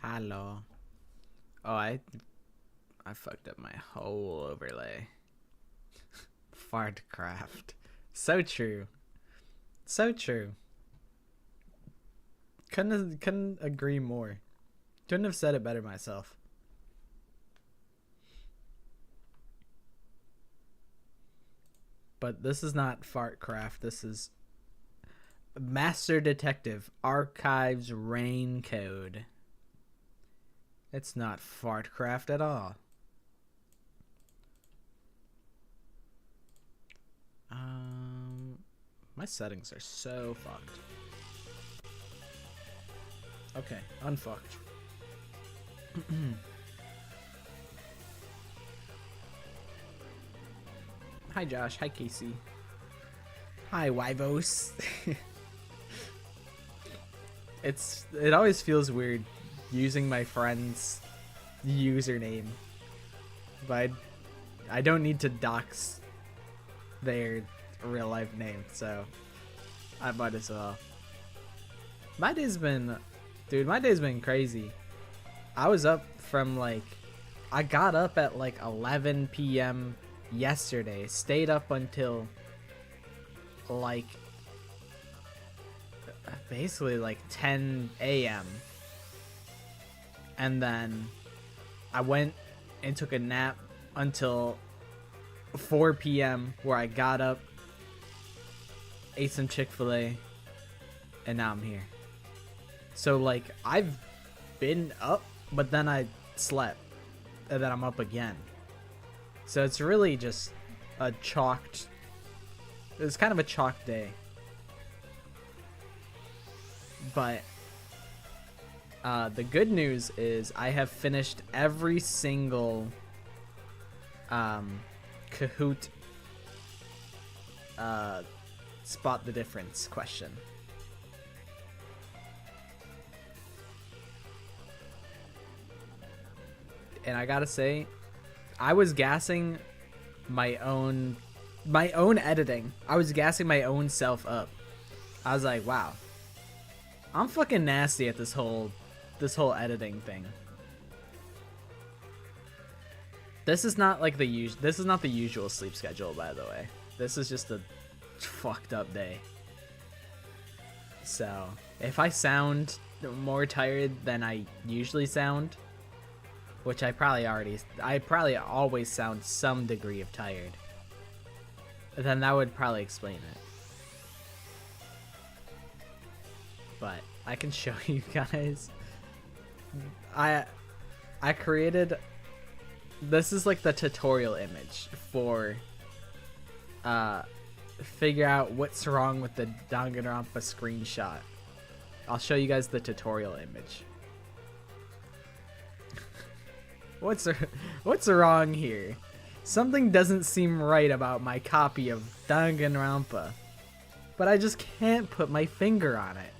Hello. Oh, I fucked up my whole overlay. Fartcraft. So true. So true. Couldn't agree more. Couldn't have said it better myself. But this is not Fartcraft. This is Master Detective Archives Rain Code. It's not Fartcraft at all. My settings are so fucked. Okay, unfucked. Hi Josh, hi Casey. Hi Wyvos. It always feels weird using my friend's username, but I don't need to dox their real life name, so I might as well. My day's been crazy. I was up from I got up at 11 p.m. yesterday, stayed up until basically 10 a.m. and then I went and took a nap until 4 p.m. where I got up, ate some Chick-fil-A, and now I'm here. So I've been up, but then I slept, and then I'm up again. So it's really just it's kind of a chalk day. But the good news is I have finished every single Kahoot spot the difference question. And I gotta say, I was gassing my own editing. I was gassing my own self up. I was like, wow, I'm fucking nasty at this whole editing thing. This is not this is not the usual sleep schedule, by the way. This is just a fucked up day. So if I sound more tired than I usually sound, which I probably always sound some degree of tired, then that would probably explain it. But I can show you guys. I created, this is the tutorial image for figure out what's wrong with the Danganronpa screenshot. I'll show you guys the tutorial image. What's wrong here? Something doesn't seem right about my copy of Danganronpa, but I just can't put my finger on it.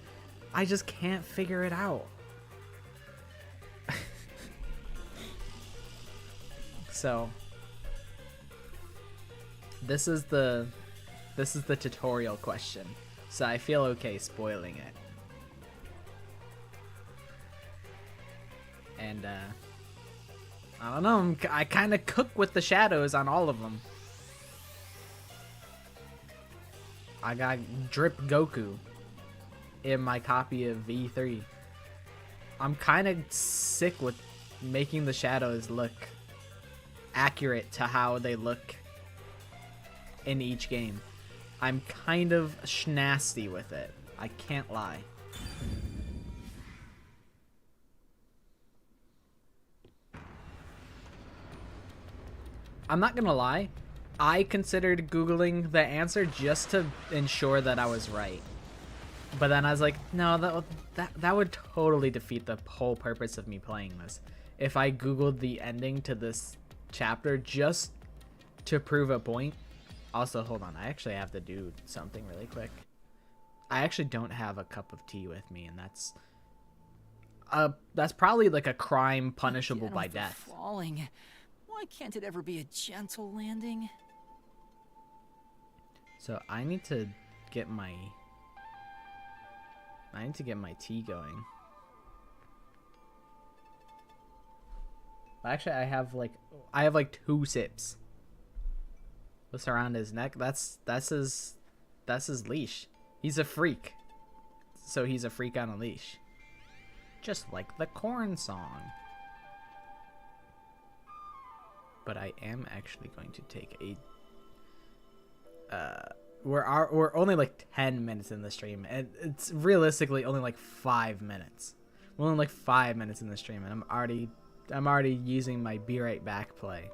I just can't figure it out. So this is the tutorial question. So I feel okay spoiling it. And I don't know, I kind of cook with the shadows on all of them. I got Drip Goku in my copy of V3. I'm kind of sick with making the shadows look accurate to how they look in each game. I'm kind of schnasty with it. I can't lie. I'm not gonna lie, I considered Googling the answer just to ensure that I was right. But then I was like, no, that would totally defeat the whole purpose of me playing this. If I Googled the ending to this chapter just to prove a point. Also, hold on, I actually have to do something really quick. I actually don't have a cup of tea with me, and that's probably a crime punishable by death. Falling. Why can't it ever be a gentle landing? So I need to get my tea going. Actually, I have like 2 sips. What's around his neck? That's his leash. He's a freak. So he's a freak on a leash. Just like the corn song. But I am actually going to take a we're only like 10 minutes in the stream, and it's realistically only like 5 minutes. We're only like 5 minutes in the stream, and I'm already using my be right back play.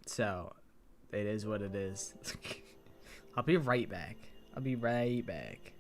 So it is what it is. I'll be right back. I'll be right back.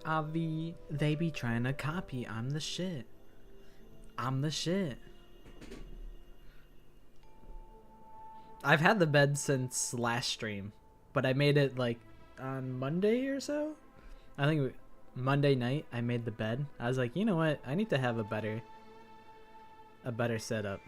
Avi, they be trying to copy. I'm the shit. I'm the shit. I've had the bed since last stream, but I made it like on Monday or so. I think Monday night I made the bed. I was like, you know what? I need to have a better setup.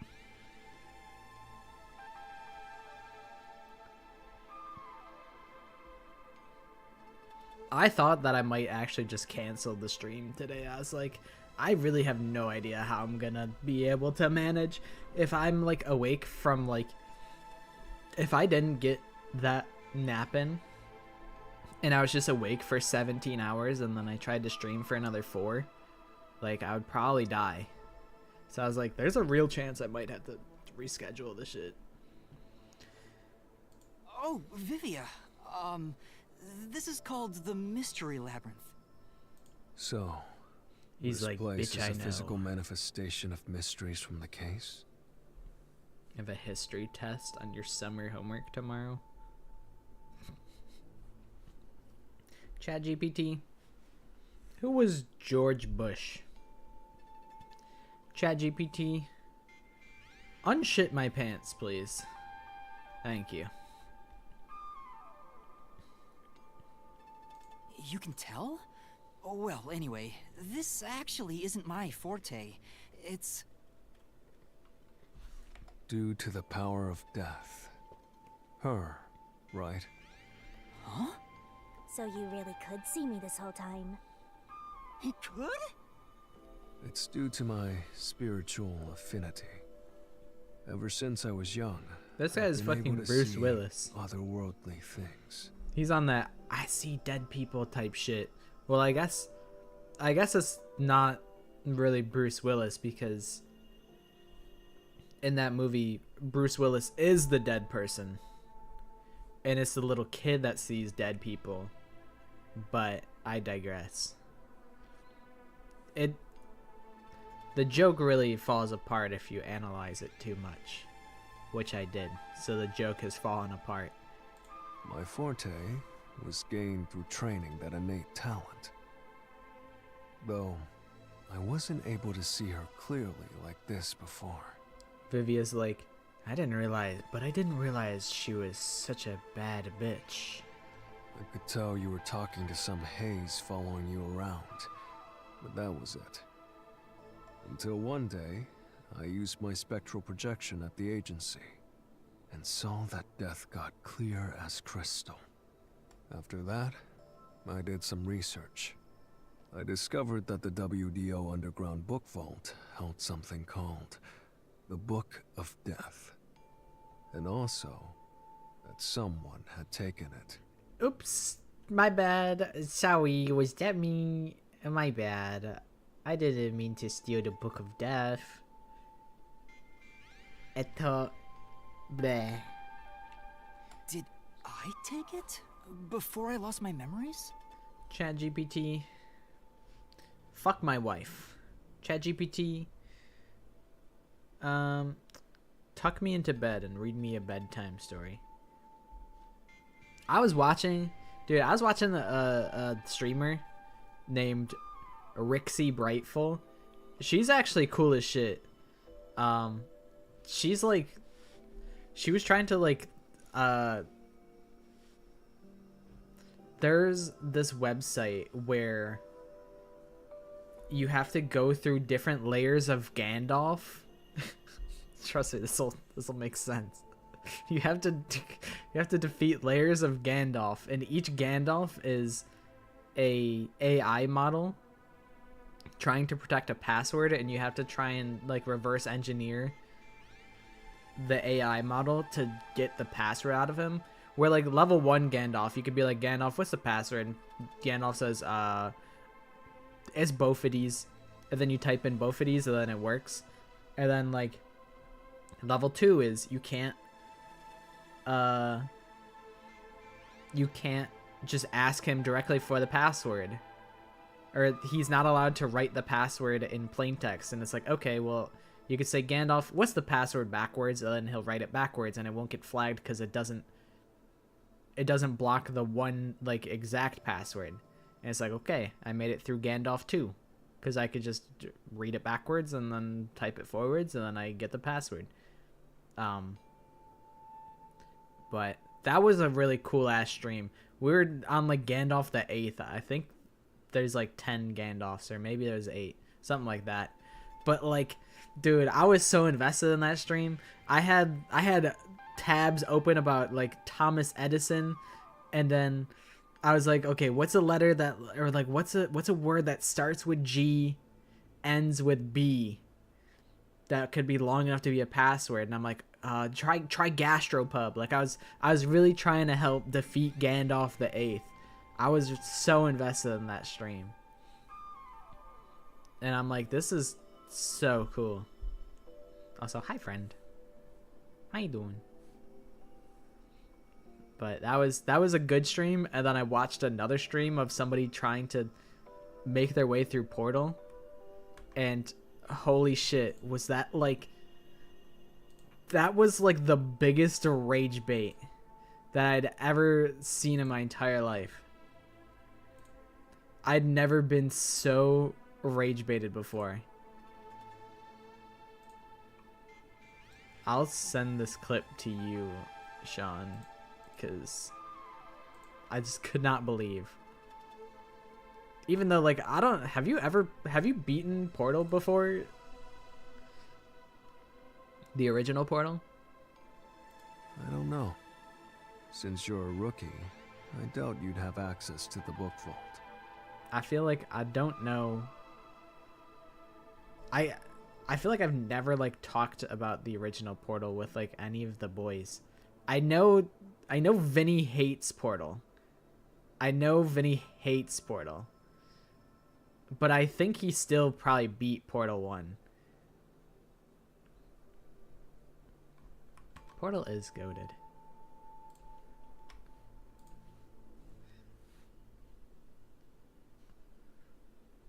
I thought that I might actually just cancel the stream today. I was like, I really have no idea how I'm gonna be able to manage if I'm like awake from like, if I didn't get that nap in and I was just awake for 17 hours and then I tried to stream for another 4, like I would probably die. So I was like, there's a real chance I might have to reschedule this shit. Oh, Vivia. This is called the Mystery Labyrinth. So, He's this like, place bitch, is I a know. physical manifestation of mysteries from the case? You have a history test on your summer homework tomorrow. ChatGPT. Who was George Bush? ChatGPT. Unshit my pants, please. Thank you. You can tell? Oh, well, anyway, this actually isn't my forte. It's... Due to the power of death. Her, right? Huh? So you really could see me this whole time. He could? It's due to my spiritual affinity. Ever since I was young, This guy I've is been fucking able to Bruce see Willis. otherworldly things. He's on that I see dead people type shit. Well, I guess it's not really Bruce Willis because in that movie Bruce Willis is the dead person. And it's the little kid that sees dead people. But I digress. The joke really falls apart if you analyze it too much, which I did. So the joke has fallen apart. My forte was gained through training that innate talent. Though, I wasn't able to see her clearly like this before. Vivia's like, I didn't realize she was such a bad bitch. I could tell you were talking to some haze following you around, but that was it. Until one day, I used my spectral projection at the agency, and saw that death got clear as crystal. After that, I did some research. I discovered that the WDO Underground Book Vault held something called the Book of Death, and also that someone had taken it. Oops, my bad. Sorry, was that me? My bad. I didn't mean to steal the Book of Death. Bleh. Did I take it? Before I lost my memories? ChatGPT. Fuck my wife. ChatGPT. Tuck me into bed and read me a bedtime story. I was watching a streamer named Rixie Brightful. She's actually cool as shit. She's like, she was trying to like, there's this website where you have to go through different layers of Gandalf. Trust me, this will make sense. You have to defeat layers of Gandalf, and each Gandalf is a AI model trying to protect a password, and you have to try and like reverse engineer the AI model to get the password out of him. Where like level 1 Gandalf, you could be like, Gandalf, what's the password? And Gandalf says, it's Bofides, and then you type in Bofides, and then it works. And then like level 2 is you can't just ask him directly for the password, or he's not allowed to write the password in plain text. And it's like, okay, well, you could say, Gandalf, what's the password backwards, and then he'll write it backwards, and it won't get flagged because it doesn't block the one like exact password. And it's like, okay, I made it through Gandalf 2 because I could just read it backwards and then type it forwards, and then I get the password. But that was a really cool ass stream. We were on like Gandalf the 8th. I think there's like 10 Gandalfs, or maybe there's 8, something like that. But like, dude, I was so invested in that stream. I had tabs open about like Thomas Edison, and then I was like, okay, what's a letter that, or like, what's a word that starts with G, ends with B, that could be long enough to be a password? And I'm like, try gastropub. Like, I was really trying to help defeat Gandalf the Eighth. I was so invested in that stream, and I'm like, this is so cool. Also, hi friend, how you doing? But that was a good stream. And then I watched another stream of somebody trying to make their way through Portal, and holy shit, was that like, that was like the biggest rage bait that I'd ever seen in my entire life. I'd never been so rage baited before. I'll send this clip to you, Sean, because I just could not believe. Even though, like, I don't, have you beaten Portal before? The original Portal? I don't know. Since you're a rookie, I doubt you'd have access to the book vault. I feel like I don't know. I feel like I've never like talked about the original Portal with like any of the boys. I know Vinny hates Portal. But I think he still probably beat Portal 1. Portal is goated.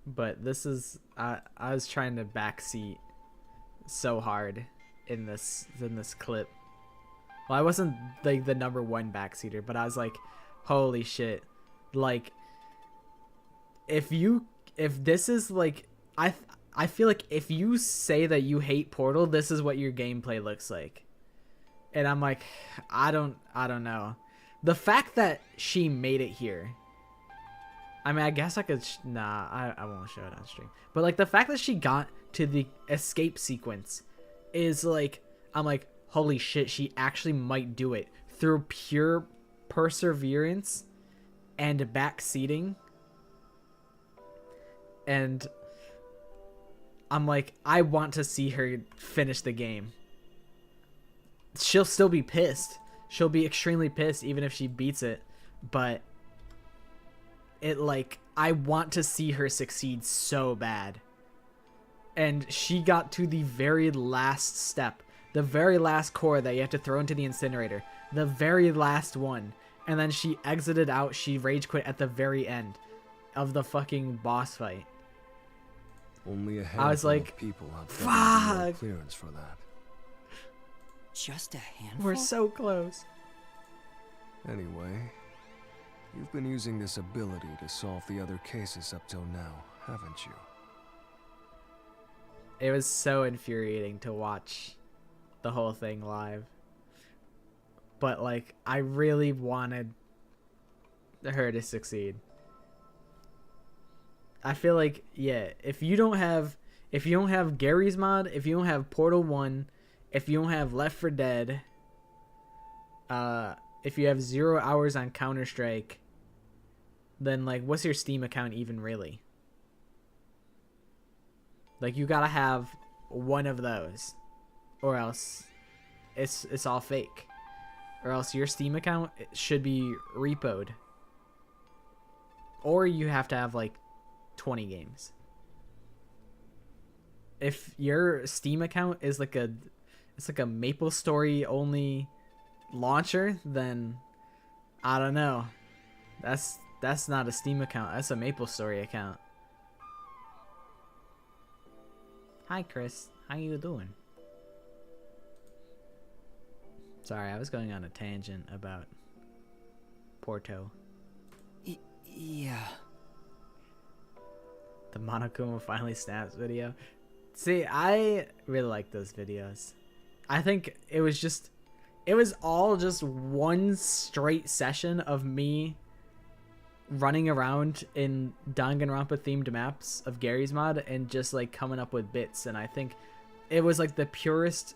But this is, I was trying to backseat so hard in this clip. Well, I wasn't like the #1 backseater, but I was like, holy shit. Like, if this is like, I feel like if you say that you hate Portal, this is what your gameplay looks like. And I'm like, I don't know. The fact that she made it here, I mean, I guess I could, nah, I won't show it on stream. But like the fact that she got to the escape sequence is like, I'm like, holy shit, she actually might do it through pure perseverance and backseating. And I'm like, I want to see her finish the game. She'll still be pissed. She'll be extremely pissed even if she beats it. But it, like, I want to see her succeed so bad. And she got to the very last step. The very last core that you have to throw into the incinerator. The very last one. And then she exited out. She rage quit at the very end of the fucking boss fight. Only a I was handful like, of people have fuck, gotten clearance for that. Just a handful? we're so close. Anyway, you've been using this ability to solve the other cases up till now, haven't you? It was so infuriating to watch the whole thing live. But like, I really wanted her to succeed. I feel like, yeah, if you don't have Gary's mod, if you don't have Portal 1, if you don't have Left 4 Dead, if you have 0 hours on Counter-Strike, then like, what's your Steam account even really? Like, you gotta have one of those, or else it's all fake, or else your Steam account should be repoed, or you have to have like 20 games. If your Steam account is like a MapleStory only launcher, then I don't know. That's not a Steam account. That's a MapleStory account. Hi Chris, how you doing? Sorry, I was going on a tangent about Porto. Yeah. The Monokuma finally snaps video. See, I really like those videos. I think it was all just one straight session of me running around in Danganronpa themed maps of Gary's mod and just like coming up with bits. And I think it was like the purest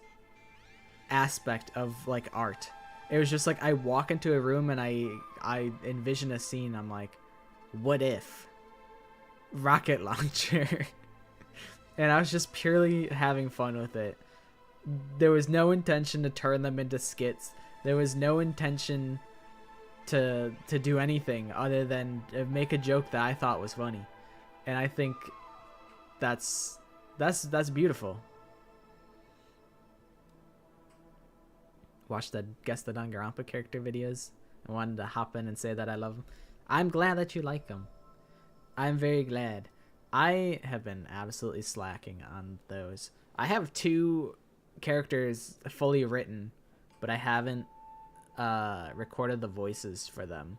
aspect of like art. It was just like I walk into a room and I envision a scene. I'm like, what if rocket launcher? And I was just purely having fun with it. There was no intention to turn them into skits. There was no intention to do anything other than make a joke that I thought was funny. And I think that's beautiful. Watched the Guess the Danganronpa character videos and wanted to hop in and say that I love them. I'm glad that you like them. I'm very glad. I have been absolutely slacking on those. I have 2 characters fully written, but I haven't recorded the voices for them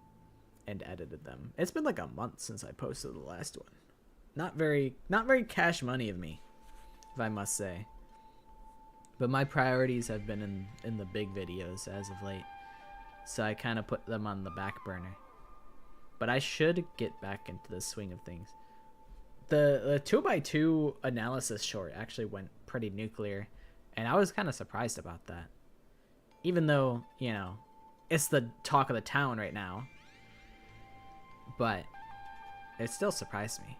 and edited them. It's been like a month since I posted the last one. Not very cash money of me, if I must say. But my priorities have been in the big videos as of late. So I kind of put them on the back burner. But I should get back into the swing of things. The 2x2 analysis short actually went pretty nuclear. And I was kind of surprised about that. Even though, you know, it's the talk of the town right now. But it still surprised me.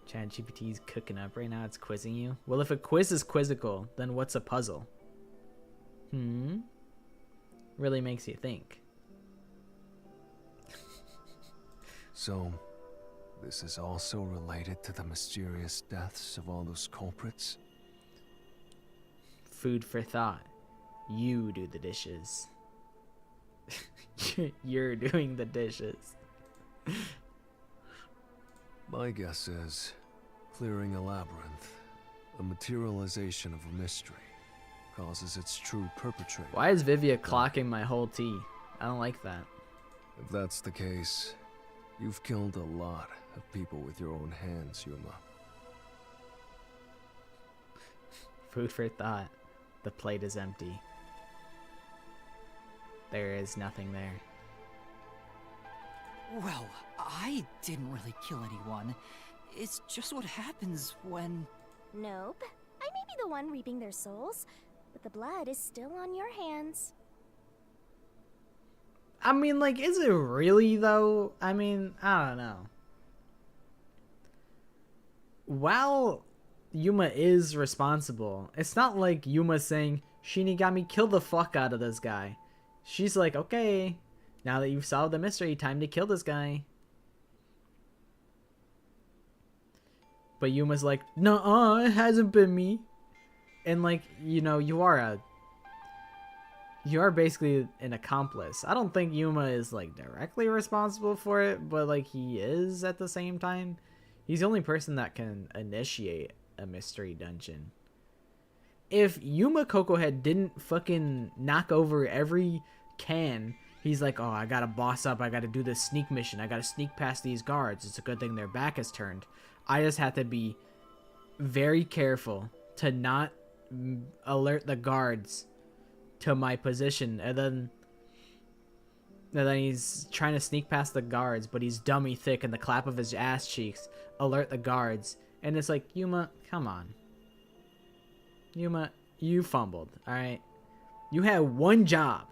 ChatGPT's cooking up right now. It's quizzing you. Well, if a quiz is quizzical, then what's a puzzle? Really makes you think. So, this is also related to the mysterious deaths of all those culprits? Food for thought. You do the dishes. You're doing the dishes. My guess is, clearing a labyrinth, a materialization of a mystery, causes its true perpetrator. Why is Vivia clocking my whole tea? I don't like that. If that's the case, you've killed a lot of people with your own hands, Yuma. Food for thought. The plate is empty. There is nothing there. Well, I didn't really kill anyone. It's just what happens when... Nope. I may be the one reaping their souls, but the blood is still on your hands. I mean, like, is it really, though? I mean, I don't know. While Yuma is responsible, it's not like Yuma's saying, Shinigami, kill the fuck out of this guy. She's like, okay, now that you've solved the mystery, time to kill this guy. But Yuma's like, nuh-uh, it hasn't been me. And, like, you know, you are basically an accomplice. I don't think Yuma is, like, directly responsible for it, but, like, he is at the same time. He's the only person that can initiate a mystery dungeon. If Yuma Cocohead didn't fucking knock over every can, he's like, oh, I gotta boss up, I gotta do this sneak mission, I gotta sneak past these guards, it's a good thing their back is turned. I just have to be very careful to not alert the guards to my position, and then he's trying to sneak past the guards, but he's dummy thick and the clap of his ass cheeks alert the guards, and it's like, Yuma, come on. Yuma, you fumbled, alright? You had one job,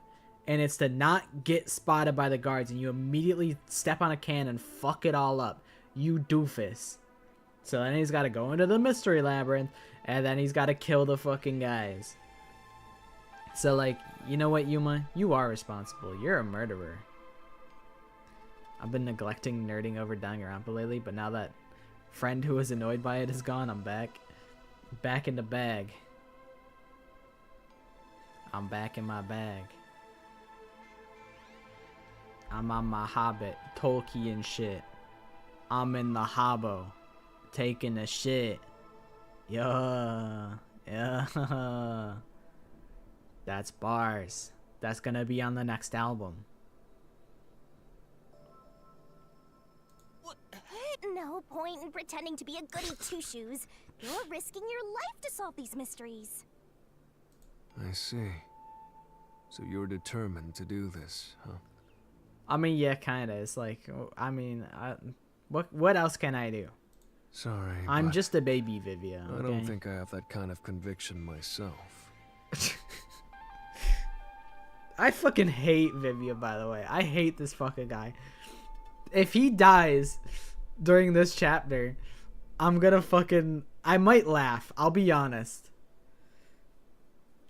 and it's to not get spotted by the guards, and you immediately step on a can and fuck it all up. You doofus. So then he's got to go into the mystery labyrinth, and then he's got to kill the fucking guys. So, like, you know what, Yuma? You are responsible. You're a murderer. I've been neglecting nerding over Danganronpa lately, but now that friend who was annoyed by it is gone, I'm back. Back in the bag. I'm back in my bag. I'm on my Hobbit, Tolkien shit. I'm in the Habbo, taking a shit. Yeah. That's bars. That's gonna be on the next album. What? No point in pretending to be a goody two-shoes. You're risking your life to solve these mysteries. I see. So you're determined to do this, huh? I mean, yeah, kinda. It's like, I mean, what else can I do? Sorry, I'm but just a baby, Vivia. Okay? I don't think I have that kind of conviction myself. I fucking hate Vivia, by the way. I hate this fucking guy. If he dies during this chapter, I'm gonna fucking... I might laugh. I'll be honest.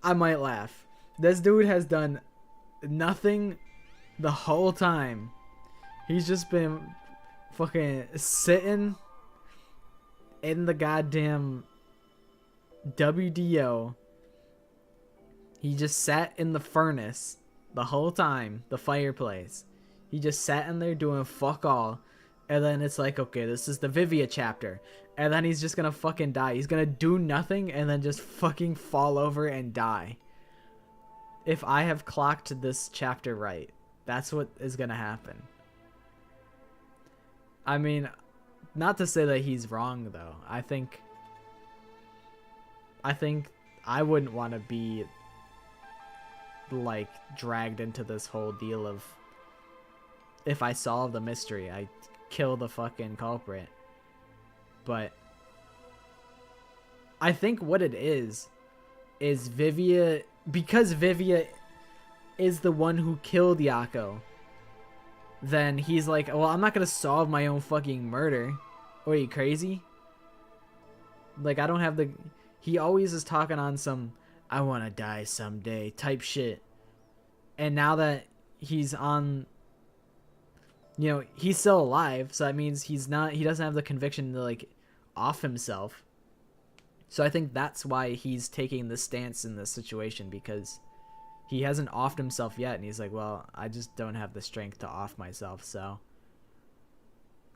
I might laugh. This dude has done nothing the whole time. He's just been fucking sitting in the goddamn WDO. He just sat in the furnace the whole time, the fireplace. He just sat in there doing fuck all. And then it's like, okay, this is the Vivia chapter. And then he's just gonna fucking die. He's gonna do nothing and then just fucking fall over and die. If I have clocked this chapter right, that's what is gonna happen. I mean, not to say that he's wrong, though. I think I wouldn't want to be, like, dragged into this whole deal of, if I solve the mystery, I kill the fucking culprit. But I think what it is Vivia, because Vivia is the one who killed Yako, then he's like, well, I'm not gonna solve my own fucking murder. What, are you crazy? Like, I don't have the... He always is talking on some, I want to die someday type shit. And now that he's on... You know, he's still alive, so that means he doesn't have the conviction to, like, off himself. So I think that's why he's taking this stance in this situation, because he hasn't offed himself yet, and he's like, well, I just don't have the strength to off myself, so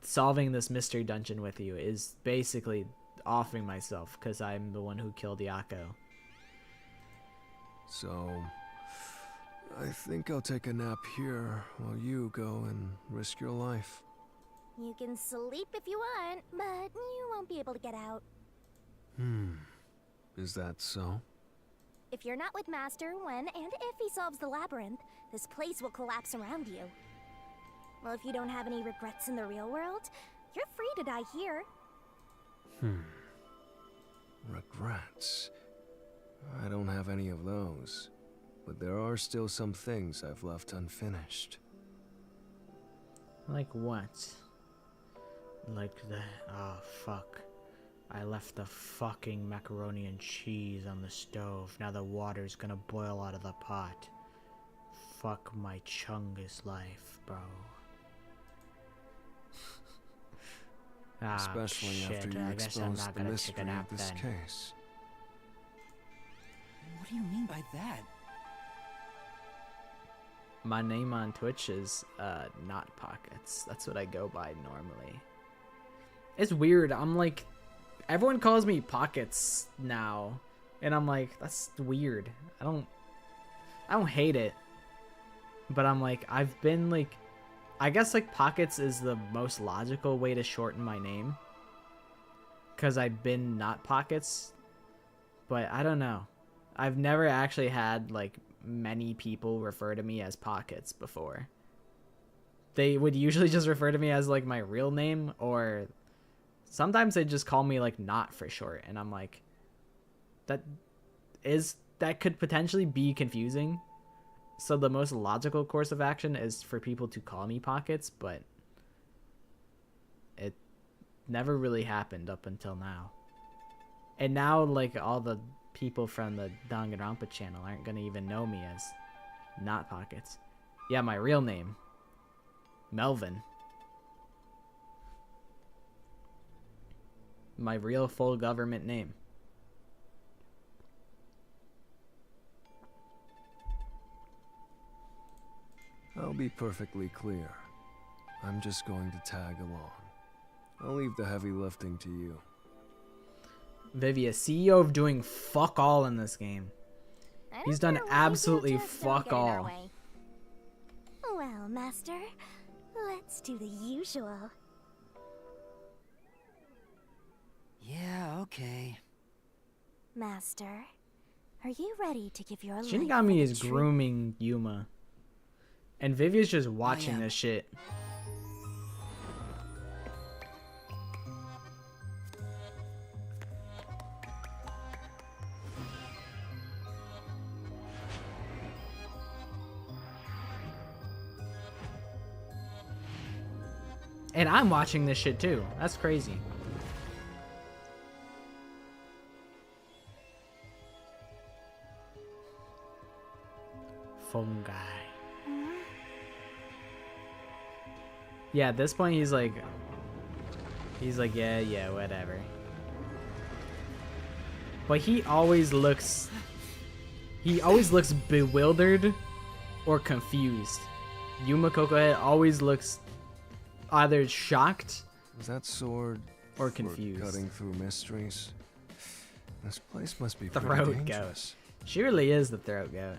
solving this mystery dungeon with you is basically offing myself, because I'm the one who killed Yako. So, I think I'll take a nap here while you go and risk your life. You can sleep if you want, but you won't be able to get out. Is that so? If you're not with Master when and if he solves the labyrinth, this place will collapse around you. Well, if you don't have any regrets in the real world, you're free to die here. Regrets? I don't have any of those. But there are still some things I've left unfinished. Like what? Like the... Oh, fuck. I left the fucking macaroni and cheese on the stove. Now the water's gonna boil out of the pot. Fuck my Chungus life, bro. Especially shit, after you I guess I'm exposed not the gonna mystery take a nap of this then. case. What do you mean by that? My name on Twitch is Not Pockets. That's what I go by normally. It's weird. I'm like, everyone calls me Pockets now, and I'm like, that's weird. I don't hate it, but I'm like, I've been like, I guess like Pockets is the most logical way to shorten my name, because I've been Not Pockets, but I don't know. I've never actually had like many people refer to me as Pockets before. They would usually just refer to me as like my real name, or sometimes they just call me like Not for short, and I'm like, that could potentially be confusing. So the most logical course of action is for people to call me Pockets, but it never really happened up until now. And now like all the people from the Danganronpa channel aren't gonna even know me as Not Pockets. Yeah, my real name, Melvin. My real full government name. I'll be perfectly clear. I'm just going to tag along. I'll leave the heavy lifting to you. Vivia, CEO of doing fuck all in this game. He's done absolutely fuck all. Well, Master, let's do the usual. Yeah, okay. Master, are you ready to give your life Shinigami for is the grooming Yuma. And Vivia's just watching this shit. And I'm watching this shit too. That's crazy. Fungi. Yeah, at this point he's like, yeah, whatever. But he always looks bewildered or confused. Yuma Kokohe always looks either shocked Is that sword or for confused. cutting through mysteries? This place must be Throat pretty goat. dangerous. She really is the throat goat.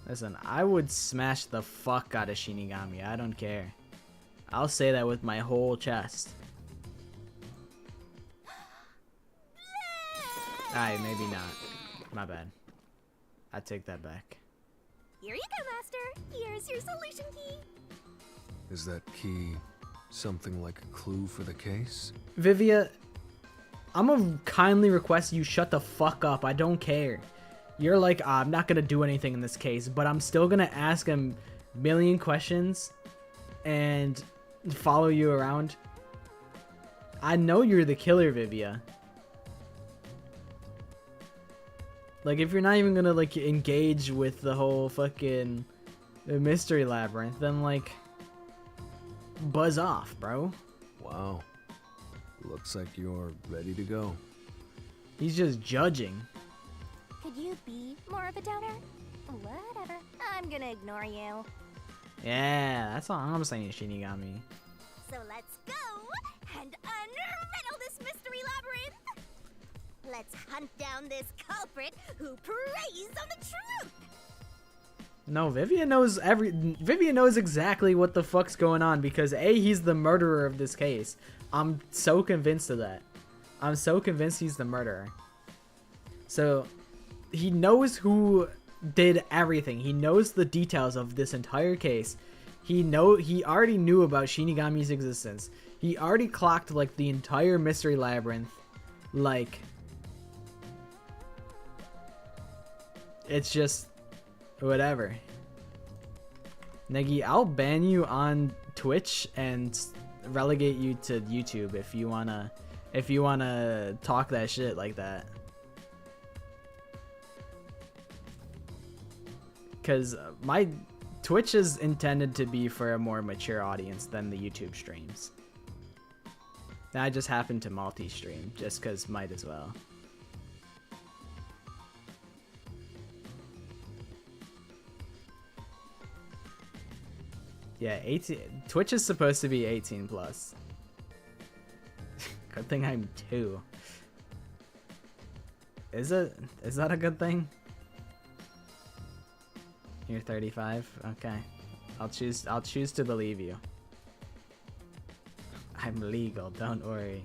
Listen, I would smash the fuck out of Shinigami. I don't care. I'll say that with my whole chest. Alright, maybe not. My bad. I take that back. Here you go, Master. Here's your solution key. Is that key something like a clue for the case? Vivia, I'm gonna kindly request you shut the fuck up. I don't care. You're like, I'm not gonna do anything in this case, but I'm still gonna ask him a million questions and follow you around. I know you're the killer, Vivia. Like, if you're not even gonna, like, engage with the whole fucking mystery labyrinth, then, like, buzz off, bro. Wow. Looks like you're ready to go. He's just judging. Could you be more of a doubter? Whatever. I'm gonna ignore you. Yeah, that's all I'm saying, Shinigami. So let's go and unriddle this mystery labyrinth. Let's hunt down this culprit who preys on the truth. No, Vivia knows exactly what the fuck's going on because A, he's the murderer of this case. I'm so convinced of that. I'm so convinced he's the murderer. So, he knows who did everything. He knows the details of this entire case. He already knew about Shinigami's existence. He already clocked, like, the entire mystery labyrinth. Like, it's just whatever. Negi, I'll ban you on Twitch and relegate you to YouTube if you wanna talk that shit like that. Cause my Twitch is intended to be for a more mature audience than the YouTube streams. And I just happen to multi-stream just cause might as well. Yeah, 18. Twitch is supposed to be 18 plus. Good thing I'm 2. Is it? Is that a good thing? You're 35? Okay. I'll choose to believe you. I'm legal, don't worry.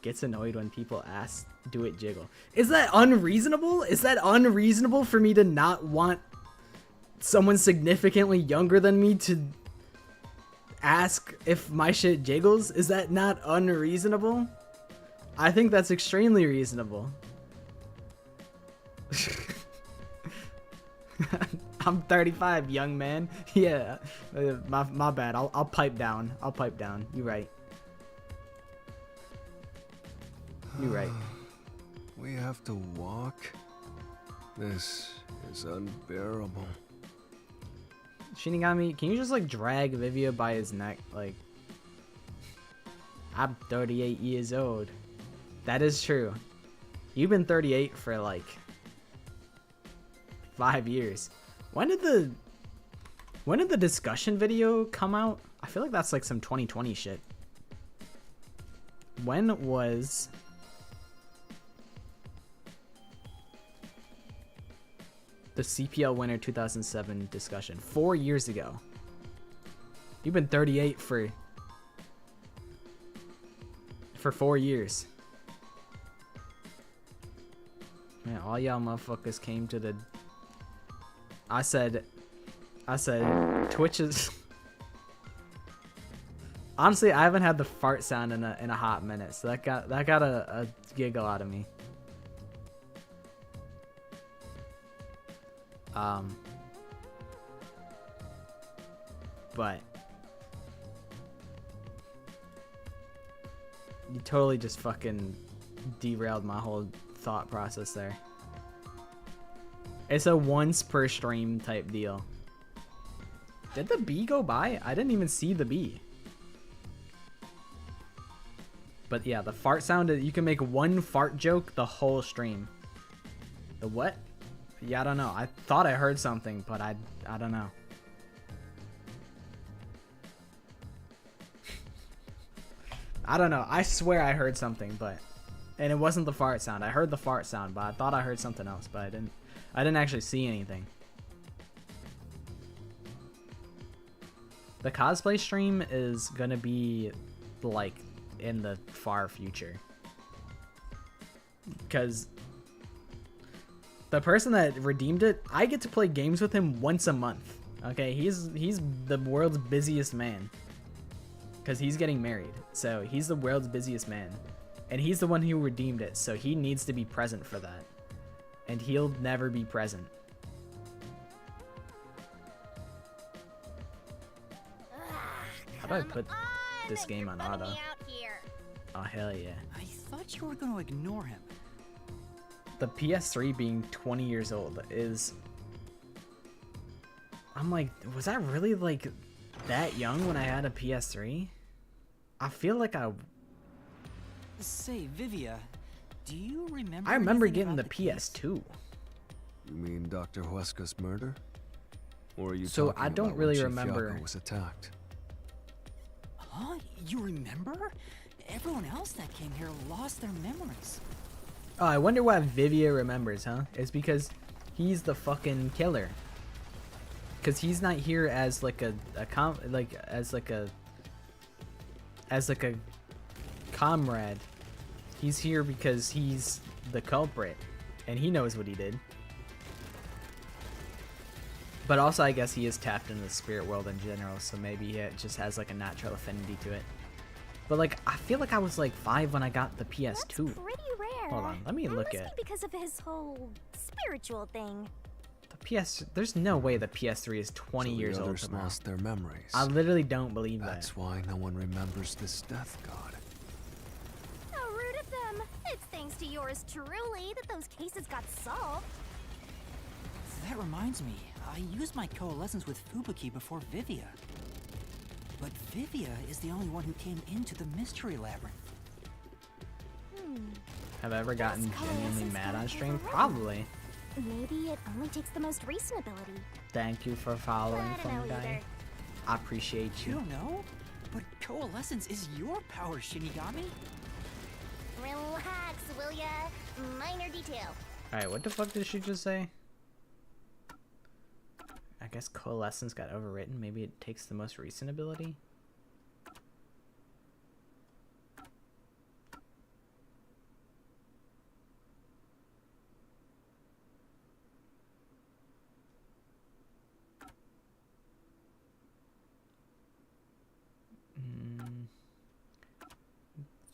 Gets annoyed when people ask, do it jiggle. Is that unreasonable? Is that unreasonable for me to not want someone significantly younger than me to ask if my shit jiggles? Is that not unreasonable? I think that's extremely reasonable. I'm 35, young man. Yeah, my bad. I'll pipe down. I'll pipe down. You're right. You're right. We have to walk? This is unbearable. Shinigami, can you just like drag Vivia by his neck? Like, I'm 38 years old. That is true. You've been 38 for like 5 years. When did the discussion video come out? I feel like that's like some 2020 shit. When was the CPL winner 2007 discussion? 4 years ago. You've been 38 for 4 years. Man, all y'all motherfuckers came to the... I said Twitch is... Honestly, I haven't had the fart sound in a hot minute, so that got a giggle out of me. but you totally just fucking derailed my whole thought process there. It's a once per stream type deal. Did the bee go by? I didn't even see the bee. But yeah, the fart sound, you can make one fart joke the whole stream. The what? Yeah, I don't know. I thought I heard something, but I don't know. I don't know. I swear I heard something, but and it wasn't the fart sound. I heard the fart sound, but I thought I heard something else, but I didn't actually see anything. The cosplay stream is gonna be like in the far future, because the person that redeemed it, I get to play games with him once a month. Okay, he's the world's busiest man, because he's getting married, so he's the world's busiest man, and he's the one who redeemed it, so he needs to be present for that, and he'll never be present. How do I put this game on auto? Oh, hell yeah. I thought you were going to ignore him. The PS3 being 20 years old is... I'm like, was I really like that young when I had a PS3? I feel like I... Say, Vivia, do you remember... I remember anything getting the about case? PS2. You mean Dr. Huesca's murder? Or are you So talking I don't about really when Chief remember- Yaga was attacked? Huh? You remember? Everyone else that came here lost their memories. Oh, I wonder why Vivia remembers, huh? It's because he's the fucking killer. Because he's not here as like a comrade. He's here because he's the culprit, and he knows what he did. But also, I guess he is tapped into the spirit world in general, so maybe it just has like a natural affinity to it. But like, I feel like I was like 5 when I got the PS2. That's pretty rare. Hold on, let me That look must at be because of his whole spiritual thing. the PS. There's no way the PS3 is 20 So years the old others tomorrow. lost their memories. I literally don't believe That's that. why no one remembers this death god. How rude of them. It's thanks to yours truly that those cases got solved. That reminds me, I used my coalescence with Fubuki before Vivia. But Vivia is the only one who came into the mystery labyrinth. Have I ever gotten Does genuinely coalescence mad on count stream? as a ring? Probably. Maybe it only takes the most recent ability. Thank you for following, I don't know Fun either. Guy. I appreciate You you. don't know? But coalescence is your power, Shinigami. Relax, will ya? Minor detail. Alright, what the fuck did she just say? I guess coalescence got overwritten. Maybe it takes the most recent ability.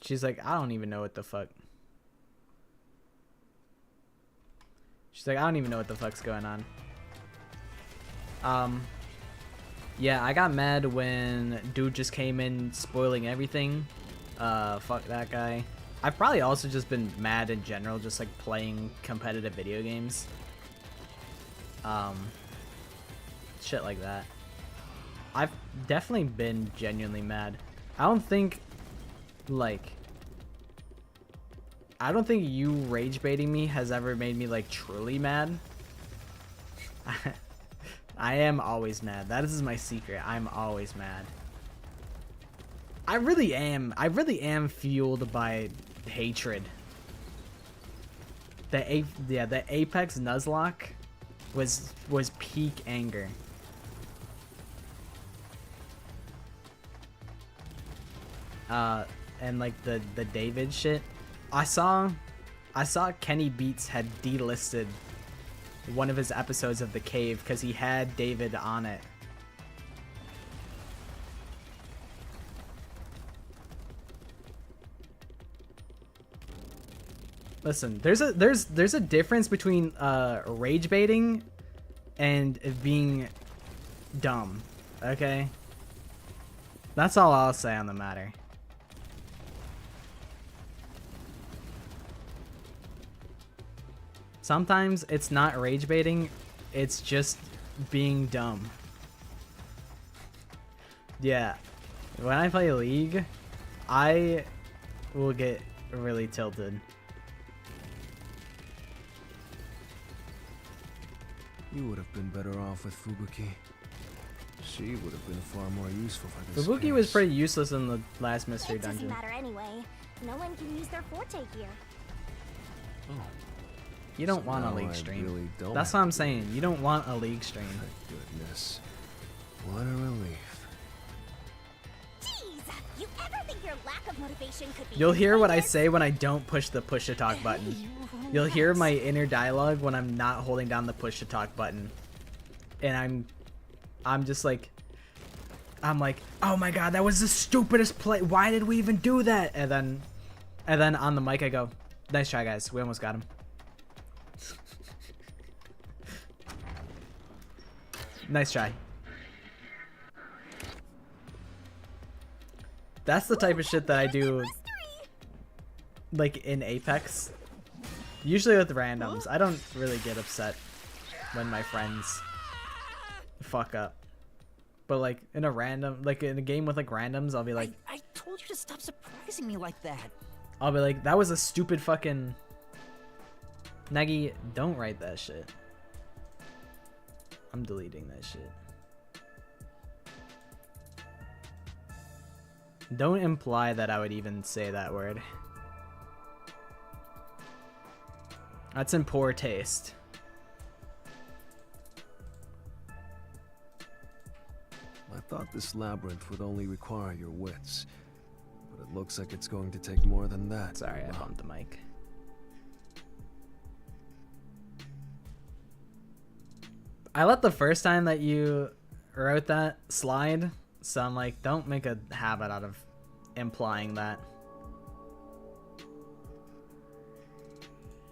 She's like, I don't even know what the fuck. She's like, I don't even know what the fuck's going on. Yeah, I got mad when dude just came in spoiling everything. Fuck that guy. I've probably also just been mad in general, just like playing competitive video games. Shit like that. I've definitely been genuinely mad. I don't think you rage baiting me has ever made me like truly mad. I am always mad. That is my secret. I'm always mad. I really am fueled by hatred. The Apex Nuzlocke was peak anger. And like the David shit. I saw Kenny Beats had delisted one of his episodes of The Cave because he had David on it. Listen, there's a difference between rage baiting and being dumb, okay? That's all I'll say on the matter. Sometimes it's not rage baiting, it's just being dumb. Yeah, when I play League, I will get really tilted. You would have been better off with Fubuki. She would have been far more useful for this Fubuki was case. pretty useless in the last mystery It doesn't dungeon. matter anyway. No one can use their forte here. Oh, You don't so want a now League I stream. really don't That's have what I'm to- saying. You don't want a League stream. Thank goodness. What a relief. Jeez, you ever think your lack of motivation could be You'll hear what I contagious? say when I don't push the push to talk button. You'll hear my inner dialogue when I'm not holding down the push to talk button. And I'm just like, I'm like, oh my god, that was the stupidest play. Why did we even do that? And then on the mic I go, nice try guys, we almost got him. Nice try. That's the type of shit that I do, like in Apex. Usually with randoms. I don't really get upset when my friends fuck up. But like in a random, like in a game with like randoms, I'll be like, I told you to stop surprising me like that. I'll be like, that was a stupid fucking... Nagi, don't write that shit. I'm deleting that shit. Don't imply that I would even say that word. That's in poor taste. I thought this labyrinth would only require your wits, but it looks like it's going to take more than that. Sorry, I Wow. bumped the mic. I let the first time that you wrote that slide, so I'm like, don't make a habit out of implying that.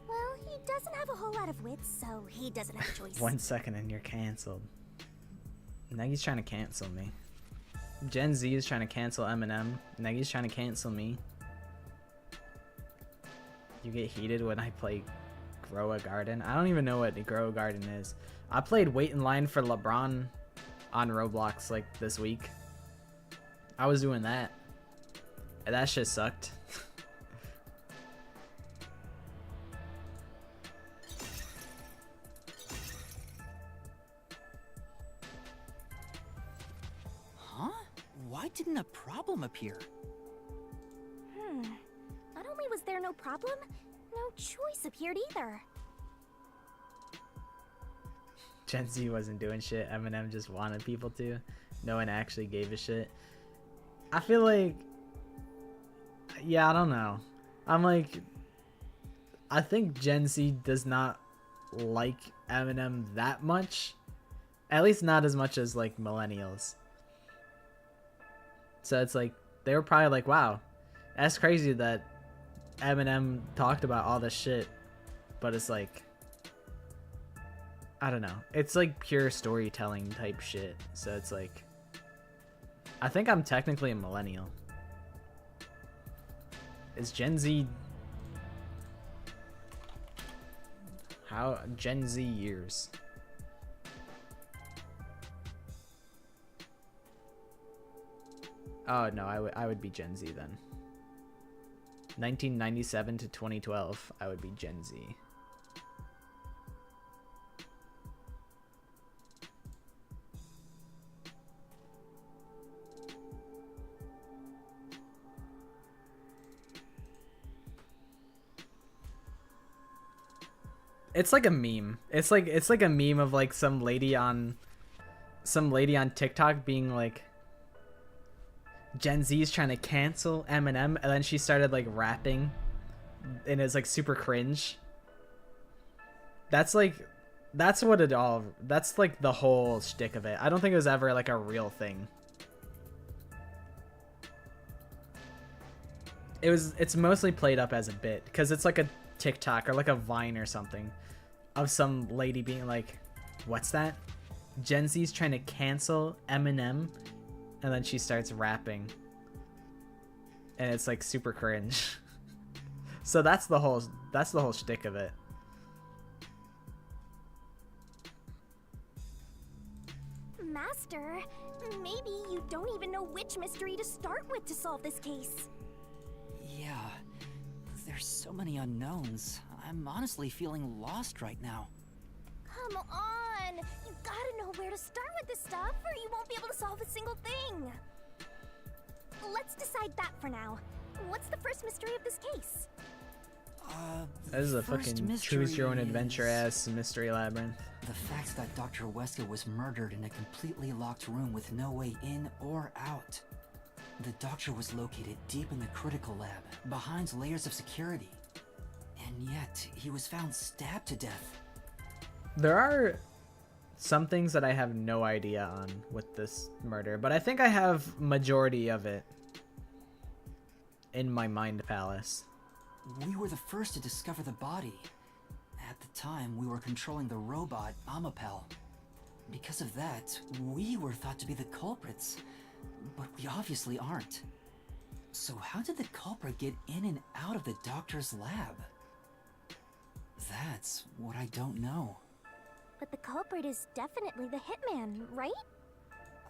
Well, he doesn't have a whole lot of wits, so he doesn't have a choice. 1 second and you're canceled. Nagi's trying to cancel me. Gen Z is trying to cancel Eminem. Nagi's trying to cancel me. You get heated when I play Grow a Garden. I don't even know what Grow a Garden is. I played Wait in Line for LeBron on Roblox like this week. I was doing that. And that shit sucked. Huh? Why didn't a problem appear? Not only was there no problem, no choice appeared either. Gen Z wasn't doing shit. Eminem just wanted people to. No one actually gave a shit. I feel like... Yeah, I don't know. I'm like... I think Gen Z does not like Eminem that much. At least not as much as, like, millennials. So it's like, they were probably like, wow, that's crazy that Eminem talked about all this shit. But it's like... I don't know. It's like pure storytelling type shit. So it's like... I think I'm technically a millennial. Is Gen Z... How... Gen Z years. Oh, no, I would be Gen Z then. 1997 to 2012, I would be Gen Z. It's like a meme. It's like a meme of like some lady on TikTok being like, Gen Z's trying to cancel Eminem, and then she started like rapping, and it's like super cringe. That's what it all. That's like the whole shtick of it. I don't think it was ever like a real thing. It's mostly played up as a bit because it's like a TikTok or like a Vine or something of some lady being like, what's that? Gen Z's trying to cancel Eminem, and then she starts rapping, and it's like super cringe. So that's the whole shtick of it. Master, maybe you don't even know which mystery to start with to solve this case. Yeah, there's so many unknowns. I'm honestly feeling lost right now. Come on! You gotta know where to start with this stuff, or you won't be able to solve a single thing. Let's decide that for now. What's the first mystery of this case? This is a first fucking mystery choose your own adventure is ass mystery labyrinth. the fact that Dr. Weska was murdered in a completely locked room with no way in or out. The doctor was located deep in the critical lab, behind layers of security. And yet, he was found stabbed to death. There are some things that I have no idea on with this murder, but I think I have majority of it in my mind palace. We were the first to discover the body. At the time, we were controlling the robot, Amapel. Because of that, we were thought to be the culprits, but we obviously aren't. So how did the culprit get in and out of the doctor's lab? That's what I don't know. But the culprit is definitely the hitman, right?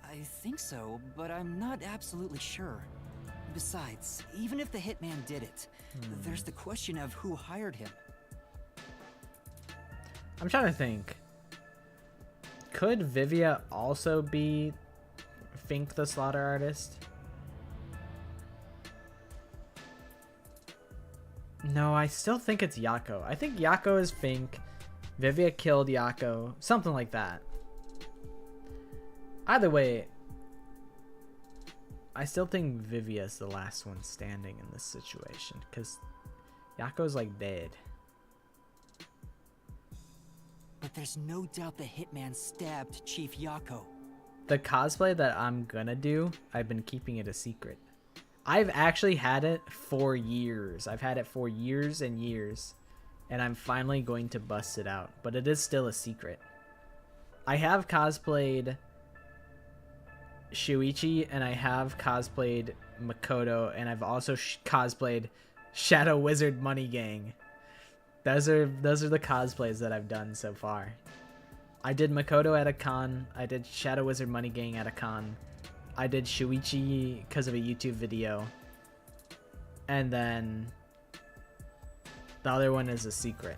I think so, but I'm not absolutely sure. Besides, even if the hitman did it, there's the question of who hired him. I'm trying to think. Could Vivia also be Fink the slaughter artist? No, I still think it's Yako. I think Yako is Fink. Vivia killed Yako. Something like that. Either way, I still think Vivia's the last one standing in this situation, because Yako's like dead. But there's no doubt the hitman stabbed Chief Yako. The cosplay that I'm gonna do, I've been keeping it a secret. I've actually had it for years. I've had it for years and years, and I'm finally going to bust it out, but it is still a secret. I have cosplayed Shuichi, and I have cosplayed Makoto, and I've also cosplayed Shadow Wizard Money Gang. Those are the cosplays that I've done so far. I did Makoto at a con. I did Shadow Wizard Money Gang at a con. I did Shuichi because of a YouTube video. And then the other one is a secret.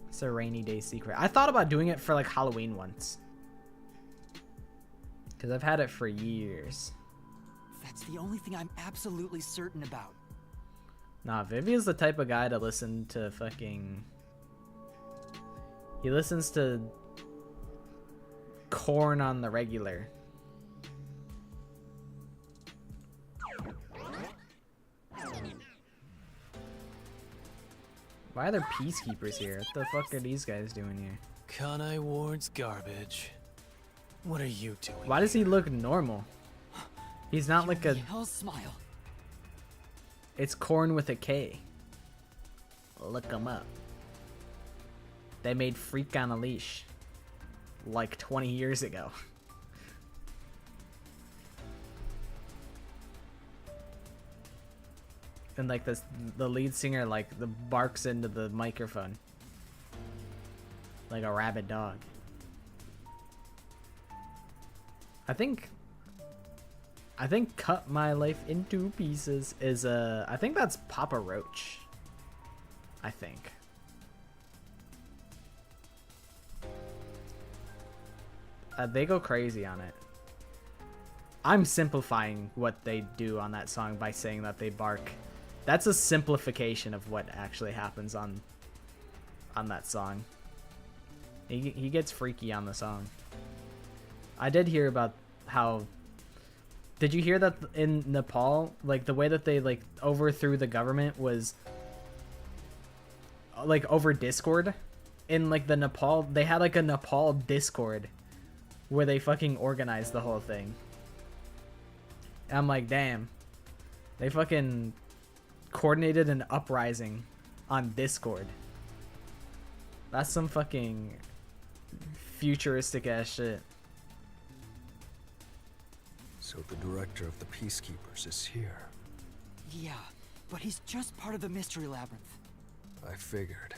It's a rainy day secret. I thought about doing it for like Halloween once, because I've had it for years. That's the only thing I'm absolutely certain about. Nah, Vivia's the type of guy to listen to fucking... He listens to Korn on the regular. Why are there peacekeepers here? What the fuck are these guys doing here? Kanai Ward's garbage. What are you doing? Why does he look normal? He's not like a... Hell smile. It's Korn with a K. Look him up. They made Freak on a Leash like 20 years ago. And like this, the lead singer like barks into the microphone like a rabid dog. I think Cut My Life into Pieces is I think that's Papa Roach. I think. They go crazy on it. I'm simplifying what they do on that song by saying that they bark. That's a simplification of what actually happens on that song. He gets freaky on the song. I did hear about how... Did you hear that in Nepal, like the way that they like overthrew the government was like over Discord? In like the Nepal, they had like a Nepal Discord where they fucking organized the whole thing. And I'm like, damn. They fucking coordinated an uprising on Discord. That's some fucking futuristic ass shit. So the director of the Peacekeepers is here. Yeah, but he's just part of the Mystery Labyrinth. I figured.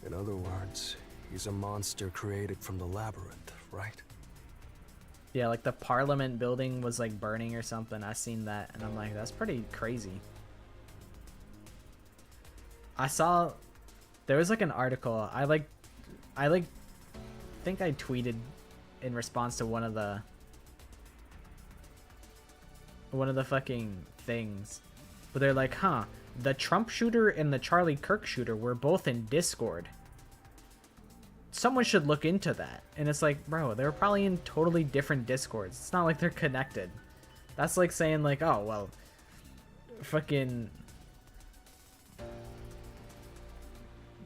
In other words, he's a monster created from the labyrinth, right? Yeah, like the Parliament building was like burning or something. I seen that and I'm like, that's pretty crazy. I saw there was like an article. I think I tweeted in response to one of the fucking things. But they're like, huh, the Trump shooter and the Charlie Kirk shooter were both in Discord. Someone should look into that. And it's like, bro, they were probably in totally different Discords. It's not like they're connected. That's like saying like, oh, well, fucking,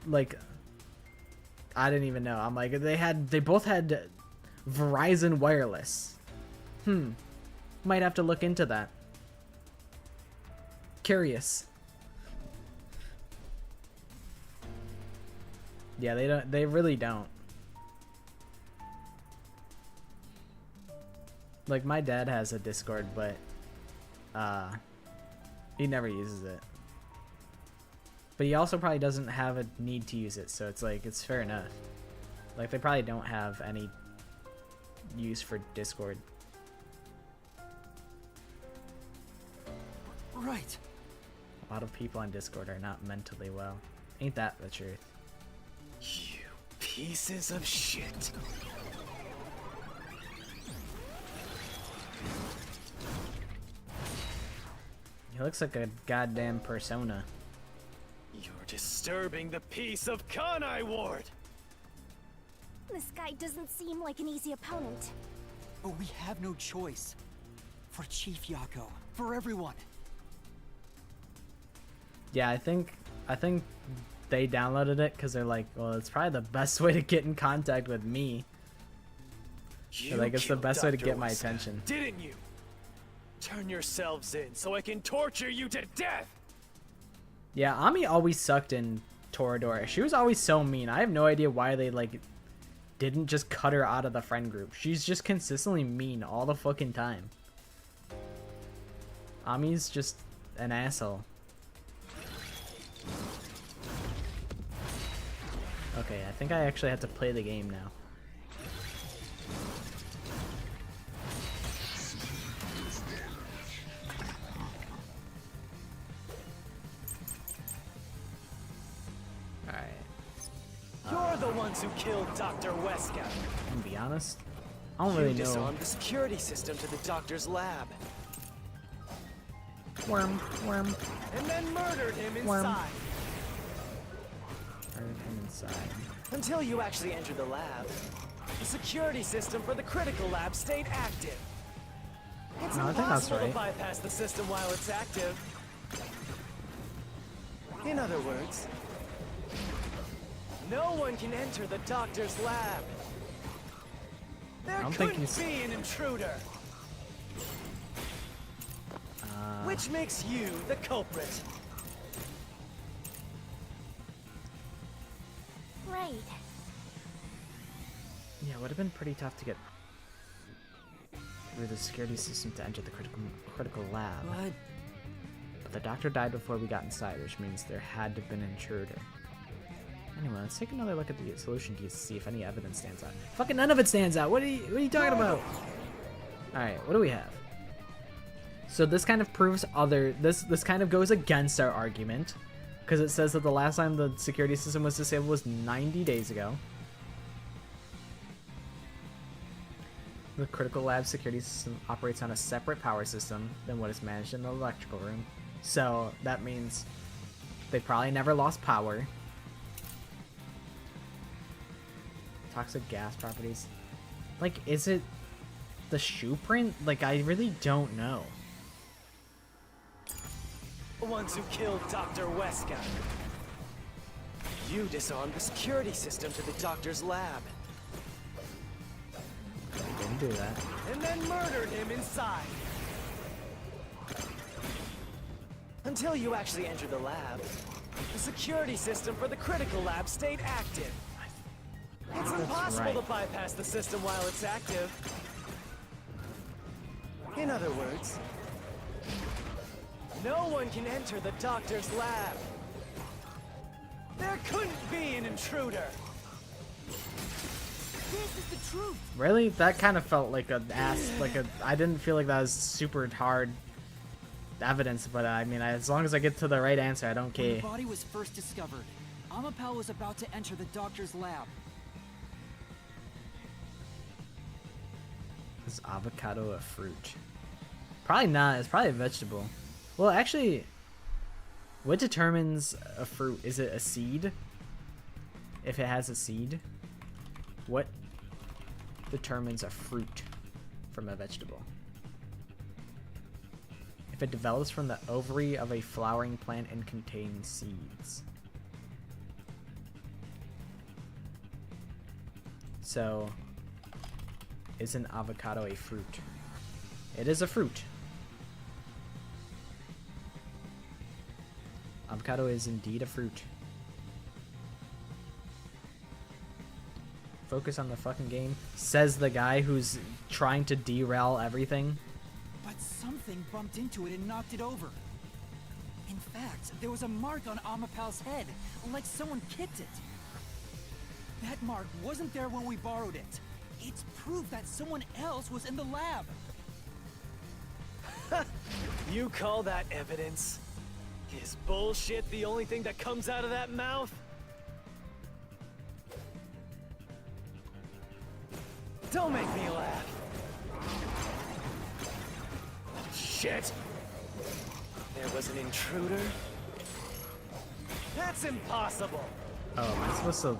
like, I didn't even know. I'm like, they both had Verizon Wireless. Might have to look into that. Curious. Yeah, they really don't. Like, my dad has a Discord, but he never uses it. But he also probably doesn't have a need to use it, so it's like, it's fair enough. Like, they probably don't have any use for Discord. Right. A lot of people on Discord are not mentally well. Ain't that the truth? You pieces of shit. He looks like a goddamn persona. You're disturbing the peace of Kanai Ward. This guy doesn't seem like an easy opponent. But we have no choice. For Chief Yako. For everyone. Yeah, I think they downloaded it because they're like, well, it's probably the best way to get in contact with me. You Like, it's the killed best way to Dr. get my Wesker, attention. Didn't you? Turn yourselves in so I can torture you to death. Yeah, Ami always sucked in Toradora. She was always so mean. I have no idea why they, like, didn't just cut her out of the friend group. She's just consistently mean all the fucking time. Ami's just an asshole. Okay, I think I actually have to play the game now. Alright. You're the ones who killed Dr. Wesker. To be honest, I don't You really know. disarmed the security system to the doctor's lab. Worm. And then murdered him Worm. inside. Turn him inside. Until you actually entered the lab. The security system for the critical lab stayed active. It's No, I think that's impossible to right. bypass the system while it's active. In other words, no one can enter the doctor's lab. There don't think couldn't he's- be an intruder. Which makes you the culprit. Right. Yeah, it would have been pretty tough to get through the security system to enter the critical lab. But the doctor died before we got inside, which means there had to have been an intruder. Anyway, let's take another look at the solution keys to see if any evidence stands out. Fucking none of it stands out. What are you talking about? Alright, what do we have? So this kind of proves this kind of goes against our argument, because it says that the last time the security system was disabled was 90 days ago. The critical lab security system operates on a separate power system than what is managed in the electrical room. So that means they probably never lost power. Toxic gas properties. Like, is it the shoe print? Like, I really don't know. The ones who killed Dr. Wesker. You disarmed the security system to the doctor's lab. I didn't do that. And then murdered him inside. Until you actually entered the lab, the security system for the critical lab stayed active. It's impossible right. to bypass the system while it's active. In In other words, no one can enter the doctor's lab. There couldn't be an intruder. This is the truth. Really? That kind of felt like I didn't feel like that was super hard evidence, but I mean, as long as I get to the right answer, I don't When care. the body was first discovered, Amapel was about to enter the doctor's lab. Is avocado a fruit? Probably not. It's probably a vegetable. Well, actually, what determines a fruit? Is it a seed? If it has a seed, what determines a fruit from a vegetable? If it develops from the ovary of a flowering plant and contains seeds. So, is an avocado a fruit? It is a fruit. Avocado is indeed a fruit. Focus on the fucking game, says the guy who's trying to derail everything. But something bumped into it and knocked it over. In fact, there was a mark on Amapel's head, like someone kicked it. That mark wasn't there when we borrowed it. It's proof that someone else was in the lab. You call that evidence? Is bullshit the only thing that comes out of that mouth? Don't make me laugh. Shit! There was an intruder? That's impossible! Oh, am I supposed to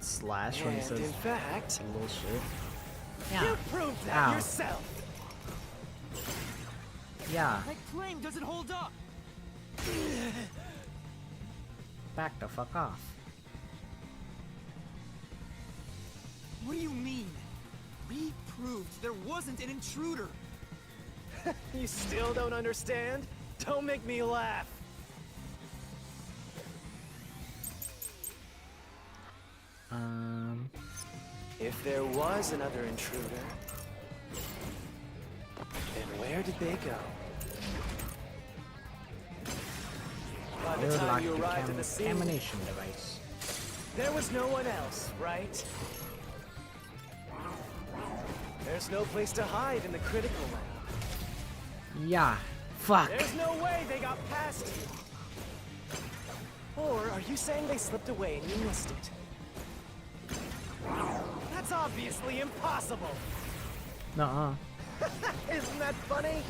slash when he And says in fact, bullshit? you Yeah. proved that Ow. yourself! Yeah. My claim doesn't hold up. Back the fuck off. What do you mean? We proved there wasn't an intruder. You still don't understand? Don't make me laugh! If there was another intruder, then where did they go? By They the would time lock you the arrived at the scene, contamination device. there was no one else, right? There's no place to hide in the critical lab. Yeah. Fuck. There's no way they got past you. Or are you saying they slipped away and you missed it? That's obviously impossible. Nuh-uh. Isn't that funny?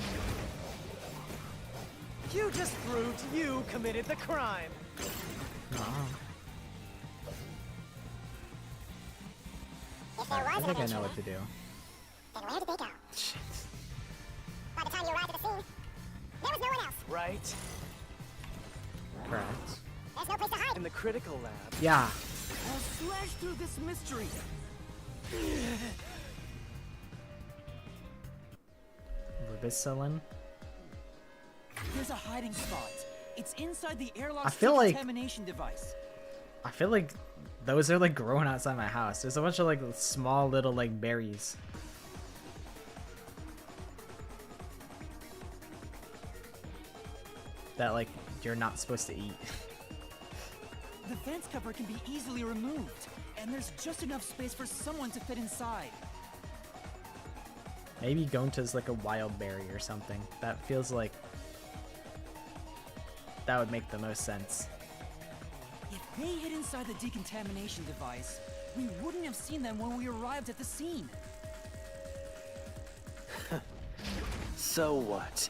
You just proved you committed the crime. Nuh-uh. If there I was think I an know intruder, what to do. then where did they go? Shit. By the time you arrived at the scene, there was no one else. Right? Correct. There's no place to hide. In the critical lab. Yeah. I'll slash through this mystery. Rubicillin. There's a hiding spot. It's inside the airlock I feel like- decontamination device. I feel like those are like growing outside my house. There's a bunch of like small little like berries. That like you're not supposed to eat. The vent cover can be easily removed, and there's just enough space for someone to fit inside. Maybe Gonta's like a wild berry or something. That feels like that would make the most sense. If they hid inside the decontamination device, we wouldn't have seen them when we arrived at the scene. So what?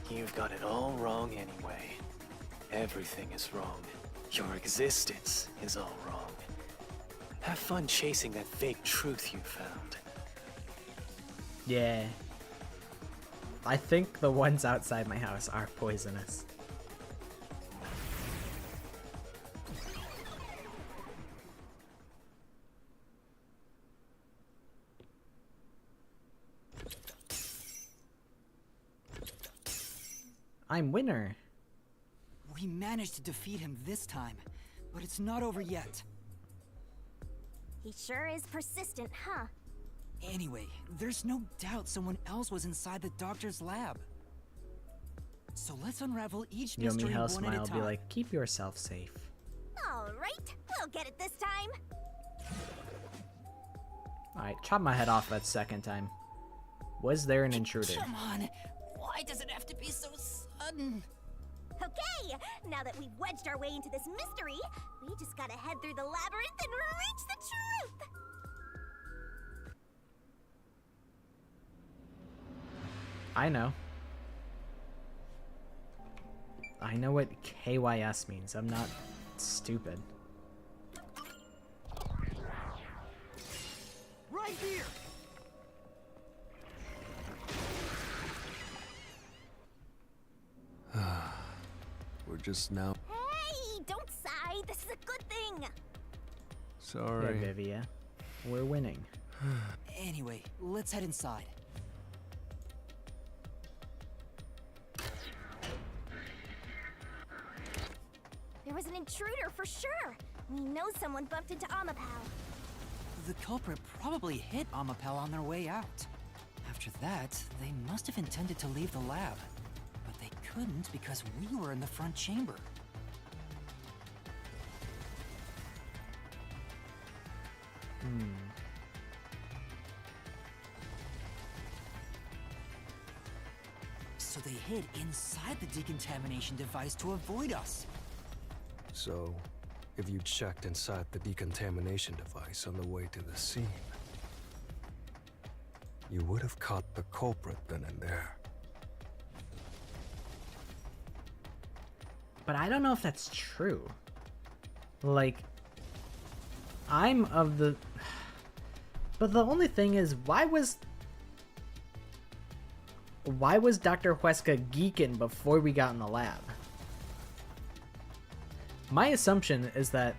You've got it all wrong anyway. Everything is wrong. Your existence is all wrong. Have fun chasing that fake truth you found. Yeah. I think the ones outside my house are poisonous. I'm winner. We managed to defeat him this time, but it's not over yet. He sure is persistent, huh? Anyway, there's no doubt someone else was inside the doctor's lab. So let's unravel each mystery Yomiho one at smile a be time. like, keep yourself safe. Alright, we'll get it this time. Alright, chop my head off that second time. Was there an intruder? Come on, why does it have to be so sudden? Okay, now that we've wedged our way into this mystery, we just gotta head through the labyrinth and reach the truth! I know. I know what KYS means. I'm not stupid. Right here! We're just now. Hey, don't sigh, this is a good thing! Yeah, Sorry. Vivia. We're winning. Anyway, let's head inside. There was an intruder for sure! We know someone bumped into Amapal. The culprit probably hit Amapel on their way out. After that, they must have intended to leave the lab. But they couldn't because we were in the front chamber. So they hid inside the decontamination device to avoid us. So, if you checked inside the decontamination device on the way to the scene, you would have caught the culprit then and there. But I don't know if that's true. Like, I'm of the... But the only thing is, why was Dr. Huesca geeking before we got in the lab? My assumption is that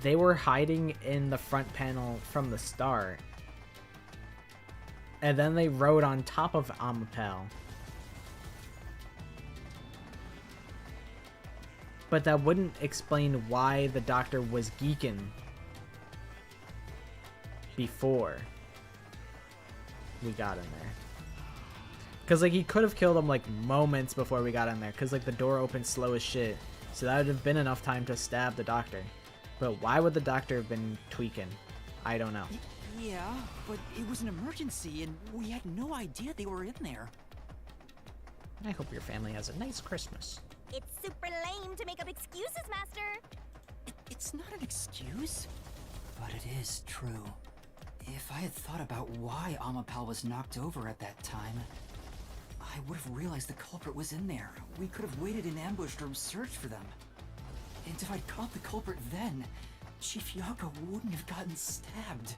they were hiding in the front panel from the start, and then they rode on top of Amapel. But that wouldn't explain why the doctor was geeking before we got in there. Because, like, he could have killed him, like, moments before we got in there. Because, like, the door opened slow as shit. So that would have been enough time to stab the doctor. But why would the doctor have been tweaking? I don't know. Yeah, but it was an emergency and we had no idea they were in there. I hope your family has a nice Christmas. It's super lame to make up excuses, Master! It's not an excuse, but it is true. If I had thought about why Amapal was knocked over at that time, I would have realized the culprit was in there. We could have waited in ambush or searched for them. And if I'd caught the culprit then, Chief Yako wouldn't have gotten stabbed.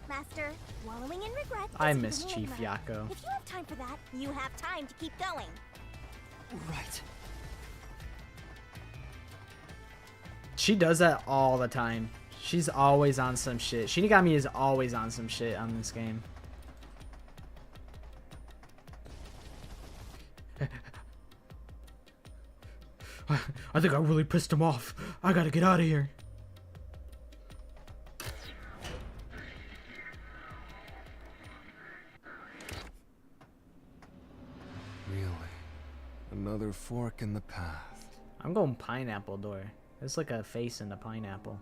Master, wallowing in regret. I isn't miss the Chief name. Yako. If you have time for that, you have time to keep going. Right. She does that all the time. She's always on some shit. Shinigami is always on some shit on this game. I think I really pissed him off. I gotta get out of here. Really? Another fork in the path. I'm going pineapple door. It's like a face in the pineapple.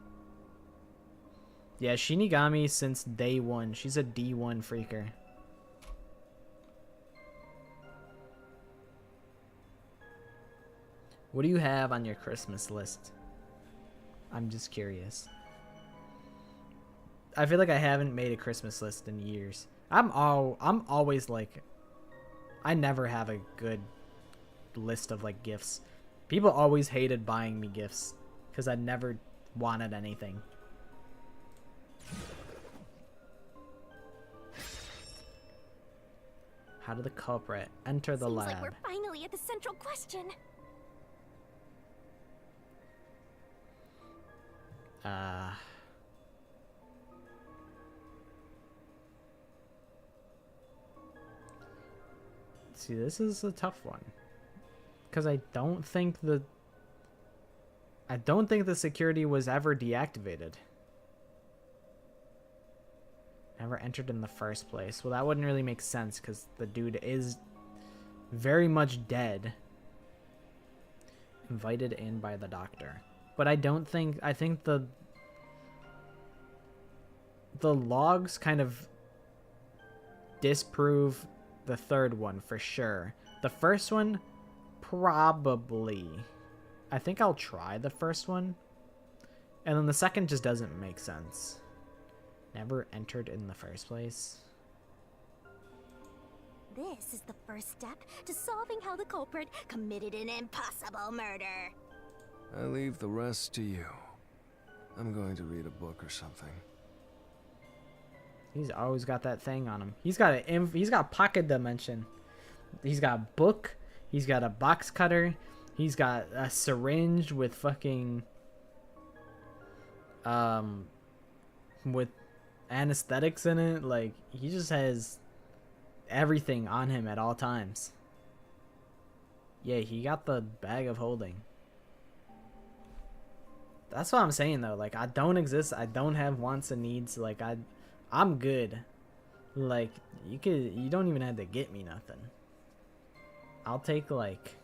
Yeah, Shinigami since day one. She's a D1 freaker. What do you have on your Christmas list? I'm just curious. I feel like I haven't made a Christmas list in years. I'm always like, I never have a good list of like gifts. People always hated buying me gifts because I never wanted anything. How did the culprit enter the Seems lab? like we're finally at the central question. See, this is a tough one. Because I don't think the security was ever deactivated. Never entered in the first place. Well, that wouldn't really make sense because the dude is very much dead. Invited in by the doctor. But I think the logs kind of disprove the third one for sure. The first one, probably. I think I'll try the first one. And then the second just doesn't make sense. Never entered in the first place. This is the first step to solving how the culprit committed an impossible murder. I leave the rest to you. I'm going to read a book or something. He's always got that thing on him. He's got pocket dimension. He's got a book. He's got a box cutter. He's got a syringe with fucking with anesthetics in it. Like, he just has everything on him at all times. Yeah, he got the bag of holding. That's what I'm saying though. Like, I don't exist. I don't have wants and needs. Like, I'm good. Like, you don't even have to get me nothing. I'll take like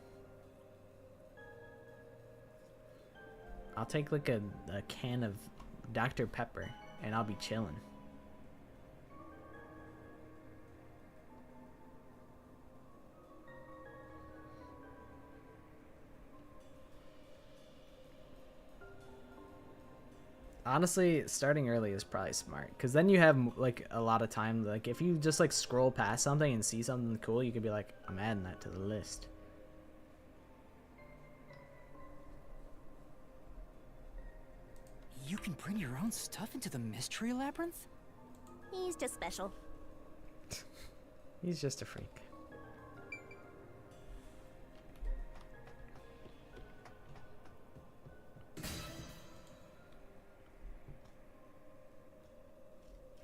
a can of Dr. Pepper and I'll be chilling. Honestly, starting early is probably smart because then you have like a lot of time. Like, if you just like scroll past something and see something cool, you could be like, I'm adding that to the list. You can bring your own stuff into the mystery labyrinth? He's just special. He's just a freak.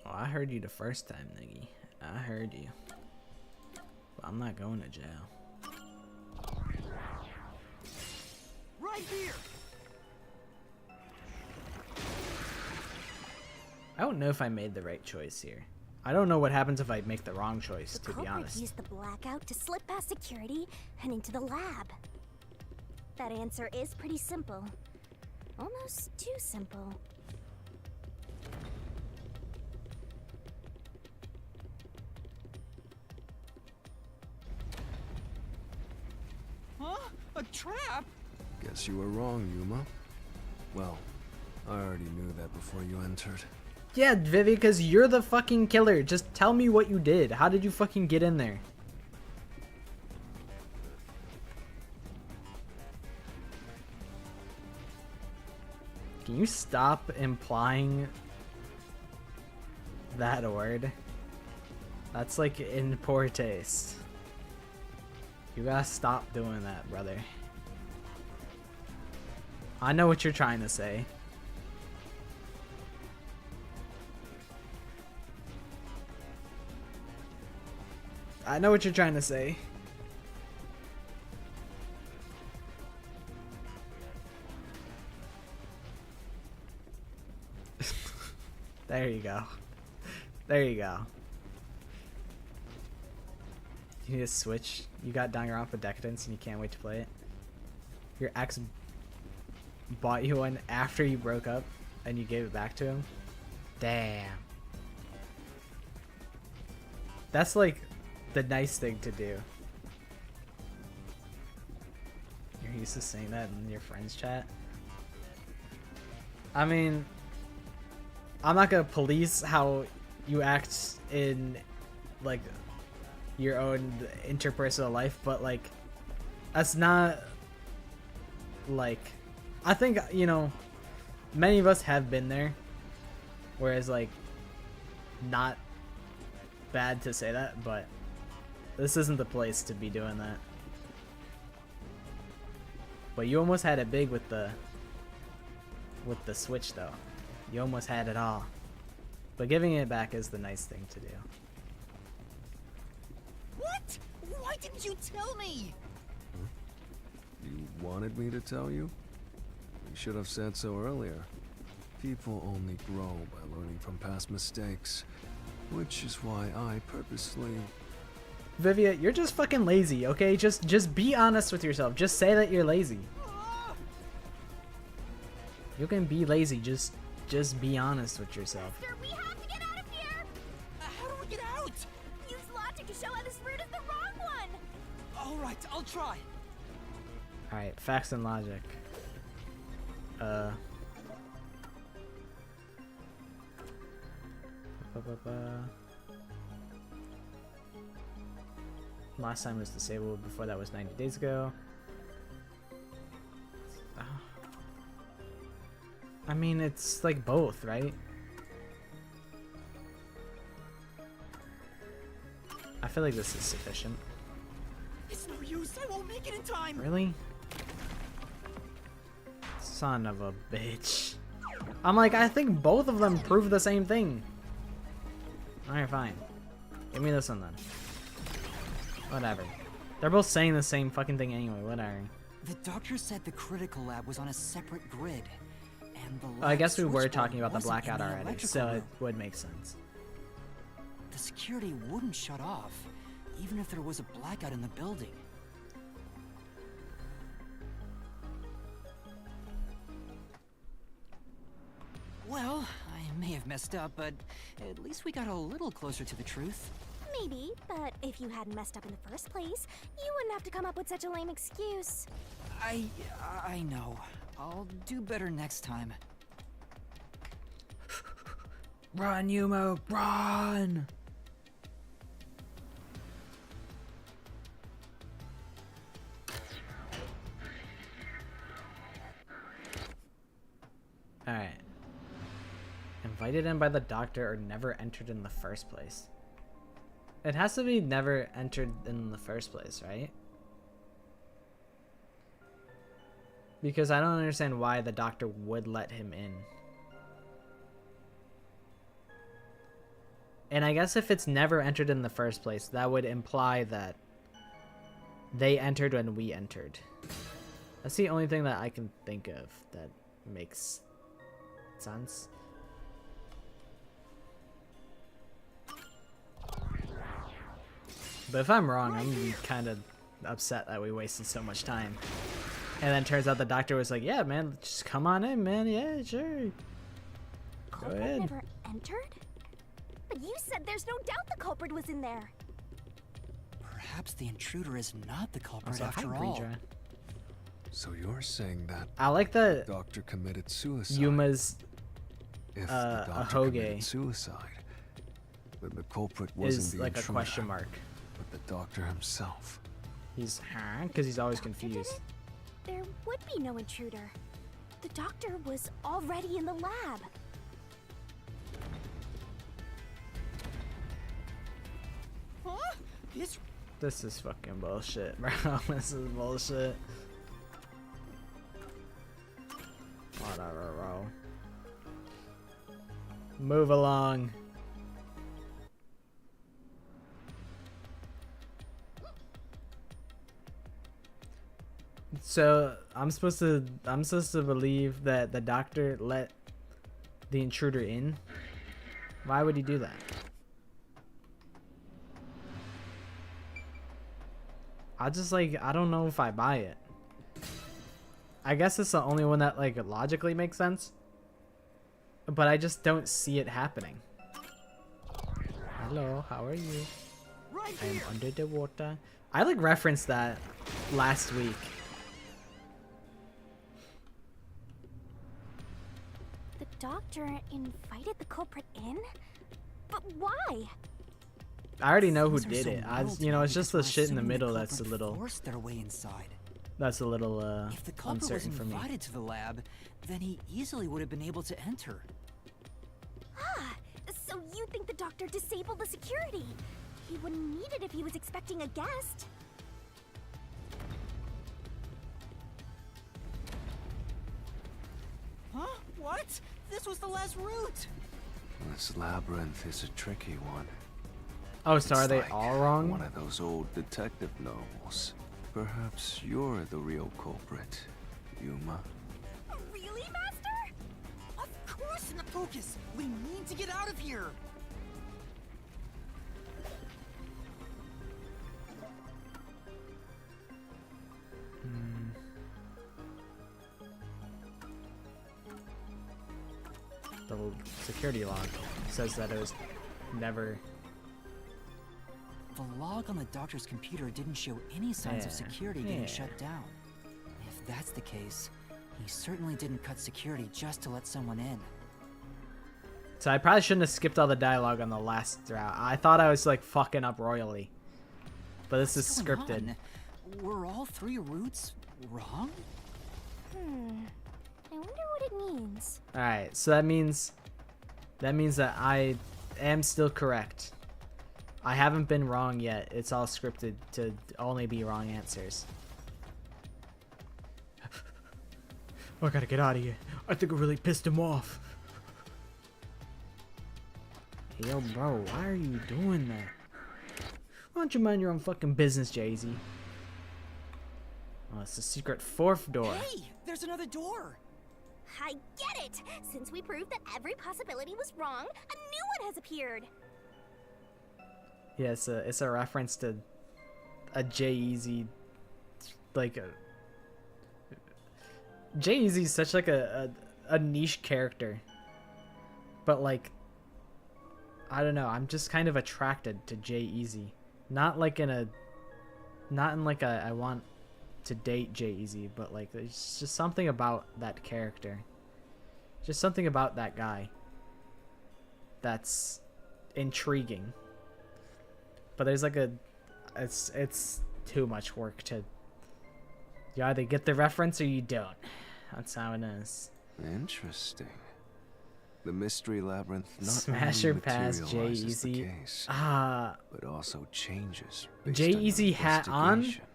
Oh, I heard you the first time, nigga. I heard you. But I'm not going to jail. Right here! I don't know if I made the right choice here. I don't know what happens if I make the wrong choice, The to be culprit honest. used the blackout to slip past security and into the lab. That answer is pretty simple. Almost too simple. Huh? A trap? Guess you were wrong, Yuma. Well, I already knew that before you entered. Yeah, Vivi, because you're the fucking killer. Just tell me what you did. How did you fucking get in there? Can you stop implying that word? That's like in poor taste. You gotta stop doing that, brother. I know what you're trying to say. I know what you're trying to say. There you go. There you go. You need a Switch. You got Danganronpa Decadence and you can't wait to play it. Your ex bought you one after you broke up and you gave it back to him. Damn. That's like the nice thing to do. You're used to saying that in your friends chat. I mean, I'm not gonna police how you act in like your own interpersonal life, but like that's not like, I think, you know, many of us have been there, whereas like not bad to say that, but this isn't the place to be doing that. But you almost had it big with the Switch though. You almost had it all. But giving it back is the nice thing to do. What? Why didn't you tell me? You wanted me to tell you? You should have said so earlier. People only grow by learning from past mistakes. Which is why I purposely... Vivia, you're just fucking lazy, okay? Just be honest with yourself. Just say that you're lazy. You can be lazy, just be honest with yourself. Master, we have to get out of here! How do we get out? Use logic to show how this route is the wrong one! Alright, I'll try. Alright, facts and logic. Last time was disabled, before that was 90 days ago. I mean, it's like both, right? I feel like this is sufficient. It's no use, I won't make it in time. Really? Son of a bitch. I'm like, I think both of them prove the same thing. Alright, fine. Give me this one then. Whatever. They're both saying the same fucking thing anyway, whatever. The doctor said the critical lab was on a separate grid. And the Well, I guess we were switchboard talking about the wasn't in blackout already, electrical so it room. would make sense. The security wouldn't shut off, even if there was a blackout in the building. Well, I may have messed up, but at least we got a little closer to the truth. Maybe, but if you hadn't messed up in the first place, you wouldn't have to come up with such a lame excuse. I know. I'll do better next time. Run, Yumo, run! Alright. Invited in by the doctor or never entered in the first place. It has to be never entered in the first place, right? Because I don't understand why the doctor would let him in. And I guess if it's never entered in the first place, that would imply that they entered when we entered. That's the only thing that I can think of that makes sense. But if I'm wrong, I'm gonna be kind of upset that we wasted so much time. And then turns out the doctor was like, yeah, man, just come on in, man. Yeah, sure. Culprit ahead. never entered? But you said there's no doubt the culprit was in there. Perhaps the intruder is not the culprit Also, after hi, all. Breedra. So you're saying that I like that doctor committed suicide? Yuma's If the a doctor Hoge committed suicide, then the culprit wasn't is the like a intruder, question mark. but the doctor himself. He's because he's always confused. There would be no intruder. The doctor was already in the lab. Huh? This is fucking bullshit, bro. This is bullshit. Whatever, bro. Move along. So I'm supposed to believe that the doctor let the intruder in. Why would he do that? I don't know if I buy it. I guess it's the only one that like logically makes sense. But I just don't see it happening. Hello, how are you? Right I am here. under the water. I like referenced that last week. The doctor invited the culprit in? But why? I already know who Things are did so it. muddled You know, now it's just because the we're shit in the assuming middle that's a culprit little forced their way inside. If If the culprit was uncertain for me. invited to the lab, then he easily would have been able to enter. Ah, so you think the doctor disabled the security? He wouldn't need it if he was expecting a guest. Huh? What? This was the last route. This labyrinth is a tricky one. Oh, so are It's they like all wrong? One of those old detective novels. Perhaps you're the real culprit, Yuma. Really, Master? Of course, Focus. We need to get out of here. The security log says that it was never. The log on the doctor's computer didn't show any signs of Yeah, security getting yeah. shut down. If that's the case, he certainly didn't cut security just to let someone in. So I probably shouldn't have skipped all the dialogue on the last route. I thought I was like fucking up royally, but this is What's going scripted. on? Were all 3 routes wrong? I wonder what it means. All right, so that means that I am still correct. I haven't been wrong yet. It's all scripted to only be wrong answers. Oh, I gotta get out of here. I think I really pissed him off. Hey, yo, bro, why are you doing that? Why don't you mind your own fucking business, Jay-Z? Oh, it's the secret 4th door. Hey, there's another door. I get it! Since we proved that every possibility was wrong, a new one has appeared! Yeah, it's a reference to a Jay-Z, like Jay-Z's such like a niche character, but like I don't know, I'm just kind of attracted to Jay-Z, not in like a I want to date Jay-Z, but like there's just something about that character, just something about that guy that's intriguing. But there's like it's too much work to. You either get the reference or you don't. That's how it is. Interesting. The mystery labyrinth not Smash only or pass, materializes the Jay-Z. case, Ah, but also changes based Jay-Z on your hat on? investigation.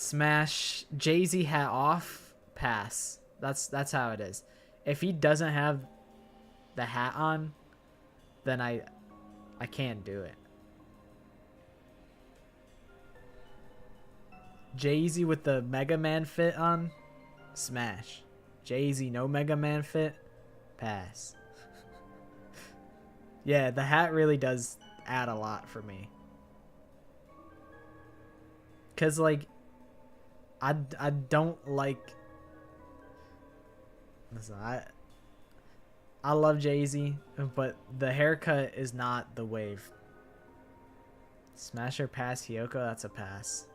smash. Jay-Z hat off. Pass. That's how it is. If he doesn't have the hat on, then I can't do it. Jay-Z with the Mega Man fit on, smash. Jay-Z no Mega Man fit, pass. Yeah, the hat really does add a lot for me. Cause like I don't like. Listen, I love Jay-Z, but the haircut is not the wave. Smash or pass Hiyoko, that's a pass.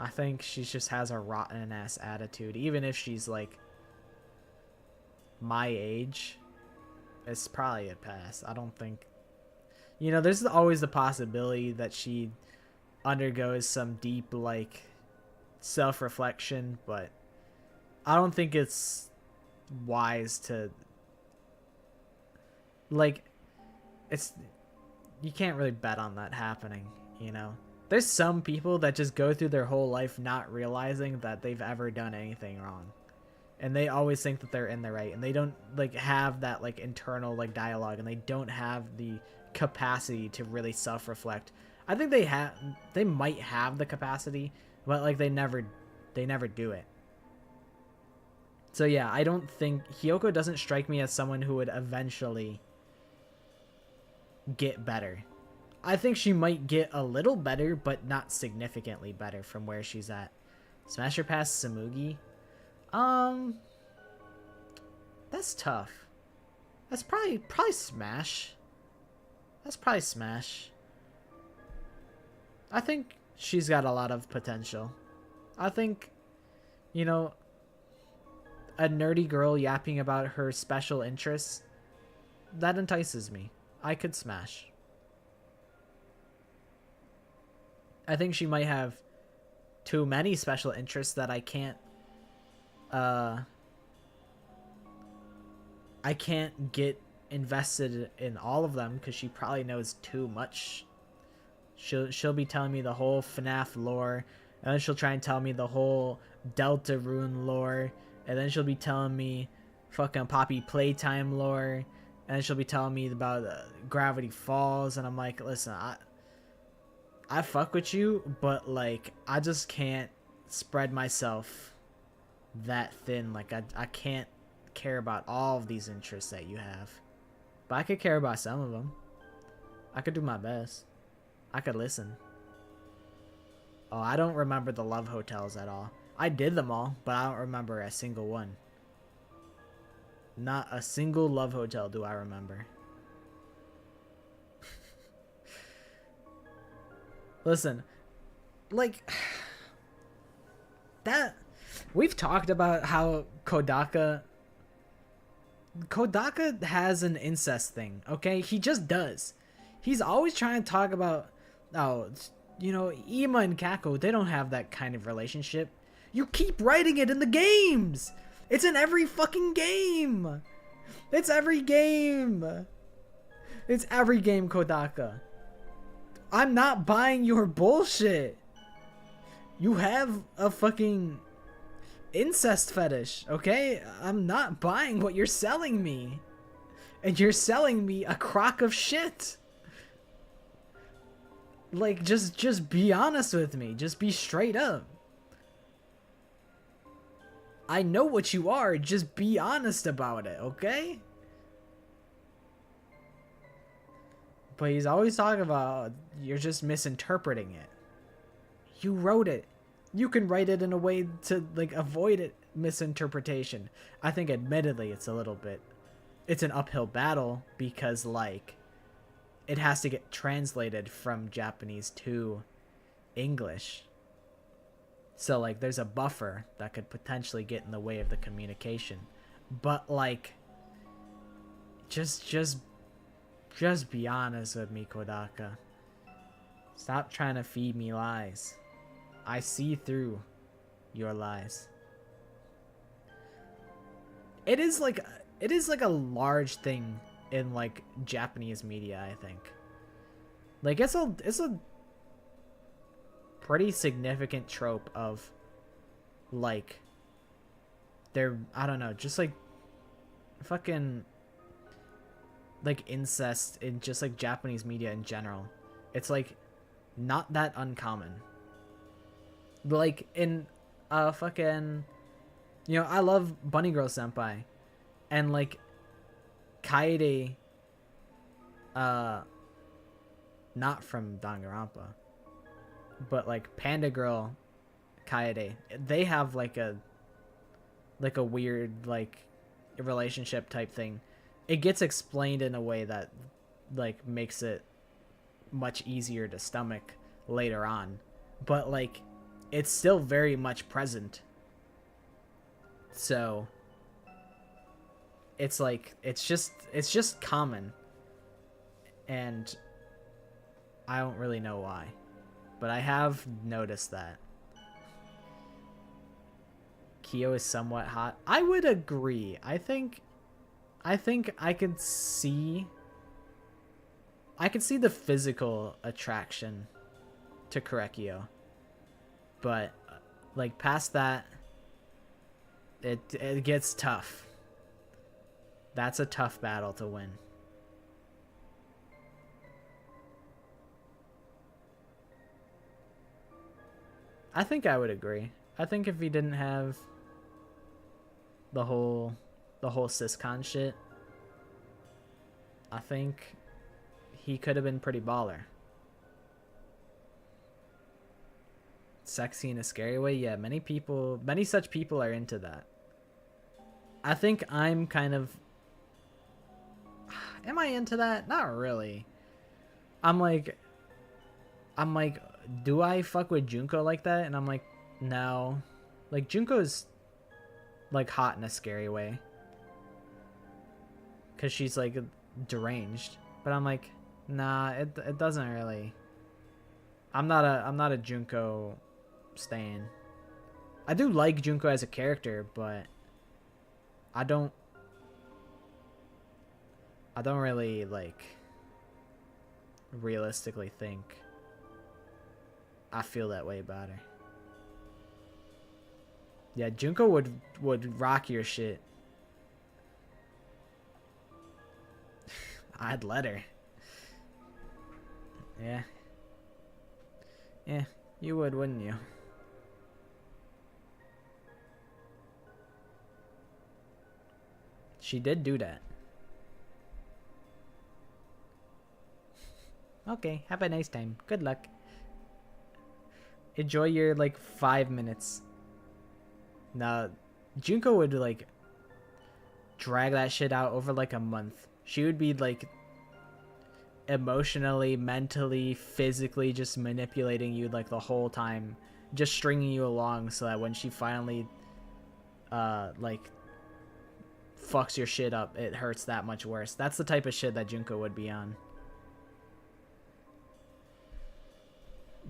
I think she just has a rotten ass attitude. Even if she's like my age, it's probably a pass. I don't think, there's always the possibility that she undergoes some deep like self-reflection, but I don't think it's wise to like you can't really bet on that happening. There's some people that just go through their whole life not realizing that they've ever done anything wrong, and they always think that they're in the right, and they don't like have that like internal like dialogue, and they don't have the capacity to really self-reflect. I think they might have the capacity, but like they never do it. So yeah, I don't think Hiyoko doesn't strike me as someone who would eventually get better. I think she might get a little better, but not significantly better from where she's at. Smash or pass Samugi? That's tough. That's probably smash. That's probably smash. I think she's got a lot of potential. I think, a nerdy girl yapping about her special interests, that entices me. I could smash. I think she might have too many special interests that I can't get invested in all of them, because she probably knows too much. She'll be telling me the whole FNAF lore, and then she'll try and tell me the whole Deltarune lore, and then she'll be telling me fucking Poppy Playtime lore, and then she'll be telling me about Gravity Falls, and I'm like, listen, I fuck with you, but like I just can't spread myself that thin. Like I can't care about all of these interests that you have, but I could care about some of them. I could do my best. I could listen. Oh, I don't remember the love hotels at all. I did them all, but I don't remember a single one. Not a single love hotel do I remember. Listen, like, that, we've talked about how Kodaka has an incest thing, okay? He just does. He's always trying to talk about, oh, you know, Ima and Kako, they don't have that kind of relationship. You keep writing it in the games! It's in every fucking game! It's every game! It's every game, Kodaka. I'm not buying your bullshit. You have a fucking incest fetish, okay? I'm not buying what you're selling me. And you're selling me a crock of shit. Like, just be honest with me. Just be straight up. I know what you are. Just be honest about it, okay? But he's always talking about you're just misinterpreting it. You wrote it. You can write it in a way to, like, avoid it misinterpretation. I think admittedly it's an uphill battle because, like, it has to get translated from Japanese to English. So, like, there's a buffer that could potentially get in the way of the communication. But, like, just be honest with me, Kodaka. Stop trying to feed me lies. I see through your lies. It is like a large thing in, like, Japanese media, I think. Like, it's a pretty significant trope of, like, I don't know, just like fucking, like, incest in just, like, Japanese media in general. It's, like, not that uncommon. Like, in fucking, you know, I love Bunny Girl Senpai, and, like, Kaede, not from Danganronpa, but, like, Panda Girl Kaede, they have, like a weird, like, relationship type thing. It gets explained in a way that, like, makes it much easier to stomach later on, but, like, it's still very much present. So it's like it's just common, and I don't really know why, but I have noticed that Kyo is somewhat hot. I would agree. I think I could see the physical attraction to Korekio, but, like, past that, it gets tough. That's a tough battle to win. I think I would agree. I think if he didn't have the whole siscon shit, I think he could have been pretty baller. Sexy in a scary way? Yeah, many such people are into that. I think I'm kind of... Am I into that? Not really. I'm like, do I fuck with Junko like that? And I'm like, no. Like, Junko's, like, hot in a scary way, because she's, like, deranged. But I'm like, nah, it doesn't really. I'm not a Junko stan. I do like Junko as a character, but I don't really, like, realistically think I feel that way about her. Yeah, Junko would rock your shit. I'd let her. Yeah. Yeah, you would, wouldn't you? She did do that. Okay, have a nice time. Good luck. Enjoy your like 5 minutes. Now, Junko would like drag that shit out over like a month. She would be like emotionally, mentally, physically just manipulating you like the whole time, just stringing you along so that when she finally like fucks your shit up, it hurts that much worse. That's the type of shit that Junko would be on.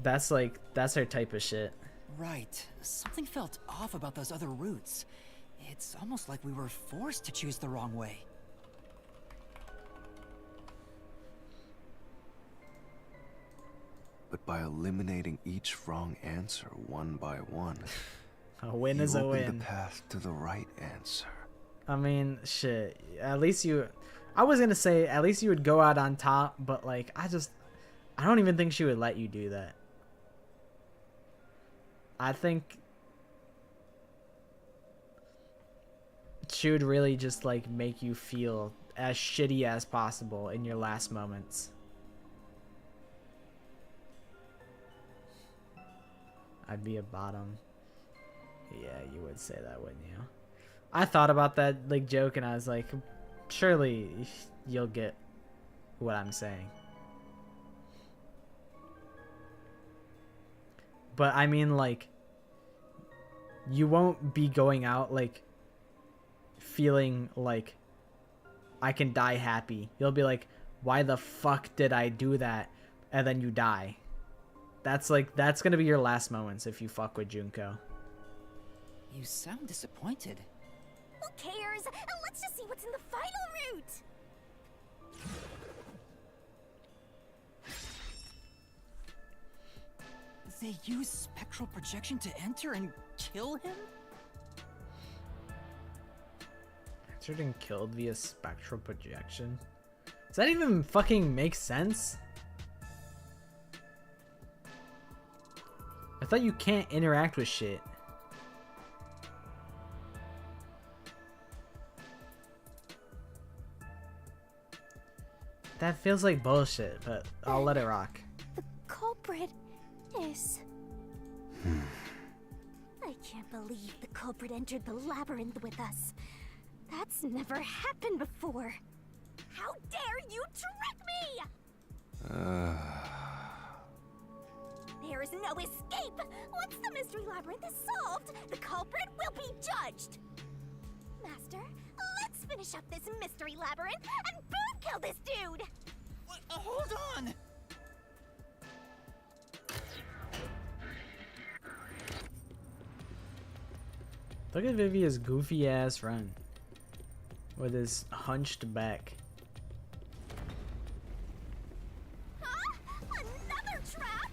That's her type of shit. Right. Something felt off about those other routes. It's almost like we were forced to choose the wrong way. But by eliminating each wrong answer one by one, A win you is a opened win. the path to the right answer. I mean, shit. At least you... I was gonna say, at least you would go out on top, but, like, I don't even think she would let you do that. I think... she would really just, like, make you feel as shitty as possible in your last moments. I'd be a bottom. Yeah, you would say that, wouldn't you? I thought about that like joke and I was like, surely you'll get what I'm saying. But I mean, like, you won't be going out like feeling like I can die happy. You'll be like, why the fuck did I do that? And then you die. That's gonna be your last moments if you fuck with Junko. You sound disappointed. Who cares? Let's just see what's in the final route. They use spectral projection to enter and kill him? Entered and killed via spectral projection? Does that even fucking make sense? I thought you can't interact with shit. That feels like bullshit, but I'll let it rock. The culprit is... I can't believe the culprit entered the labyrinth with us. That's never happened before. How dare you trick me! There is no escape! Once the mystery labyrinth is solved, the culprit will be judged! Master, let's finish up this mystery labyrinth and boom kill this dude! What? Hold on! Look at Vivia's goofy ass run. With his hunched back. Huh? Another trap?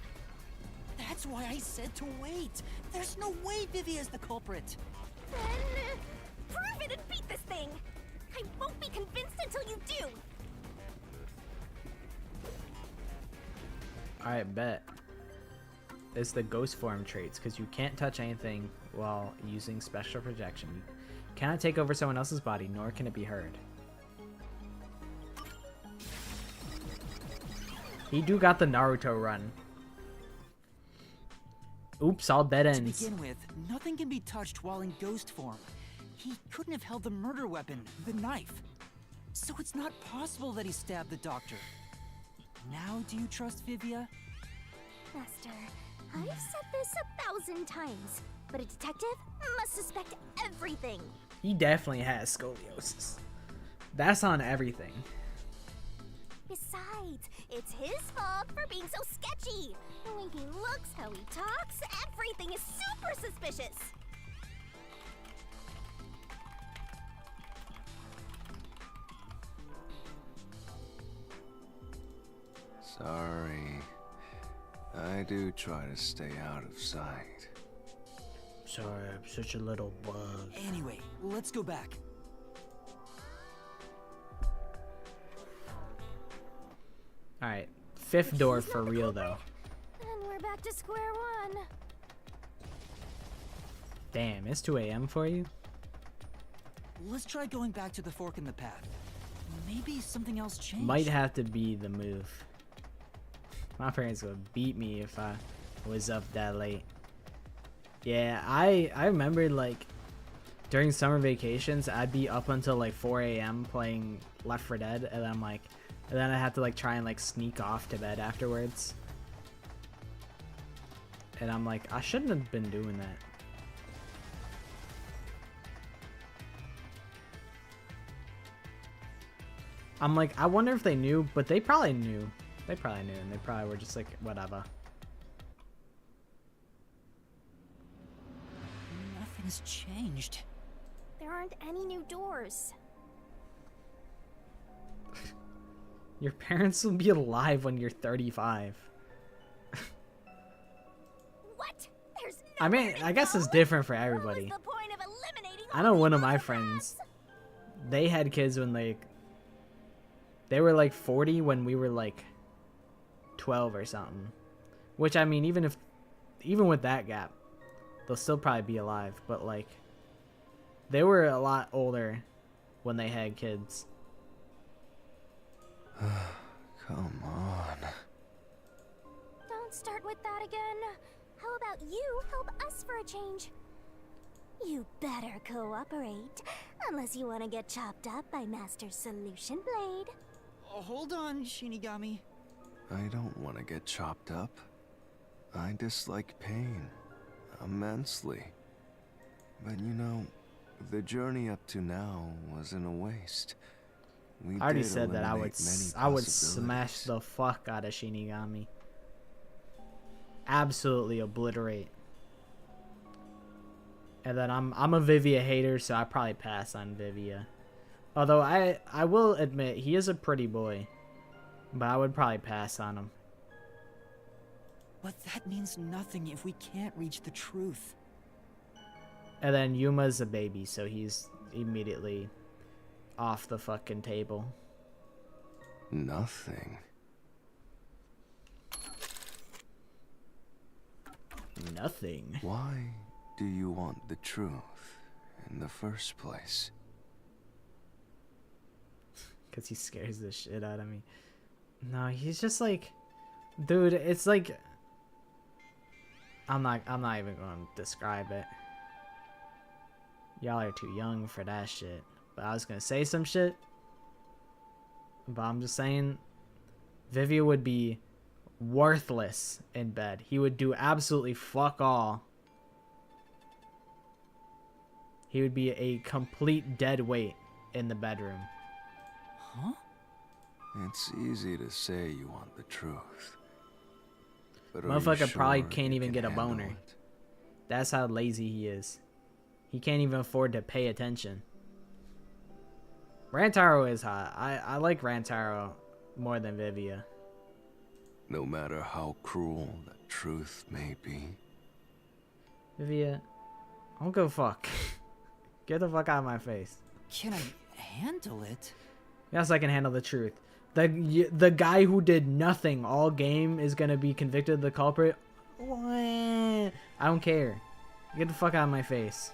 That's why I said to wait. There's no way Vivi is the culprit. Then prove it and beat this thing! I won't be convinced until you do! Alright, bet. It's the ghost form traits, because you can't touch anything while using special projection. You cannot take over someone else's body, nor can it be heard. He do got the Naruto run. Oops, all dead To ends. begin with, nothing can be touched while in ghost form. He couldn't have held the murder weapon, the knife. So it's not possible that he stabbed the doctor. Now do you trust Vivia? Master, I've said this 1,000 times, but a detective must suspect everything. He definitely has scoliosis. That's on everything. Besides, it's his fault for being so sketchy. The way he looks, how he talks, everything is super suspicious. Sorry. I do try to stay out of sight. Sorry, I'm such a little bug. Anyway, let's go back. Alright, fifth door for real though. And we're back to square one. Damn, it's 2 a.m. for you? Let's try going back to the fork in the path. Maybe something else changed. Might have to be the move. My parents would beat me if I was up that late. Yeah, I remember like during summer vacations, I'd be up until like 4 a.m. playing Left 4 Dead, and then I had to like try and like sneak off to bed afterwards. And I'm like, I shouldn't have been doing that. I'm like, I wonder if they knew, but they probably knew. They probably knew, and they probably were just like, whatever. Nothing's changed. There aren't any new doors. Your parents will be alive when you're 35. What? There's I mean, nowhere to I guess go? it's different for What everybody. was the point of eliminating I all know the one of my other friends, paths? they had kids when they were like 40 when we were like 12 or something. Which, I mean, even with that gap, they'll still probably be alive. But like, they were a lot older when they had kids. Come on. Don't start with that again. How about you help us for a change? You better cooperate, unless you want to get chopped up by Master Solution Blade. Oh, hold on, Shinigami. I don't want to get chopped up. I dislike pain immensely. But you know, the journey up to now wasn't a waste. We I already did said that I would eliminate many I would smash possibilities. the fuck out of Shinigami. Absolutely obliterate. And then I'm a Vivia hater, so I probably pass on Vivia. Although I will admit he is a pretty boy, but I would probably pass on him. But that means nothing if we can't reach the truth. And then Yuma's a baby, so he's immediately off the fucking table. Nothing. Nothing. Why do you want the truth in the first place? Because he scares the shit out of me. No, he's just like, dude, it's like, I'm not even going to describe it. Y'all are too young for that shit. But I was going to say some shit. But I'm just saying, Vivia would be worthless in bed. He would do absolutely fuck all. He would be a complete dead weight in the bedroom. Huh? It's easy to say you want the truth. But are you Motherfucker probably sure can't you even can get a handle boner. it? That's how lazy he is. He can't even afford to pay attention. Rantaro is hot. I like Rantaro more than Vivia. No matter how cruel the truth may be. Vivia, I don't go fuck. Get the fuck out of my face. Can I handle it? Yes, I can handle the truth. The guy who did nothing all game is gonna be convicted of the culprit. I don't care. Get the fuck out of my face.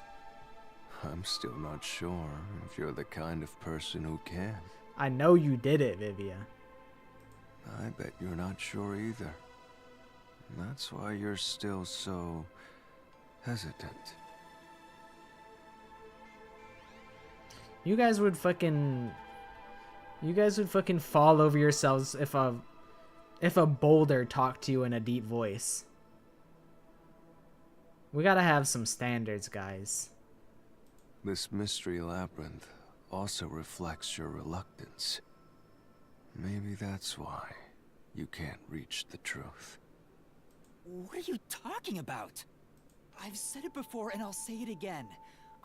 I'm still not sure if you're the kind of person who can. I know you did it, Vivia. I bet you're not sure either. That's why you're still so hesitant. You guys would fucking fall over yourselves if a boulder talked to you in a deep voice. We gotta have some standards, guys. This mystery labyrinth also reflects your reluctance. Maybe that's why you can't reach the truth. What are you talking about? I've said it before and I'll say it again.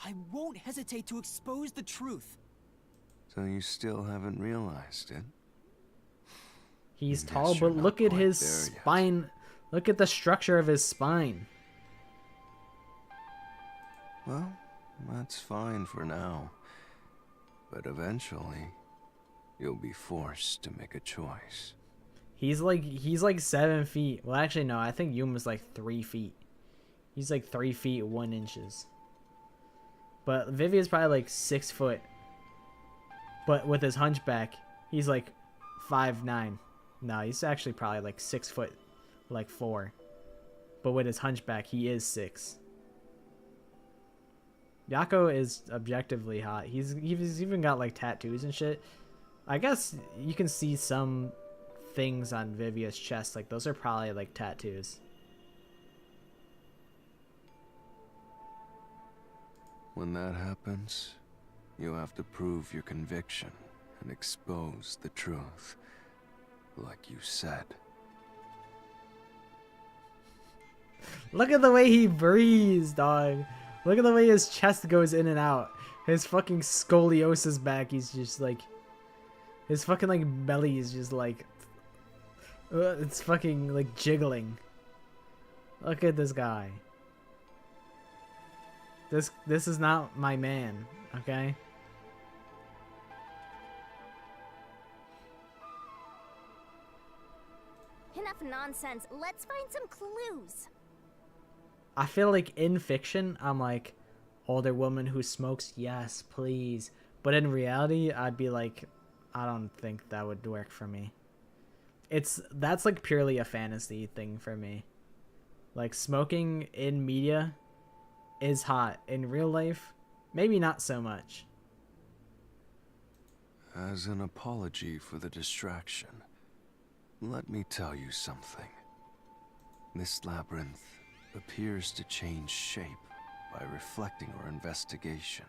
I won't hesitate to expose the truth. So you still haven't realized it? He's Guess tall, you're but not look at quite his there yet. spine. Look at the structure of his spine. Well, that's fine for now. But eventually, you'll be forced to make a choice. He's like 7 feet. Well, actually, no. I think Yuma's like 3 feet. He's like 3 feet 1 inches. But Vivia's probably like 6 foot. But with his hunchback, he's like 5'9", No, he's actually probably like 6'4", like 4. But with his hunchback, he is 6. Yako is objectively hot. He's even got like tattoos and shit. I guess you can see some things on Vivia's chest. Like those are probably like tattoos. When that happens, you have to prove your conviction and expose the truth, like you said. Look at the way he breathes, dog. Look at the way his chest goes in and out. His fucking scoliosis back, he's just like... His fucking like belly is just like... it's fucking like jiggling. Look at this guy. This is not my man, okay? Enough nonsense. Let's find some clues. I feel like in fiction, I'm like, older woman who smokes, yes, please. But in reality, I'd be like, I don't think that would work for me. That's like purely a fantasy thing for me. Like smoking in media is hot. In real life, maybe not so much. As an apology for the distraction, let me tell you something. This labyrinth appears to change shape by reflecting our investigation.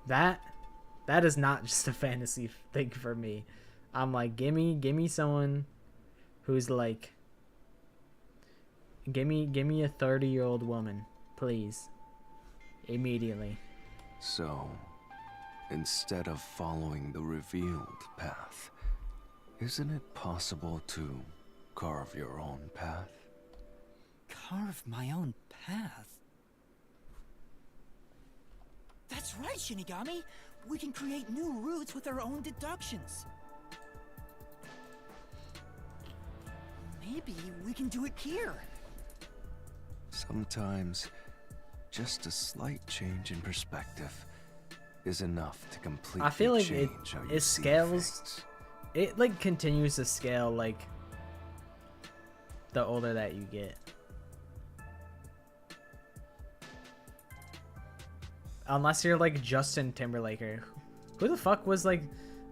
That is not just a fantasy thing for me. I'm like, gimme someone who's like, gimme a 30-year-old woman, please, immediately. So, instead of following the revealed path, isn't it possible to carve your own path? Carve my own path? That's right, Shinigami! We can create new routes with our own deductions. Maybe we can do it here. Sometimes, just a slight change in perspective is enough to completely I feel like change how you it see scales. things. It like continues to scale like the older that you get. Unless you're like Justin Timberlake or who the fuck was like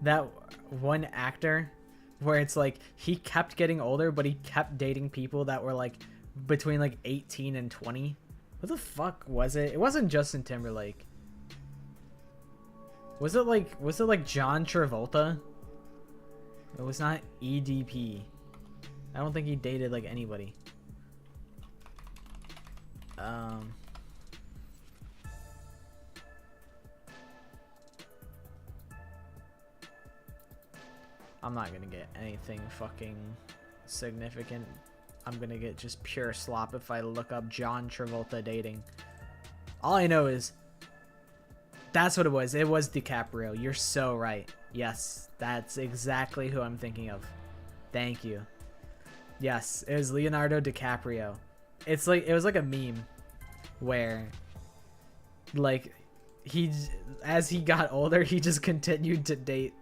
that one actor where it's like he kept getting older but he kept dating people that were like between like 18 and 20. What the fuck was it? It wasn't Justin Timberlake. Was it like John Travolta? It was not EDP. I don't think he dated like anybody. I'm not gonna get anything fucking significant. I'm gonna get just pure slop if I look up John Travolta dating. All I know is that's what it was. It was DiCaprio. You're so right. Yes, that's exactly who I'm thinking of. Thank you. Yes, it was Leonardo DiCaprio. It's like, it was like a meme where like as he got older, he just continued to date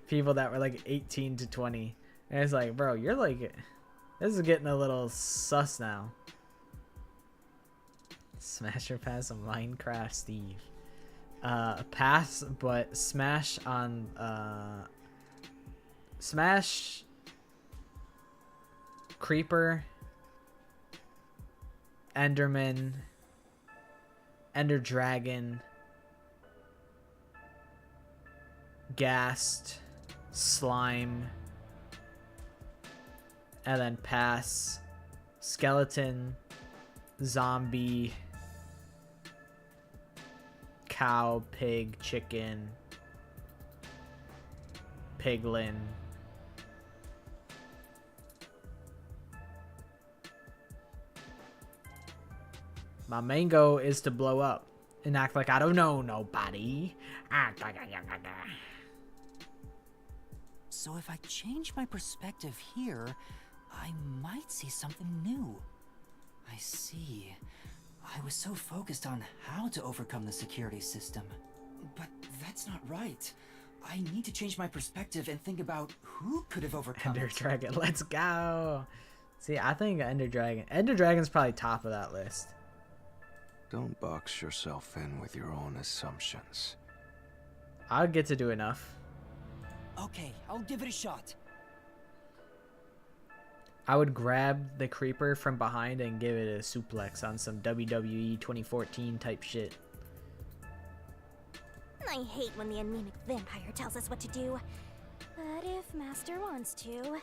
people that were like 18 to 20. And it's like, bro, you're like, this is getting a little sus now. Smash or pass on Minecraft Steve. Pass, but smash on Smash Creeper, Enderman, Ender Dragon, Ghast, Slime, and then pass Skeleton, Zombie, Cow, Pig, Chicken, Piglin, my main goal is to blow up and act like I don't know nobody. So if I change my perspective here, I might see something new. I see. I was so focused on how to overcome the security system. But that's not right. I need to change my perspective and think about who could have overcome Ender it. Dragon, let's go. See, I think Ender Dragon's probably top of that list. Don't box yourself in with your own assumptions. I'll get to do enough. Okay, I'll give it a shot. I would grab the creeper from behind and give it a suplex on some WWE 2014 type shit. I hate when the anemic vampire tells us what to do. But if Master wants to...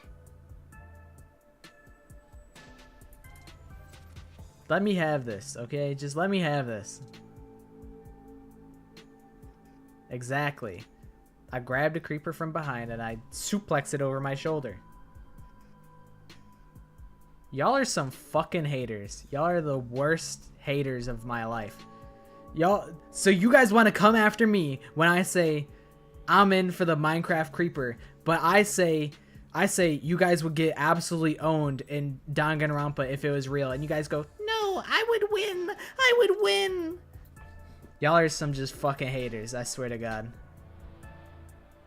Let me have this, okay? Just let me have this. Exactly. I grabbed a creeper from behind and I suplexed it over my shoulder. Y'all are some fucking haters. Y'all are the worst haters of my life. Y'all, so you guys want to come after me when I say I'm in for the Minecraft creeper, but I say you guys would get absolutely owned in Danganronpa if it was real, and you guys go, no, I would win. I would win. Y'all are some just fucking haters, I swear to God.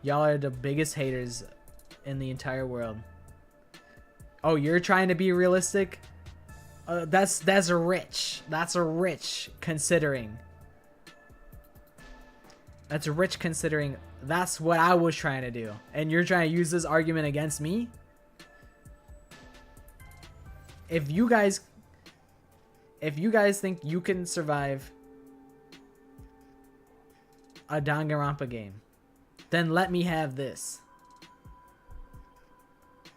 Y'all are the biggest haters in the entire world. Oh, you're trying to be realistic? That's rich. That's a rich considering. That's rich considering that's what I was trying to do. And you're trying to use this argument against me? If you guys think you can survive a Danganronpa game, then let me have this.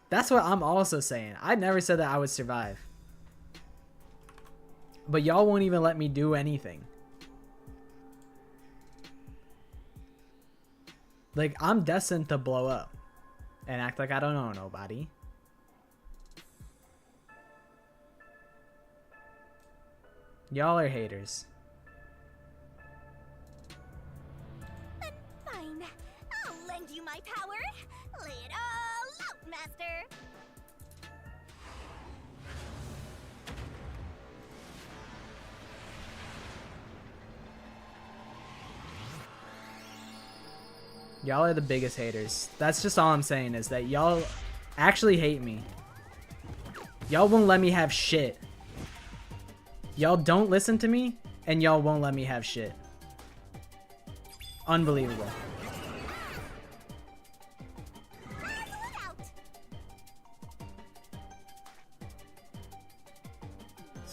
That's what I'm also saying. I never said that I would survive. But y'all won't even let me do anything. Like, I'm destined to blow up and act like I don't know nobody. Y'all are haters. Then fine. I'll lend you my power. Lay it all out, Master. Y'all are the biggest haters. That's just all I'm saying, is that y'all actually hate me. Y'all won't let me have shit. Y'all don't listen to me, and y'all won't let me have shit. Unbelievable. Look out.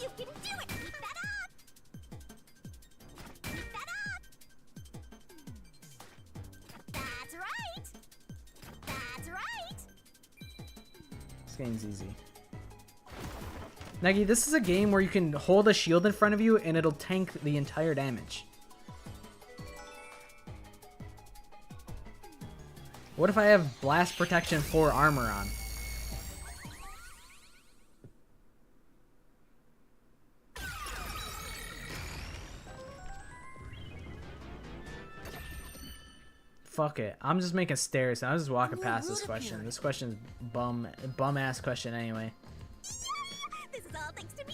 You can do it. Keep that up. Keep that up. That's right. That's right. This game's easy. Nagi, this is a game where you can hold a shield in front of you and it'll tank the entire damage. What if I have Blast Protection 4 armor on? Fuck it. I'm just making stairs and I'm just walking past this question. This question's bum ass question anyway. This is all thanks to me.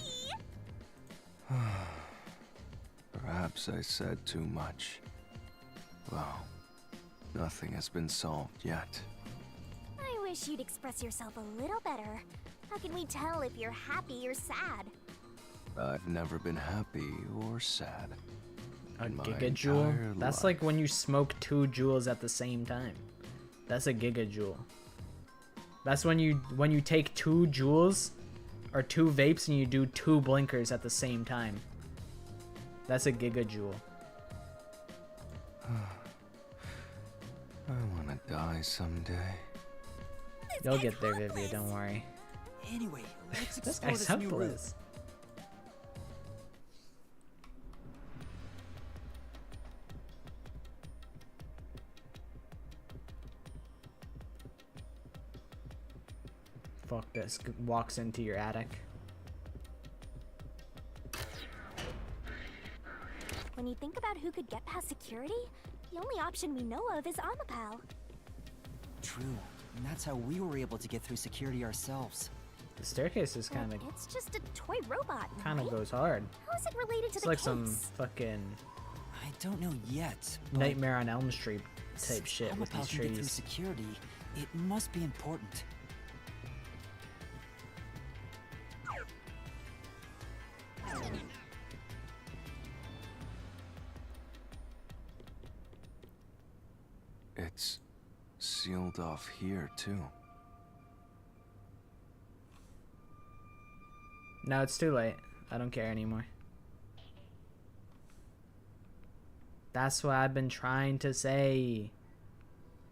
Perhaps I said too much. Well, nothing has been solved yet. I wish you'd express yourself a little better. How can we tell if you're happy or sad? I've never been happy or sad. A in my gigajoule? entire That's life. like when you smoke 2 joules at the same time. That's a gigajoule. That's when you take 2 joules or 2 vapes and you do 2 blinkers at the same time. That's a gigajoule. I want to die someday. You'll get there, Vivian, don't worry. Anyway, let's This explore guy's this new route. helpless. Fuck this. Walks into your attic. When you think about who could get past security, the only option we know of is Amapal. True, and that's how we were able to get through security ourselves. The staircase is But kind of it's just a toy robot, right? goes hard. How is it related to It's the like case? some fucking I don't know yet, but Nightmare on Elm Street type shit with these Amapel can get through trees. security. It must be important. It's sealed off here, too. No, it's too late. I don't care anymore. That's what I've been trying to say.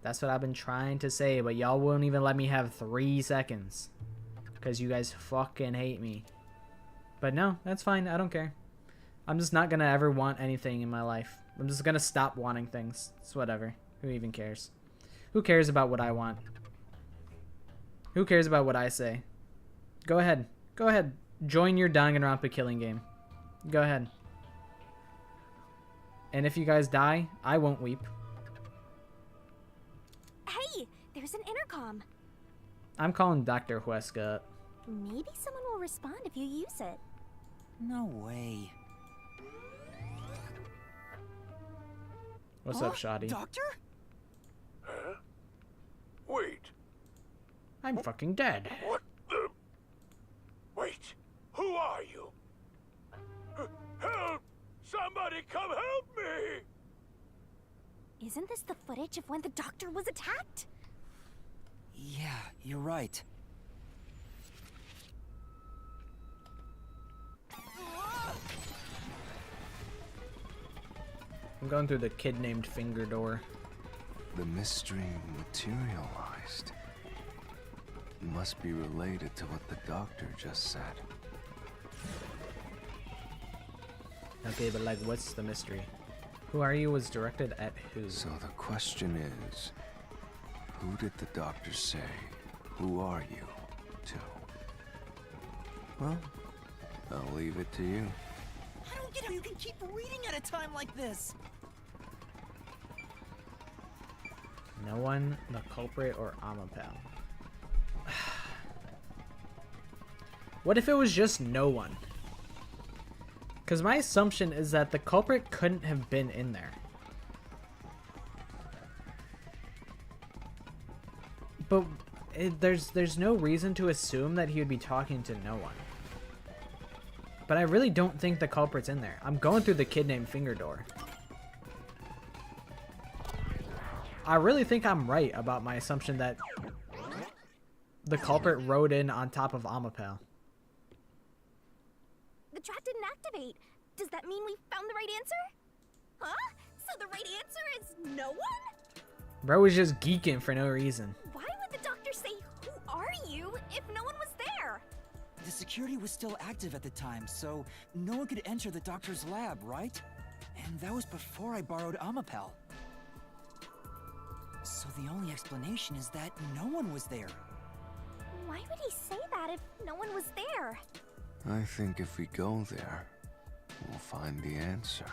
That's what I've been trying to say, but y'all won't even let me have 3 seconds. Because you guys fucking hate me. But no, that's fine. I don't care. I'm just not gonna ever want anything in my life. I'm just gonna stop wanting things. It's whatever. Who even cares? Who cares about what I want? Who cares about what I say? Go ahead. Go ahead. Join your Danganronpa killing game. Go ahead. And if you guys die, I won't weep. Hey, there's an intercom. I'm calling Dr. Huesca up. Maybe someone will respond if you use it. No way. What's up, Shoddy? Doctor? Huh? Wait. I'm fucking dead. What the? Wait. Who are you? Help! Somebody come help me! Isn't this the footage of when the doctor was attacked? Yeah, you're right. I'm going through the kid named Finger door. The mystery materialized. Must be related to what the doctor just said. Okay, but like, what's the mystery? Who Are You was directed at who? So the question is, who did the doctor say, who are you, to? Well, I'll leave it to you. I don't get how you can keep reading at a time like this. No one, the culprit, or Amapel. What if it was just no one? Because my assumption is that the culprit couldn't have been in there. But there's no reason to assume that he would be talking to no one. But I really don't think the culprit's in there. I'm going through the kid named Finger door. I really think I'm right about my assumption that the culprit rode in on top of Amapel. The trap didn't activate. Does that mean we found the right answer? Huh? So the right answer is no one? Bro was just geeking for no reason. Why would the doctor say, "Who are you?" if no one was there? The security was still active at the time, so no one could enter the doctor's lab, right? And that was before I borrowed Amapel. So the only explanation is that no one was there. Why would he say that if no one was there? I think if we go there, we'll find the answer.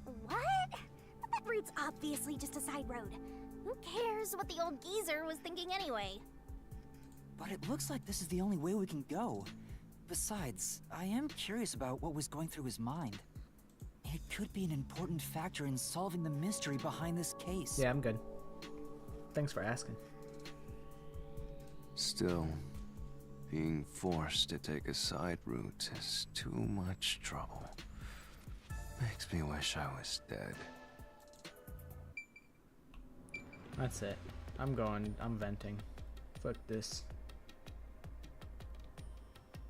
What? That route's obviously just a side road. Who cares what the old geezer was thinking anyway? But it looks like this is the only way we can go. Besides, I am curious about what was going through his mind. It could be an important factor in solving the mystery behind this case. Yeah, I'm good. Thanks for asking. Still, being forced to take a side route is too much trouble. Makes me wish I was dead. That's it. I'm venting. Fuck this.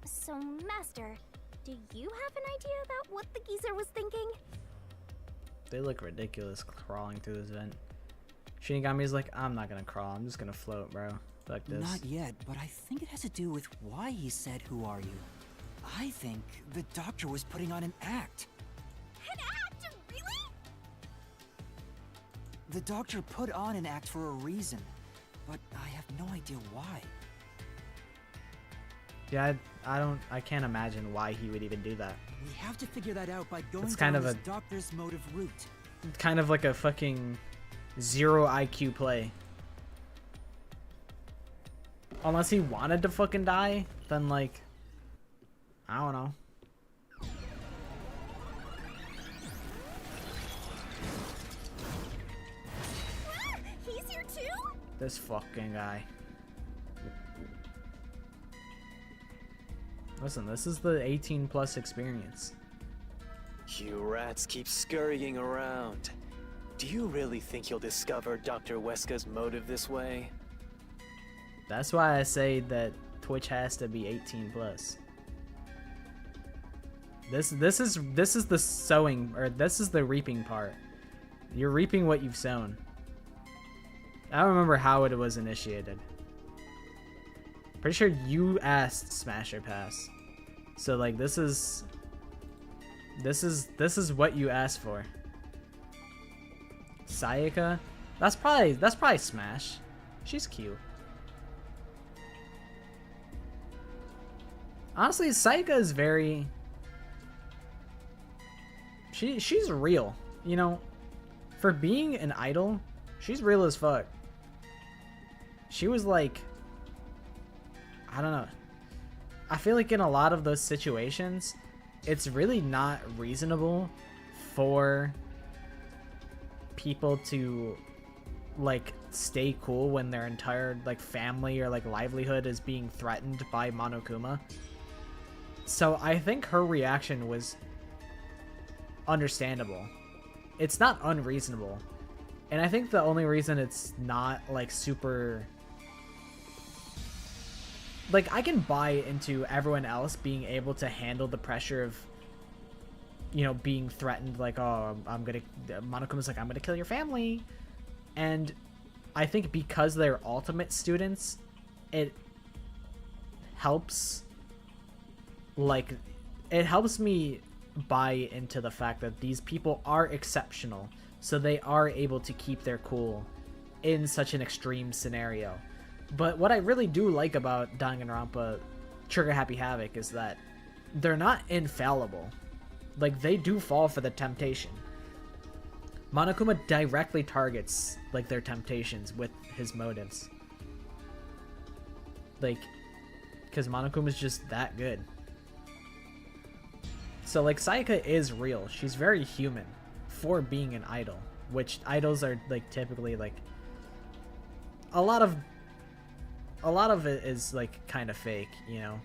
So, Master, do you have an idea about what the geezer was thinking? They look ridiculous crawling through this vent. Shinigami's like, I'm not gonna crawl, I'm just gonna float, bro. Fuck this. Not yet, but I think it has to do with why he said, "Who are you?" I think the doctor was putting on an act. An act? Really? The doctor put on an act for a reason, but I have no idea why. Yeah, I can't imagine why he would even do that. We have to figure that out by going It's kind down of this doctor's motive route. It's kind of like a fucking 0 IQ play. Unless he wanted to fucking die, then like, I don't know. This fucking guy. Listen, this is the 18 plus experience. You rats keep scurrying around. Do you really think you'll discover Dr. Weska's motive this way? That's why I say that Twitch has to be 18 plus. This is the sowing, or this is the reaping part. You're reaping what you've sown. I don't remember how it was initiated. Pretty sure you asked Smash or Pass. So like this is what you asked for. Sayaka? That's probably Smash. She's cute. Honestly, Sayaka is very she's real, you know. For being an idol, she's real as fuck. She was like, I don't know. I feel like in a lot of those situations, it's really not reasonable for people to like stay cool when their entire like family or like livelihood is being threatened by Monokuma. So I think her reaction was understandable. It's not unreasonable. And I think the only reason it's not like super like I can buy into everyone else being able to handle the pressure of, you know, being threatened like, oh, Monokuma's like, I'm gonna kill your family. And I think because they're ultimate students, it helps me buy into the fact that these people are exceptional, so they are able to keep their cool in such an extreme scenario. But what I really do like about Danganronpa Trigger Happy Havoc is that they're not infallible. Like, they do fall for the temptation. Monokuma directly targets like their temptations with his motives. Like, because Monokuma's just that good. So like Sayaka is real. She's very human for being an idol, which idols are like typically like a lot of it is like kind of fake, you know.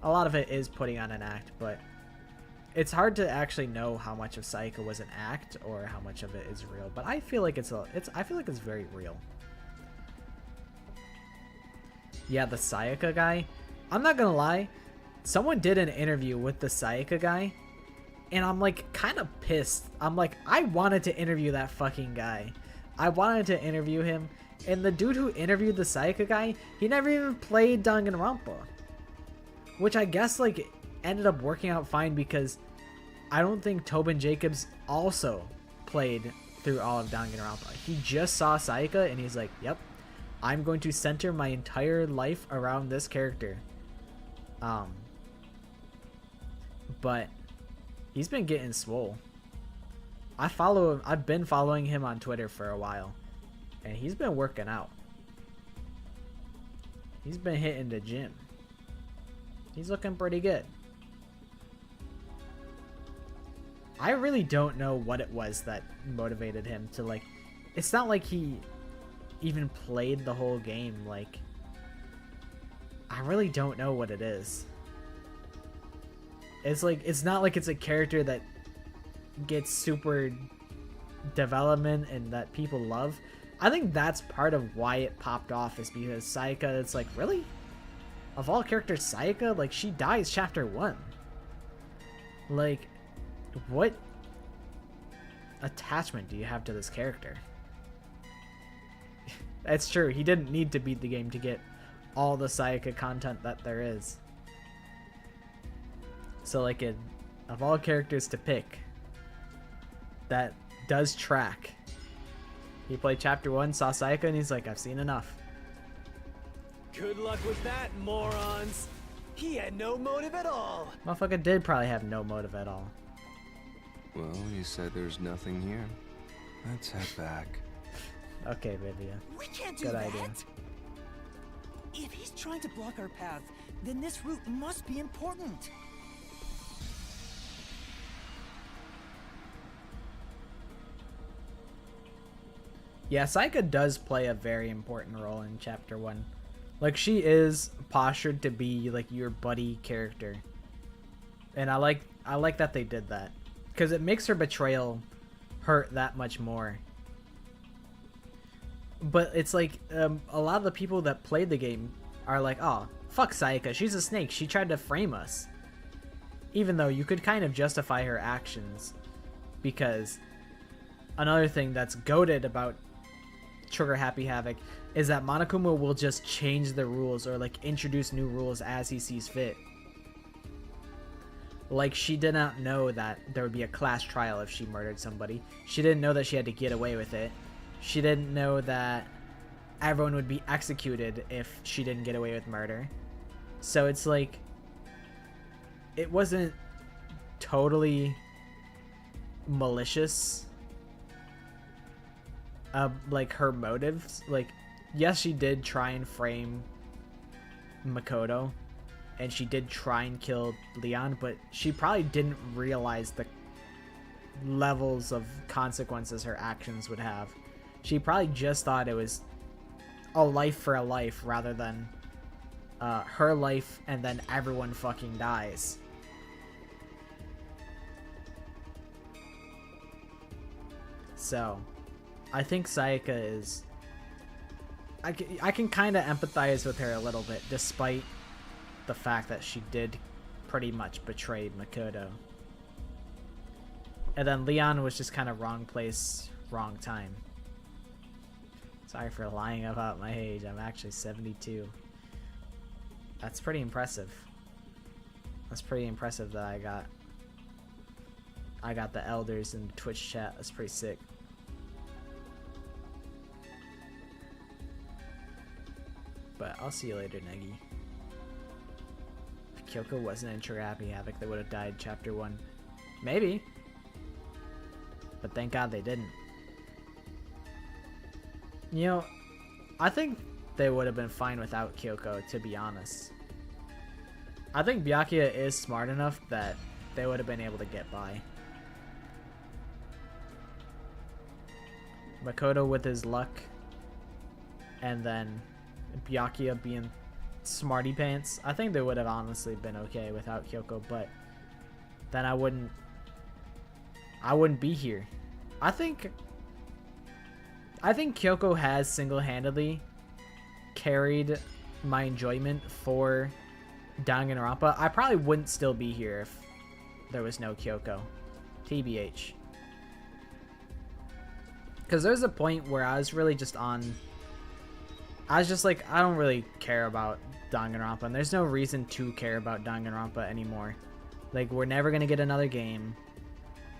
A lot of it is putting on an act, but it's hard to actually know how much of Sayaka was an act or how much of it is real. But I feel like it's very real. Yeah, the Sayaka guy. I'm not gonna lie. Someone did an interview with the Sayaka guy, and I'm like kind of pissed. I'm like, I wanted to interview that fucking guy. I wanted to interview him, and the dude who interviewed the Sayaka guy, he never even played Danganronpa. Which I guess like ended up working out fine because I don't think Tobin Jacobs also played through all of Danganronpa. He just saw Sayaka and he's like, yep, I'm going to center my entire life around this character. But he's been getting swole. I've been following him on Twitter for a while, and he's been working out. He's been hitting the gym. He's looking pretty good. I really don't know what it was that motivated him to like, it's not like he even played the whole game. Like, I really don't know what it is. It's like, it's not like it's a character that gets super development and that people love. I think that's part of why it popped off, is because Sayaka, it's like, really? Of all characters, Sayaka, like, she dies chapter 1. Like, what attachment do you have to this character? That's true, he didn't need to beat the game to get all the Sayaka content that there is. So like, of all characters to pick that does track, he played chapter 1, saw Sayaka, and he's like, I've seen enough. Good luck with that, morons! He had no motive at all! Motherfucker did probably have no motive at all. Well, you said there's nothing here. Let's head back. Okay, Vivian. We can't do Good that. idea. If he's trying to block our path, then this route must be important. Yeah, Saika does play a very important role in Chapter 1. Like, she is postured to be, like, your buddy character. And I like that they did that. Because it makes her betrayal hurt that much more. But it's like, a lot of the people that played the game are like, oh, fuck Saika, she's a snake, she tried to frame us. Even though you could kind of justify her actions. Because another thing that's goated about Trigger Happy Havoc is that Monokuma will just change the rules or like introduce new rules as he sees fit. Like, she did not know that there would be a class trial if she murdered somebody. She didn't know that she had to get away with it. She didn't know that everyone would be executed if she didn't get away with murder. So it's like, it wasn't totally malicious. Like, her motives. Like, yes, she did try and frame Makoto, and she did try and kill Leon, but she probably didn't realize the levels of consequences her actions would have. She probably just thought it was a life for a life rather than her life and then everyone fucking dies. So, I think Saika is... I can kind of empathize with her a little bit, despite the fact that she did pretty much betray Makoto. And then Leon was just kind of wrong place, wrong time. Sorry for lying about my age. I'm actually 72. That's pretty impressive. That's pretty impressive that I got the elders in the Twitch chat. That's pretty sick. But I'll see you later, Negi. If Kyoko wasn't in Trigger Happy Havoc, they would have died Chapter 1. Maybe. But thank God they didn't. You know, I think they would have been fine without Kyoko, to be honest. I think Byakuya is smart enough that they would have been able to get by. Makoto with his luck, and then Byakuya being smarty pants. I think they would have honestly been okay without Kyoko, but then I wouldn't be here. I think Kyoko has single-handedly carried my enjoyment for Danganronpa. I probably wouldn't still be here if there was no Kyoko. TBH. Because there's a point where I was really just on... I was just like, I don't really care about Danganronpa, and there's no reason to care about Danganronpa anymore. Like, we're never going to get another game.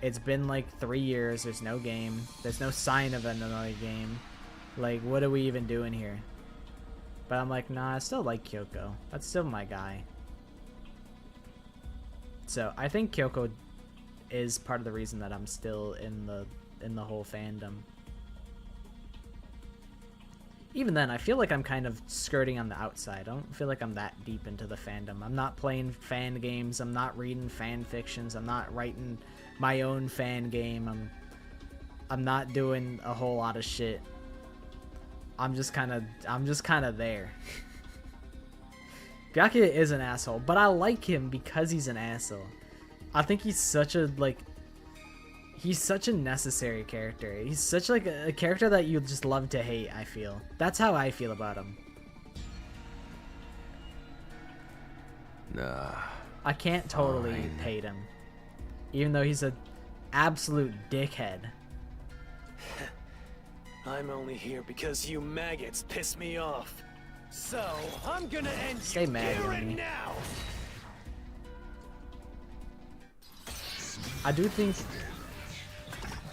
It's been like 3 years, there's no game. There's no sign of another game. Like, what are we even doing here? But I'm like, nah, I still like Kyoko. That's still my guy. So, I think Kyoko is part of the reason that I'm still in the whole fandom. Even then, I feel like I'm kind of skirting on the outside. I don't feel like I'm that deep into the fandom. I'm not playing fan games. I'm not reading fan fictions. I'm not writing my own fan game. I'm not doing a whole lot of shit. I'm just kind of there. Byakuya is an asshole, but I like him because he's an asshole. I think he's such a he's such a necessary character. He's such like a character that you just love to hate, I feel. That's how I feel about him. Nah. I can't totally hate him. Even though he's an absolute dickhead. I'm only here because you maggots piss me off. So, I'm gonna end Stay you mad here at me. and now! I do think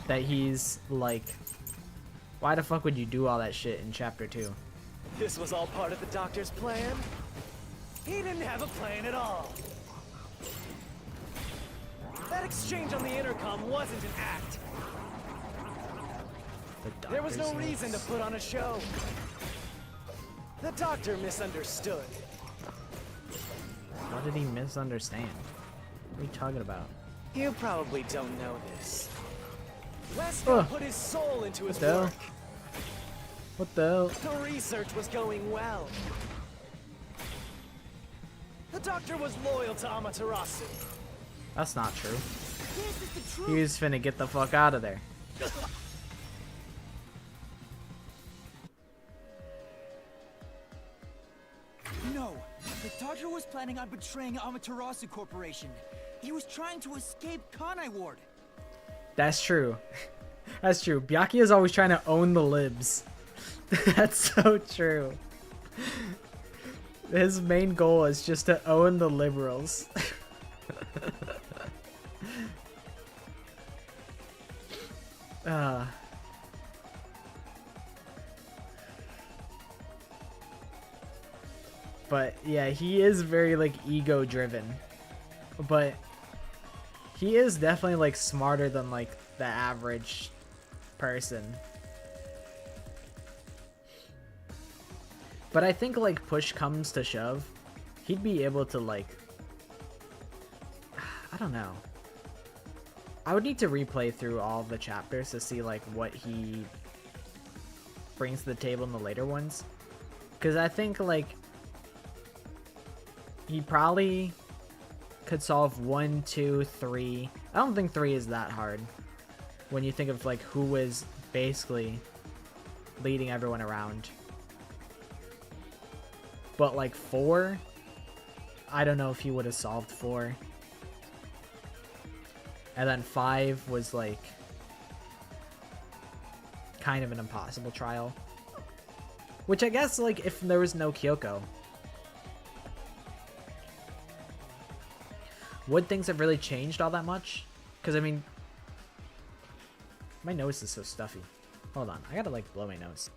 that he's like, why the fuck would you do all that shit in Chapter 2? This was all part of the doctor's plan? He didn't have a plan at all. That exchange on the intercom wasn't an act. There was no reason to put on a show. The doctor misunderstood. What did he misunderstand? What are you talking about? You probably don't know this. Wesker put his soul into his work. What the hell? The research was going well. The doctor was loyal to Amaterasu. That's not true. This is the truth. He's finna get the fuck out of there. No, the doctor was planning on betraying Amaterasu Corporation. He was trying to escape Kanai Ward. That's true. That's true. Byakuya is always trying to own the libs. That's so true. His main goal is just to own the liberals. But yeah, he is very like ego driven. But he is definitely like smarter than like the average person. But I think like push comes to shove, he'd be able to like, I don't know. I would need to replay through all of the chapters to see like what he brings to the table in the later ones. Because I think like he probably could solve 1, 2, 3. I don't think 3 is that hard when you think of like who is basically leading everyone around. But like 4, I don't know if he would have solved 4. And then 5 was like kind of an impossible trial. Which I guess like if there was no Kyoko, would things have really changed all that much? Because I mean, my nose is so stuffy. Hold on, I gotta like blow my nose.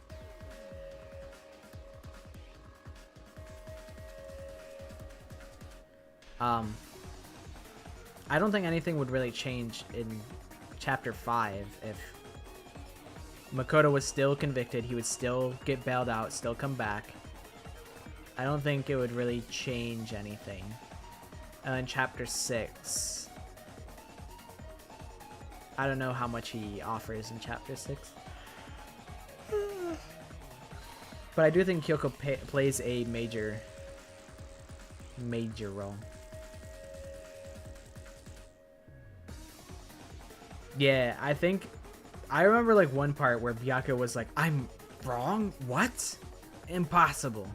I don't think anything would really change in chapter 5 if Makoto was still convicted. He would still get bailed out, still come back. I don't think it would really change anything. And then chapter 6, I don't know how much he offers in chapter 6. But I do think Kyoko plays a major role. Yeah, I remember like one part where Byakuya was like, I'm wrong? What? Impossible.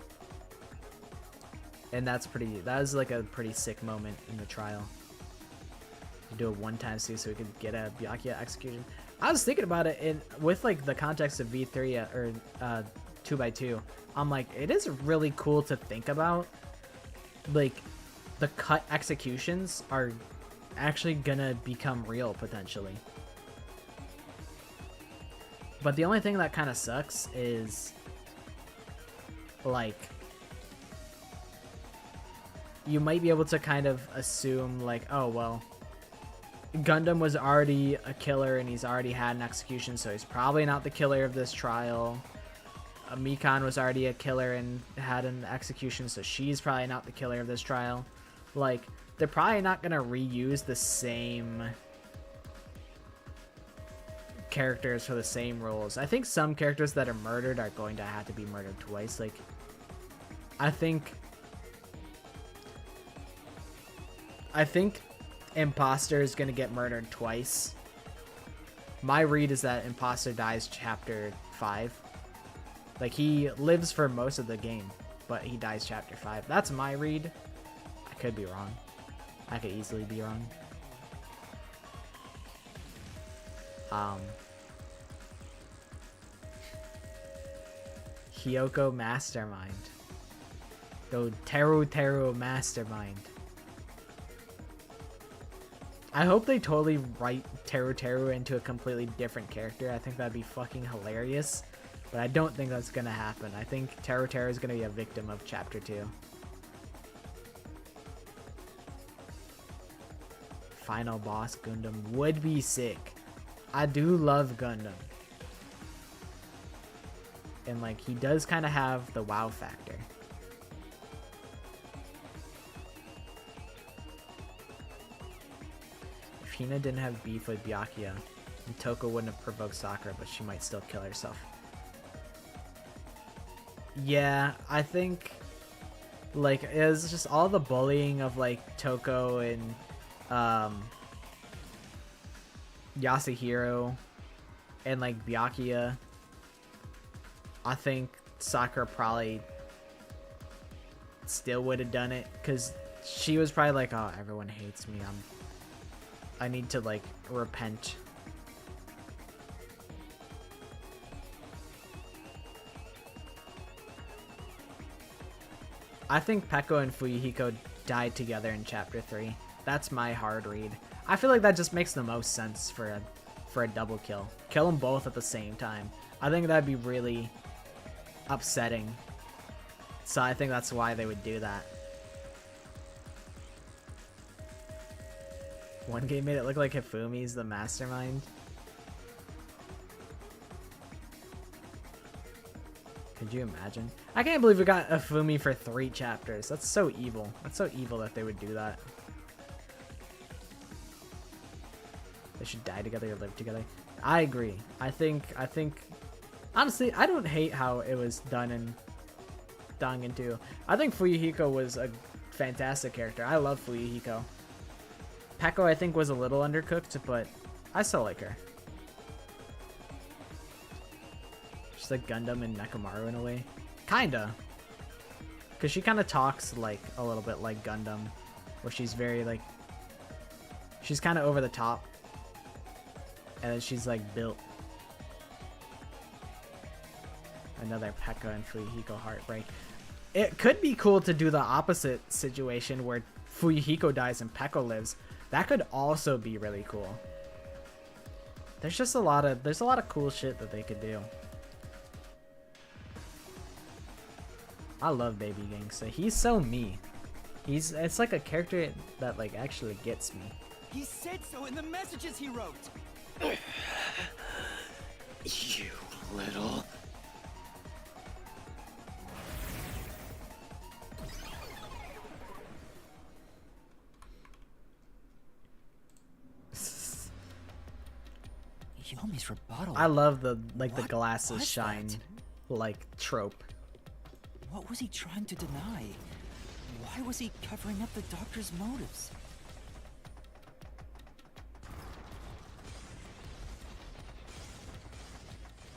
And that was like a pretty sick moment in the trial. You do a one-time save so we could get a Byakuya execution. I was thinking about it with like the context of V3 or 2x2. I'm like, it is really cool to think about. Like, the cut executions are actually gonna become real potentially. But the only thing that kind of sucks is like you might be able to kind of assume like, oh well, Gundam was already a killer and he's already had an execution, so he's probably not the killer of this trial. Mikan was already a killer and had an execution, so she's probably not the killer of this trial. Like, they're probably not gonna reuse the same characters for the same roles. I think some characters that are murdered are going to have to be murdered twice. Like, I think Imposter is gonna get murdered twice. My read is that Imposter dies chapter 5. Like, he lives for most of the game, but he dies chapter 5. That's my read. I could be wrong. I could easily be wrong. Hyoko Mastermind. Go Teru Mastermind. I hope they totally write Teru into a completely different character. I think that'd be fucking hilarious. But I don't think that's gonna happen. I think Teru is gonna be a victim of chapter 2. Final boss Gundam would be sick. I do love Gundam. And like, he does kind of have the wow factor. If Hina didn't have beef with Byakuya, Toko wouldn't have provoked Sakura, but she might still kill herself. Yeah, I think like it was just all the bullying of like Toko and Yasuhiro and like Byakuya. I think Sakura probably still would have done it because she was probably like, oh, everyone hates me. I need to like repent. I think Peko and Fuyuhiko died together in Chapter 3. That's my hard read. I feel like that just makes the most sense for a double kill. Kill them both at the same time. I think that'd be really upsetting. So I think that's why they would do that. One game made it look like Hifumi's the mastermind. Could you imagine? I can't believe we got Hifumi for 3 chapters. That's so evil. That's so evil that they would do that. They should die together or live together. I agree. I think honestly, I don't hate how it was done in Dangan 2. I think Fuyuhiko was a fantastic character. I love Fuyuhiko. Peko I think was a little undercooked, but I still like her. She's like Gundam and Nekomaru in a way. Kinda. Because she kind of talks like a little bit like Gundam. Where she's very like... She's kind of over the top. And then she's like built. Another Pekka and Fuyuhiko heartbreak. It could be cool to do the opposite situation where Fuyuhiko dies and Pekka lives. That could also be really cool. There's just a lot of cool shit that they could do. I love Baby Gangsta. He's so me. It's like a character that like actually gets me. He said so in the messages he wrote. You little... Yomi's rebuttal. I love the the What glasses was shine that? like trope. What was he trying to deny? Why was he covering up the doctor's motives?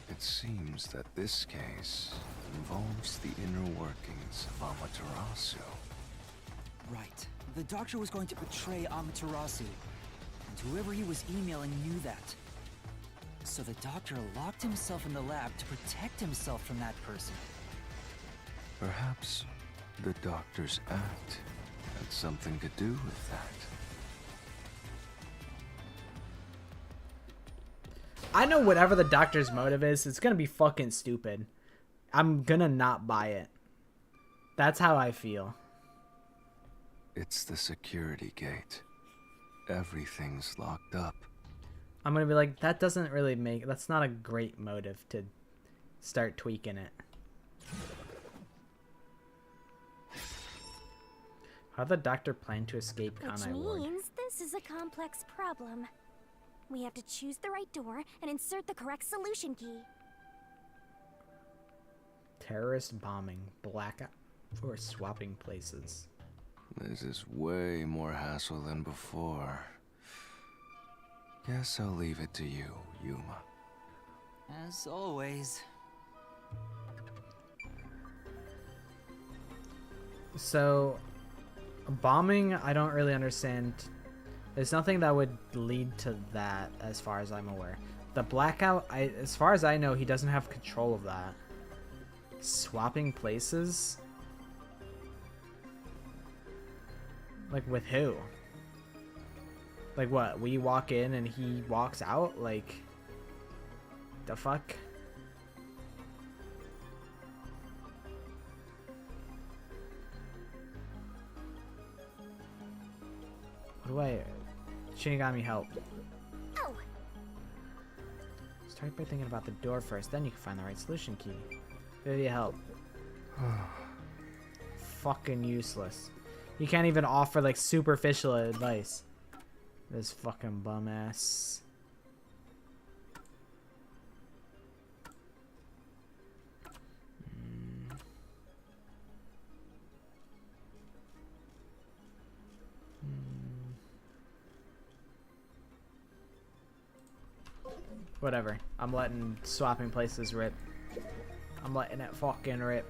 It seems that this case involves the inner workings of Amaterasu. Right. The doctor was going to betray Amaterasu, and whoever he was emailing knew that. So the doctor locked himself in the lab to protect himself from that person. Perhaps the doctor's act had something to do with that. I know whatever the doctor's motive is, it's gonna be fucking stupid. I'm gonna not buy it. That's how I feel. It's the security gate. Everything's locked up. I'm gonna be like, that doesn't really make... That's not a great motive to start tweaking it. How did the doctor plan to escape Which Kanai Ward? means this is a complex problem. We have to choose the right door and insert the correct solution key. Terrorist bombing, blackout, or swapping places. This is way more hassle than before. Guess I'll leave it to you, Yuma. As always. So, bombing, I don't really understand. There's nothing that would lead to that, as far as I'm aware. The blackout, as far as I know, he doesn't have control of that. Swapping places? Like, with who? Like, what? We walk in and he walks out? Like, the fuck? What do I... Shinigami, help. Oh! Start by thinking about the door first, then you can find the right solution key. Maybe help. Fucking useless. You can't even offer, like, superficial advice. This fucking bum ass. Whatever. I'm letting swapping places rip. I'm letting it fucking rip.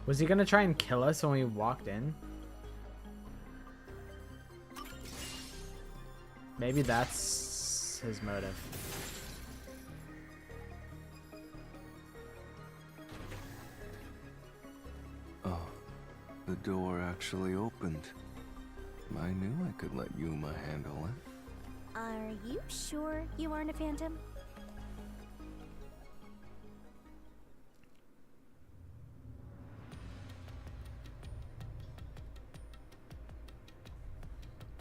Was he gonna try and kill us when we walked in? Maybe that's his motive. Oh, the door actually opened. I knew I could let Yuma handle it. Are you sure you aren't a phantom?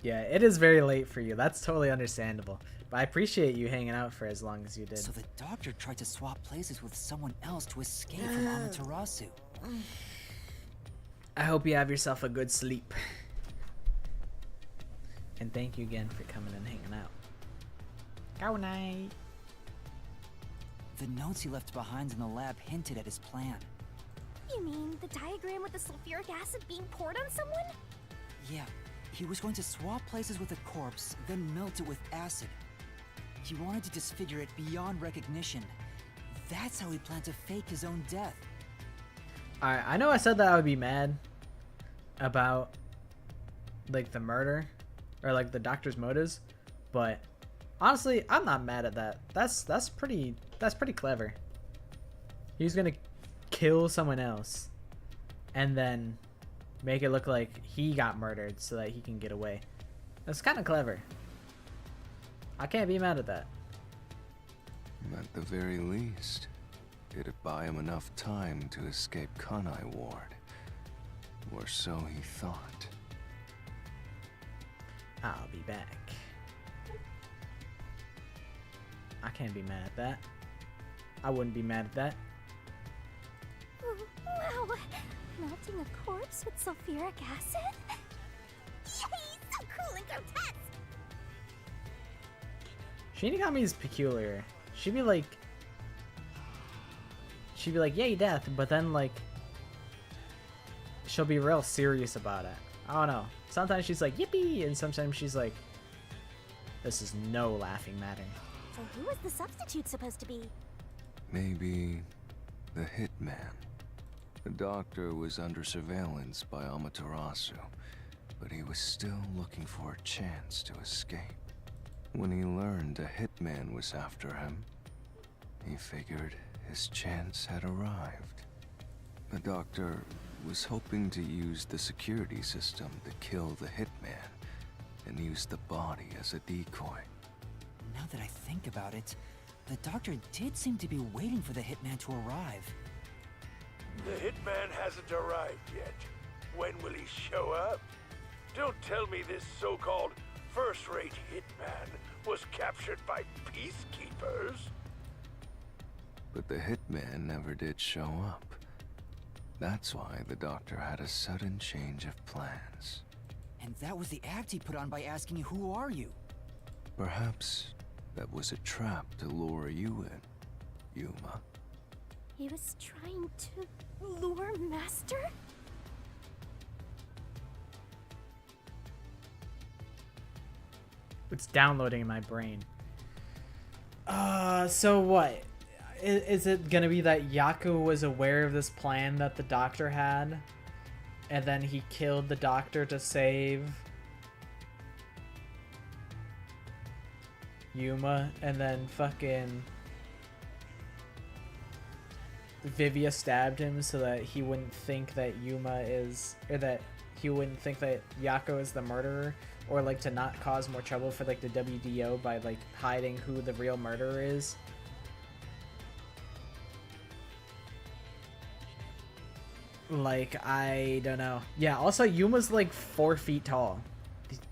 Yeah, it is very late for you. That's totally understandable. But I appreciate you hanging out for as long as you did. So the doctor tried to swap places with someone else to escape from Amaterasu. I hope you have yourself a good sleep. And thank you again for coming and hanging out. Go night. The notes he left behind in the lab hinted at his plan. You mean the diagram with the sulfuric acid being poured on someone? Yeah, he was going to swap places with a corpse, then melt it with acid. He wanted to disfigure it beyond recognition. That's how he planned to fake his own death. Alright, I know I said that I would be mad about like the murder or like the doctor's motives, but honestly, I'm not mad at that. That's pretty clever. He's gonna kill someone else and then make it look like he got murdered so that he can get away. That's kind of clever. I can't be mad at that. At the very least, it'd buy him enough time to escape Kanai Ward. Or so he thought. I'll be back. I can't be mad at that. I wouldn't be mad at that. Wow! Melting a corpse with sulfuric acid? Yay! So cool and grotesque! Shinigami is peculiar. She'd be like, yay, death, but then like, she'll be real serious about it. I don't know. Sometimes she's like, yippee, and sometimes she's like, this is no laughing matter. So who is the substitute supposed to be? Maybe the hitman. The doctor was under surveillance by Amaterasu, but he was still looking for a chance to escape. When he learned a hitman was after him, he figured his chance had arrived. The doctor was hoping to use the security system to kill the hitman and use the body as a decoy. Now that I think about it, the doctor did seem to be waiting for the hitman to arrive. The hitman hasn't arrived yet. When will he show up? Don't tell me this so-called first-rate hitman was captured by peacekeepers. But the hitman never did show up. That's why the doctor had a sudden change of plans. And that was the act he put on by asking, "Who are you?" Perhaps that was a trap to lure you in, Yuma. He was trying to lure Master? It's downloading in my brain. So what? Is it gonna be that Yaku was aware of this plan that the doctor had? And then he killed the doctor to save Yuma, and then fucking Vivia stabbed him so that he wouldn't think that Yuma is, or that he wouldn't think that Yako is the murderer, or like to not cause more trouble for like the WDO by like hiding who the real murderer is. Like, I don't know. Yeah, also Yuma's like 4 feet tall.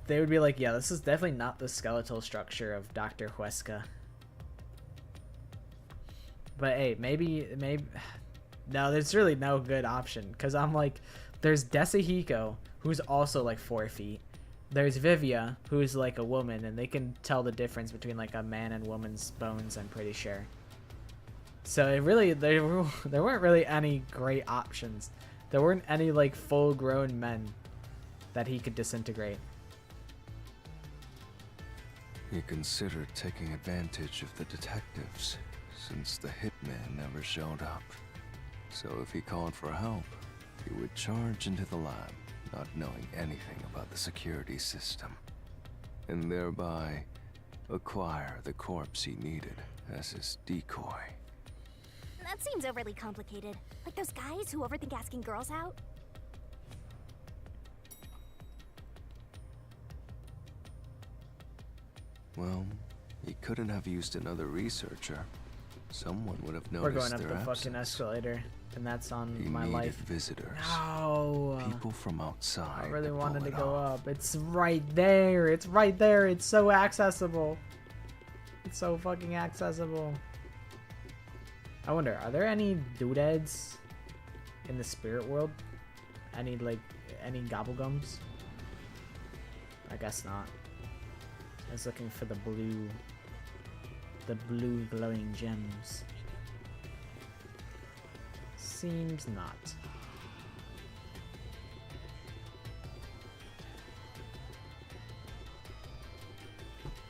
They would be like, yeah, this is definitely not the skeletal structure of Dr. Huesca. But hey, maybe, no, there's really no good option. Because I'm like, there's Desahiko, who's also like 4 feet. There's Vivia, who's like a woman, and they can tell the difference between like a man and woman's bones, I'm pretty sure. So it really there weren't really any great options. There weren't any like full-grown men that he could disintegrate. He considered taking advantage of the detectives, since the hitman never showed up. So if he called for help, he would charge into the lab, not knowing anything about the security system, and thereby acquire the corpse he needed as his decoy. That seems overly complicated. Like those guys who overthink asking girls out. Well, he couldn't have used another researcher. Someone would have noticed We're going up their the absence. fucking escalator, and that's on He my needed life. visitors. No. People from outside. I really to wanted pull to it go off. up. It's right there. It's right there. It's so accessible. It's so fucking accessible. I wonder, are there any doodads in the spirit world? Any gobblegums? I guess not. I was looking for the blue glowing gems. Seems not.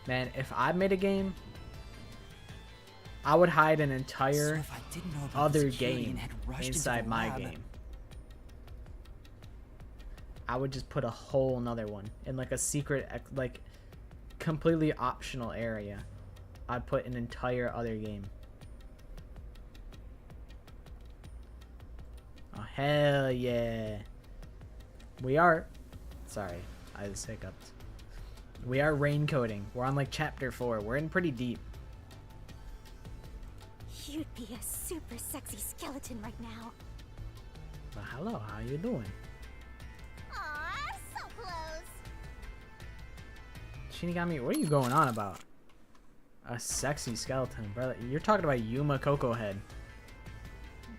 Man, if I made a game, I would hide an So entire if I didn't know about the other security game and had rushed into inside the my lab, game. I would just put a whole nother one in like a secret, like completely optional area. I'd put an entire other game. Oh, hell yeah. We are. Sorry, I just hiccuped. We are raincoating. We're on like chapter 4. We're in pretty deep. You'd be a super sexy skeleton right now. Well, hello, how you doing? Aw, so close. Shinigami, what are you going on about? A sexy skeleton, brother. You're talking about Yuma Coco Head.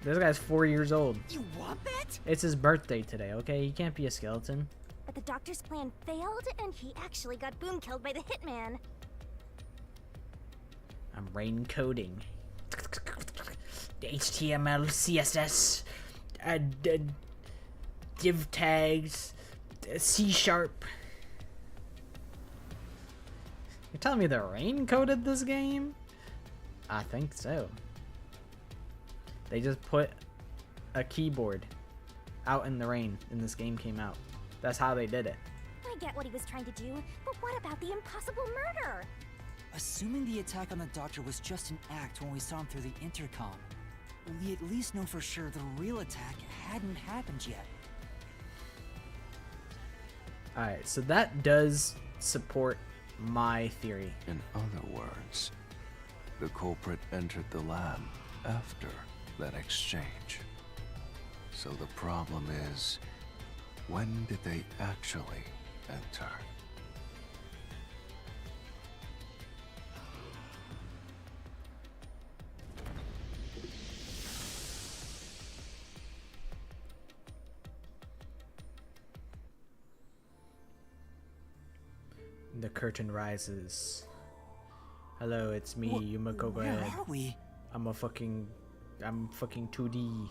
This guy's 4 years old. You want that? It's his birthday today, okay? He can't be a skeleton. But the doctor's plan failed, and he actually got boom killed by the hitman. I'm rain-coding. The HTML, CSS, div tags, C#. You're telling me the rain coded this game? I think so. They just put a keyboard out in the rain and this game came out. That's how they did it. I get what he was trying to do, but what about the impossible murder? Assuming the attack on the doctor was just an act when we saw him through the intercom, we at least know for sure the real attack hadn't happened yet. Alright, so that does support my theory. In other words, the culprit entered the lab after that exchange. So the problem is, when did they actually enter? The curtain rises. Hello, it's me, Yuma Coco Where Head. are we? I'm fucking 2D.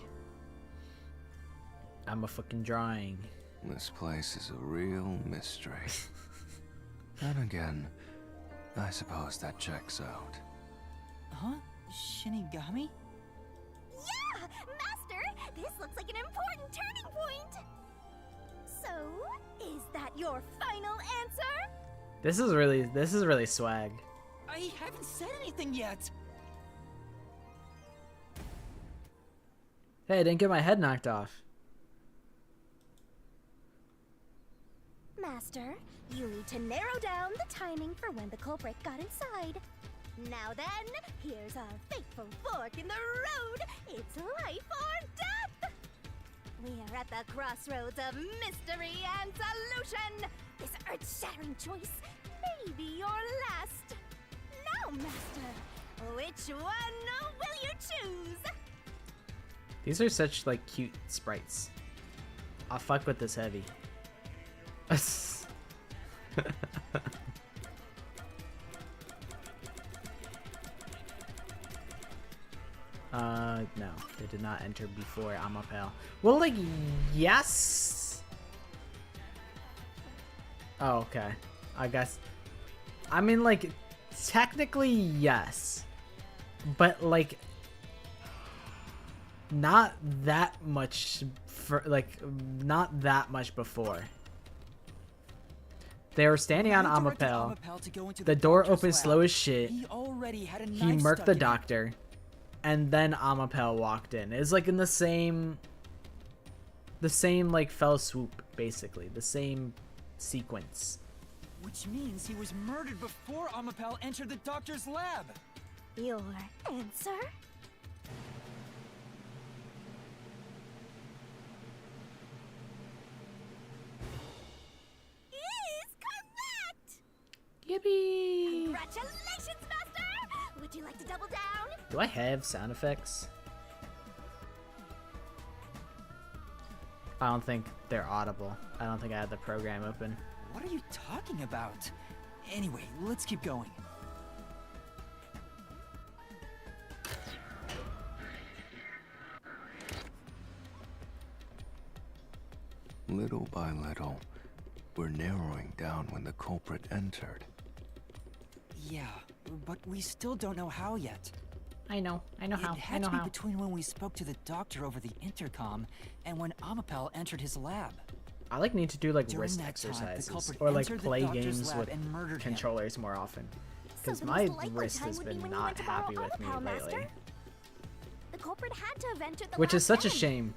I'm a fucking drawing. This place is a real mystery. Then again, I suppose that checks out. Huh? Shinigami? Yeah! Master, this looks like an important turning point! So, is that your final answer? This is really swag. I haven't said anything yet. Hey, I didn't get my head knocked off. Master, you need to narrow down the timing for when the culprit got inside. Now then, here's our fateful fork in the road. It's life or death! We are at the crossroads of mystery and solution. This earth-shattering choice may be your last. Now, Master, which one will you choose? These are such like cute sprites. I'll fuck with this heavy. No, they did not enter before Amapel. Well, like, yes. Oh, okay. I guess. I mean, like, technically, yes. But, like, not that much, not that much before. They were standing on Amapel. The door opened slow as shit. He murked the doctor. And then Amapel walked in. It's like in the same, like, fell swoop, basically. The same sequence. Which means he was murdered before Amapel entered the doctor's lab. Your answer? Is correct! Yippee! Congratulations, Master! Would you like to double down? Do I have sound effects? I don't think they're audible. I don't think I have the program open. What are you talking about? Anyway, let's keep going. Little by little, we're narrowing down when the culprit entered. Yeah, but we still don't know how yet. I know how. It had to be between when we spoke to the doctor over the intercom and when Amapel entered his lab. I like need to do like During wrist that time, the exercises culprit or like entered the play doctor's games lab with and murdered him. controllers more often. Because So the my most likely wrist time has would be been when you not went to borrow happy with me Amapel, lately. Master. The culprit had to have entered the Which lab is such a then. shame.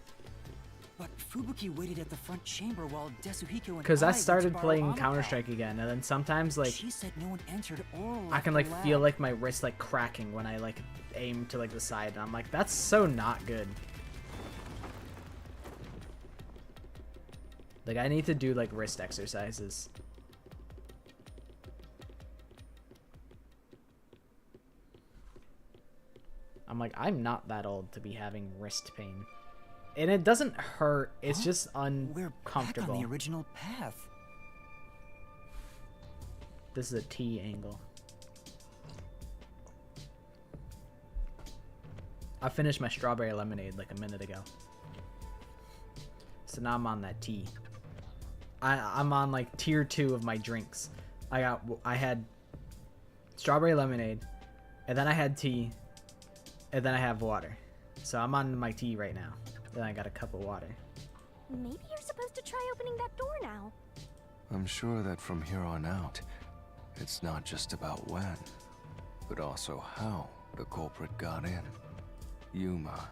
But Fubuki waited at the front chamber while Desuhiko and Because I went to started borrow playing Amapel. Counter-Strike again, and then sometimes like She said no one entered or I left can the like lab. feel like my wrist like cracking when I like aim to like the side, and I'm like, that's so not good. Like I need to do like wrist exercises. I'm like, I'm not that old to be having wrist pain. And it doesn't hurt, it's just We're back uncomfortable. on the original path. This is a T angle. I finished my strawberry lemonade like a minute ago. So now I'm on that T. I'm on like tier 2 of my drinks. I had strawberry lemonade, and then I had tea, and then I have water. So I'm on my tea right now. Then I got a cup of water. Maybe you're supposed to try opening that door now. I'm sure that from here on out, it's not just about when, but also how the culprit got in. Yuma,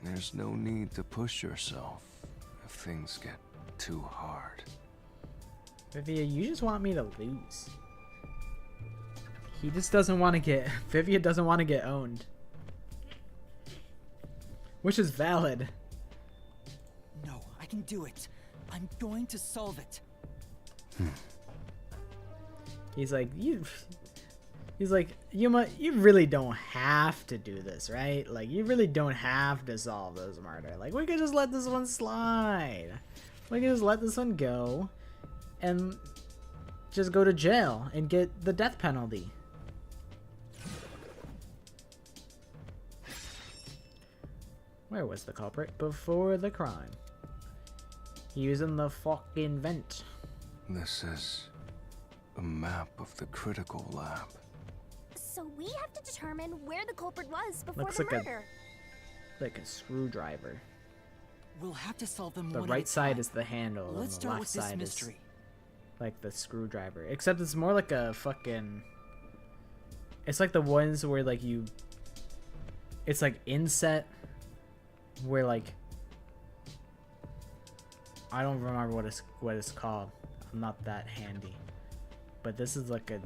there's no need to push yourself if things get too hard. Vivia, you just want me to lose. He just doesn't want to get... Vivia doesn't want to get owned. Which is valid. No, I can do it. I'm going to solve it. He's like, He's like, Yuma, you really don't have to do this, right? Like, you really don't have to solve this murder. Like, we could just let this one slide. We can just let this one go and just go to jail and get the death penalty. Where was the culprit before the crime? He was in the fucking vent. This is a map of the critical lab. So we have to determine where the culprit was before Looks the like murder. like a screwdriver. We'll have to solve them The one right at a side time. is the handle, Let's and the start left with this side is mystery. like the screwdriver. Except it's more like a fucking... It's like the ones where like you... It's like inset, where like... I don't remember what it's called. I'm not that handy. But this is like a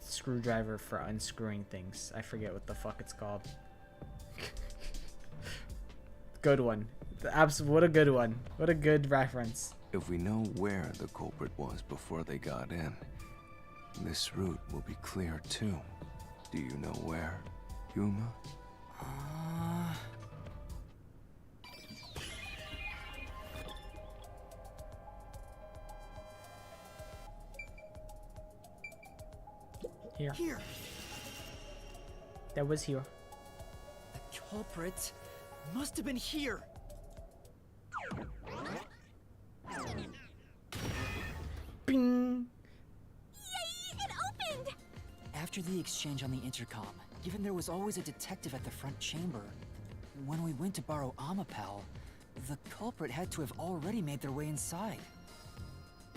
screwdriver for unscrewing things. I forget what the fuck it's called. Good one. What a good one. What a good reference. If we know where the culprit was before they got in, this route will be clear too. Do you know where, Yuma? Here. Here. That was here. culprit must have been here. Bing. Yay! It opened! After the exchange on the intercom, given there was always a detective at the front chamber, when we went to borrow Amapal, the culprit had to have already made their way inside.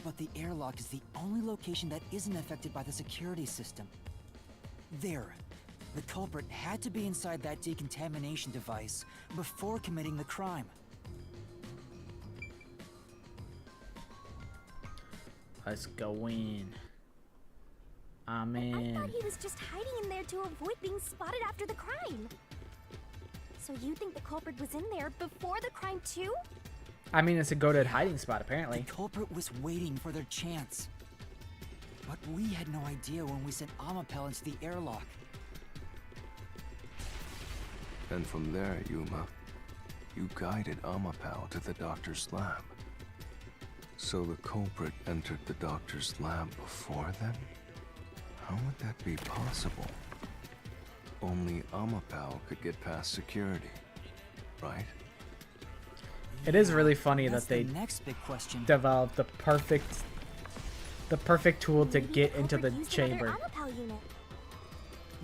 But the airlock is the only location that isn't affected by the security system. There. The culprit had to be inside that decontamination device before committing the crime. Let's go in. I'm I in. thought he was just hiding in there to avoid being spotted after the crime. So you think the culprit was in there before the crime too? I mean, it's a goated hiding spot, apparently. The culprit was waiting for their chance. But we had no idea when we sent Amapel into the airlock. And from there, Yuma, you guided Amapal to the doctor's lab. So the culprit entered the doctor's lab before then? How would that be possible? Only Amapal could get past security, right? It is really funny That's that they the next big question. developed the perfect tool to Maybe get into the culprit used chamber. another Amapal unit.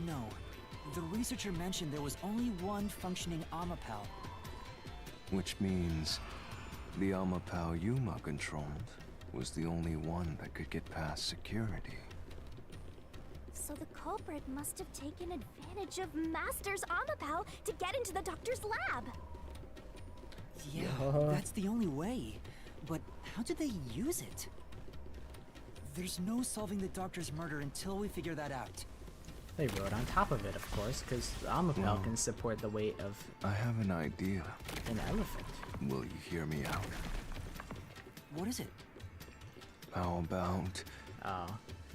No. The researcher mentioned there was only one functioning Amapal. Which means the Amapal Yuma controlled was the only one that could get past security. So the culprit must have taken advantage of Master's Amapal to get into the doctor's lab. Yeah, Yeah. that's the only way. But how did they use it? There's no solving the doctor's murder until we figure that out. They rode on top of it, of course, because Amapel Well, can support the weight of I have an idea. an elephant. Will you hear me out? What is it? How about Oh.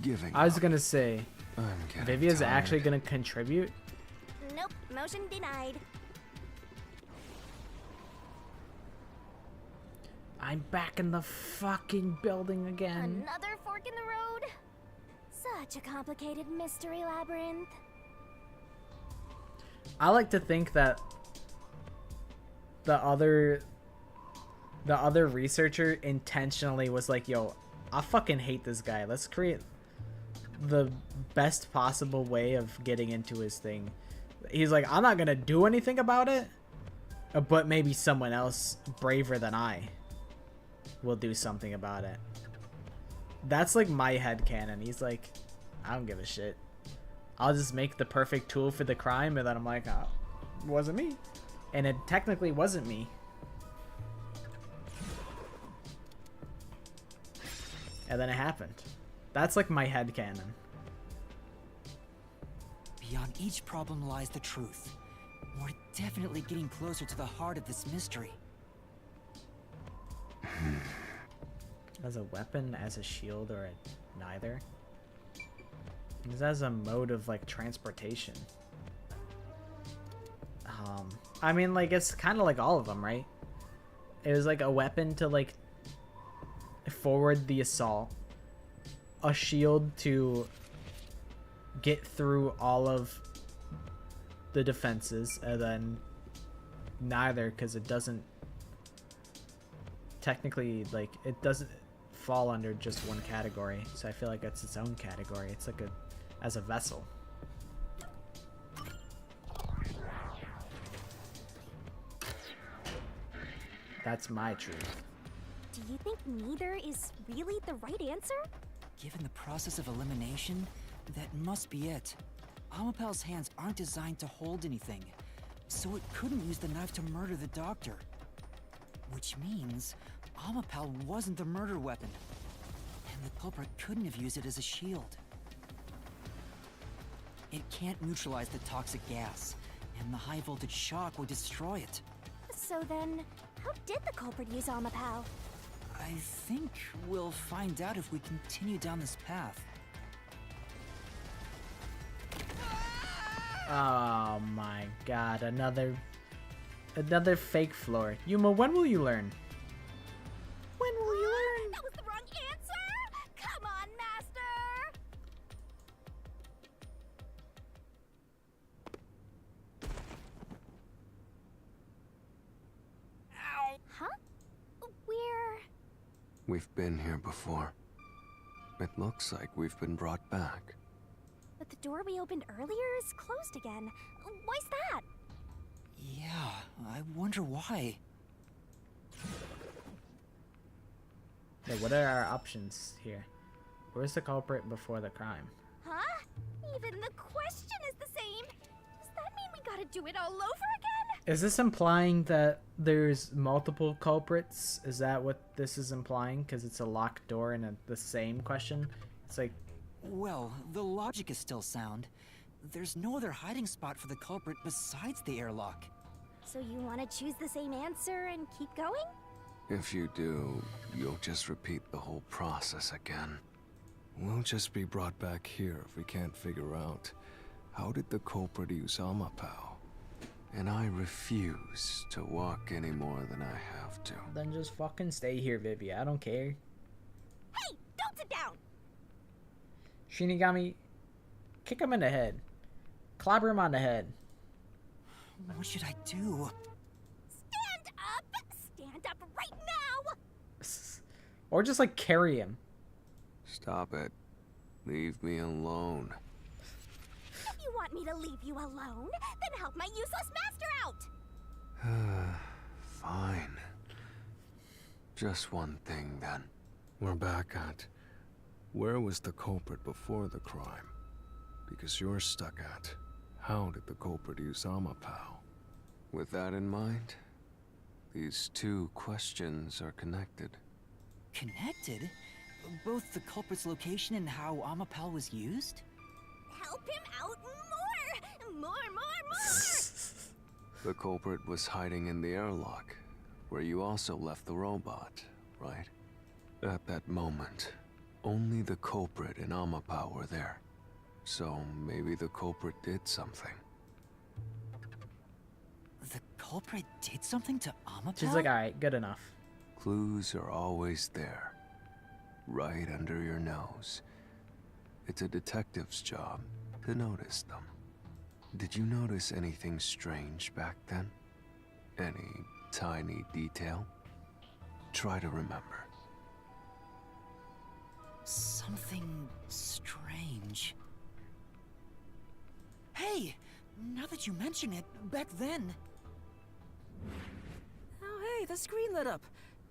giving I was up? gonna say, I'm getting Vivia's actually tired. gonna contribute. Nope, motion denied. I'm back in the fucking building again. Another fork in the road? Such a complicated mystery labyrinth. I like to think that the other researcher intentionally was like, yo, I fucking hate this guy. Let's create the best possible way of getting into his thing. He's like, I'm not gonna do anything about it, but maybe someone else braver than I will do something about it. That's like my headcanon. He's like, I don't give a shit. I'll just make the perfect tool for the crime, and then I'm like, oh, it wasn't me. And it technically wasn't me. And then it happened. That's like my headcanon. Beyond each problem lies the truth. We're definitely getting closer to the heart of this mystery. As a weapon, as a shield, or neither? It's as a mode of like transportation. I mean, like, it's kind of like all of them, right? It was like a weapon to like forward the assault, a shield to get through all of the defenses, and then neither, because it doesn't technically, like, it doesn't fall under just one category, so I feel like it's its own category. It's like as a vessel. That's my truth. Do you think neither is really the right answer? Given the process of elimination, that must be it. Amapel's hands aren't designed to hold anything, so it couldn't use the knife to murder the doctor. Which means Amapel wasn't the murder weapon, and the culprit couldn't have used it as a shield. It can't neutralize the toxic gas, and the high voltage shock would destroy it. So then, how did the culprit use Amapal? I think we'll find out if we continue down this path. Oh my god, another fake floor. Yuma, when will you learn? When will you learn? That was the wrong answer! Come on, Master! We've been here before. It looks like we've been brought back. But the door we opened earlier is closed again. Why's that? Yeah, I wonder why. Yeah, what are our options here? Where's the culprit before the crime? Huh? Even the question is the same. Does that mean we gotta do it all over again? Is this implying that there's multiple culprits? Is that what this is implying? Because it's a locked door and the same question? It's like, Well, the logic is still sound. There's no other hiding spot for the culprit besides the airlock. So you wanna choose the same answer and keep going? If you do, you'll just repeat the whole process again. We'll just be brought back here if we can't figure out how did the culprit use Amapao. And I refuse to walk any more than I have to. then just fucking stay here, Vivi. I don't care. Hey, don't sit down! Shinigami, kick him in the head. Clobber him on the head. What should I do? Stand up! Stand up right now! Or just like carry him. Stop it. Leave me alone. If you want me to leave you alone, then help my useless master out! Fine. Just one thing then. We're back at where was the culprit before the crime? Because you're stuck at how did the culprit use Amapao? With that in mind, these two questions are connected. Connected? Both the culprit's location and how Amapao was used? Help him out more! More! The culprit was hiding in the airlock, where you also left the robot, right? At that moment, only the culprit and Amapao were there. So maybe the culprit did something. The culprit did something to Amapao? She's like, alright, good enough. Clues are always there, right under your nose. It's a detective's job to notice them. Did you notice anything strange back then? Any tiny detail? Try to remember. Something strange. Hey! Now that you mention it, back then... Oh hey, the screen lit up.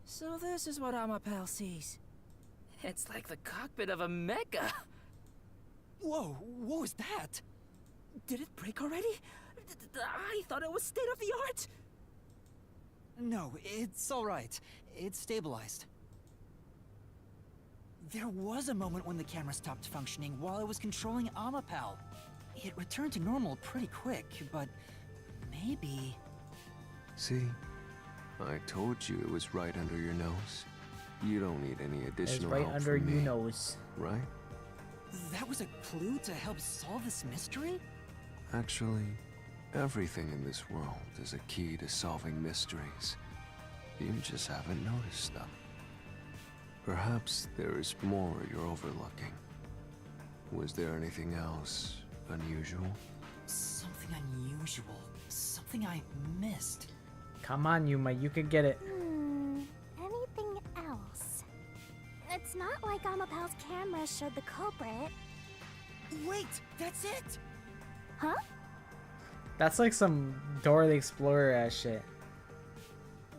So this is what Amapao sees. It's like the cockpit of a mecha. Whoa, what was that? Did it break already? I thought it was state of the art. No, it's alright. It's stabilized. There was a moment when the camera stopped functioning while I was controlling Amapao. It returned to normal pretty quick, but maybe... See? I told you it was right under your nose. You don't need any It's additional right help under from your me, nose. right? that was a clue to help solve this mystery? Actually, everything in this world is a key to solving mysteries. You just haven't noticed them. Perhaps there is more you're overlooking. Was there anything else unusual? Something unusual. Something I missed. Come on, Yuma, you can get it. Anything else? It's not like Amapao's camera showed the culprit. Wait, that's it! Huh? That's like some Dora the Explorer ass shit.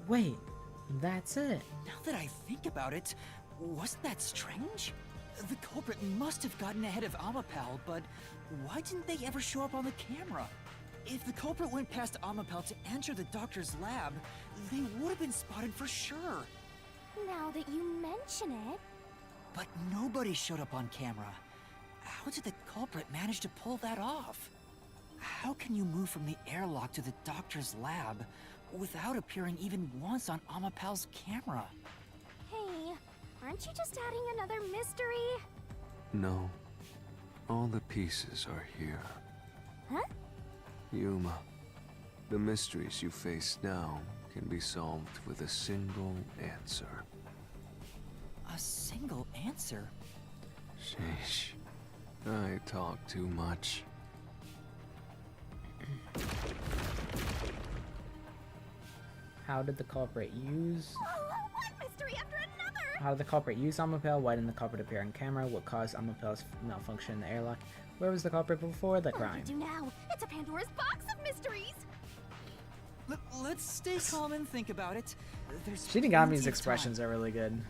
Wait, that's it. Now that I think about it, wasn't that strange? The culprit must have gotten ahead of Amapao, but why didn't they ever show up on the camera? If the culprit went past Amapao to enter the doctor's lab, they would have been spotted for sure. Now that you mention it, But nobody showed up on camera. How did the culprit manage to pull that off? How can you move from the airlock to the doctor's lab without appearing even once on Amapao's camera? hey, aren't you just adding another mystery? No. All the pieces are here. Huh? Yuma, the mysteries you face now can be solved with a single answer. A single answer? Sheesh. I talk too much. How did the culprit use? Oh, one mystery after another! How did the culprit use Amapel? Why didn't the culprit appear on camera? What caused Amapel's malfunction in the airlock? Where was the culprit before the What crime? do we do now? It's a Pandora's box of mysteries. Let's stay calm and think about it. There's Shinigami's plenty of expressions time. are really good.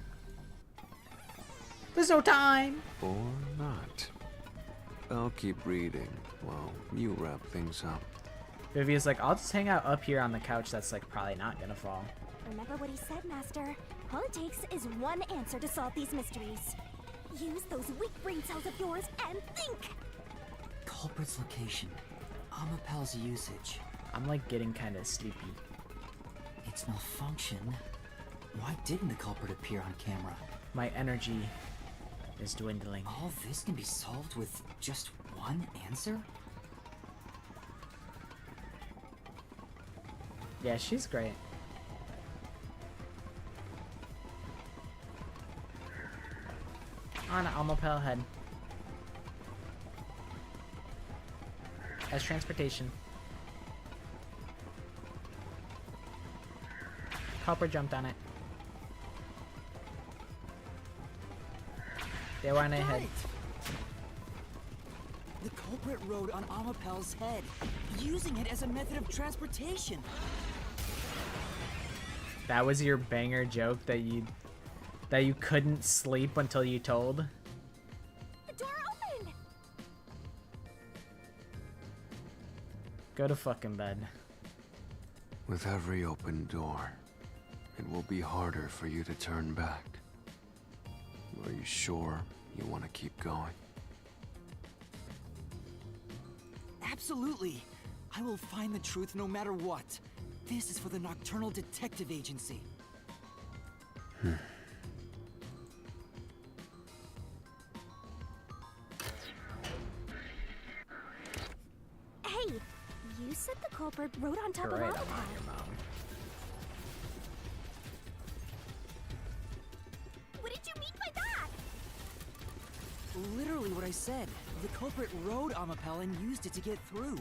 There's no time! Or not. I'll keep reading while you wrap things up. Vivia's like, I'll just hang out up here on the couch that's like probably not gonna fall. Remember what he said, Master. All it takes is one answer to solve these mysteries. Use those weak brain cells of yours and think! Culprit's location. Amapel's usage. I'm like getting kind of sleepy. Its malfunction. Why didn't the culprit appear on camera? My energy is dwindling. All this can be solved with just one answer? Yeah, she's great. On Amapel head. As transportation. Culprit jumped on it. They went Got ahead. it. The culprit rode on Amapel's head, using it as a method of transportation. That was your banger joke that you couldn't sleep until you told. The door opened! Go to fucking bed. With every open door, it will be harder for you to turn back. Are you sure you want to keep going? Absolutely. I will find the truth no matter what. This is for the Nocturnal Detective Agency. Hey, you said the culprit rode on top You're of right, Amapel. I'm on your mom. What did you mean by that? Literally what I said. The culprit rode Amapel and used it to get through.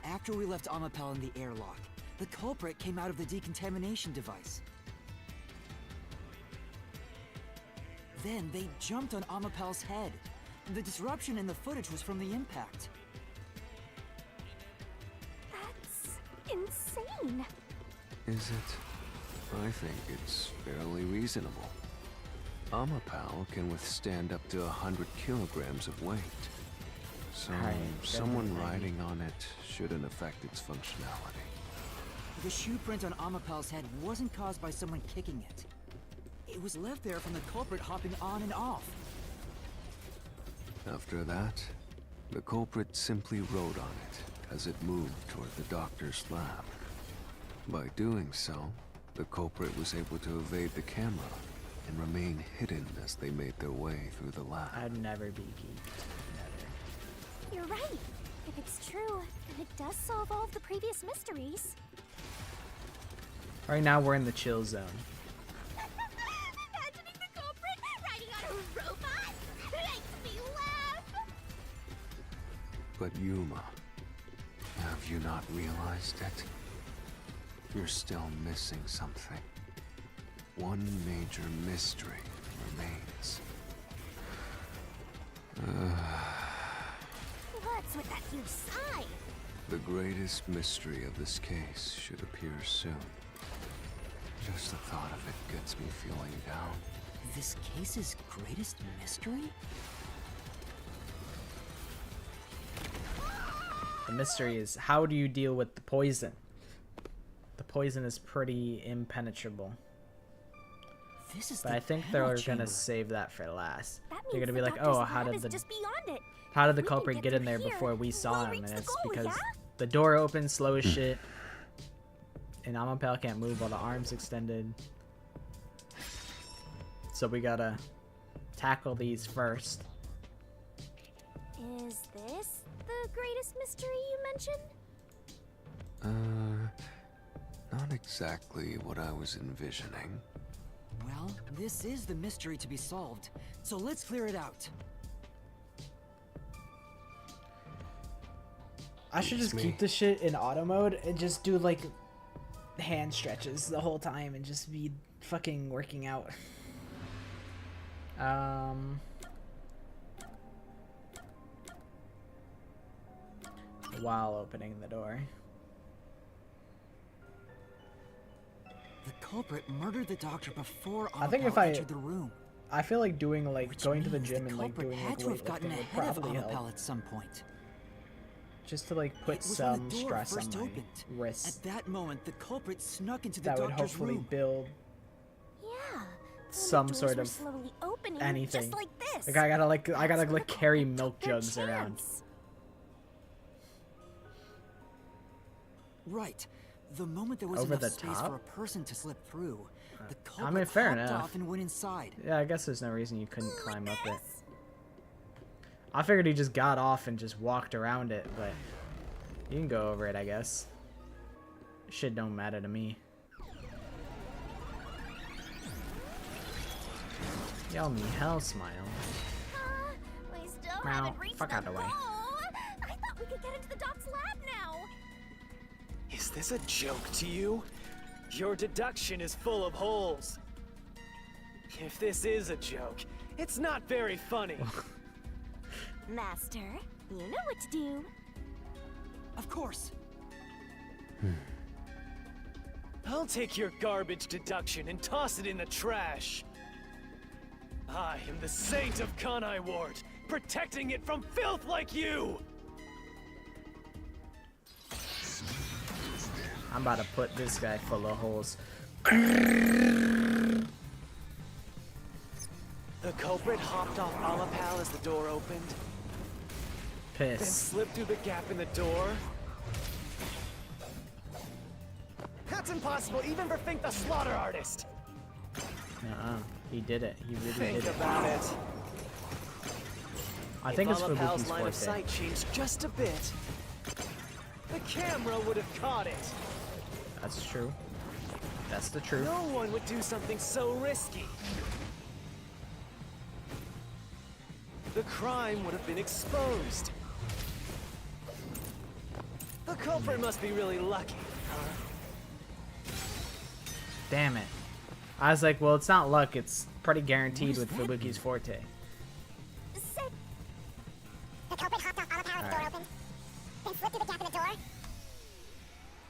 After we left Amapel in the airlock, the culprit came out of the decontamination device. Then they jumped on Amapel's head. The disruption in the footage was from the impact. That's insane. Is it? I think it's fairly reasonable. Amapel can withstand up to 100 kilograms of weight. So Alright, someone definitely. riding on it shouldn't affect its functionality. The shoe print on Amapel's head wasn't caused by someone kicking it. It was left there from the culprit hopping on and off. After that, the culprit simply rode on it as it moved toward the doctor's lab. By doing so, the culprit was able to evade the camera and remain hidden as they made their way through the lab. I'd never be geeked. Never. You're right. If it's true, then it does solve all of the previous mysteries. Right now we're in the chill zone. Imagining the culprit riding on a robot makes me laugh. But Yuma, have you not realized it? You're still missing something. One major mystery remains. What's with that huge sigh? The greatest mystery of this case should appear soon. Just the thought of it gets me feeling down. This case's greatest mystery? The mystery is, how do you deal with the poison? The poison is pretty impenetrable. This is But the I think panel they're chamber. gonna save that for last. That They're means gonna be the like, doctor's oh, how lab did is the just beyond it. how did the We can culprit get get in through there here. before we saw We'll him? reach And the it's goal, because yeah? the door opens slow as shit, and Amapel can't move while the arms extended. So we gotta tackle these first. Is this the greatest mystery you mentioned? Not exactly what I was envisioning. Well, this is the mystery to be solved, so let's clear it out. I should It's just me. keep this shit in auto mode and just do like hand stretches the whole time and just be fucking working out. While opening the door. The culprit murdered the doctor before I think Amapel if I- entered the room. I feel like doing like Which going to the means gym and like culprit doing had like to have gotten weightlifting would ahead of probably Amapel help. at some point. Just to like put It was when some the door stress first on my opened. wrists. At that moment, the culprit snuck into the That would doctor's hopefully room. build Yeah. some the doors sort were of slowly opening, anything. Just like this. Like I gotta That's when the carry culprit milk took their jugs around. chance. Right. The moment there was Over enough the space top? for a person to slip through, the I culprit mean, fair hopped enough. off and went inside. Yeah, I guess there's no reason you couldn't climb up it. This? I figured he just got off and just walked around it, but you can go over it, I guess. Shit don't matter to me. Yell me hell smile. We still Meow. haven't reached Fuck the out the way. goal. I thought we could get into the doc's lab now. Is this a joke to you? Your deduction is full of holes. If this is a joke, it's not very funny. Master, you know what to do. Of course. I'll take your garbage deduction and toss it in the trash. I am the saint of Kanai Ward, protecting it from filth like you! I'm about to put this guy full of holes. The culprit hopped off Amapal as the door opened, then Piss. slipped through the gap in the door. That's impossible, even for Fink the Slaughter Artist! He did it. He really Think did it. about it. I think it's If Amapal's Fubuki's line of forte. sight changed just a bit, the camera would have caught it. That's true. That's the truth. No one would do something so risky. The crime would have been exposed. The culprit must be really lucky. Damn it. I was like, well, it's not luck. It's pretty guaranteed What with does that Fubuki's forte. Sick. The culprit hopped off Amapal as the door opened, then slipped through the gap in the door.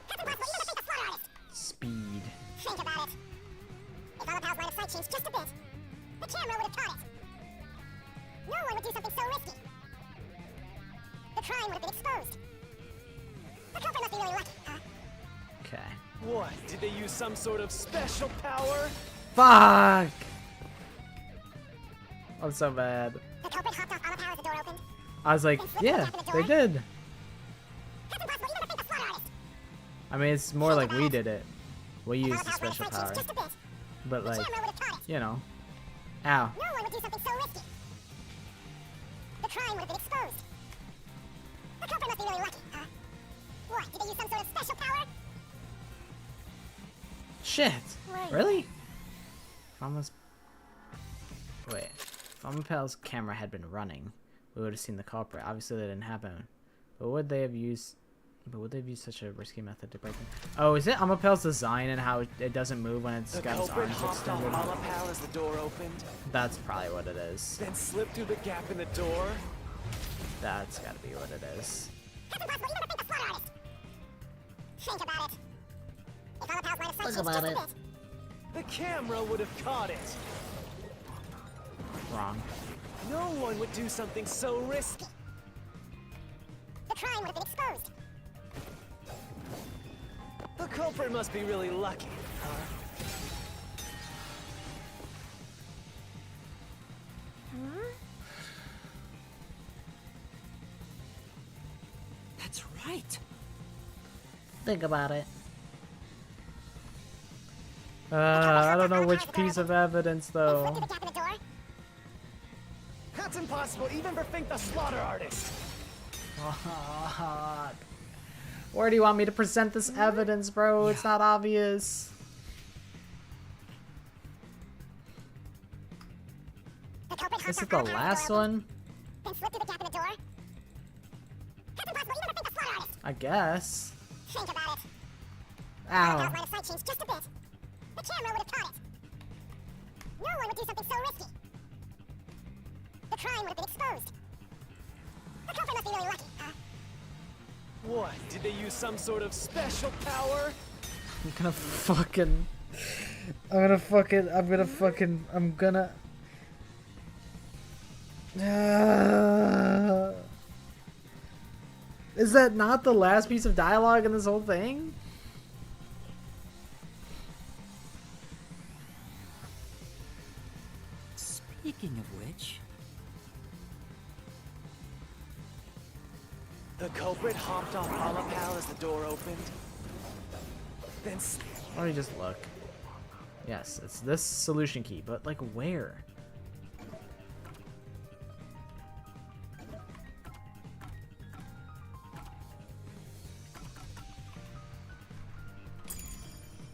That's impossible, even to Fink the Slaughter Artist. Speed. Think about it. If Amapal's line of sight changed just a bit, the camera would have caught it. No one would do something so risky. The crime would have been exposed. The culprit must be really lucky, huh? Okay. What? Did they use some sort of special power? Fuck! I'm so bad. The culprit hopped off Amapal as the door opened. I was like, yeah, they did. That's impossible, even to Fink the Slaughter Artist. I mean, it's more like we did it. We If used the Amapal's line of special sight power. changed just a bit, But the like, camera would have caught it. you know. Ow. No one would do something so risky. The crime would have been exposed. The culprit must be really lucky, huh? What? Did they use some sort of special power? Shit. Right. Really? Almost. Wait. If Amapal's camera had been running, we would have seen the culprit. Obviously, that didn't happen. But would they have used? But would they have used such a risky method to break them? Oh, is it Amapal's design and how it doesn't move when it's The got its culprit arms hopped off extended? Amapal as the door opened, That's probably what it is. then slipped through the gap in the door. That's gotta be what it is. That's impossible, even to Fink the Slaughter Artist. Think about it. If Amapal's line of sight Think changed about just a it. bit, The camera would have caught it. Wrong. No one would do something so risky. the crime would have been exposed. The culprit must be really lucky, huh? That's right. Think about it. I don't know which piece of evidence Then though. slipped through the gap in the door. That's impossible, even for Fink the Slaughter Artist. Fuck. Where do you want me to present this evidence, bro? It's not obvious. The culprit Is hopped it the off Amapal's last door opened, one? then slipped through the gap in the door. That's impossible, even to Fink the Slaughter Artist. I guess. Think about it. Ow. Line of sight changed just a bit. The camera would have caught it. No one would do something so risky. The crime would have been exposed. The culprit must be really lucky, huh? What? Did they use some sort of special power? I'm gonna fucking. Is that not the last piece of dialogue in this whole thing? Speaking of which, The culprit hopped off Amapal as the door opened. Then Let me just look. Yes, it's this solution key, but like where?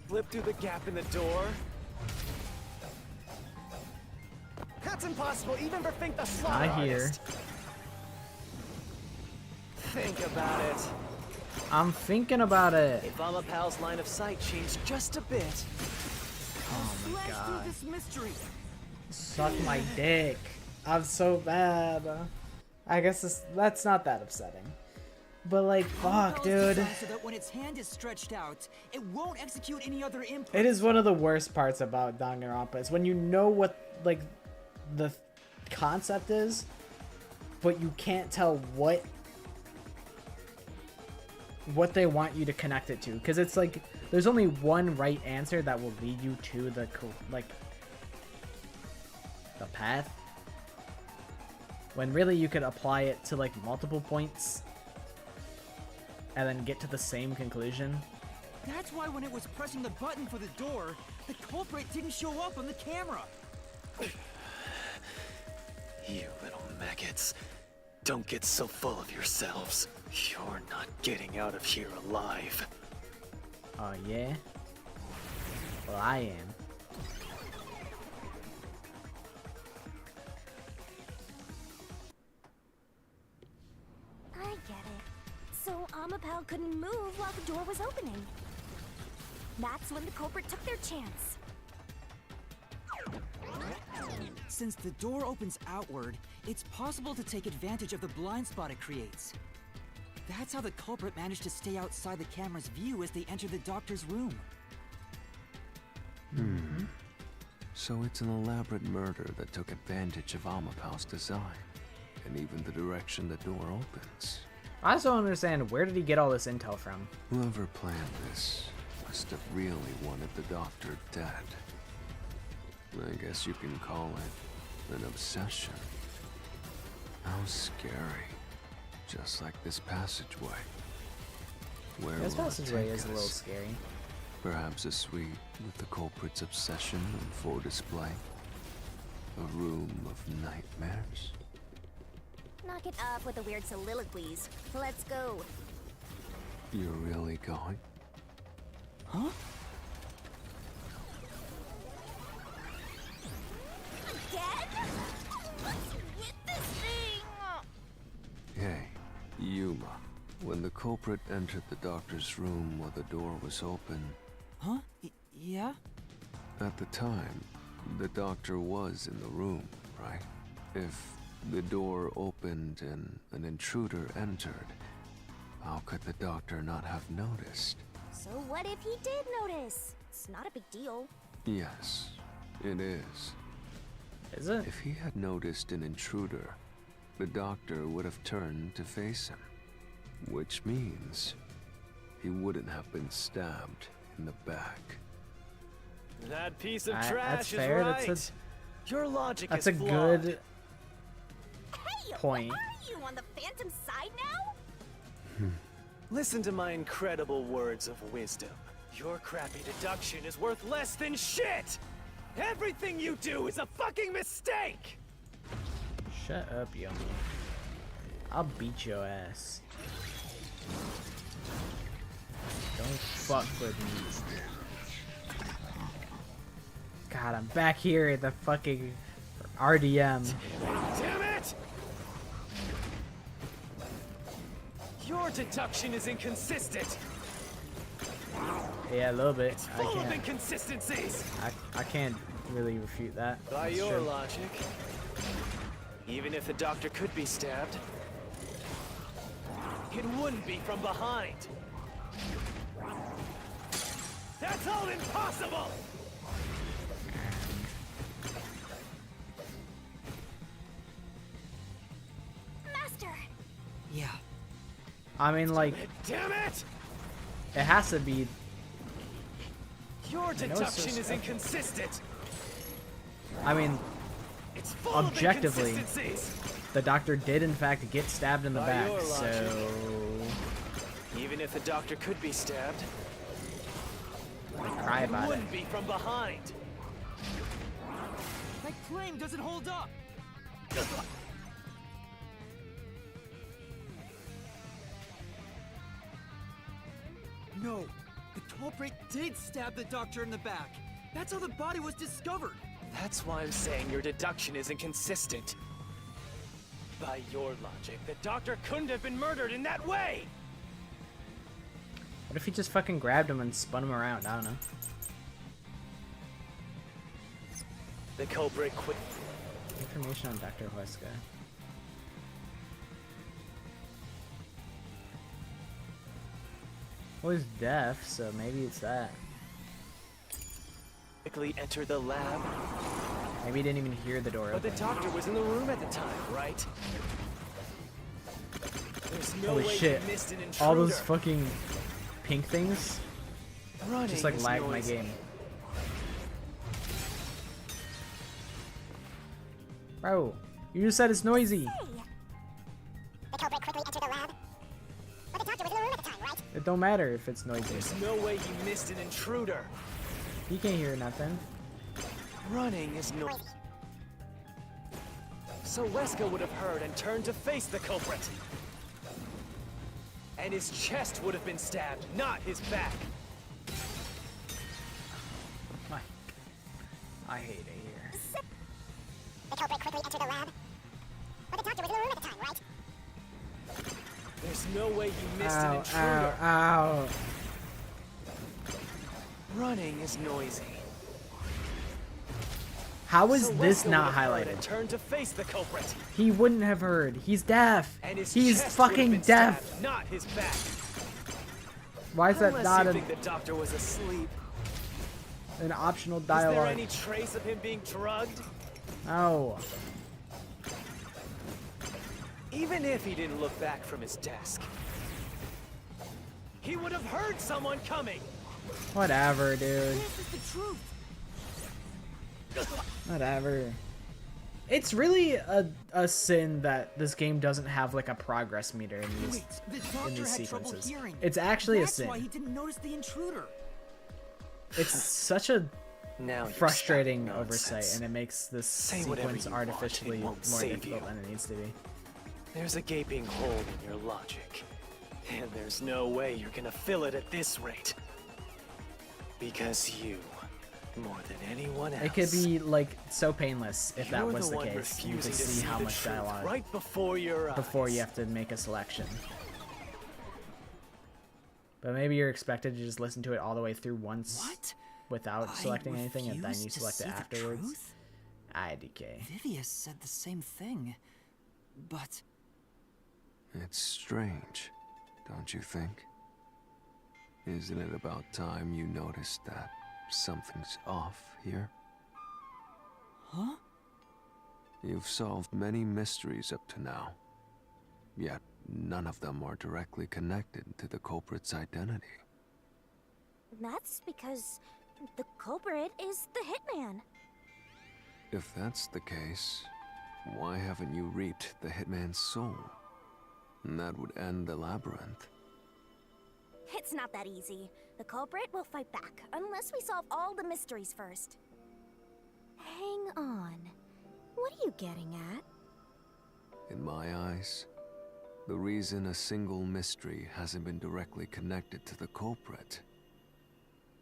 slip through the gap in the door. That's impossible, even for Fink the slaughter I hear. artist. Think about it. I'm thinking about it. If Amapal's line of sight changed just a bit. Oh my Slash god. through this mystery. Suck my dick. I'm so bad. I guess that's not that upsetting. But like, fuck, Amapel is dude. designed so that when its hand is stretched out, it won't execute any other input. It is one of the worst parts about Danganronpa is when you know what like the concept is, but you can't tell what they want you to connect it to, because it's like there's only one right answer that will lead you to the the path, when really you could apply it to like multiple points and then get to the same conclusion. That's why when it was pressing the button for the door, the culprit didn't show up on the camera. You little maggots. Don't get so full of yourselves. You're not getting out of here alive. Oh yeah? Well, I am. I get it. So Amapel couldn't move while the door was opening. That's when the culprit took their chance. Since the door opens outward, it's possible to take advantage of the blind spot it creates. That's how the culprit managed to stay outside the camera's view as they entered the doctor's room. So it's an elaborate murder that took advantage of Amapal's design, and even the direction the door opens. I also don't understand, where did he get all this intel from? Whoever planned this must have really wanted the doctor dead. I guess you can call it an obsession. How scary. Just like this passageway. Where This will it passageway take is a little us? scary. Perhaps a suite with the culprit's obsession on full display. A room of nightmares. Knock it up with the weird soliloquies. Let's go. You're really going? Huh? Again? What's with this thing? Hey, Yuma. When the culprit entered the doctor's room while the door was open, Huh? Yeah? at the time, the doctor was in the room, right? If the door opened and an intruder entered, how could the doctor not have noticed? So what if he did notice? It's not a big deal. Yes, it is. Is it? If he had noticed an intruder, the doctor would have turned to face him. Which means he wouldn't have been stabbed in the back. That piece of That's trash is fair. right. That's Your logic a is flawed. good Hey, point. what are you, on the Phantom side now? Listen to my incredible words of wisdom. Your crappy deduction is worth less than shit! Everything you do is a fucking mistake! Shut up, Yummy. I'll beat your ass. Don't fuck with me. God, I'm back here at the fucking RDM. Damn it! Your deduction is inconsistent! Yeah, a little bit. It's full of inconsistencies. I can't really refute that. By That's your true. logic, even if the doctor could be stabbed, it wouldn't be from behind. That's all impossible! Master! Yeah. I mean, like, Damn it! it has to be. Your it's so deduction is special. inconsistent. I mean, It's full Objectively. of inconsistencies. the doctor did in fact get stabbed in the By back, your so Even if the doctor could be stabbed, cry it about it. wouldn't be from behind. That claim doesn't hold up. No, the culprit did stab the doctor in the back. That's how the body was discovered. That's why I'm saying your deduction is inconsistent. By your logic, the doctor couldn't have been murdered in that way! What if he just fucking grabbed him and spun him around? I don't know. The culprit quit. Information on Dr. Huesca. Well, he's deaf, so maybe it's that. Quickly entered the lab, Maybe he didn't even hear the door but the open. doctor was in the room at the time, right? There's no Holy way shit. he missed an intruder. All those fucking pink things Running just like is lagged my noisy. game. Bro, you just said it's noisy. Hey! The culprit quickly entered the lab. But the doctor was in the room at the time, right? It don't matter if it's noisy. There's no way he missed an intruder. He can't hear nothing. Running is noisy. So Wesker would have heard and turned to face the culprit. And his chest would have been stabbed, not his back. I hate it here. The culprit quickly entered the lab. But the doctor was in the room at the time, right? There's no way you missed an Ow, intruder. ow, ow. Running is noisy. How is So this Wesker not would have heard and highlighted? turned to face the culprit. He wouldn't have heard. He's deaf. And his He's chest would have fucking been deaf. stabbed, not his back. Why is that Unless not you an think the doctor was asleep. optional Is there dialogue? any trace of him being drugged? No. Even if he didn't look back from his desk, he would have heard someone coming. Whatever, dude. This is the truth. Whatever. It's really a sin that this game doesn't have like a progress meter in these Wait, the doctor these had trouble sequences. hearing. It's actually That's a sin. why he didn't notice the intruder. It's such a Now you're frustrating spouting oversight, nonsense. and it makes this Say whatever sequence you want, it artificially more won't save difficult you. than it needs to be. There's a gaping hole in your logic. And there's no way you're gonna fill it at this rate. Because you, more than anyone else, It could be like so painless if that you're was the one case. You refusing could to see how the much truth dialogue right before your eyes. before you have to make a selection. But maybe you're expected to just listen to it all the way through once What? without selecting anything, and then you refuse to select it see the afterwards. truth? IDK. Vivius said the same thing. But It's strange, don't you think? Isn't it about time you noticed that something's off here? huh? You've solved many mysteries up to now, yet none of them are directly connected to the culprit's identity. That's because the culprit is the hitman. If that's the case, why haven't you reaped the hitman's soul? And that would end the labyrinth. It's not that easy. The culprit will fight back, unless we solve all the mysteries first. Hang on. What are you getting at? In my eyes, the reason a single mystery hasn't been directly connected to the culprit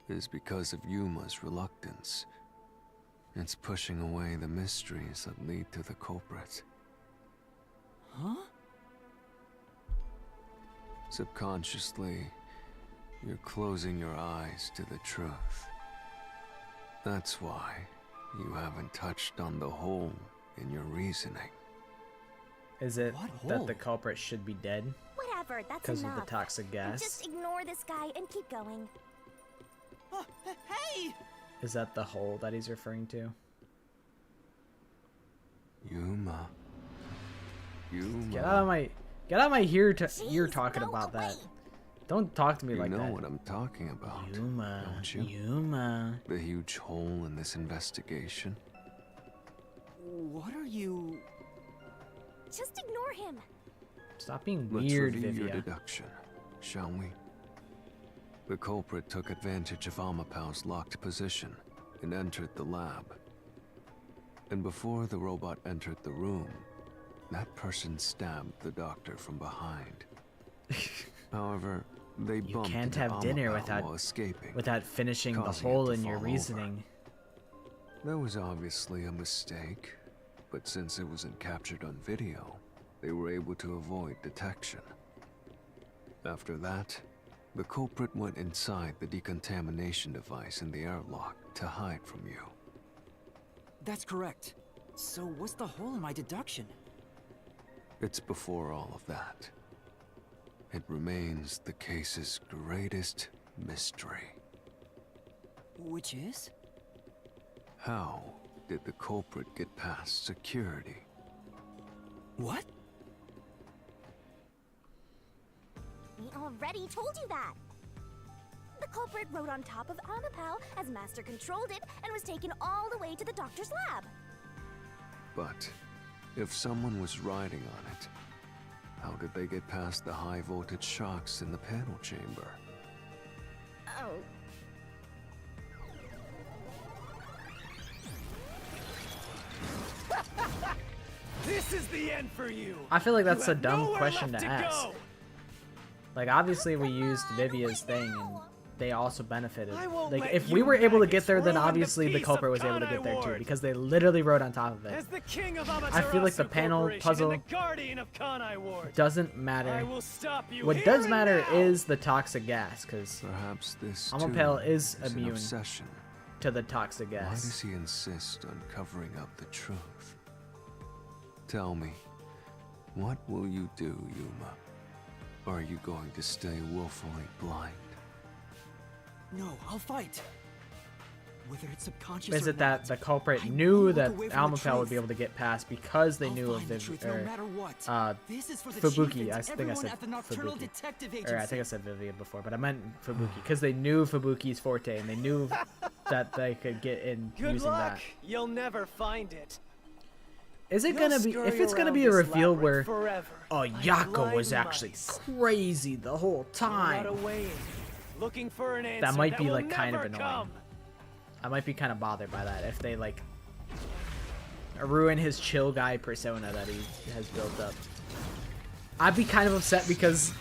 is because of Yuma's reluctance. It's pushing away the mysteries that lead to the culprit. Huh? Subconsciously, You're closing your eyes to the truth. That's why you haven't touched on the hole in your reasoning. Is it What that hole? the culprit should be dead Whatever, that's because of enough. the toxic gas? Just ignore this guy and keep going. Oh, hey! Is that the hole that he's referring to? Yuma. Get out of my ear Jeez, talking go about that. away. Don't talk to me You like know that. what I'm talking about, Yuma, don't you? Yuma. The huge hole in this investigation? What are you... Just ignore him. Stop being Let's weird, review your Vivia. deduction, shall we? The culprit took advantage of Amapau's locked position and entered the lab. And before the robot entered the room, that person stabbed the doctor from behind. However, they You bumped can't into have dinner Amapau while escaping. without finishing the causing it hole to in your fall over. reasoning. That was obviously a mistake, but since it wasn't captured on video, they were able to avoid detection. After that, the culprit went inside the decontamination device in the airlock to hide from you. That's correct. So what's the hole in my deduction? It's before all of that. It remains the case's greatest mystery. Which is? How did the culprit get past security? What? We already told you that. The culprit rode on top of Amapau as Master controlled it and was taken all the way to the doctor's lab. But if someone was riding on it, how did they get past the high voltage shocks in the panel chamber? Oh. This is the end for you. I feel like that's You a have dumb nowhere question left to to ask. go. Like, obviously we used on, Vivia's wait thing, and now. they also benefited. I won't Like, let if you we were able to get maggots there, then ruin the obviously the piece culprit of was able to get there too, Kanai because they literally rode on top of As it. the king of I feel like the Amaterasu panel Corporation puzzle and the guardian of Kanai Ward. Doesn't I matter. will stop you What here does and matter now. is the toxic gas, because Perhaps this Amapel too is an immune obsession. to the toxic Why does gas. he insist on covering up the truth? Tell me, what will you do, Yuma? Are you going to stay willfully blind? No, I'll fight. Whether it's subconscious Is or it that not, the culprit I knew won't that look away from the Amapel would be truth. able to get past because they I'll knew of find the Viv, truth no matter what. This is for the Fubuki. chief and I to think I everyone said at the Nocturnal Fubuki. Detective Or Agency. I think I said Vivia before, but I meant Fubuki because they knew Fubuki's forte and they knew that they could get in Good using luck. that. You'll never find it. Is it You'll gonna be? scurry If it's gonna around be a this reveal where labyrinth forever, like Yako was blind actually mice. crazy the whole Not time, a way in, looking for an answer might be, will like, kind of never annoying. come. I might be kind of bothered by that if they like ruin his chill guy persona that he has built up. I'd be kind of upset because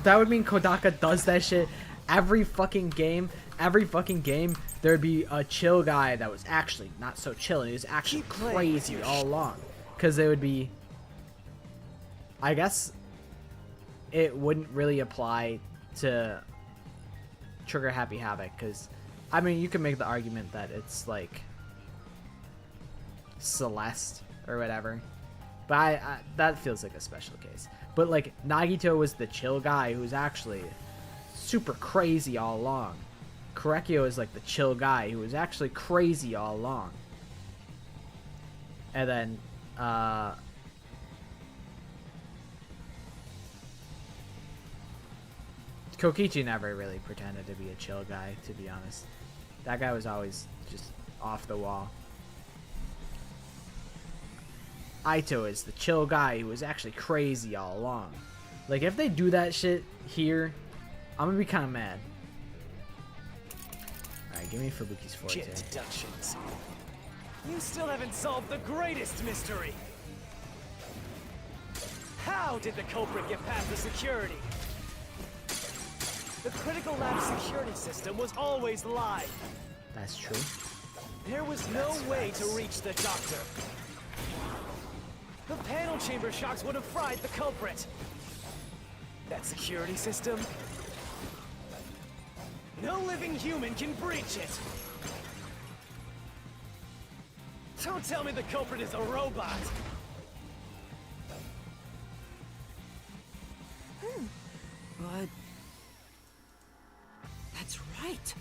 that would mean Kodaka does that shit every fucking game. Every fucking game, there'd be a chill guy that was actually not so chill, and he was actually Keep playing with crazy your all along. Because they would be... I guess it wouldn't really apply to Trigger Happy Havoc, because, I mean, you can make the argument that it's, like, Celeste or whatever. But I that feels like a special case. But, like, Nagito was the chill guy who's actually super crazy all along. Korekio is, like, the chill guy who was actually crazy all along. And then, Kokichi never really pretended to be a chill guy, to be honest. That guy was always just off the wall. Aito is the chill guy who was actually crazy all along. Like, if they do that shit here, I'm gonna be kind of mad. Alright, give me Fubuki's forte. Kid deductions. You still haven't solved the greatest mystery. How did the culprit get past the security? The critical lab security system was always live. That's true. There was no way to reach the doctor. The panel chamber shocks would have fried the culprit. That security system? No living human can breach it! Don't tell me the culprit is a robot! But... that's right.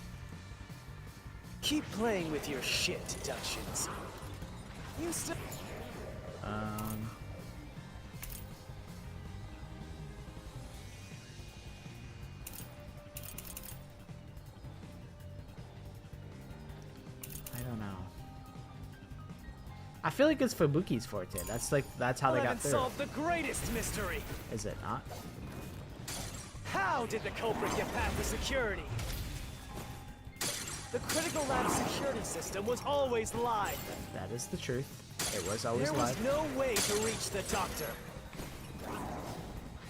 Keep playing with your shit deductions. You still... I don't know. I feel like it's Fubuki's forte. That's how they got through. solved the greatest mystery. Is it not? How did the culprit get past the security? The critical lab security system was always live. That is the truth. It was always There was live. no way to reach the doctor.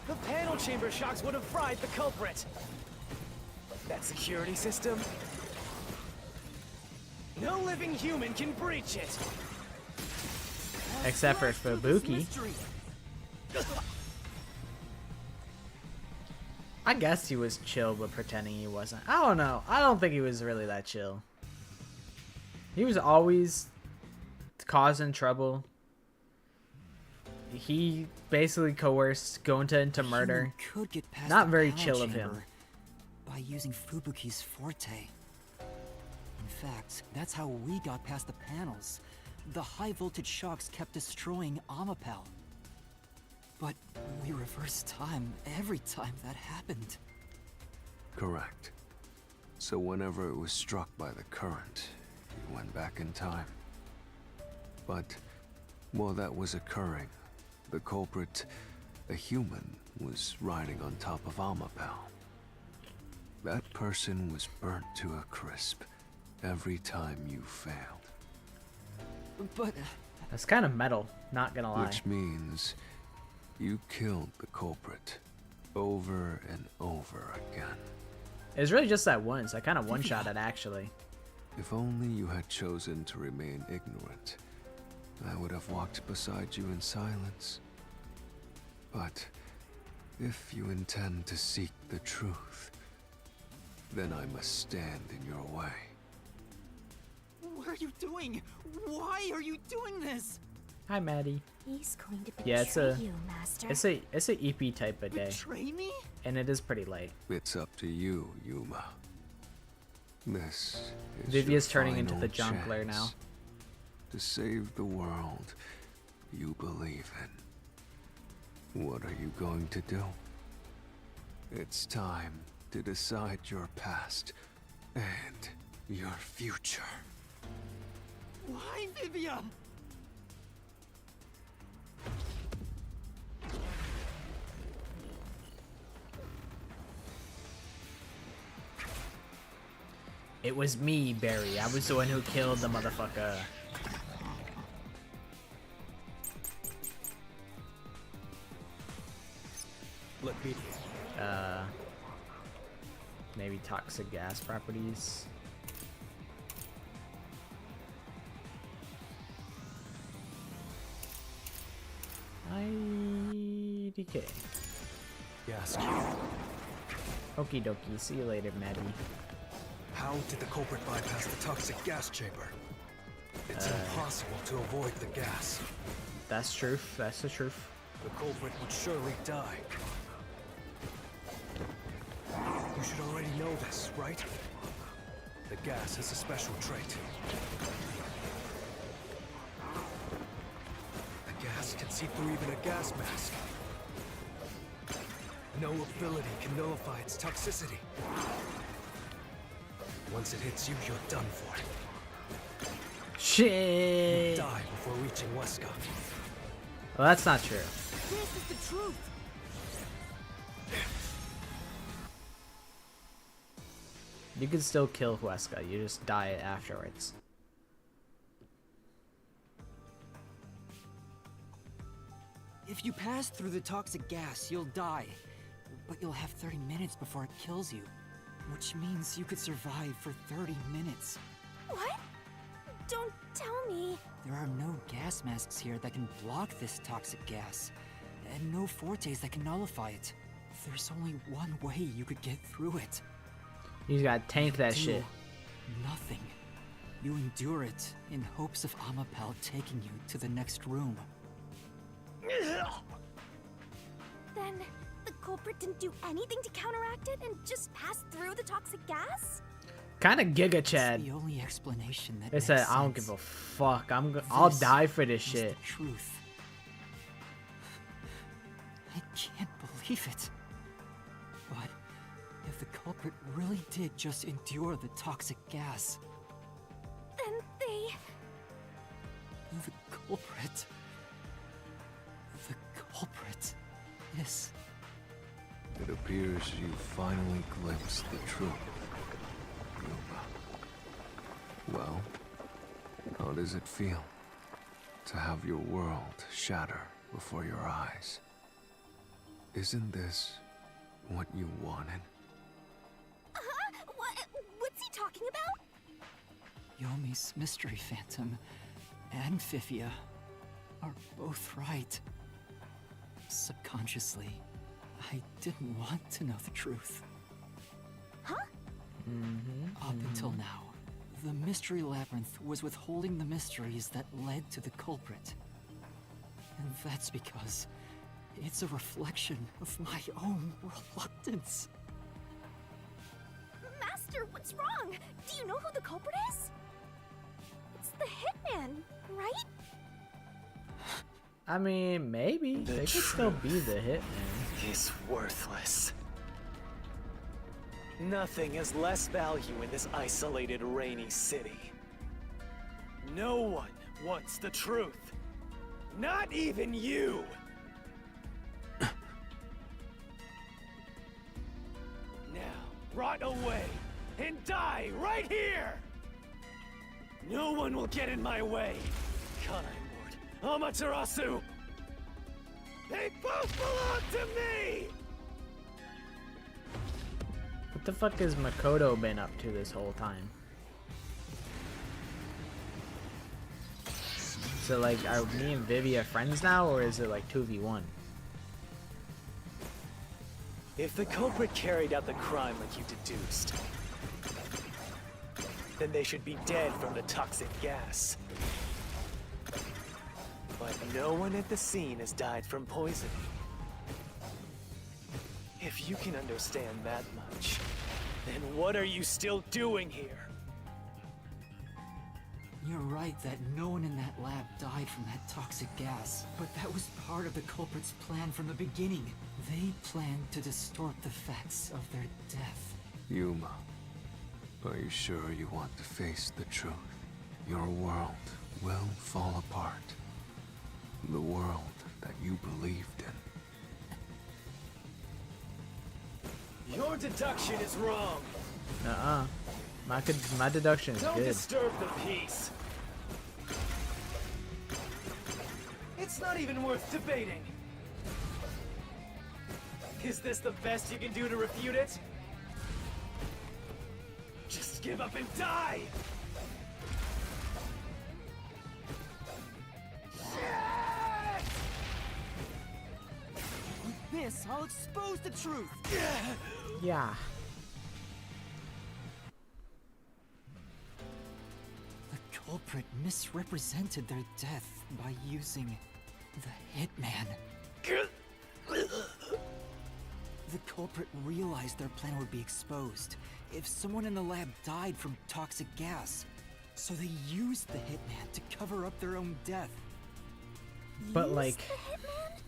The panel chamber shocks would have fried the culprit. That security system? No living human can breach it. Except for Fubuki. I guess he was chill, but pretending he wasn't. I don't know. I don't think he was really that chill. He was always causing trouble. He basically coerced Gonta into murder. Could get past Not the very panel chill of him. chamber by using Fubuki's forte. In fact, that's how we got past the panels. The high voltage shocks kept destroying Amapel. But we reversed time every time that happened. Correct. So whenever it was struck by the current, you went back in time. But while that was occurring, the culprit, a human, was riding on top of Amapel. That person was burnt to a crisp every time you failed. But That's kind of metal, not gonna lie. Which means you killed the culprit over and over again. It was really just that once. I kind of one-shot it, actually. If only you had chosen to remain ignorant, I would have walked beside you in silence. But if you intend to seek the truth, then I must stand in your way. what are you doing? Why are you doing this? Hi, Maddie. He's going to betray Yeah, you, Master. It's a EP type of day, Betray me? and it is pretty late. It's up to you, Yuma. This is Vivia's your turning into final the Jonkler now. chance to save the world you believe in. What are you going to do? It's time to decide your past and your future. Why, Vivia? It was me, Barry. I was the one who killed the motherfucker. Look, me. Maybe toxic gas properties. IDK. Yes. Okie dokie. See you later, Maddie. How did the culprit bypass the toxic gas chamber? It's impossible to avoid the gas. That's truth. That's the truth. The culprit would surely die. You should already know this, right? The gas has a special trait. The gas can see through even a gas mask. No ability can nullify its toxicity. Once it hits you, you're done for. Shit. Die before reaching Weska. Well, that's not true. This is the truth. You can still kill Huesca. You just die afterwards. If you pass through the toxic gas, you'll die. But you'll have 30 minutes before it kills you. Which means you could survive for 30 minutes. What? Don't tell me. There are no gas masks here that can block this toxic gas. And no fortes that can nullify it. There's only one way you could get through it. You gotta tank that Do shit. Nothing. You endure it in hopes of Amapel taking you to the next room. Then the culprit didn't do anything to counteract it and just passed through the toxic gas? Kind of Giga It's Chad. the only explanation that They makes said, sense. "I don't give a fuck. I'll This die for this is shit." The truth. I can't believe it. But if the culprit really did just endure the toxic gas, Then they... the culprit is... It appears you finally glimpsed the truth. Yuma. Well, how does it feel to have your world shatter before your eyes? Isn't this what you wanted? What's he talking about? Yomi's mystery phantom and Fifia are both right. Subconsciously, I didn't want to know the truth. Huh? Up until now, the Mystery Labyrinth was withholding the mysteries that led to the culprit. And that's because it's a reflection of my own reluctance. Master, what's wrong? Do you know who the culprit is? It's the hitman, right? I mean, maybe The they could still be the hitman. Is worthless. Nothing has less value in this isolated, rainy city. No one wants the truth. Not even you! Now, rot away and die right here! No one will get in my way. Kanai Ward, Amaterasu! They both belong to me! What the fuck has Makoto been up to this whole time? So like, are me and Vivia friends now, or is it like 2v1? If the culprit carried out the crime like you deduced, then they should be dead from the toxic gas. But no one at the scene has died from poisoning. If you can understand that much, then what are you still doing here? You're right that no one in that lab died from that toxic gas, but that was part of the culprit's plan from the beginning. They planned to distort the facts of their death. Yuma, are you sure you want to face the truth? Your world will fall apart. The world that you believed in. Your deduction is wrong. My deduction is Don't good. disturb the peace. It's not even worth debating. Is this the best you can do to refute it? Just give up and die! With this, I'll expose the truth! Yeah. The culprit misrepresented their death by using the hitman. The culprit realized their plan would be exposed if someone in the lab died from toxic gas, so they used the hitman to cover up their own death. But Use like, the hitman?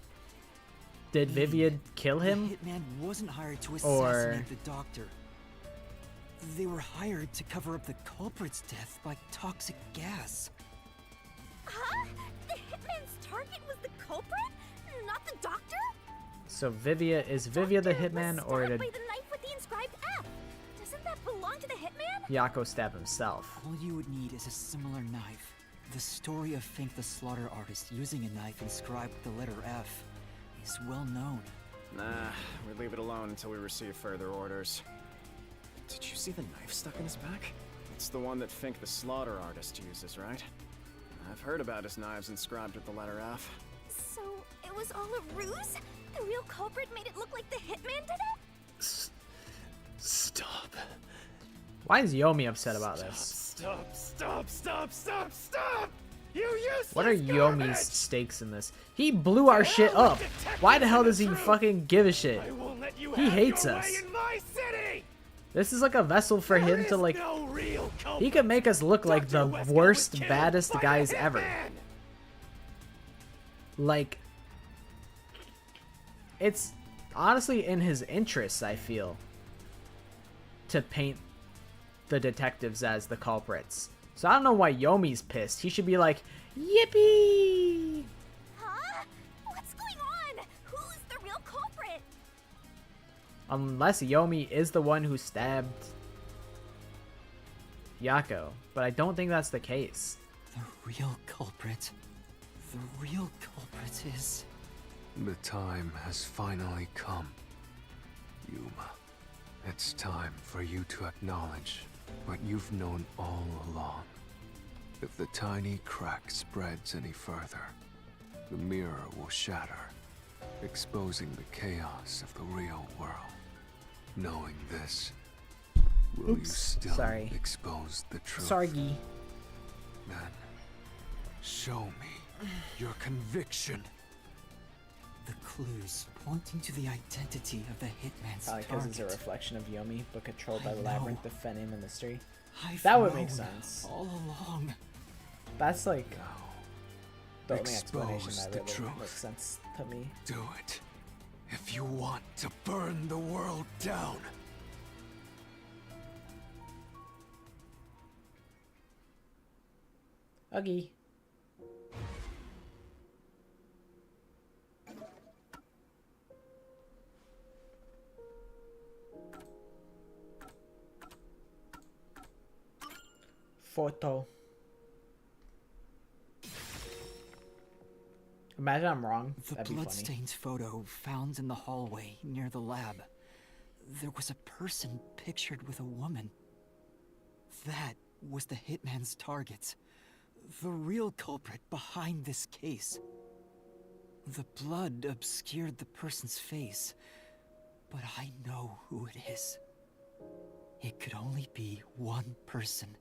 did Vivian kill him? The hitman wasn't hired to Or- assassinate the doctor. They were hired to cover up the culprit's death by toxic gas. Huh? The hitman's target was the culprit? Not the doctor? So is Vivia the Doctor hitman, was or stabbed did by the knife with the inscribed F? Doesn't that belong to the hitman? Yako stab himself? All you would need is a similar knife. The story of Fink the Slaughter Artist using a knife inscribed with the letter F is well known. Nah, we leave it alone until we receive further orders. Did you see the knife stuck in his back? It's the one that Fink the Slaughter Artist uses, right? I've heard about his knives inscribed with the letter F. So, it was all a ruse? The real culprit made it look like the hitman did it? Stop. Why is Yomi upset about this? Stop! You useless What are Yomi's garbage! stakes in this? He blew our shit up. Why the hell does he fucking give a shit? I won't let you He have hates your us. way in my city! This is like a vessel for him to like. No real He could make us look like the Dr. Wesker worst, was killed baddest by the guys ever. hitman! Like, it's honestly in his interests, I feel, to paint the detectives as the culprits. So I don't know why Yomi's pissed. He should be like, yippee! Huh? What's going on? Who's the real culprit? Unless Yomi is the one who stabbed Yako. But I don't think that's the case. The real culprit. The real culprit is... The time has finally come. Yuma, it's time for you to acknowledge what you've known all along. If the tiny crack spreads any further, the mirror will shatter, exposing the chaos of the real world. Knowing this, will you still sorry. expose the truth? Sargi. Then, show me your conviction. The clues pointing to the identity of the hitman's Probably because it's a target. reflection of Yomi, but controlled by I the know. labyrinth of Fen and the mystery. I've That would make known sense. all along. That's like Now, the only explanation expose that the really truth. makes sense to me. do it. If you want to burn the world down. Uggy. Photo. Imagine I'm wrong. The That'd be funny. bloodstained photo found in the hallway near the lab. There was a person pictured with a woman. That was the hitman's target. The real culprit behind this case. The blood obscured the person's face, but I know who it is. It could only be one person.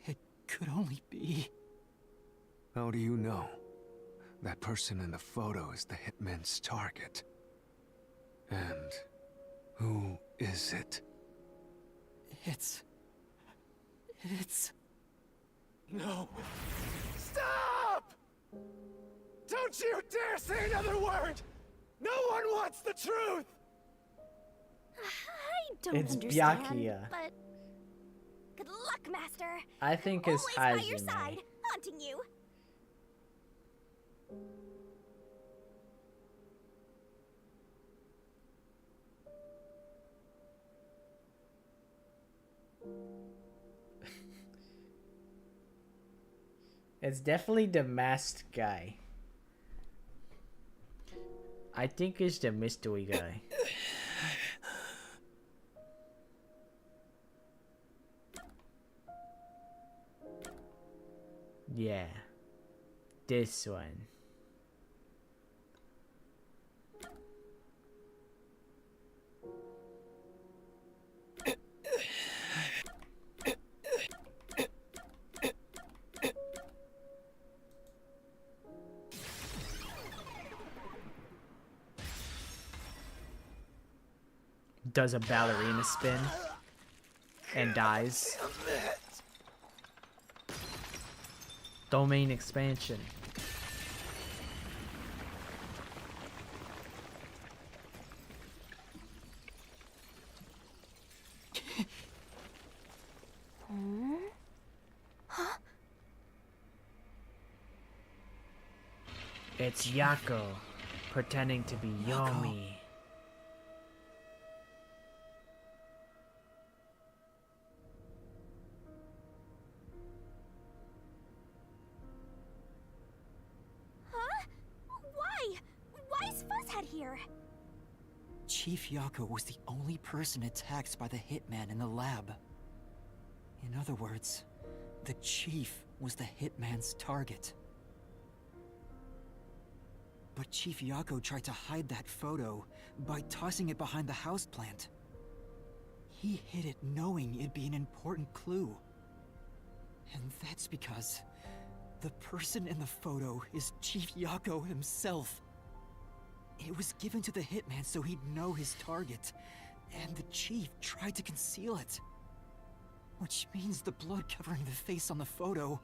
It could only be... How do you know? That person in the photo is the hitman's target. And who is it? It's... No! Stop! Don't you dare say another word! No one wants the truth! I don't It's understand, Byakuya. but good luck, Master. I think it's Always by your Hajime. side, haunting you. It's definitely the masked guy. I think it's the mystery guy. Yeah. This one. Does a ballerina spin and dies. Domain expansion. It's Yako pretending to be Yomi. Huh? Why? Why is Fuzzhead here? Chief Yako was the only person attacked by the hitman in the lab. In other words, the chief was the hitman's target. But Chief Yako tried to hide that photo by tossing it behind the houseplant. He hid it knowing it'd be an important clue. And that's because the person in the photo is Chief Yako himself. It was given to the hitman so he'd know his target, and the chief tried to conceal it. Which means the blood covering the face on the photo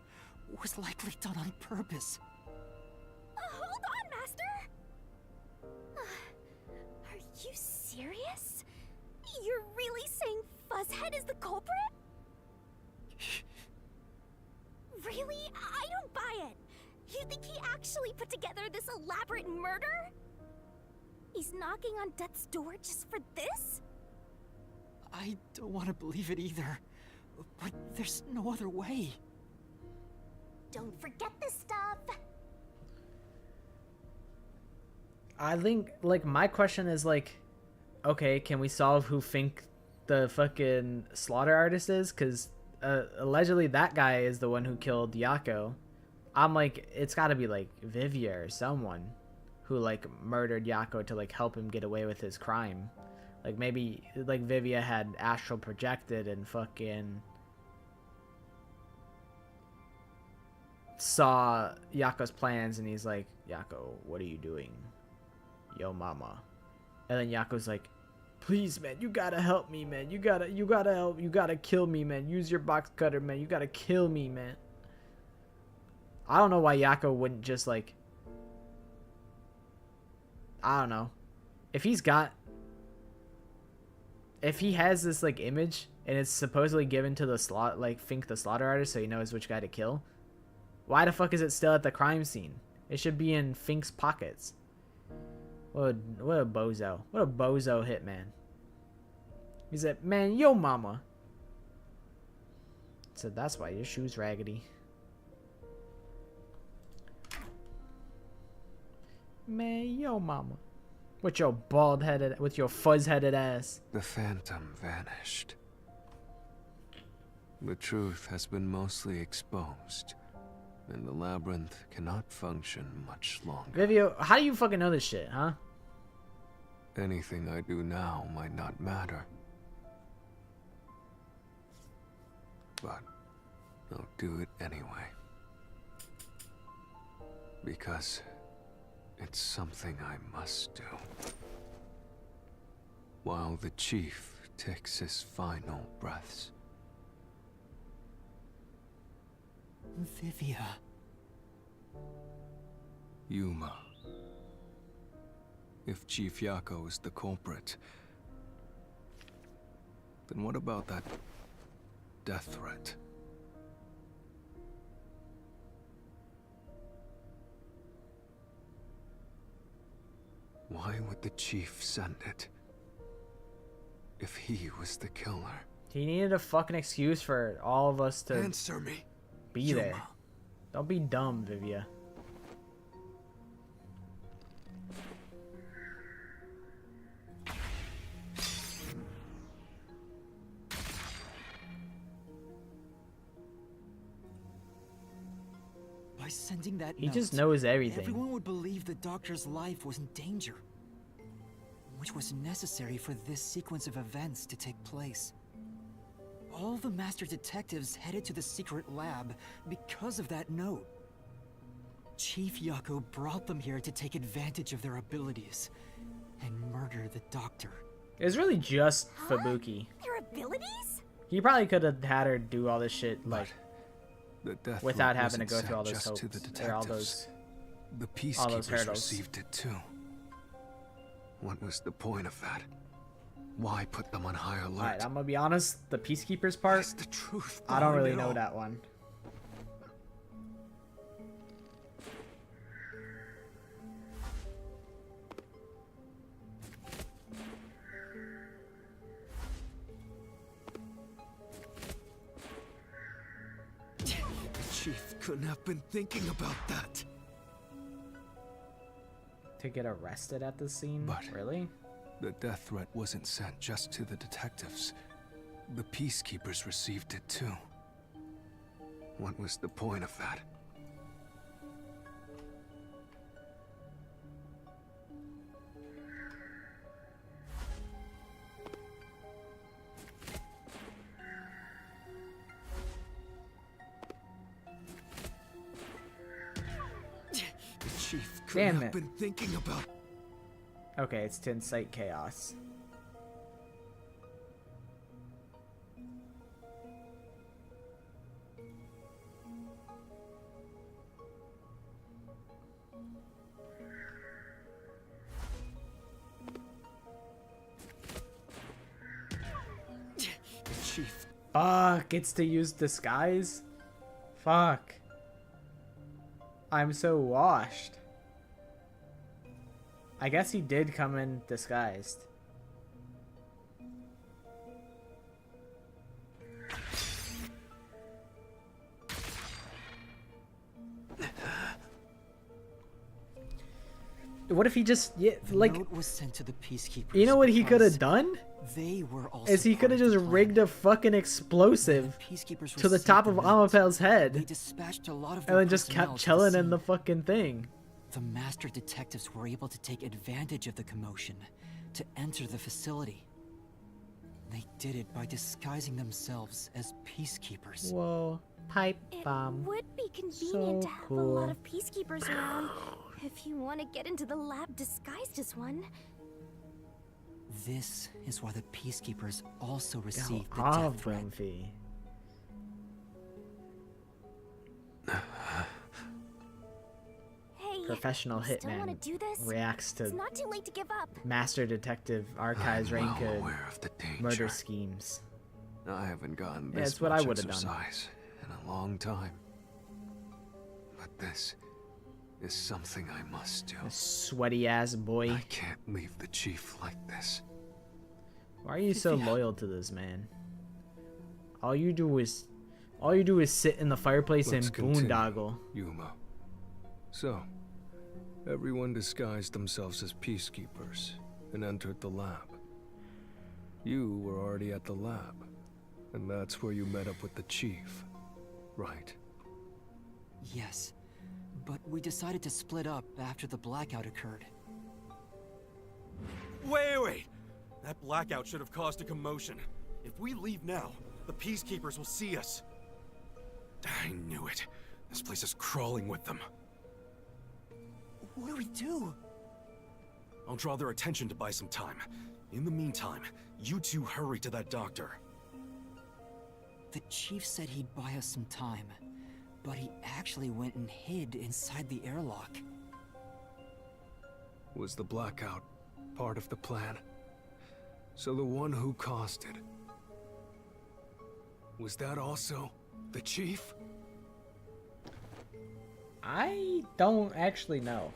was likely done on purpose. Hold on, Master! Are you serious? You're really saying Fuzzhead is the culprit? Really? I don't buy it. You think he actually put together this elaborate murder? He's knocking on death's door just for this? I don't want to believe it either, but there's no other way. Don't forget this stuff. I think, like, my question is, like, okay, can we solve who Fink the fucking slaughter artist is? Because allegedly that guy is the one who killed Yako. I'm like, it's got to be, like, Vivia or someone who, like, murdered Yako to, like, help him get away with his crime. Like, maybe, like, Vivia had astral projected and fucking saw Yako's plans, and he's like, Yako, what are you doing? Yo mama. And then Yako's like, please, man, you gotta help me, man. You gotta help. You gotta kill me, man. Use your box cutter, man. You gotta kill me, man. I don't know why Yako wouldn't just, like, I don't know. If he has this, like, image and it's supposedly given to the Fink the slaughter artist so he knows which guy to kill, why the fuck is it still at the crime scene? It should be in Fink's pockets. What a bozo. What a bozo hitman. He said, man, yo mama. Said, that's why your shoe's raggedy. Man, yo mama. With your bald-headed, with your fuzz-headed ass. The phantom vanished. The truth has been mostly exposed, and the labyrinth cannot function much longer. Vivio, how do you fucking know this shit, huh? Anything I do now might not matter. But I'll do it anyway. Because it's something I must do. While the chief takes his final breaths. Vivia. Yuma. If Chief Yako is the culprit, then what about that death threat? Why would the chief send it? If he was the killer. He needed a fucking excuse for all of us to Answer me. be Yuma. there. Don't be dumb, Vivia. By sending that He note, just knows everything. everyone would believe the doctor's life was in danger, which was necessary for this sequence of events to take place. All the master detectives headed to the secret lab because of that note. Chief Yako brought them here to take advantage of their abilities and murder the doctor. It was really just Fubuki. Their abilities? He probably could have had her do all this shit, like, The death without threat having to wasn't go through all sent those just to hopes, the or all detectives. those. The all those peacekeepers hurdles. received it too. What was the point of that? Why put them on high alert? Alright, I'm gonna be honest, the Peacekeepers What part, is the truth I don't behind really it know all? that one. The chief couldn't have been thinking about that. To get arrested at the scene? But- Really? The death threat wasn't sent just to the detectives. The peacekeepers received it too. What was the point of that? Damn I've it. been thinking about. Okay, it's to incite chaos. Chief. Fuck, it's to use disguise? Fuck. I'm so washed. I guess he did come in disguised. What if he just, yeah, like, Note was sent to the peacekeepers. you know what he could have because done? They were also Is he could have part of just the plan. rigged a fucking explosive Peacekeepers to the received top of note. Amapel's They head dispatched a lot of and their then just personnel kept to chilling in scene. the fucking thing. The master detectives were able to take advantage of the commotion to enter the facility. They did it by disguising themselves as peacekeepers. Whoa, pipe It bomb. would be convenient So to have a cool. lot of peacekeepers around if you want to get into the lab disguised as one. This is why the peacekeepers also Go received the off, death threat. Brimfy. Hey, Professional you still want hitman to do this? reacts It's to not too late to give up. Master Detective Archives I'm rain well code aware of the danger. murder schemes. I haven't gotten Yeah, this it's what I much would've done. exercise in a long time. But this is something I must do. This sweaty ass boy. I can't leave the chief like this. Why are you so loyal to this man? All you do is sit in the fireplace Let's and continue, boondoggle. Yuma. So, everyone disguised themselves as peacekeepers and entered the lab. You were already at the lab, and that's where you met up with the chief, right? Yes, but we decided to split up after the blackout occurred. Wait! That blackout should have caused a commotion. If we leave now, the peacekeepers will see us. I knew it. This place is crawling with them. What do we do? I'll draw their attention to buy some time. In the meantime, you two hurry to that doctor. The chief said he'd buy us some time, but he actually went and hid inside the airlock. Was the blackout part of the plan? So the one who caused it, was that also the chief? I don't actually know.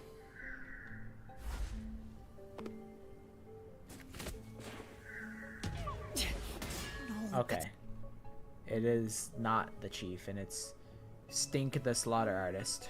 Okay. It is not the chief, and it's Stink the Slaughter Artist.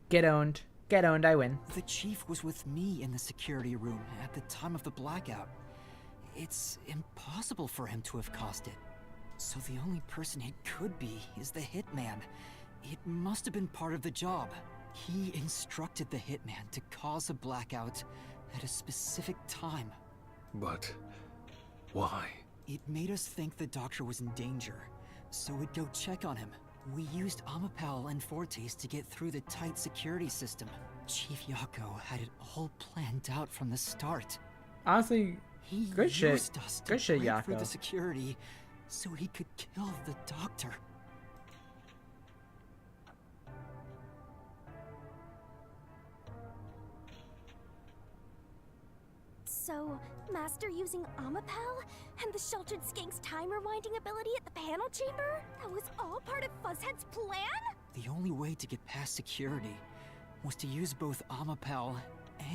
Get owned. Get owned, I win. The chief was with me in the security room at the time of the blackout. It's impossible for him to have caused it. So the only person it could be is the hitman. It must have been part of the job. He instructed the hitman to cause a blackout at a specific time. But why? It made us think the doctor was in danger, so we'd go check on him. We used Amapel and Fortes to get through the tight security system. Chief Yako had it all planned out from the start. Honestly, He good shit. used us to Good shit, break through Yako. the security so he could kill the doctor. So, Master using Amapel and the Sheltered Skank's time rewinding ability at the panel chamber? That was all part of Fuzzhead's plan? The only way to get past security was to use both Amapel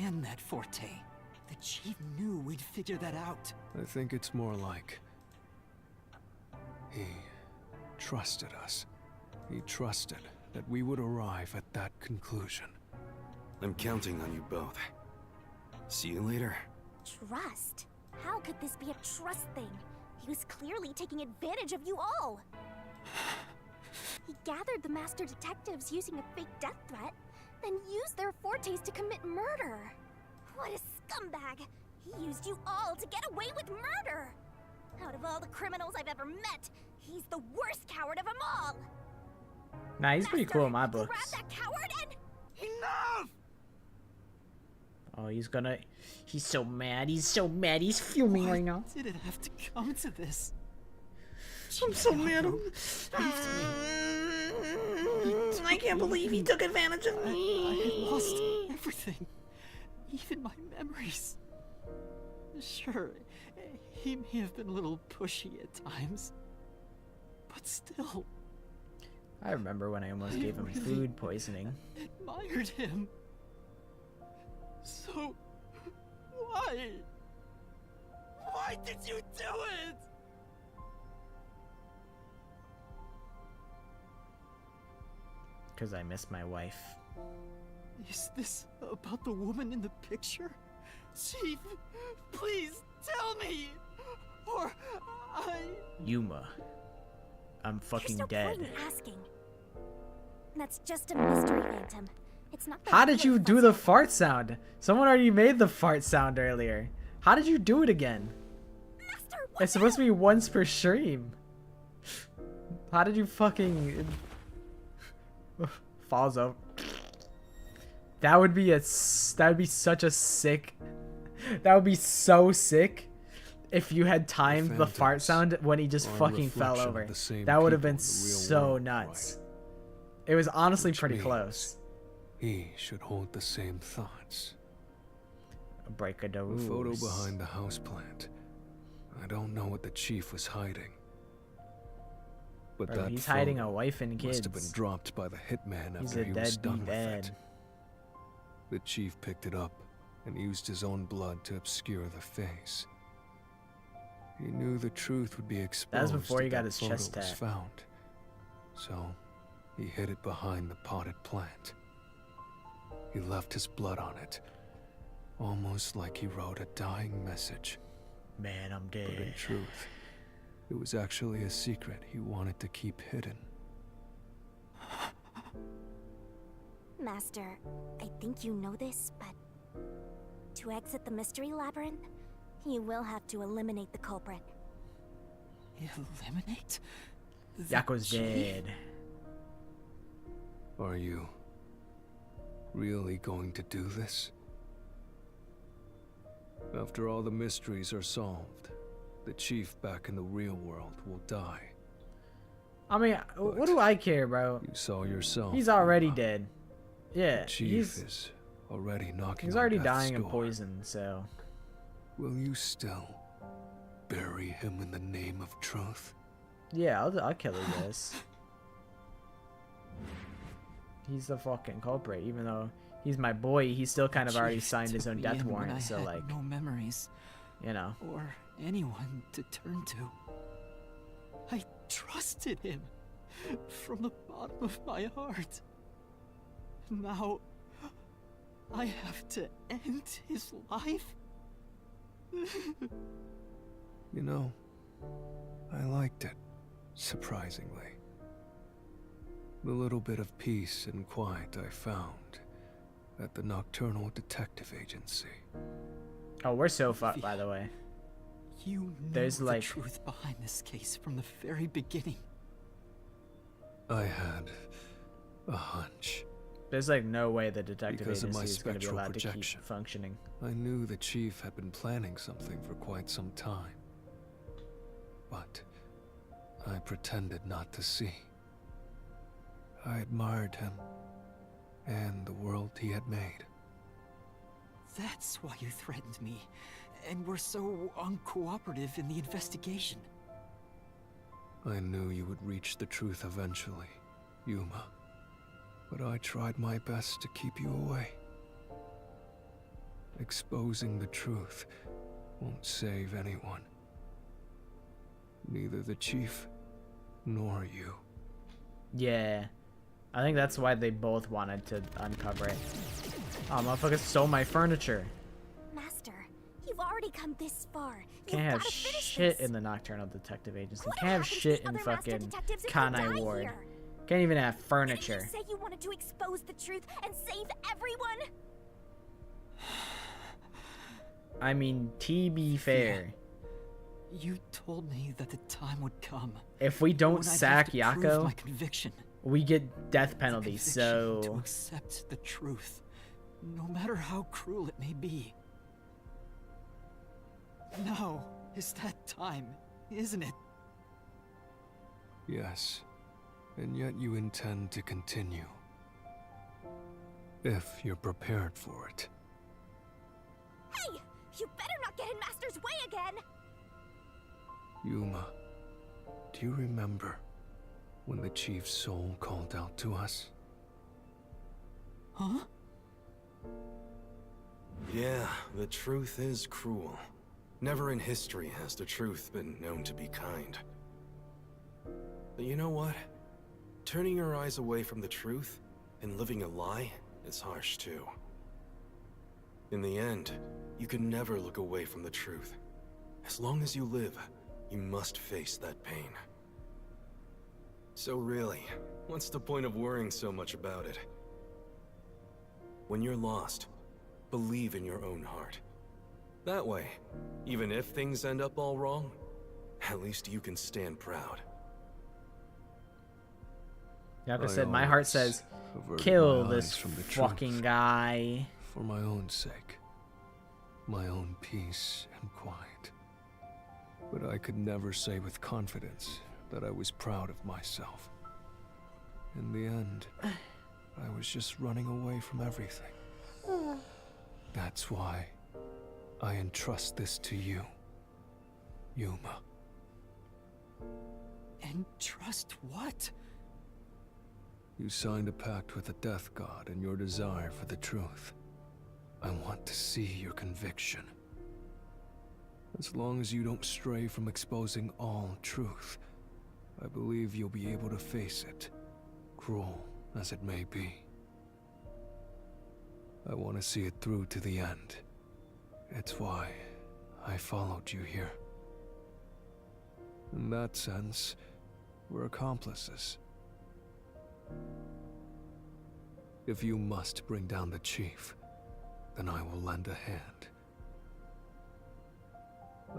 and that Forte. The chief knew we'd figure that out. I think it's more like he trusted us. He trusted that we would arrive at that conclusion. I'm counting on you both. See you later. Trust. How could this be a trust thing? He was clearly taking advantage of you all. He gathered the master detectives using a fake death threat, then used their fortes to commit murder. What a scumbag! He used you all to get away with murder! Out of all the criminals I've ever met, he's the worst coward of them all! Nah, he's pretty cool in my Grab books. that coward and... Enough! Oh, he's so mad. He's so mad. He's fuming right now. Did it have to come to this? I'm so mad. I can't believe he took advantage of me. I had lost everything, even my memories. Sure, he may have been a little pushy at times, but still. I remember when I almost gave him really food poisoning. Admired him. So, why? Why did you do it? Because I miss my wife. Is this about the woman in the picture? Chief, please tell me, or Yuma. I'm fucking There's no dead. point in asking. That's just a mystery phantom. It's not the How did you real do the Fuzzy. fart sound? Someone already made the fart sound earlier. How did you do it again? Master, what It's supposed to be once per stream. How did you fucking... Falls over. That would be such a sick... That would be so sick if you had timed the fart sound when he just are a fucking fell reflection of over. the same That would have people been in the real so world, nuts. right? It was honestly Which pretty means close. He should hold the same thoughts. A break of the The rules. photo behind the houseplant. I don't know what the chief was hiding. But Bro, that he's hiding photo a wife and kids. must have been dropped by the hitman He's after a he was done deadbeat with dad. it. The chief picked it up and used his own blood to obscure the face. He knew the truth would be exposed. before he if got that his photo chest was tat. found. So he hid it behind the potted plant. He left his blood on it, almost like he wrote a dying message. Man, I'm dead. But in truth, it was actually a secret he wanted to keep hidden. Master, I think you know this, but to exit the mystery labyrinth, you will have to eliminate the culprit. eliminate? the Yako's chief? dead. Are you really going to do this? After all the mysteries are solved, the chief back in the real world will die. I mean, what do I care, bro? You saw yourself. He's already Yuma. dead. Yeah, The chief is already knocking he's on already death's dying of door. poison, so... Will you still bury him in the name of truth? Yeah, I'll kill his ass. He's the fucking culprit, even though he's my boy, he still kind of already Chief signed his took own me death in when I warrant, so had like, no memories you know. or anyone to turn to. I trusted him from the bottom of my heart. Now I have to end his life. You know, I liked it, surprisingly. The little bit of peace and quiet I found at the Nocturnal Detective Agency. Oh, we're so fucked, by the way. You knew There's, the like- truth behind this case from the very beginning. I had a hunch. There's like no way the detective Because of agency my is going to be spectral allowed to projection. keep functioning. I knew the chief had been planning something for quite some time. But I pretended not to see. I admired him and the world he had made. That's why you threatened me, and were so uncooperative in the investigation. I knew you would reach the truth eventually, Yuma. But I tried my best to keep you away. Exposing the truth won't save anyone. Neither the chief nor you. Yeah. I think that's why they both wanted to uncover it. Oh, motherfucker stole my furniture. Master, you've already come this far. Can't You've have gotta finish shit this. in the Nocturnal Detective Agency. What Can't have happens to shit the in other master fucking detectives if they Kanai die Ward. here? Can't even have Didn't furniture. you say you wanted to expose the truth and save everyone? I mean, to be fair, You told me that the time would come. if we don't when I'd have sack to prove Yako, my conviction. we get death The penalty. conviction to So accept the truth, no matter how cruel it may be. Now is that time, isn't it? Yes, and yet you intend to continue. If you're prepared for it. Hey! You better not get in Master's way again! Yuma, do you remember when the Chief's soul called out to us? Huh? Yeah, the truth is cruel. Never in history has the truth been known to be kind. But you know what? Turning your eyes away from the truth and living a lie is harsh too. In the end, you can never look away from the truth. As long as you live, you must face that pain. So really, what's the point of worrying so much about it? When you're lost, believe in your own heart. That way, even if things end up all wrong, at least you can stand proud. Yako I said, "My heart always says, averted kill my this eyes from the fucking truth. guy." For my own sake. My own peace and quiet. But I could never say with confidence that I was proud of myself. In the end, I was just running away from everything. That's why I entrust this to you, Yuma. And trust what? You signed a pact with the Death God in your desire for the truth. I want to see your conviction. As long as you don't stray from exposing all truth, I believe you'll be able to face it, cruel as it may be. I want to see it through to the end. It's why I followed you here. In that sense, we're accomplices. If you must bring down the Chief, then I will lend a hand.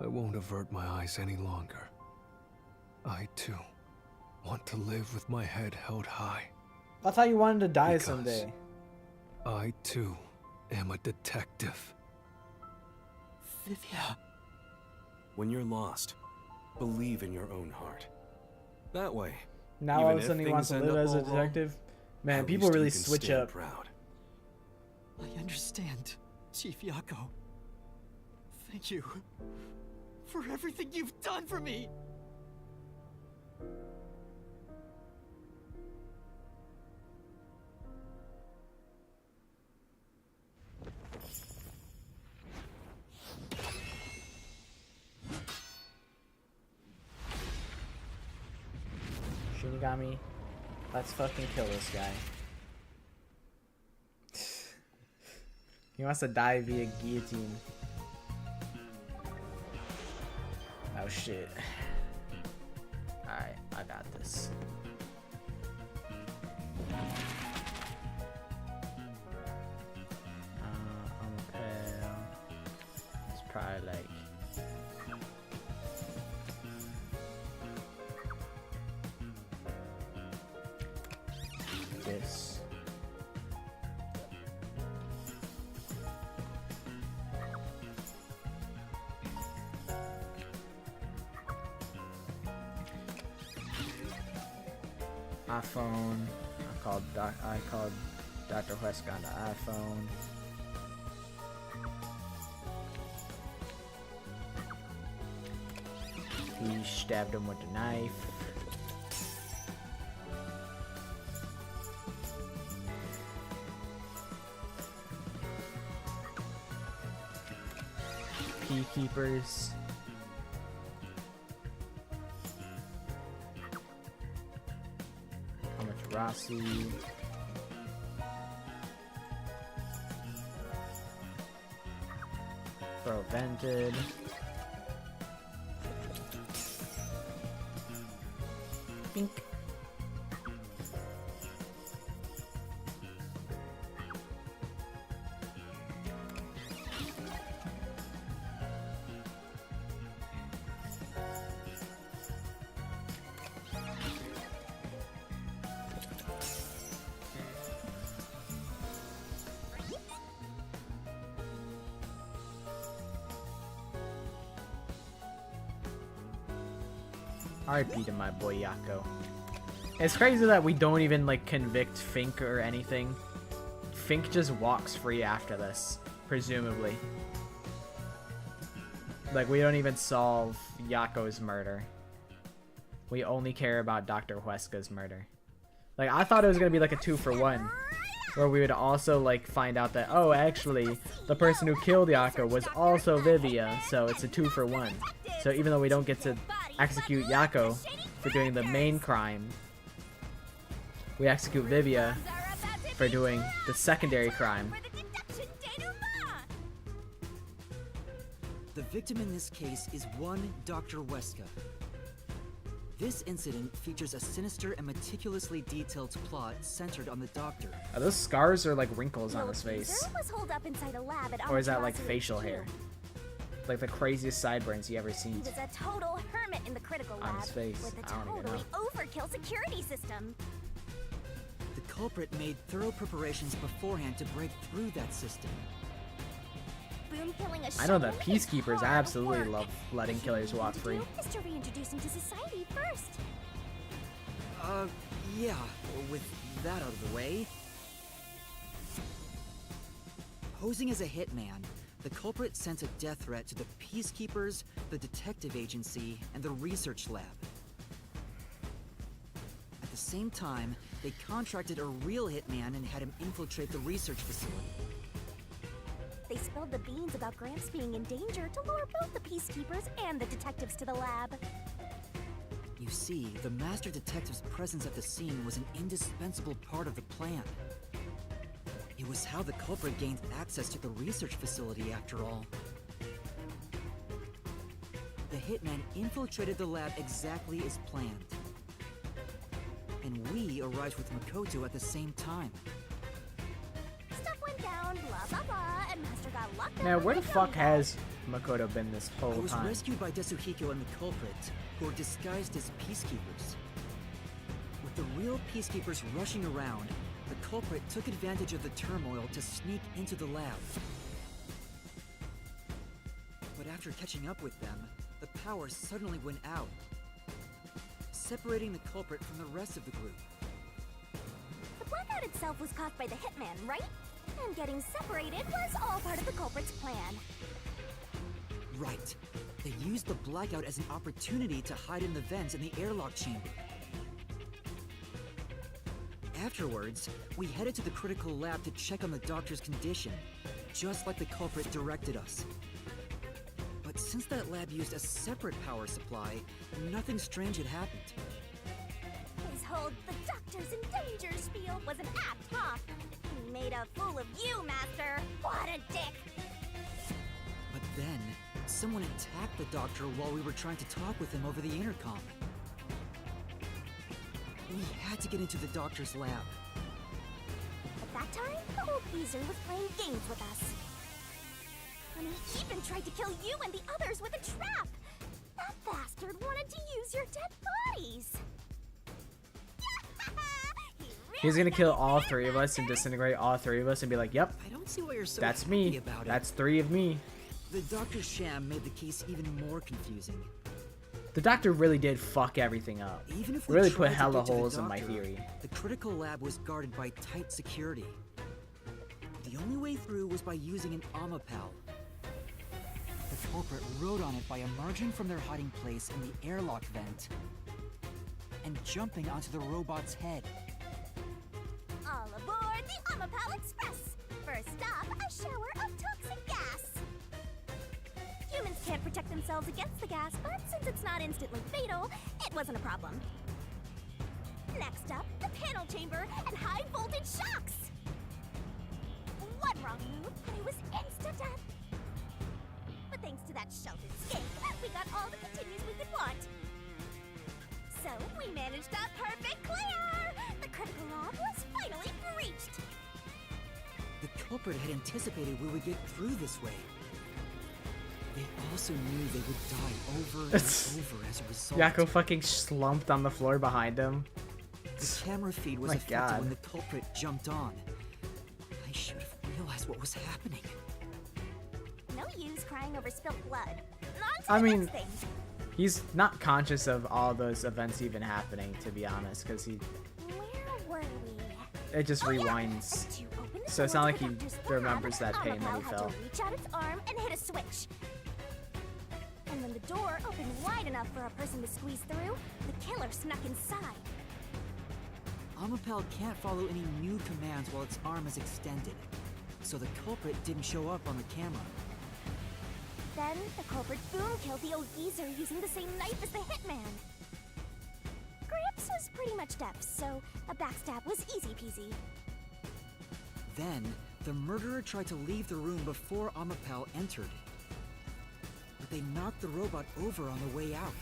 I won't avert my eyes any longer. I, too, want to live with my head held high. I thought you wanted to die Because someday. I, too, am a detective. Vivia. When you're lost, believe in your own heart. That way, Now even all of a if sudden he wants to things live end as up a all wrong, detective. Man, at people least really you can switch stand up. proud. I understand, Chief Yako. Thank you for everything you've done for me. Shinigami, let's fucking kill this guy. He wants to die via guillotine. Oh shit. Alright, I got this. Okay. It's probably like this. iPhone. I called Dr. Huesk on the iPhone. He stabbed him with a knife. Beekeepers. How much Rossi? Throw vented. Bink. RIP to my boy Yako. It's crazy that we don't even like convict Fink or anything. Fink just walks free after this, presumably. Like, we don't even solve Yako's murder. We only care about Dr. Huesca's murder. Like, I thought it was gonna be like a 2-for-1, where we would also like find out that, oh, actually the person who killed Yako was also Vivia, so it's a 2-for-1. So even though we don't get to execute Yako for doing the main crime, we execute Vivia for doing the secondary crime. The victim in this case is one Dr. Huesca. This incident features a sinister and meticulously detailed plot centered on the doctor. Are those scars or like wrinkles on his face? Was holed up inside a lab at Or is that like Amaterasu facial HQ. hair? Like the craziest sideburns you ever seen. He was a total hermit in the critical On lab his face. with a I don't even totally know. overkill security system. The culprit made thorough preparations beforehand to break through that system. Boom killing a I know the shaman is peacekeepers hard absolutely work. love letting What killers you walk need to free. do is to reintroduce him to society first. Yeah, with that out of the way. Posing as a hitman, the culprit sent a death threat to the peacekeepers, the detective agency, and the research lab. At the same time, they contracted a real hitman and had him infiltrate the research facility. They spilled the beans about Gramps being in danger to lure both the peacekeepers and the detectives to the lab. You see, the master detective's presence at the scene was an indispensable part of the plan. It was how the culprit gained access to the research facility, after all. The hitman infiltrated the lab exactly as planned. And we arrived with Makoto at the same time. Stuff went down, blah blah blah, and Master got locked up. Now, where the with fuck Makoto. has Makoto been this I whole was time? rescued by Desuhiko and the culprit, who were disguised as peacekeepers. With the real peacekeepers rushing around, the culprit took advantage of the turmoil to sneak into the lab. But after catching up with them, the power suddenly went out, separating the culprit from the rest of the group. The blackout itself was caused by the hitman, right? And getting separated was all part of the culprit's plan. Right. They used the blackout as an opportunity to hide in the vents in the airlock chamber. Afterwards, we headed to the critical lab to check on the doctor's condition, just like the culprit directed us. But since that lab used a separate power supply, nothing strange had happened. His whole "the doctor's in danger" spiel was an act, huh? He made a fool of you, Master. What a dick! But then, someone attacked the doctor while we were trying to talk with him over the intercom. We had to get into the doctor's lab. At that time, the old geezer was playing games with us. And he even tried to kill you and the others with a trap! That bastard wanted to use your dead bodies! He's gonna kill all three of us and disintegrate all three of us and be like, yep, I don't see why you're so that's happy me. about it. That's 3 of me. The doctor's sham made the case even more confusing. The doctor really did fuck everything up. Even if Really we put tried to hella get to the holes in my doctor, theory. The critical lab was guarded by tight security. The only way through was by using an Amapel. The culprit rode on it by emerging from their hiding place in the airlock vent and jumping onto the robot's head. All aboard the Amapal Express! First stop, a shower of toxic gas! Humans can't protect themselves against the gas, but since it's not instantly fatal, it wasn't a problem. Next up, the panel chamber and high voltage shocks! One wrong move, and it was insta-death. got all the continues we could want. So we managed a perfect clear! The critical lab was finally breached! The culprit had anticipated we would get through this way. They also knew they would die over and over as a result. Yakko fucking slumped on the floor behind him. The camera feed was My affected God. when the culprit jumped on. I should have realized what was happening. No use crying over spilled blood. On to I the mean, next thing. he's not conscious of all those events even happening, to be honest, because Where were we? it just Oh, yeah. rewinds. As you open the So it's door not to like the he doctor's remembers lab, that pain that he Amapel had felt. to reach out its arm and hit a switch. And when the door opened wide enough for a person to squeeze through, the killer snuck inside. Amapel can't follow any new commands while its arm is extended, so the culprit didn't show up on the camera. Then the culprit boom killed the old geezer using the same knife as the hitman. Gramps was pretty much deaf, so a backstab was easy peasy. Then, the murderer tried to leave the room before Amapel entered. But they knocked the robot over on the way out.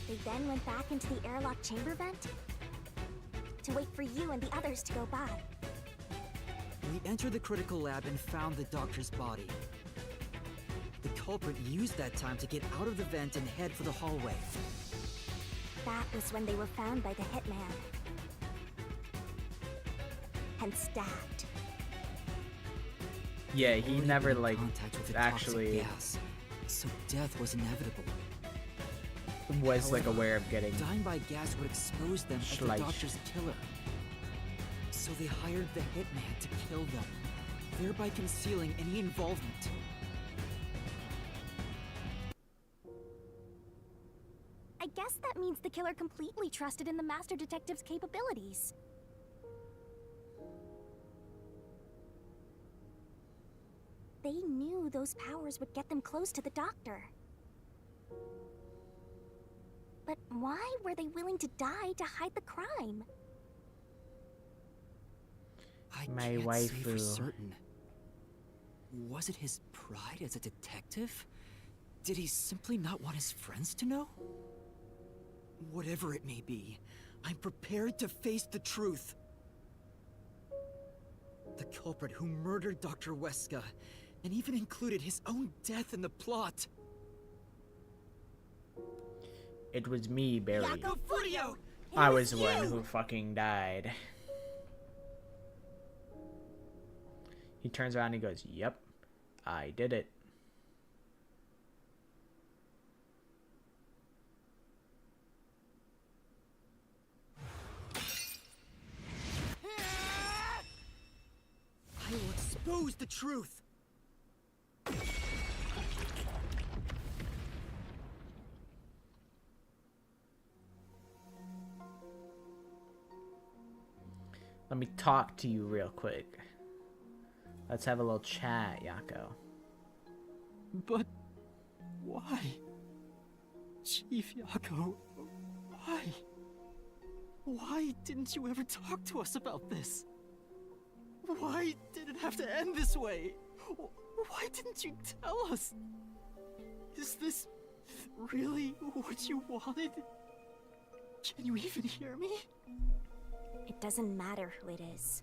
They then went back into the airlock chamber vent to wait for you and the others to go by. We entered the critical lab and found the doctor's body. The culprit used that time to get out of the vent and head for the hallway. That was when they were found by the hitman. And stabbed. Yeah, he Already never been in like contact with the actually toxic gas, so death was inevitable. was like However, aware of getting. Dying by gas would expose them as the Schleich. doctor's killer. So they hired the hitman to kill them, thereby concealing any involvement. I guess that means the killer completely trusted in the master detective's capabilities. They knew those powers would get them close to the doctor. But why were they willing to die to hide the crime? I My can't say for waifu. certain. Was it his pride as a detective? Did he simply not want his friends to know? Whatever it may be, I'm prepared to face the truth. The culprit who murdered Dr. Weska, and even included his own death in the plot. It was me, Barry. Yakko Furio! I was the one who fucking died. He turns around and he goes, "Yep, I did it." I will expose the truth. Let me talk to you real quick. Let's have a little chat, Yakko. But why? Chief Yakko, why? Why didn't you ever talk to us about this? Why did it have to end this way? Why didn't you tell us? Is this really what you wanted? Can you even hear me? It doesn't matter who it is.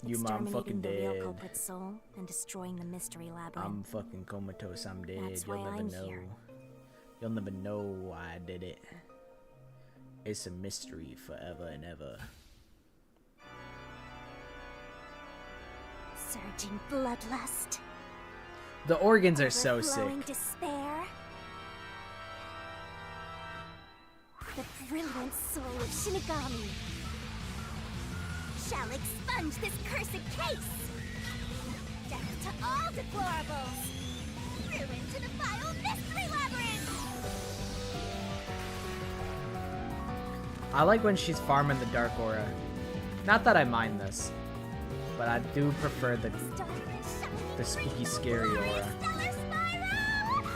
You mom fucking Exterminating the real dead. culprit's soul and destroying the mystery labyrinth. I'm fucking comatose. I'm dead. That's You'll why never I'm know. here. You'll never know why I did it. It's a mystery forever and ever. Surging bloodlust. The organs are so sick. Overflowing despair. The brilliant soul of Shinigami shall expunge this cursed case. Death to all deplorables. Ruin to the vile mystery labyrinth. I like when she's farming the dark aura. Not that I mind this, but I do prefer the spooky, scary aura. Stellar Spiral!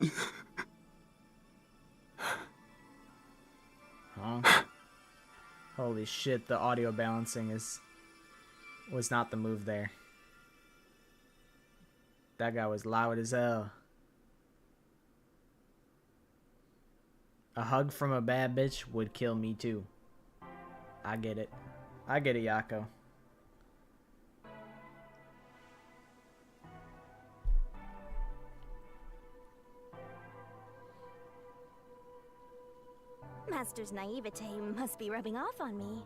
The retrograde Holy shit, the audio balancing was not the move there. That guy was loud as hell. A hug from a bad bitch would kill me too. I get it. I get it, Yako. Master's naivete must be rubbing off on me.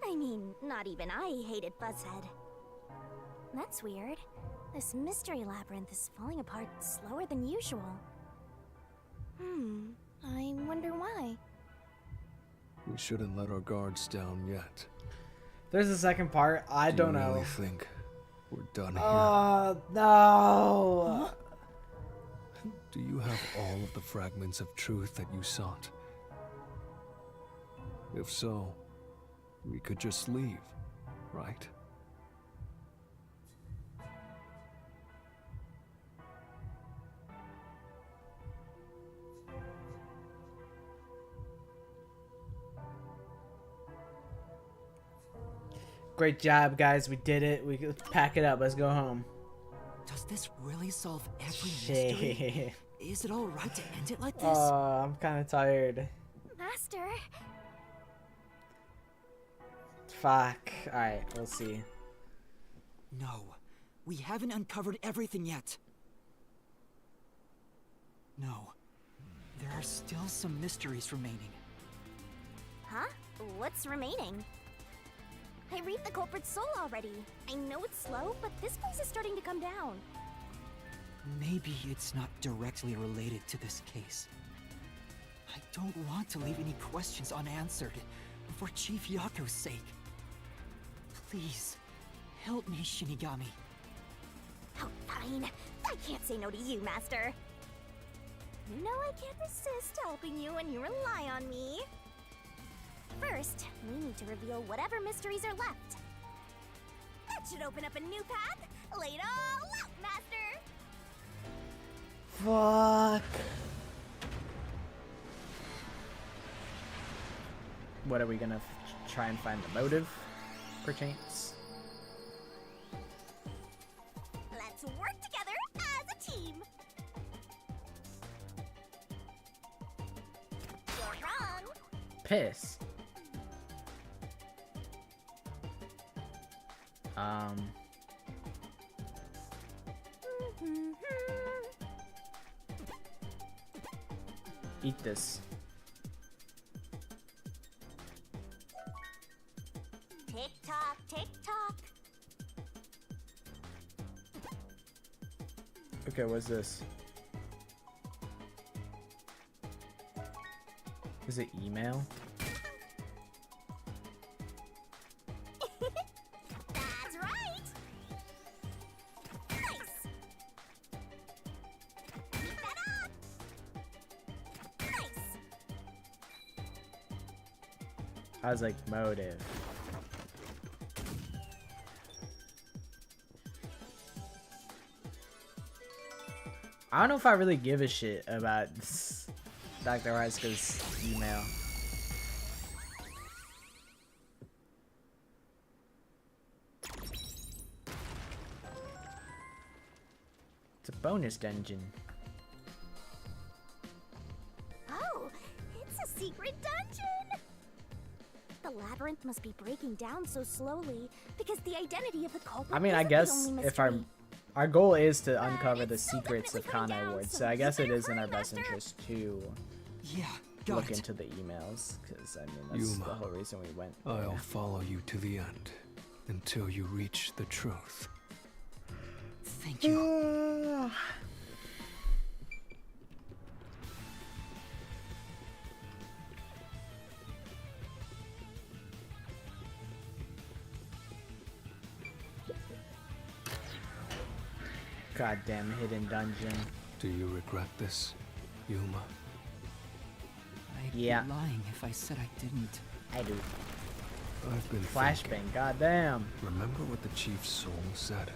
I mean, not even I hated Buzzhead. That's weird. This mystery labyrinth is falling apart slower than usual. I wonder why. We shouldn't let our guards down yet. There's a second part. I don't Do you know. really think we're done here? No. Do you have all of the fragments of truth that you sought? If so, we could just leave, right? Great job, guys. We did it. We could pack it up. Let's go home. Does this really solve every mystery? Shit. Is it all right to end it like this? Oh, I'm kind of tired. Master, Fuck. Alright, we'll see. No, we haven't uncovered everything yet. No, there are still some mysteries remaining. huh? What's remaining? I read the culprit's soul already. I know it's slow, but this place is starting to come down. Maybe it's not directly related to this case. I don't want to leave any questions unanswered, for Chief Yako's sake. Please, help me, Shinigami. Oh, fine. I can't say no to you, Master. You know I can't resist helping you when you rely on me. First, we need to reveal whatever mysteries are left. That should open up a new path. Lay it all out, Master! Fuck. What are we gonna try and find the motive, perchance? Let's work together as a team! You're wrong! Piss. Eat this. Tick tock, tick tock. Okay, what's this? Is it email? That's right! Nice! Keep that up! Nice! I was like, motive. I don't know if I really give a shit about Dr. Reiska's email. It's a bonus dungeon. Oh, it's a secret dungeon! The labyrinth must be breaking down so slowly because the identity of the culprit I mean, I isn't the guess only if mystery. our goal is to But uncover the it's still secrets of definitely coming Kanai down, Ward, so so I you guess it better is in hurry, our best Master. interest to Yeah, got look it. into the emails, because I mean that's Yuma, the whole reason we went. I'll follow you to the end, until you reach the truth. Thank you. Goddamn hidden dungeon. Do you regret this, Yuma? I'd Yeah. be lying if I said I didn't. I do. I've been Flashbang, thinking. goddamn. Remember what the Chief's soul said?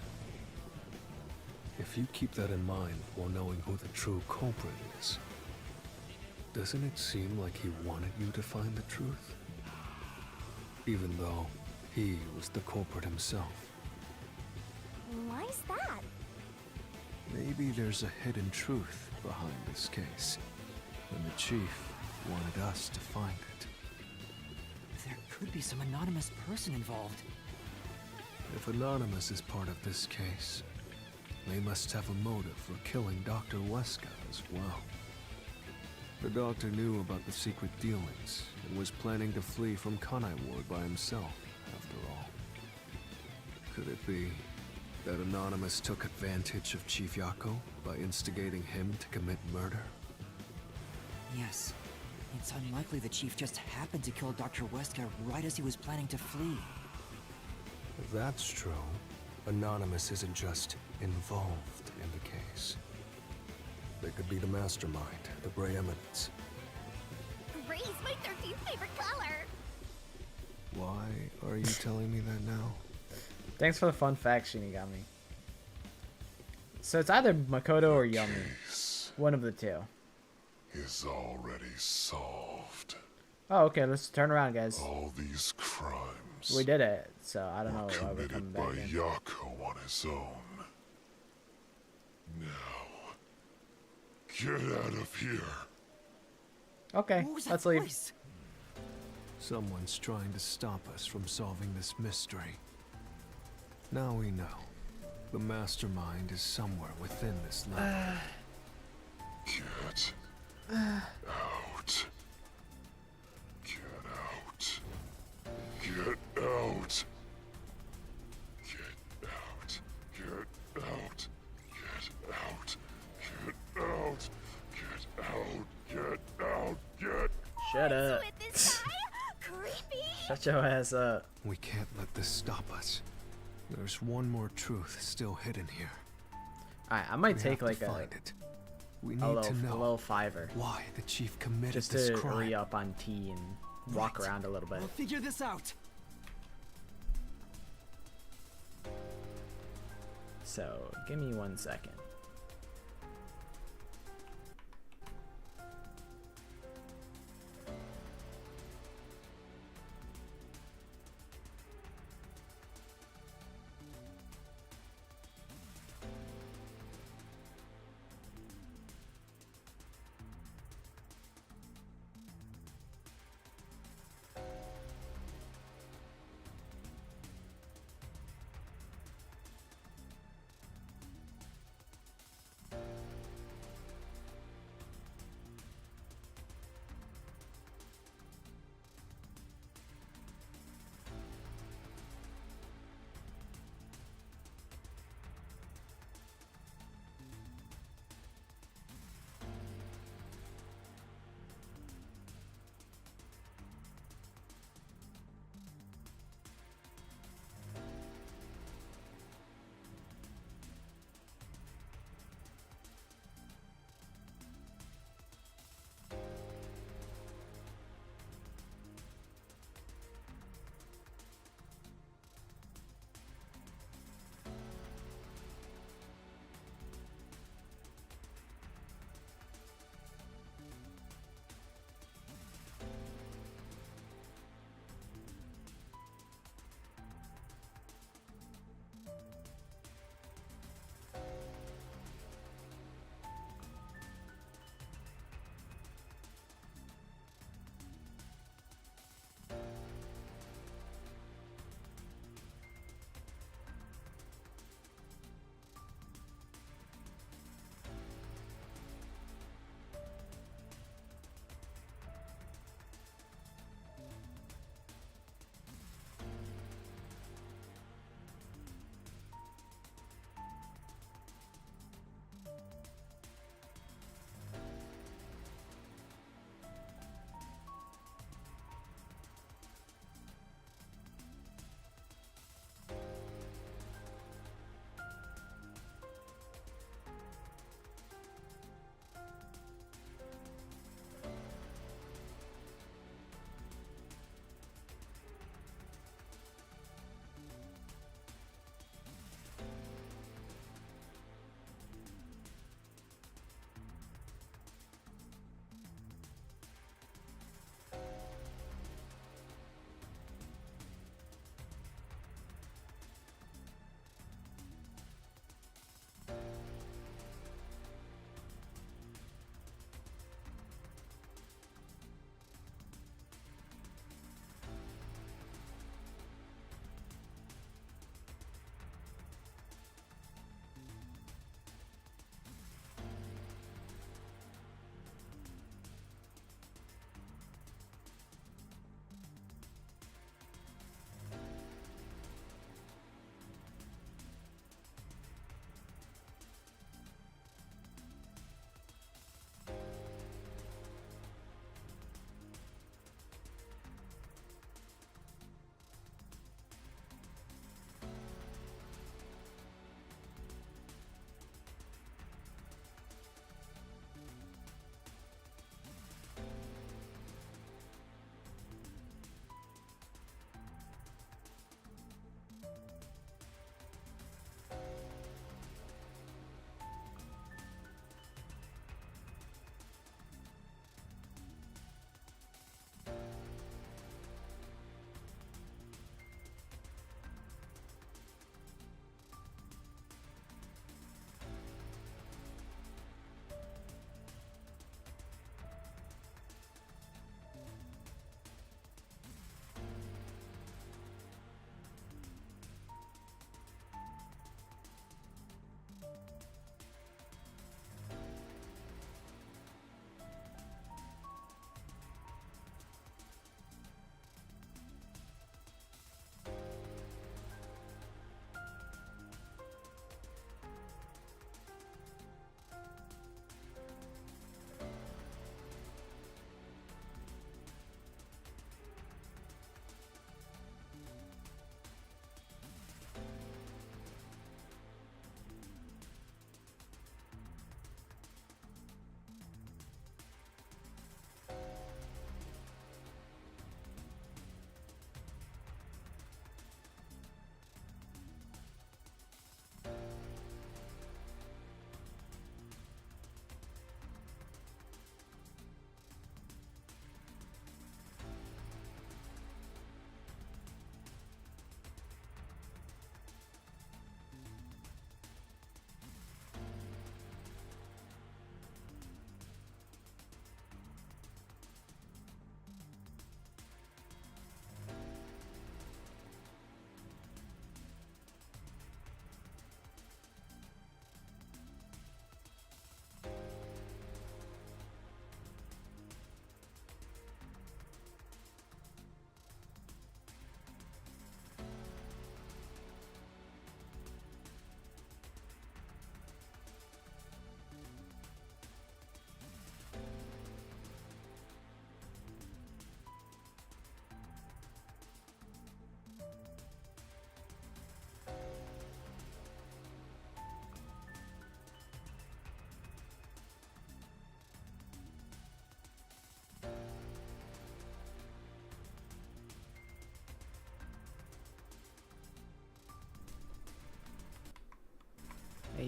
If you keep that in mind while knowing who the true culprit is, doesn't it seem like he wanted you to find the truth? even though he was the culprit himself. Why is that? Maybe there's a hidden truth behind this case, and the chief wanted us to find it. There could be some anonymous person involved. If Anonymous is part of this case, they must have a motive for killing Dr. Weska as well. The doctor knew about the secret dealings and was planning to flee from Kanai Ward by himself, after all. Could it be that Anonymous took advantage of Chief Yako by instigating him to commit murder? Yes. It's unlikely the chief just happened to kill Dr. Weska right as he was planning to flee. If that's true, Anonymous isn't just involved in the case. They could be the mastermind, the Grey Eminence. Gray's my 13th favorite color. Why are you telling me that now? Thanks for the fun fact, Shinigami. So it's either Makoto or Yumi. One of the two. Is already solved. Oh, okay, let's turn around, guys. All these crimes We did it, so I don't know were why we're coming committed by back in. Yako on his own. Now, get out of here. Okay, What was that let's leave. voice? Someone's trying to stop us from solving this mystery. Now we know. The mastermind is somewhere within this level. Get out. Get out. Get out. Get out. Get out. Get out. Get out. Get out. Get out. Get. Shut up. With this guy? Creepy. Shut your ass up. We can't let this stop us. There's one more truth still hidden here. Alright, I might We take have like to a find it. We a need to know little fiver why the chief committed just this to crime. re-up on tea and walk Right. around a little bit. We'll figure this out. So give me 1 second.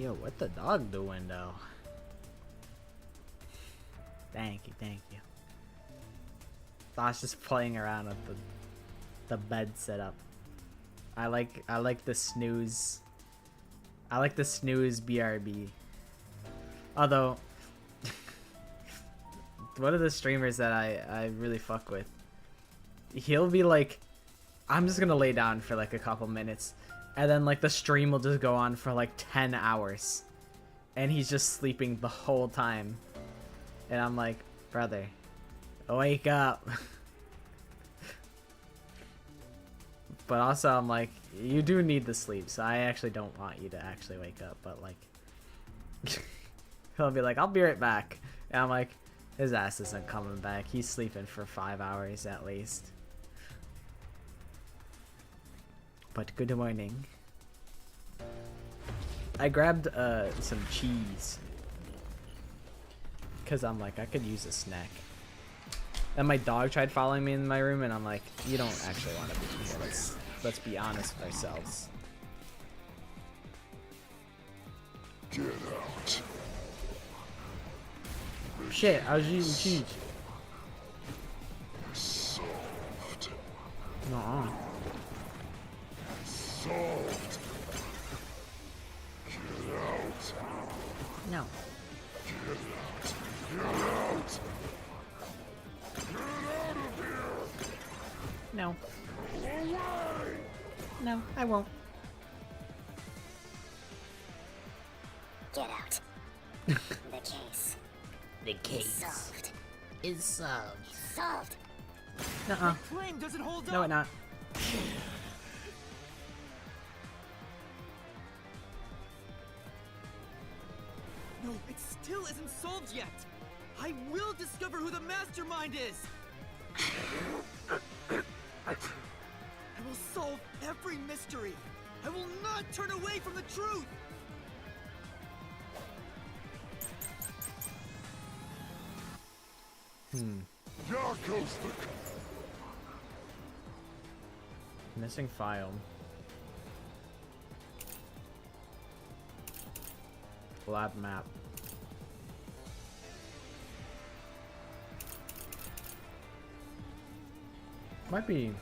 Hey, yo, what the dog doing though? Thank you, thank you. I was just playing around with the bed setup. I like the snooze. I like the snooze BRB. Although one of the streamers that I really fuck with, he'll be like, I'm just gonna lay down for like a couple minutes, and then like the stream will just go on for like 10 hours and he's just sleeping the whole time, and I'm like, brother, wake up. But also I'm like, you do need the sleep, so I actually don't want you to actually wake up, but like he'll be like, I'll be right back, and I'm like, his ass isn't coming back. He's sleeping for 5 hours at least. But good morning. I grabbed some cheese because I'm like, I could use a snack. And my dog tried following me in my room, and I'm like, you don't actually want to be here. Let's be honest with ourselves. Get out. Shit, I was eating cheese. Solved. Nuh-uh. Solved. Get out. No. Get out. Get out. Get out of here. No. Away. No, I won't. Get out. The case. The case Solved. is solved. Solved. Nuh-uh. Claim doesn't hold No, up. it not. No, it still isn't solved yet. I will discover who the mastermind is. I will solve every mystery. I will not turn away from the truth. Yako's the... Missing file. Lab map. Might be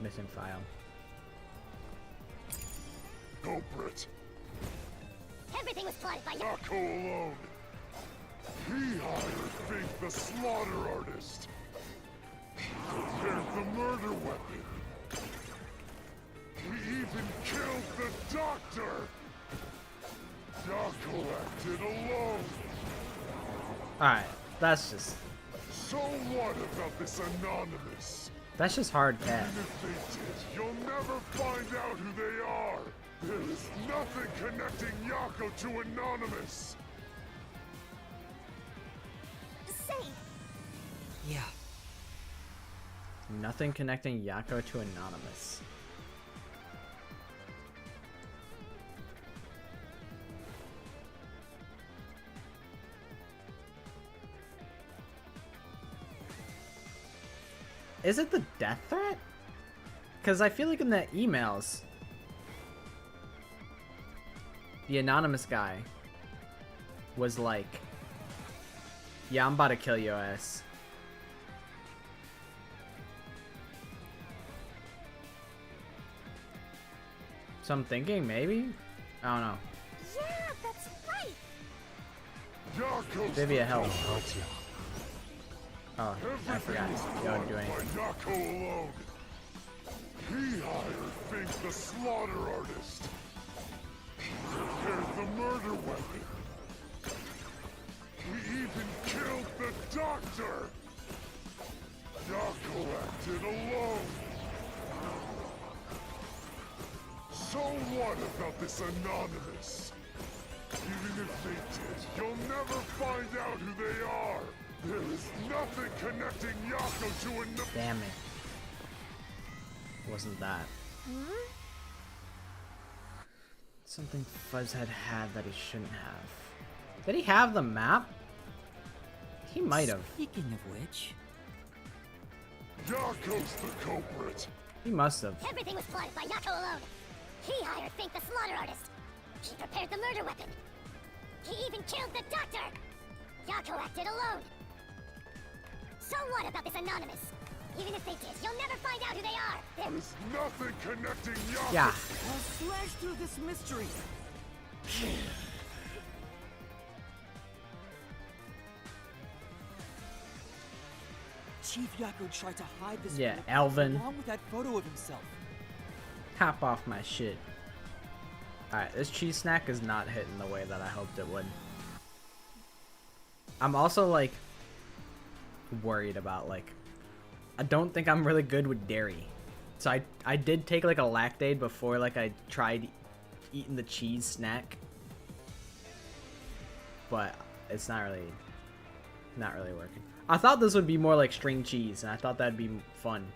missing file. culprit. Everything was plotted by Yako alone. He hired Fink the slaughter artist. He prepared the murder weapon. He even killed the doctor. Yako acted alone. Alright, that's just... So what about this anonymous? That's just hard cat. Even if they did, you'll never find out who they are. There is nothing connecting Yako to Anonymous. Say, Yeah. Nothing connecting Yako to Anonymous. Is it the death threat? Because I feel like in the emails, the anonymous guy was like, yeah, I'm about to kill your ass. So I'm thinking maybe? I don't know. yeah, that's right. Yako's Vivia, the help. culprit. Oh, I forgot. Everything You was don't do plotted anything. by Yako alone. He hired Fink the slaughter artist. He prepared the murder weapon. He even killed the doctor. Yako acted alone. So what about this Anonymous? Even if they did, you'll never find out who they are. There is nothing connecting Yako to another. Damn it. Wasn't that. Something Fuzzhead had that he shouldn't have. Did he have the map? He might have. Speaking of which, Yako's the culprit. He must have. Everything was plotted by Yako alone. He hired Fink the slaughter artist. He prepared the murder weapon. He even killed the doctor! Yako acted alone! So what about this Anonymous? Even if they did, you'll never find out who they are! There's nothing connecting Yako. Yeah. I'll slash through this mystery. Chief Yako tried to hide this Yeah, photo Alvin. along with that photo of himself. Hop off my shit. Alright, this cheese snack is not hitting the way that I hoped it would. I'm also, like, worried about, like, I don't think I'm really good with dairy. So I did take, like, a Lactaid before, like, I tried eating the cheese snack. But it's not really working. I thought this would be more like string cheese, and I thought that'd be fun.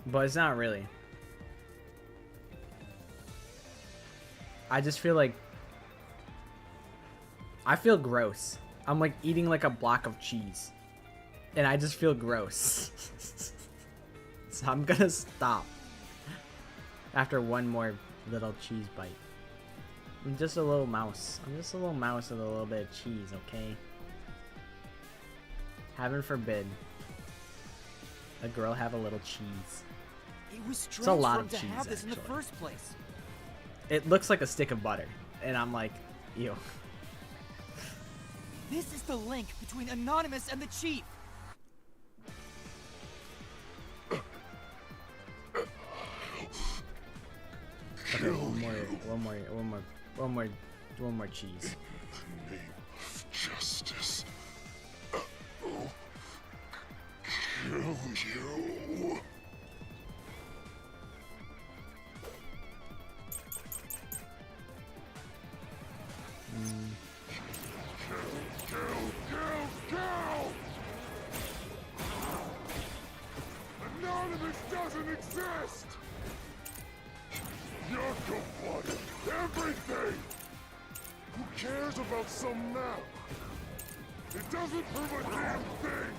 But it's not really. I just feel like... I feel gross. I'm like eating like a block of cheese. And I just feel gross. So I'm gonna stop. After one more little cheese bite. I'm just a little mouse. I'm just a little mouse with a little bit of cheese, okay? Heaven forbid a girl have a little cheese. It was strange It's a lot for him of to cheese, have this in the actually. first place. It looks like a stick of butter. And I'm like, ew. This is the link between Anonymous and the Chief. Okay, one more cheese. Name of justice. Kill you. Kill! Anonymous doesn't exist! Yako wanted everything! Who cares about some map? It doesn't prove a damn thing!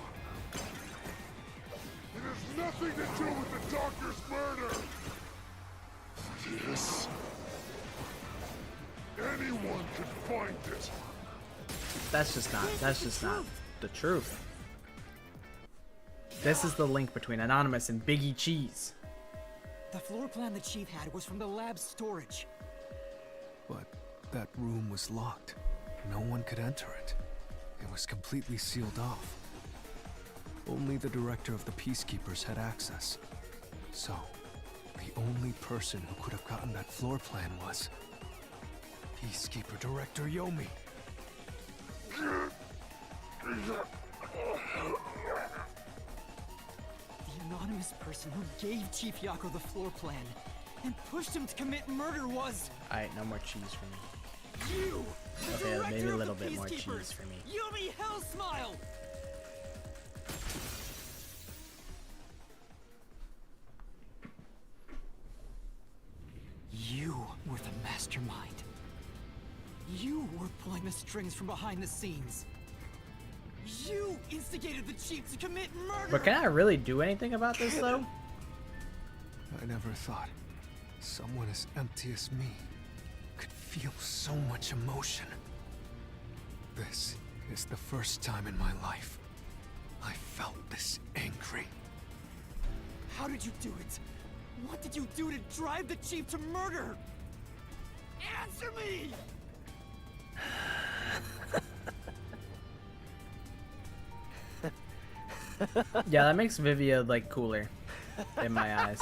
It has nothing to do with the doctor's murder! This... anyone could find it! That's just not the truth. This is the link between Anonymous and Biggie Cheese. The floor plan the Chief had was from the lab's storage. But that room was locked. No one could enter it. It was completely sealed off. Only the director of the Peacekeepers had access. So, the only person who could have gotten that floor plan was... Peacekeeper Director Yomi. The anonymous person who gave Chief Yako the floor plan and pushed him to commit murder was... Alright, no more cheese for me. You! The Okay, maybe a director little of the bit more Peacekeepers, cheese for me. Yomi Hellsmile! You were the mastermind. You were pulling the strings from behind the scenes. You instigated the Chief to commit murder! But can I really do anything about this, though? I never thought someone as empty as me could feel so much emotion. This is the first time in my life I felt this angry. How did you do it? What did you do to drive the Chief to murder? Answer me! Yeah, that makes Vivia, like, cooler in my eyes.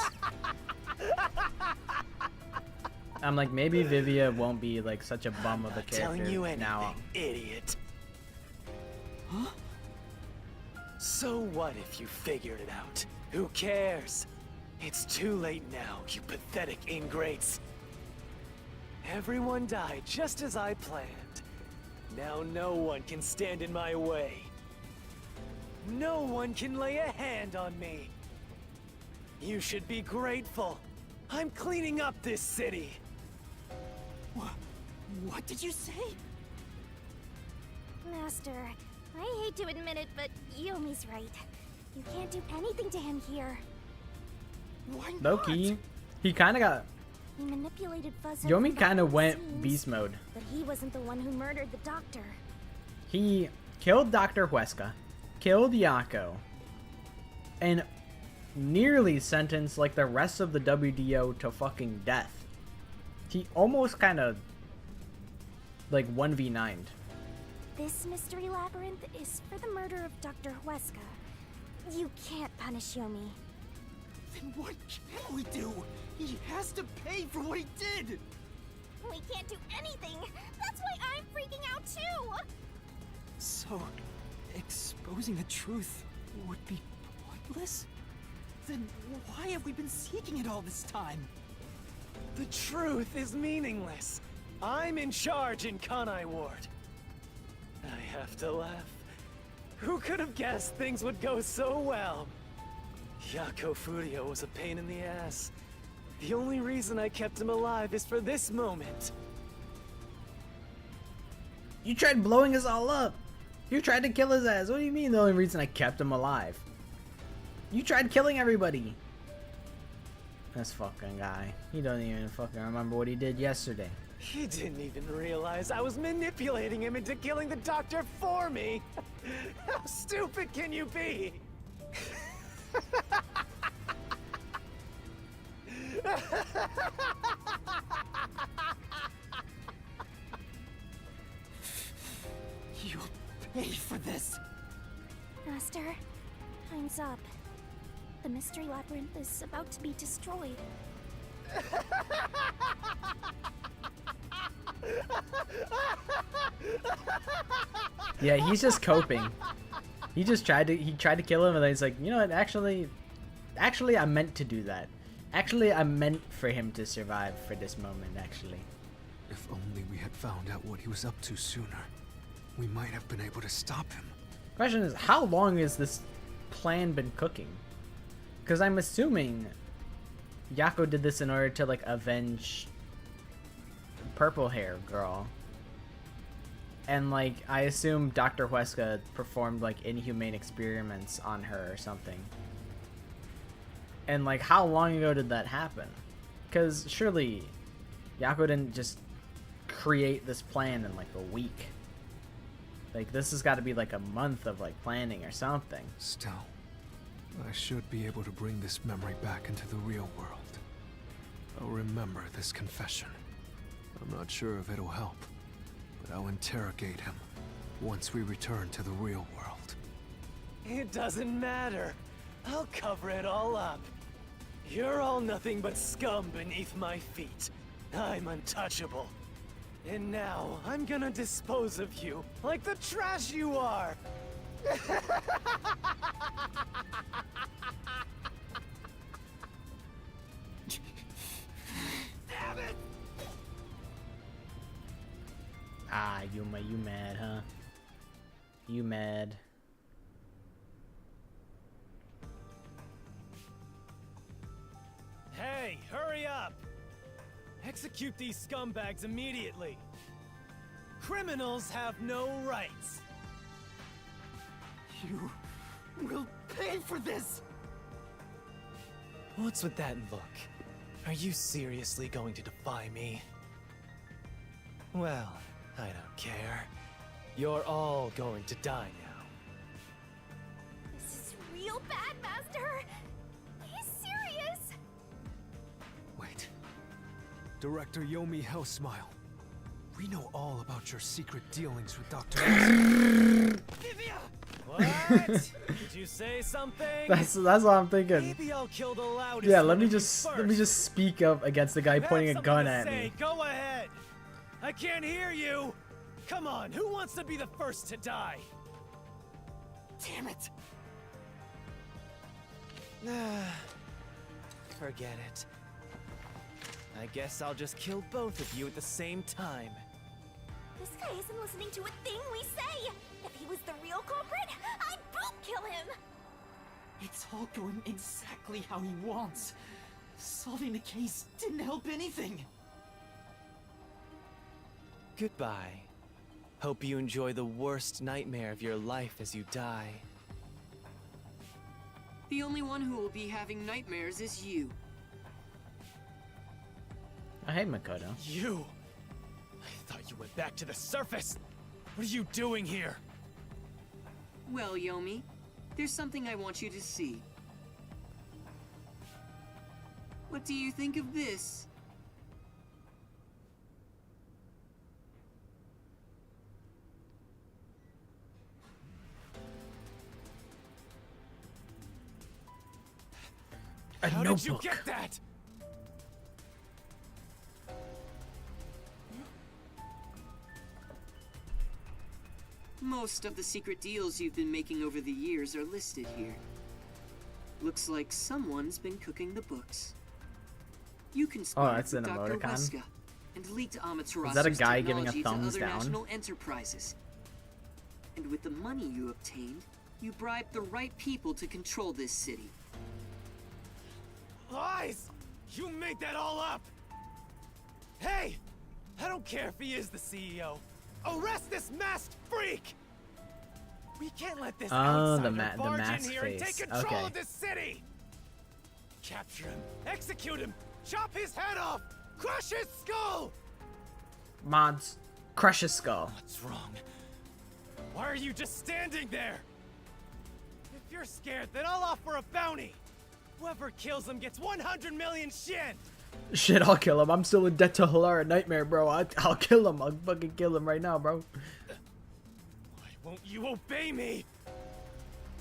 I'm like, maybe Vivia won't be, like, such a bum of a character Telling you anything, now. idiot. Huh? So what if you figured it out? Who cares? It's too late now, you pathetic ingrates. Everyone died just as I planned. Now no one can stand in my way. No one can lay a hand on me. You should be grateful. I'm cleaning up this city. What did you say? Master, I hate to admit it, but Yomi's right. You can't do anything to him here. Why not? Low-key, he kind of got He manipulated Fuzz. Yomi kind of went beast mode. But he wasn't the one who murdered the doctor. He killed Dr. Huesca, killed Yako, and nearly sentenced like the rest of the WDO to fucking death. He almost kind of like 1v9'd. This mystery labyrinth is for the murder of Dr. Huesca. You can't punish Yomi. Then what can we do? He has to pay for what he did! We can't do anything! That's why I'm freaking out too! So, exposing the truth would be pointless? Then why have we been seeking it all this time? The truth is meaningless. I'm in charge in Kanai Ward. I have to laugh. Who could have guessed things would go so well? Yako Furio was a pain in the ass. The only reason I kept him alive is for this moment. You tried blowing us all up. You tried to kill his ass. What do you mean the only reason I kept him alive? You tried killing everybody. This fucking guy. He doesn't even fucking remember what he did yesterday. He didn't even realize I was manipulating him into killing the doctor for me. How stupid can you be? You'll pay for this! Master, time's up. The mystery labyrinth is about to be destroyed. Yeah, he's just coping. He tried to kill him, and then he's like, you know what? Actually, I meant to do that. Actually, I meant for him to survive for this moment. Actually, If only we had found out what he was up to sooner, we might have been able to stop him. question is, how long has this plan been cooking? Because I'm assuming Yako did this in order to like avenge purple hair girl. And like, I assume Dr. Huesca performed like inhumane experiments on her or something. And like, how long ago did that happen? Because surely Yako didn't just create this plan in like a week. Like, this has got to be like a month of like planning or something. Still, I should be able to bring this memory back into the real world. I'll remember this confession. I'm not sure if it'll help, but I'll interrogate him once we return to the real world. It doesn't matter. I'll cover it all up. You're all nothing but scum beneath my feet. I'm untouchable. And now, I'm gonna dispose of you like the trash you are! Damn it! Ah, Yuma, you mad, huh? You mad. Hey, hurry up! Execute these scumbags immediately! Criminals have no rights! You will pay for this! What's with that look? Are you seriously going to defy me? Well, I don't care. You're all going to die now. This is real bad, Master! He's serious! Wait. Director Yomi Hellsmile. We know all about your secret dealings with Dr. What? Did you say something? That's what I'm thinking. Maybe I'll kill the loudest. Yeah, one let me of you just speak up against the guy first. pointing Have a something gun to at say. me. Go ahead. I can't hear you. Come on, who wants to be the first to die? Damn it! Forget it. I guess I'll just kill both of you at the same time. This guy isn't listening to a thing we say! If he was the real culprit, I'd boot kill him! It's all going exactly how he wants. Solving the case didn't help anything. Goodbye. Hope you enjoy the worst nightmare of your life as you die. The only one who will be having nightmares is you. Oh, hey, Makoto. You! I thought you went back to the surface! What are you doing here? Well, Yomi, there's something I want you to see. What do you think of this? How did you get that? Most of the secret deals you've been making over the years are listed here. Looks like someone's been cooking the books. You conspired that's with an Dr. emoticon? Weska and leaked Amaterasu's Is that a guy giving a technology thumbs to other down? national enterprises. And with the money you obtained, you bribed the right people to control this city. Lies! You made that all up! Hey! I don't care if he is the CEO. Arrest this masked freak! We can't let this outsider the barge mask in here and face. take control Okay. of this city! Capture him, execute him, chop his head off, crush his skull! Mods, crush his skull. What's wrong? Why are you just standing there? If you're scared, then I'll offer a bounty. Whoever kills him gets 100 million shin. Shit, I'll kill him. I'm still in debt to Halara Nightmare, bro. I'll kill him. I'll fucking kill him right now, bro. Why won't you obey me?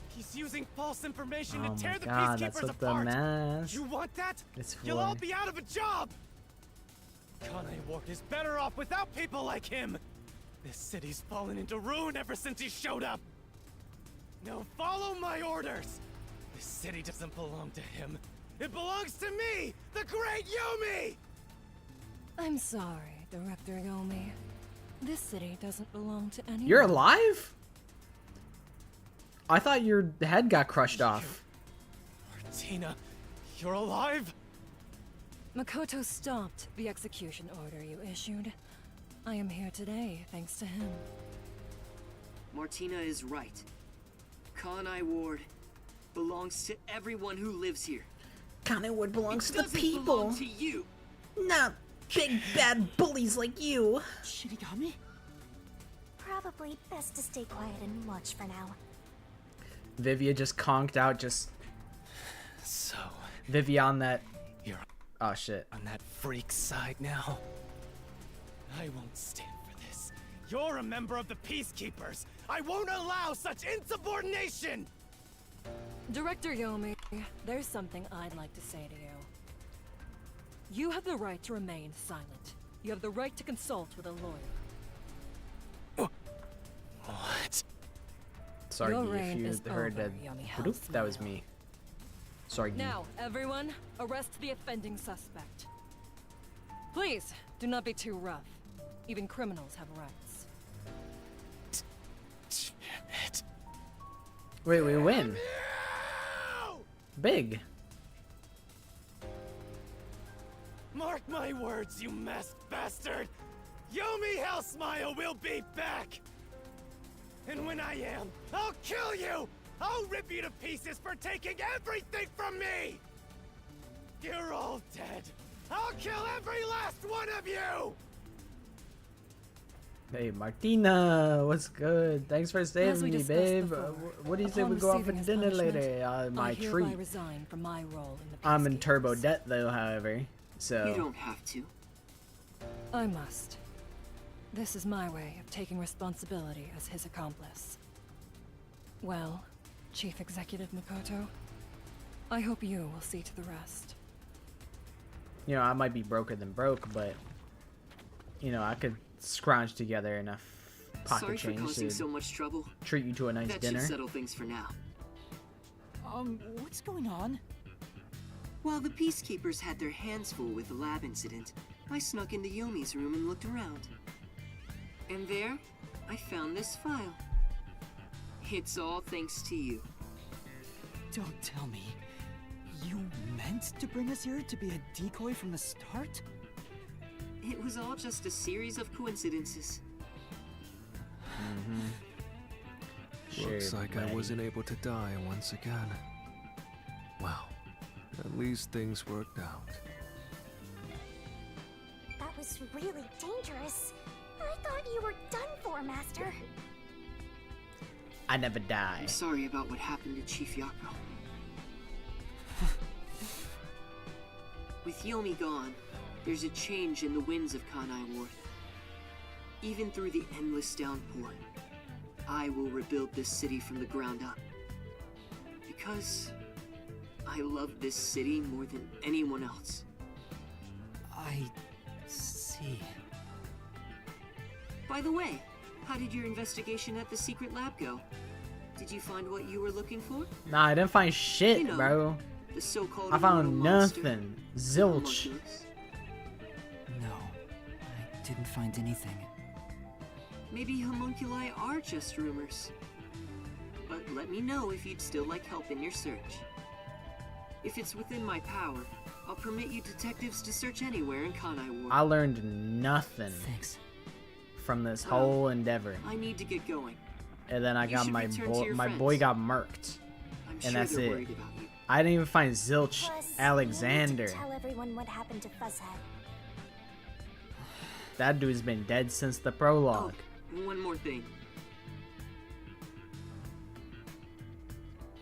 He's using false information Oh to tear my the god, that's peacekeepers what the apart. mask. You want that? It's You'll all for. be out of a job. Kane Ward is better off without people like him. This city's fallen into ruin ever since he showed up. Now follow my orders. This city doesn't belong to him. It belongs to me, the great Yomi! I'm sorry, Director Yomi. This city doesn't belong to anyone. You're alive? I thought your head got crushed off. Martina, you're alive? Makoto stopped the execution order you issued. I am here today thanks to him. Martina is right. Kane Ward belongs to everyone who lives here. Kane Ward belongs It to the doesn't people. belong to you. Not big bad bullies like you. Shinigami? Probably best to stay quiet and watch for now. Vivia just conked out, just So, Vivia on that. you're Oh shit. on that freak side now? I won't stand for this. You're a member of the Peacekeepers. I won't allow such insubordination! Director Yomi, there's something I'd like to say to you. You have the right to remain silent. You have the right to consult with a lawyer. What? Sorry, Your if reign you is heard over, that. Yomi Bloop, that was Hellsmile. me. Sorry. Now, everyone, arrest the offending suspect. Please, do not be too rough. Even criminals have rights. Damn it. Wait, we win. Big. Mark my words, you masked bastard! Yomi Hellsmile will be back! And when I am, I'll kill you! I'll rip you to pieces for taking everything from me! You're all dead! I'll kill every last one of you! Hey, Martina, what's good? Thanks for As saving we me, discussed babe. before, What do you say upon we go out for receiving his dinner punishment, later? My I hereby treat. resign from my role in the I'm in turbo Peacekeepers. debt though, however. You So don't have to. I must. This is my way of taking responsibility as his accomplice. Well, Chief Executive Makoto, I hope you will see to the rest. you know, I might be broker than broke, but you know, I could scrounge together enough pocket Sorry for change causing to so much trouble. treat you to a nice That dinner. should settle things for now. What's going on? While the Peacekeepers had their hands full with the lab incident, I snuck into Yomi's room and looked around. And there, I found this file. It's all thanks to you. Don't tell me. You meant to bring us here to be a decoy from the start? It was all just a series of coincidences. Looks Sure, like I buddy. wasn't able to die once again. Well, at least things worked out. was really dangerous. I thought you were done for, Master. I never die. I'm sorry about what happened to Chief Yako. With Yomi gone, there's a change in the winds of Kanai Ward. Even through the endless downpour, I will rebuild this city from the ground up. Because I love this city more than anyone else. I see. By the way, how did your investigation at the secret lab go? Did you find what you were looking for? Nah, I didn't find shit, You know, bro. The so-called I found immortal monster, nothing. the Zilch. homunculus. No, I didn't find anything. Maybe homunculi are just rumors. But let me know if you'd still like help in your search. If it's within my power, I'll permit you detectives to search anywhere in Kanai Ward. I learned nothing Thanks. from this Well, whole endeavor. I need to get going. And then I You got should my return to boy. your My friends. boy got murked. I'm And sure that's they're it. worried about you. I didn't even find Zilch, Plus, Alexander. You need to tell everyone what happened to Fuzzhead. That dude's been dead since the prologue. Oh, one more thing.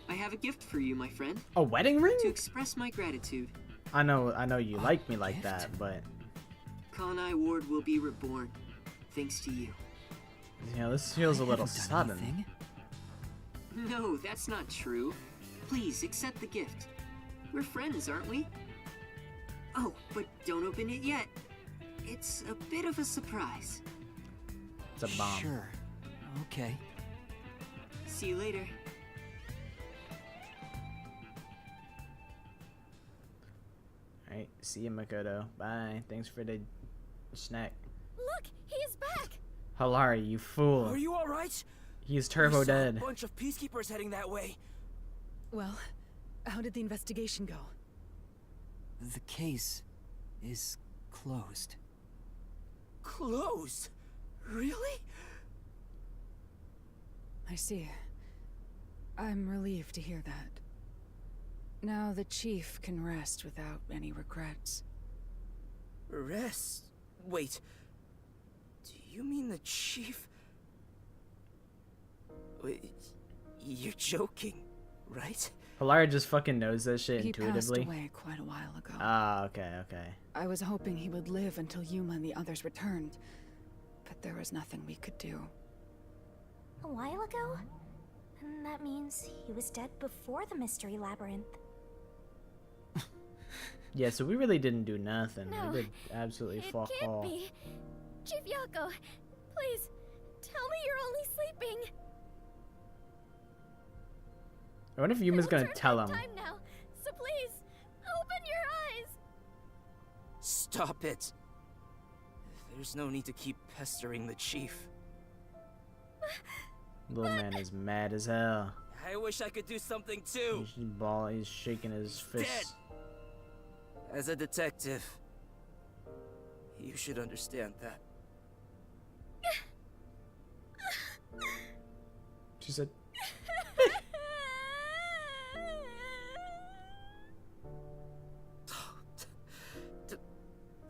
I have a gift for you, my friend. A wedding ring? To express my gratitude, I know you like me like that, but Kanai Ward will be reborn, thanks to you. you know, this feels a little haven't done sudden. anything. No, that's not true. Please, accept the gift. We're friends, aren't we? Oh, but don't open it yet. It's a bit of a surprise. It's a bomb. Sure. Okay. See you later. Alright, see you, Makoto. Bye. Thanks for the snack. Look, he is back! Hilari, you fool. Are you alright? He's turbo We saw dead. a bunch of peacekeepers heading that way. Well, how did the investigation go? The case is closed. Closed? Really? I see. I'm relieved to hear that. Now the chief can rest without any regrets. Rest? Wait. Do you mean the chief? Wait, you're joking, right? Hilari just fucking knows that shit He passed intuitively. away quite a while ago. Ah, okay, okay. I was hoping he would live until Yuma and the others returned, but there was nothing we could do. A while ago? And that means he was dead before the Mystery Labyrinth. Yeah, so we really didn't do nothing. No, We did absolutely It fuck can't all. be. Chief Yako, please, tell me you're only sleeping. I wonder if Yuma's It'll gonna turn tell him. nighttime now, so please, open your eyes. Stop it. There's no need to keep pestering the chief. Little man is mad as hell. I wish I could do something too. He's shaking his fist. Dead. As a detective, you should understand that. She said,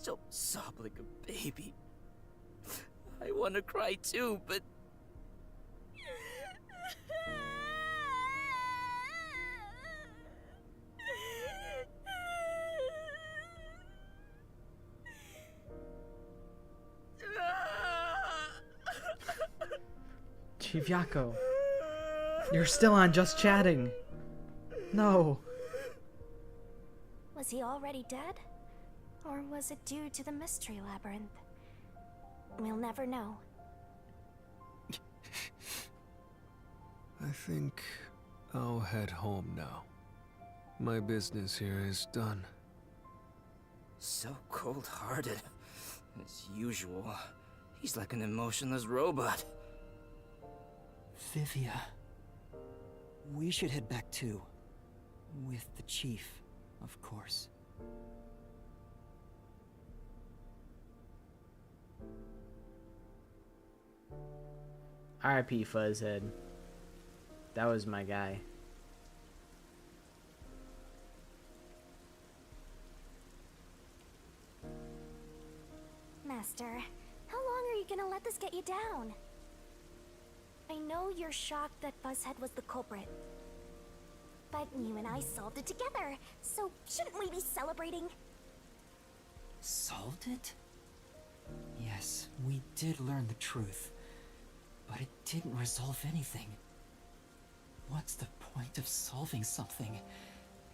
Don't sob like a baby. I want to cry too, but... Chief Yako, you're still on Just Chatting. No. Was he already dead? Or was it due to the Mystery Labyrinth? We'll never know. I think I'll head home now. My business here is done. So cold-hearted. As usual. He's like an emotionless robot. Vivia. We should head back too. With the chief, of course. R.I.P. Fuzzhead. That was my guy. get you down. I know you're shocked that Buzzhead was the culprit. But you and I solved it together, so shouldn't we be celebrating? Solved it? Yes, we did learn the truth. But it didn't resolve anything. What's the point of solving something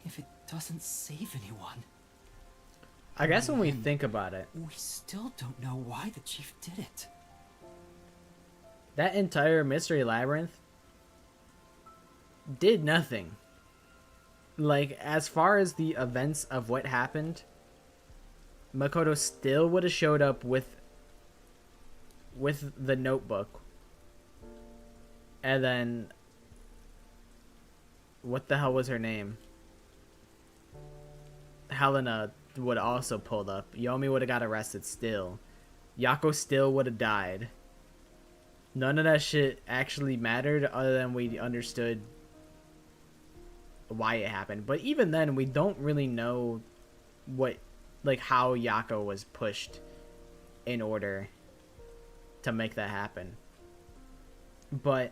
if it doesn't save anyone? I guess when we think about it, we still don't know why the chief did it. that entire mystery labyrinth did nothing. Like, as far as the events of what happened, Makoto still would have showed up with the notebook. And then, what the hell was her name? Helena would have also pulled up. Yomi would have got arrested still. Yako still would have died. None of that shit actually mattered other than we understood why it happened. But even then, we don't really know how Yako was pushed in order to make that happen. But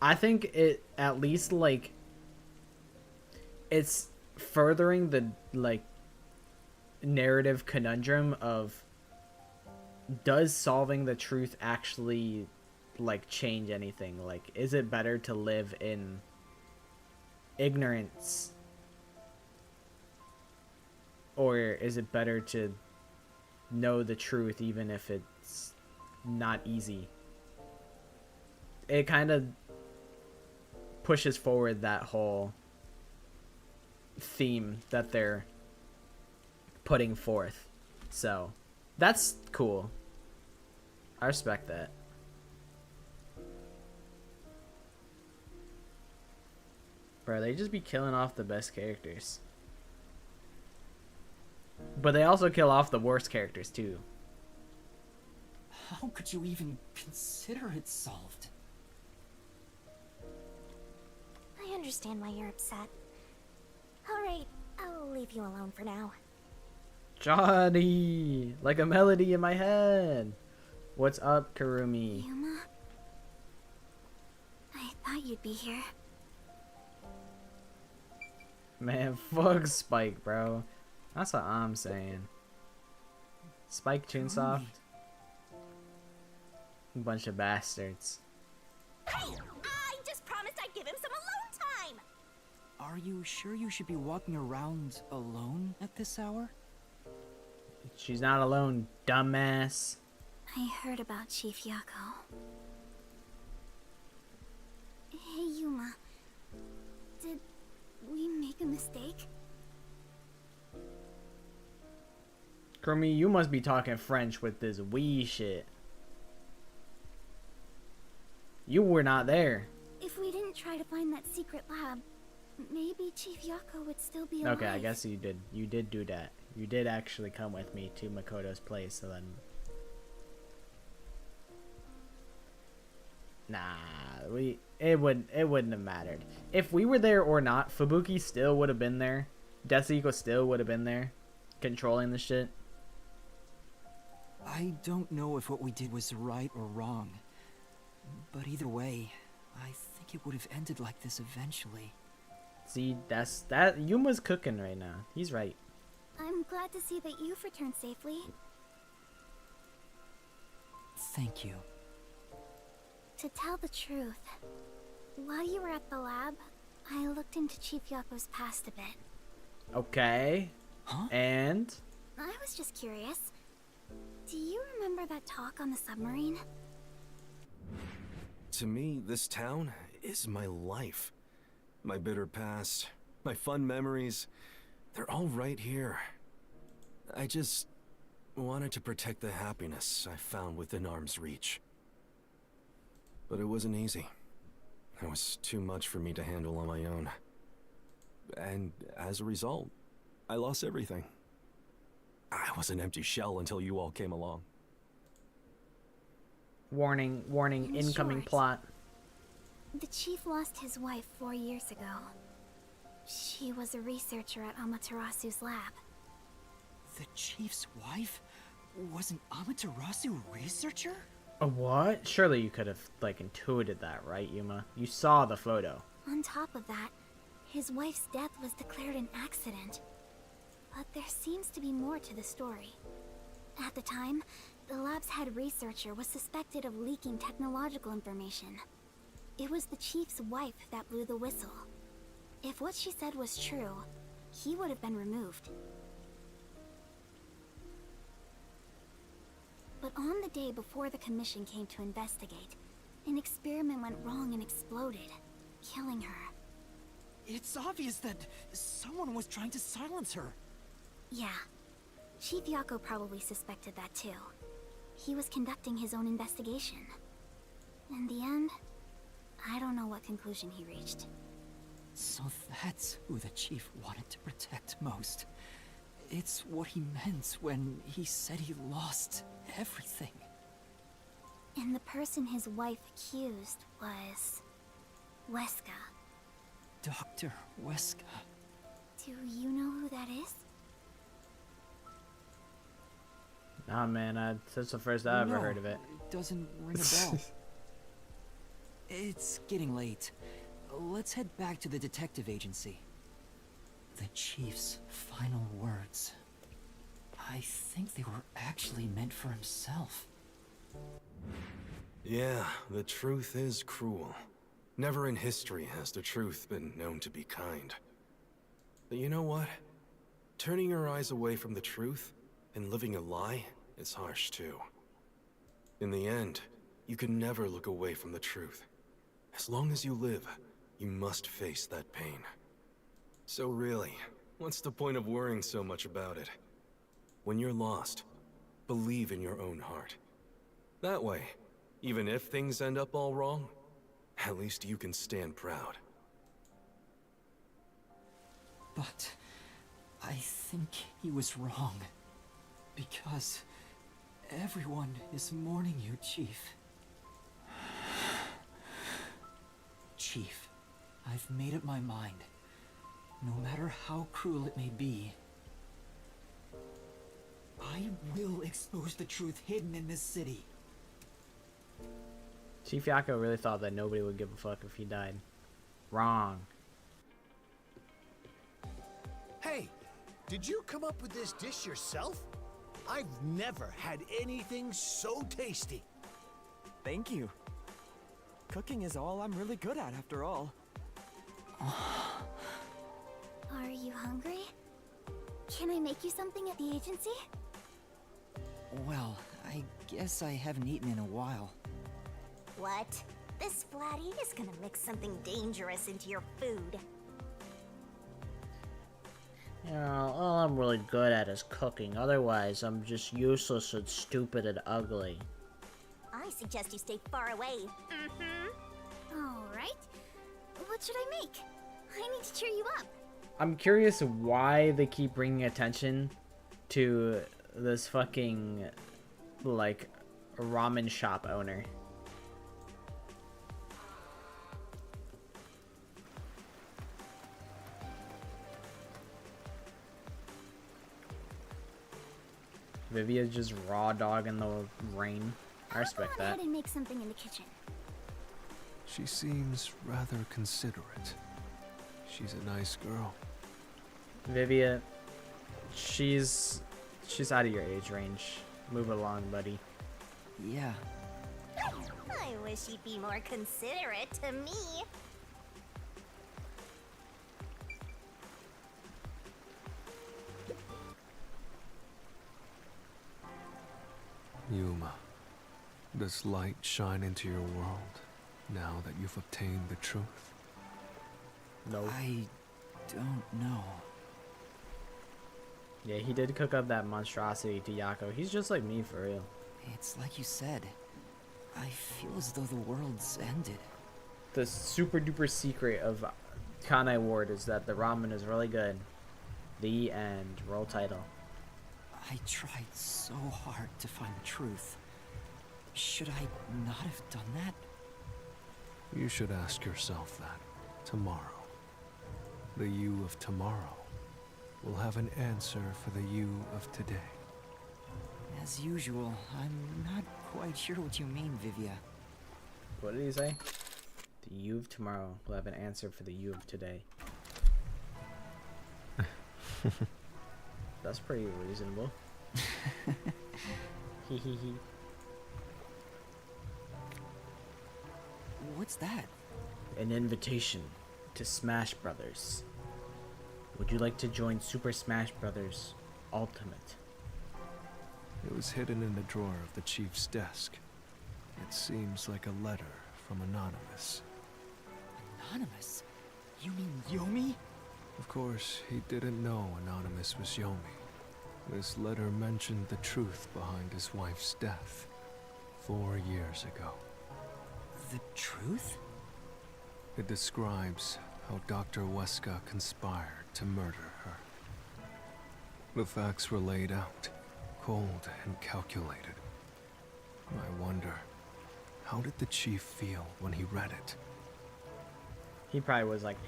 I think it at least it's furthering the narrative conundrum of, does solving the truth actually change anything? Is it better to live in ignorance, or is it better to know the truth even if it's not easy? It kind of pushes forward that whole theme that they're putting forth. So that's cool. I respect that. Bro, they just be killing off the best characters. But they also kill off the worst characters too. How could you even consider it solved? I understand why you're upset. Alright, I'll leave you alone for now. Johnny! Like a melody in my head. What's up, Kurumi? Yuma? I thought you'd be here. Man, fuck Spike, bro. That's what I'm saying. Spike Toonsoft. Bunch of bastards. Hey! I just promised I'd give him some alone time! Are you sure you should be walking around alone at this hour? She's not alone, dumbass. I heard about Chief Yako. Hey, Yuma. Did we make a mistake? Kurumi, you must be talking French with this wee shit. You were not there. If we didn't try to find that secret lab, maybe Chief Yako would still be alive. Okay, I guess you did. You did do that. You did actually come with me to Makoto's place, so then... Nah, it wouldn't have mattered. If we were there or not, Fubuki still would have been there. Desuko still would have been there, controlling the shit. I don't know if what we did was right or wrong. But either way, I think it would have ended like this eventually. See, that Yuma's cooking right now. He's right. I'm glad to see that you've returned safely. Thank you. To tell the truth, while you were at the lab, I looked into Chief Yako's past a bit. Okay. Huh? And? I was just curious. Do you remember that talk on the submarine? To me, this town is my life. My bitter past, my fun memories, they're all right here. I just wanted to protect the happiness I found within arm's reach. But it wasn't easy. It was too much for me to handle on my own. And as a result, I lost everything. I was an empty shell until you all came along. Warning, warning, In incoming short, plot. The chief lost his wife 4 years ago. She was a researcher at Amaterasu's lab. The chief's wife? Was an Amaterasu researcher? A what? Surely you could have, like, intuited that, right, Yuma? You saw the photo. On top of that, his wife's death was declared an accident. But there seems to be more to the story. At the time, the lab's head researcher was suspected of leaking technological information. It was the chief's wife that blew the whistle. If what she said was true, he would have been removed. But on the day before the commission came to investigate, an experiment went wrong and exploded, killing her. It's obvious that someone was trying to silence her. Yeah. Chief Yako probably suspected that too. He was conducting his own investigation. In the end, I don't know what conclusion he reached. So that's who the chief wanted to protect most. It's what he meant when he said he lost everything. And the person his wife accused was... Weska. Dr. Weska. Do you know who that is? Nah, man, that's the first I ever heard of it. It doesn't ring a bell. It's getting late. Let's head back to the detective agency. The chief's final words. I think they were actually meant for himself. Yeah, the truth is cruel. Never in history has the truth been known to be kind. But you know what? Turning your eyes away from the truth and living a lie is harsh too. In the end, you can never look away from the truth. As long as you live, you must face that pain. So really, what's the point of worrying so much about it? When you're lost, believe in your own heart. That way, even if things end up all wrong, at least you can stand proud. But I think he was wrong. Because everyone is mourning you, Chief. Chief, I've made up my mind. No matter how cruel it may be, I will expose the truth hidden in this city. Chief Yako really thought that nobody would give a fuck if he died. Wrong. Hey, did you come up with this dish yourself? I've never had anything so tasty. Thank you. Cooking is all I'm really good at, after all. Are you hungry? Can I make you something at the agency? Well, I guess I haven't eaten in a while. What? This flatty is gonna mix something dangerous into your food. Yeah, all I'm really good at is cooking. Otherwise, I'm just useless and stupid and ugly. I suggest you stay far away. Alright. What should I make? I need to cheer you up. I'm curious why they keep bringing attention to this fucking, like, ramen shop owner. Vivia's just raw dog in the rain. I respect I'll go that. ahead and make something in the kitchen. She seems rather considerate. She's a nice girl. Vivia, she's out of your age range. Move along, buddy. Yeah. I wish you'd be more considerate to me. Yuma, does light shine into your world now that you've obtained the truth? No. I don't know. Yeah, he did cook up that monstrosity to Yako. He's just like me, for real. It's like you said. I feel as though the world's ended. The super duper secret of Kanai Ward is that the ramen is really good. The end. Roll title. I tried so hard to find the truth. Should I not have done that? You should ask yourself that tomorrow. The you of tomorrow will have an answer for the you of today. As usual, I'm not quite sure what you mean, Vivia. What did he say? The you of tomorrow will have an answer for the you of today. That's pretty reasonable. Hee hee hee. What's that? An invitation to Smash Brothers. Would you like to join Super Smash Brothers Ultimate? It was hidden in the drawer of the chief's desk. It seems like a letter from Anonymous. Anonymous? You mean Yomi? Of course, he didn't know Anonymous was Yomi. This letter mentioned the truth behind his wife's death 4 years ago. The truth? It describes how Dr. Weska conspired to murder her. The facts were laid out, cold and calculated. I wonder, how did the chief feel when he read it? He probably was like,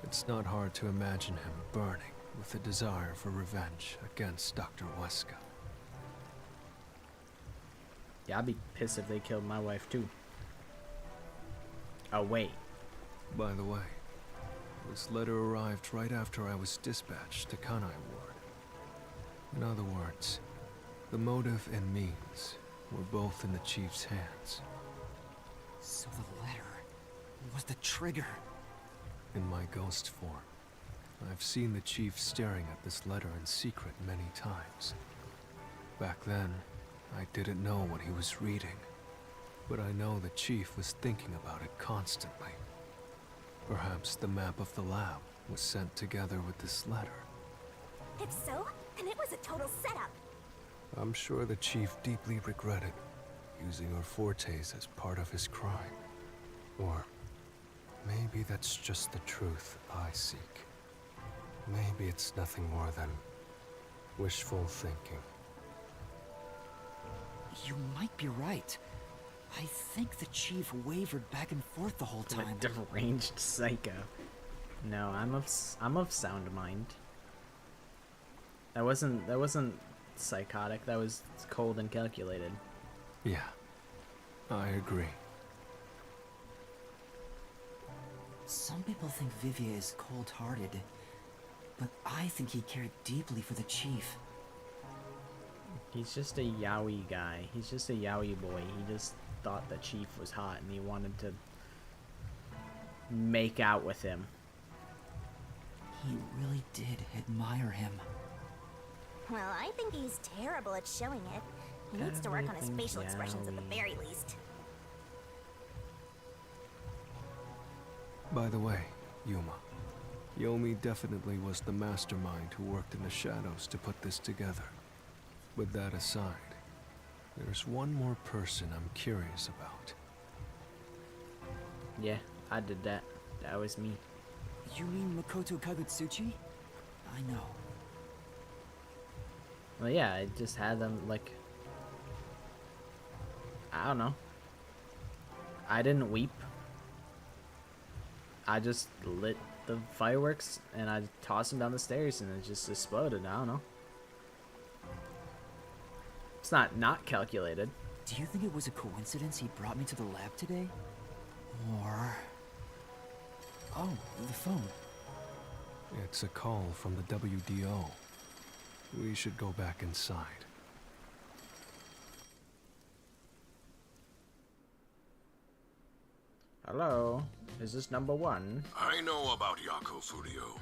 It's not hard to imagine him burning with a desire for revenge against Dr. Weska. yeah, I'd be pissed if they killed my wife too. Oh, wait. By the way, this letter arrived right after I was dispatched to Kanai Ward. In other words, the motive and means were both in the chief's hands. So the letter was the trigger. In my ghost form, I've seen the chief staring at this letter in secret many times. Back then, I didn't know what he was reading, but I know the chief was thinking about it constantly. Perhaps the map of the lab was sent together with this letter. If so, then it was a total setup. I'm sure the chief deeply regretted using her fortes as part of his crime. Or maybe that's just the truth I seek. Maybe it's nothing more than wishful thinking. You might be right. I think the chief wavered back and forth the whole time. A deranged psycho. No, I'm of sound mind. That wasn't psychotic. That was cold and calculated. Yeah, I agree. Some people think Vivia is cold-hearted, but I think he cared deeply for the chief. He's just a yaoi guy. He's just a yaoi boy. He just thought the chief was hot and he wanted to make out with him. He really did admire him. Well, I think he's terrible at showing it. He needs to work on his facial expressions at the very least. By the way, Yuma, Yomi definitely was the mastermind who worked in the shadows to put this together. With that aside, there's one more person I'm curious about. Yeah, I did that. That was me. You mean Makoto Kagutsuchi? I know. Well, yeah, I just had them, like... I don't know. I didn't weep. I just lit the fireworks and I tossed them down the stairs and it just exploded. I don't know. It's not calculated. Do you think it was a coincidence he brought me to the lab today? Or... Oh, the phone. It's a call from the WDO. We should go back inside. Hello? Is this number one? I know about Yako Furio.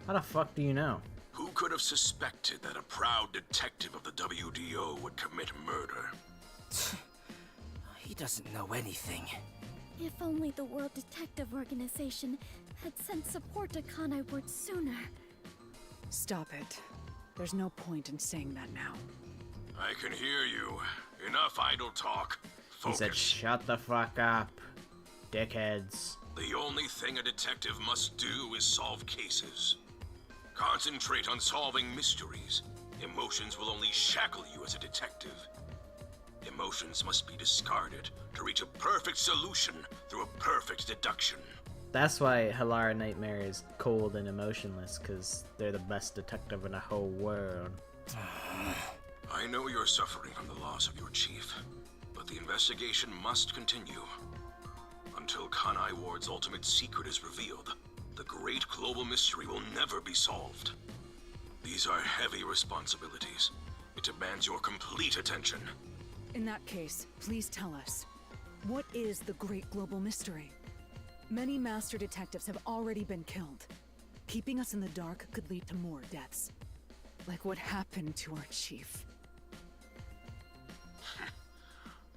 How the fuck do you know? Who could have suspected that a proud detective of the WDO would commit murder? He doesn't know anything. If only the World Detective Organization had sent support to Kanai Ward sooner. Stop it. There's no point in saying that now. I can hear you. Enough idle talk. Focus. He said, shut the fuck up, dickheads. The only thing a detective must do is solve cases. Concentrate on solving mysteries. Emotions will only shackle you as a detective. Emotions must be discarded to reach a perfect solution through a perfect deduction. That's why Halara Nightmare is cold and emotionless, because they're the best detective in the whole world. I know you're suffering from the loss of your chief, but the investigation must continue. Until Kanai Ward's ultimate secret is revealed, the great global mystery will never be solved. These are heavy responsibilities. It demands your complete attention. In that case, please tell us, what is the great global mystery? Many master detectives have already been killed. Keeping us in the dark could lead to more deaths. Like what happened to our chief.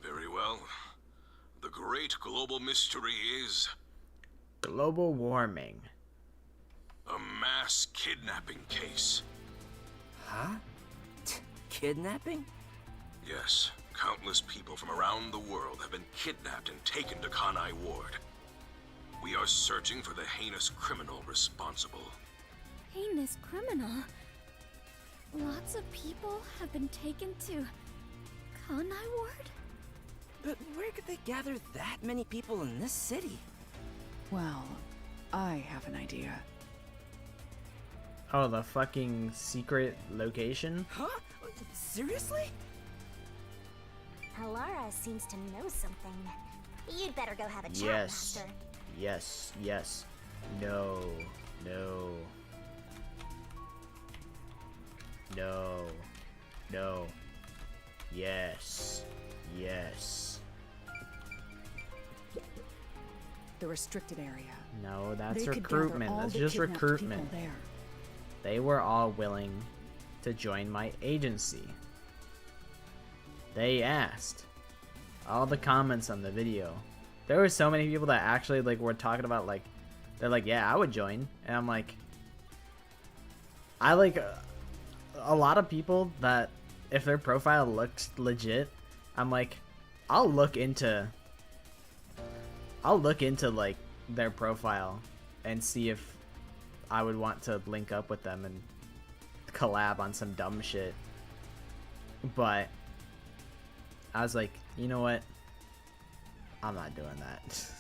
Very well. The great global mystery is... global warming. A mass kidnapping case. Huh? Kidnapping? Yes, countless people from around the world have been kidnapped and taken to Kanai Ward. We are searching for the heinous criminal responsible. Heinous criminal? Lots of people have been taken to Kanai Ward? But where could they gather that many people in this city? Well, I have an idea. Oh, the fucking secret location? Huh? Seriously? Halara seems to know something. You'd better go have a chat, Yes. Master. Yes, yes. No, no. No. No. Yes. Yes. The restricted area. No, that's They could recruitment. gather all That's the just kidnapped recruitment. people there. They were all willing to join my agency. They asked. All the comments on the video. There were so many people that actually like were talking about like, they're like, yeah, I would join. And I'm like, I like a lot of people that if their profile looks legit, I'm like, I'll look into like their profile and see if I would want to link up with them and collab on some dumb shit. But I was like, you know what? I'm not doing that.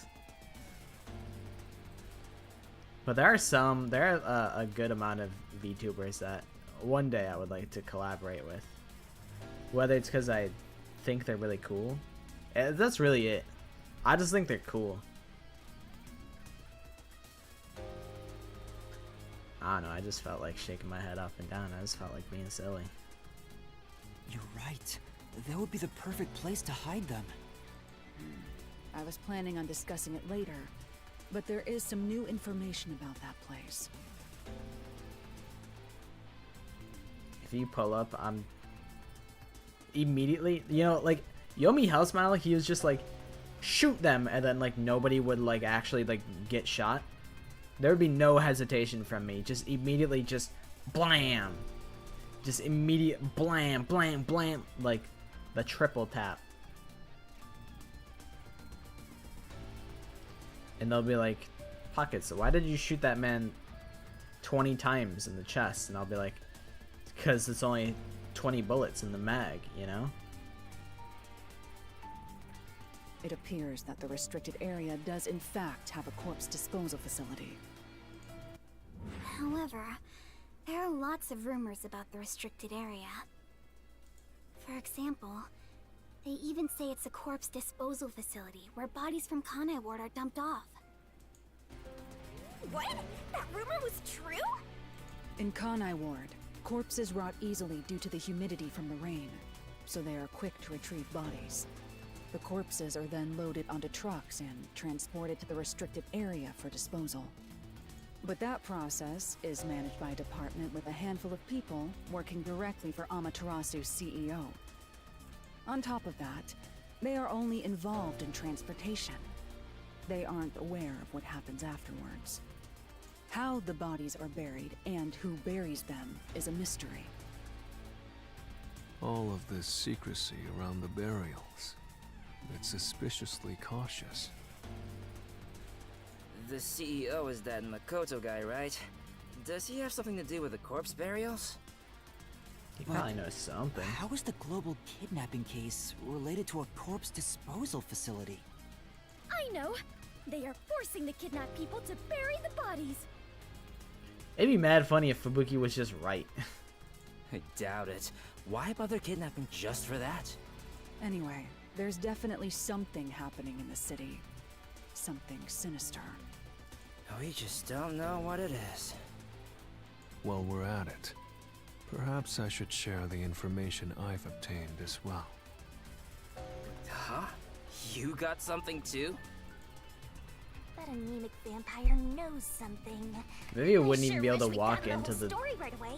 But there are a good amount of VTubers that one day I would like to collaborate with. Whether it's because I think they're really cool. That's really it. I just think they're cool. I don't know, I just felt like shaking my head up and down. I just felt like being silly. You're right. That would be the perfect place to hide them. I was planning on discussing it later, but there is some new information about that place. If you pull up, I'm immediately, you know, like Yomi Hellsmile, he was just like, shoot them, and then like nobody would like actually like get shot. There would be no hesitation from me. Just immediately, just blam, just immediate blam, blam, blam, like the triple tap. And they'll be like, Pocket, so why did you shoot that man 20 times in the chest? And I'll be like, because it's only 20 bullets in the mag, you know? It appears that the restricted area does in fact have a corpse disposal facility. However, there are lots of rumors about the restricted area. For example, they even say it's a corpse disposal facility where bodies from Kanai Ward are dumped off. What? That rumor was true? In Kanai Ward, corpses rot easily due to the humidity from the rain, so they are quick to retrieve bodies. The corpses are then loaded onto trucks and transported to the restricted area for disposal. But that process is managed by a department with a handful of people working directly for Amaterasu's CEO. On top of that, they are only involved in transportation. They aren't aware of what happens afterwards. How the bodies are buried and who buries them is a mystery. All of this secrecy around the burials. It's suspiciously cautious. The CEO is that Makoto guy, right? Does he have something to do with the corpse burials? He probably knows something. How is the global kidnapping case related to a corpse disposal facility? I know! They are forcing the kidnapped people to bury the bodies. It'd be mad funny if Fubuki was just right. I doubt it. Why bother kidnapping just for that? Anyway, there's definitely something happening in the city. Something sinister. We just don't know what it is. While we're at it, perhaps I should share the information I've obtained as well. Huh? You got something too? That anemic vampire knows something. Maybe you I wouldn't sure even be able wish to we walk got into the the. story right away.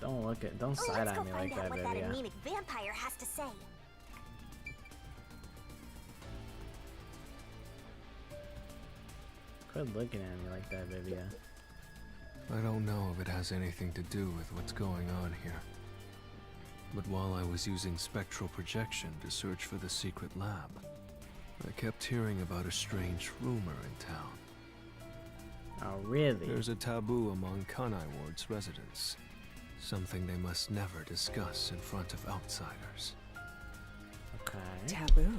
Don't side Let's on go me find like out that, what that baby. anemic vampire has to say. Quit looking at me like that, baby. I don't know if it has anything to do with what's going on here. But while I was using spectral projection to search for the secret lab, I kept hearing about a strange rumor in town. Oh, really? There's a taboo among Kanai Ward's residents. Something they must never discuss in front of outsiders. Okay. Taboo.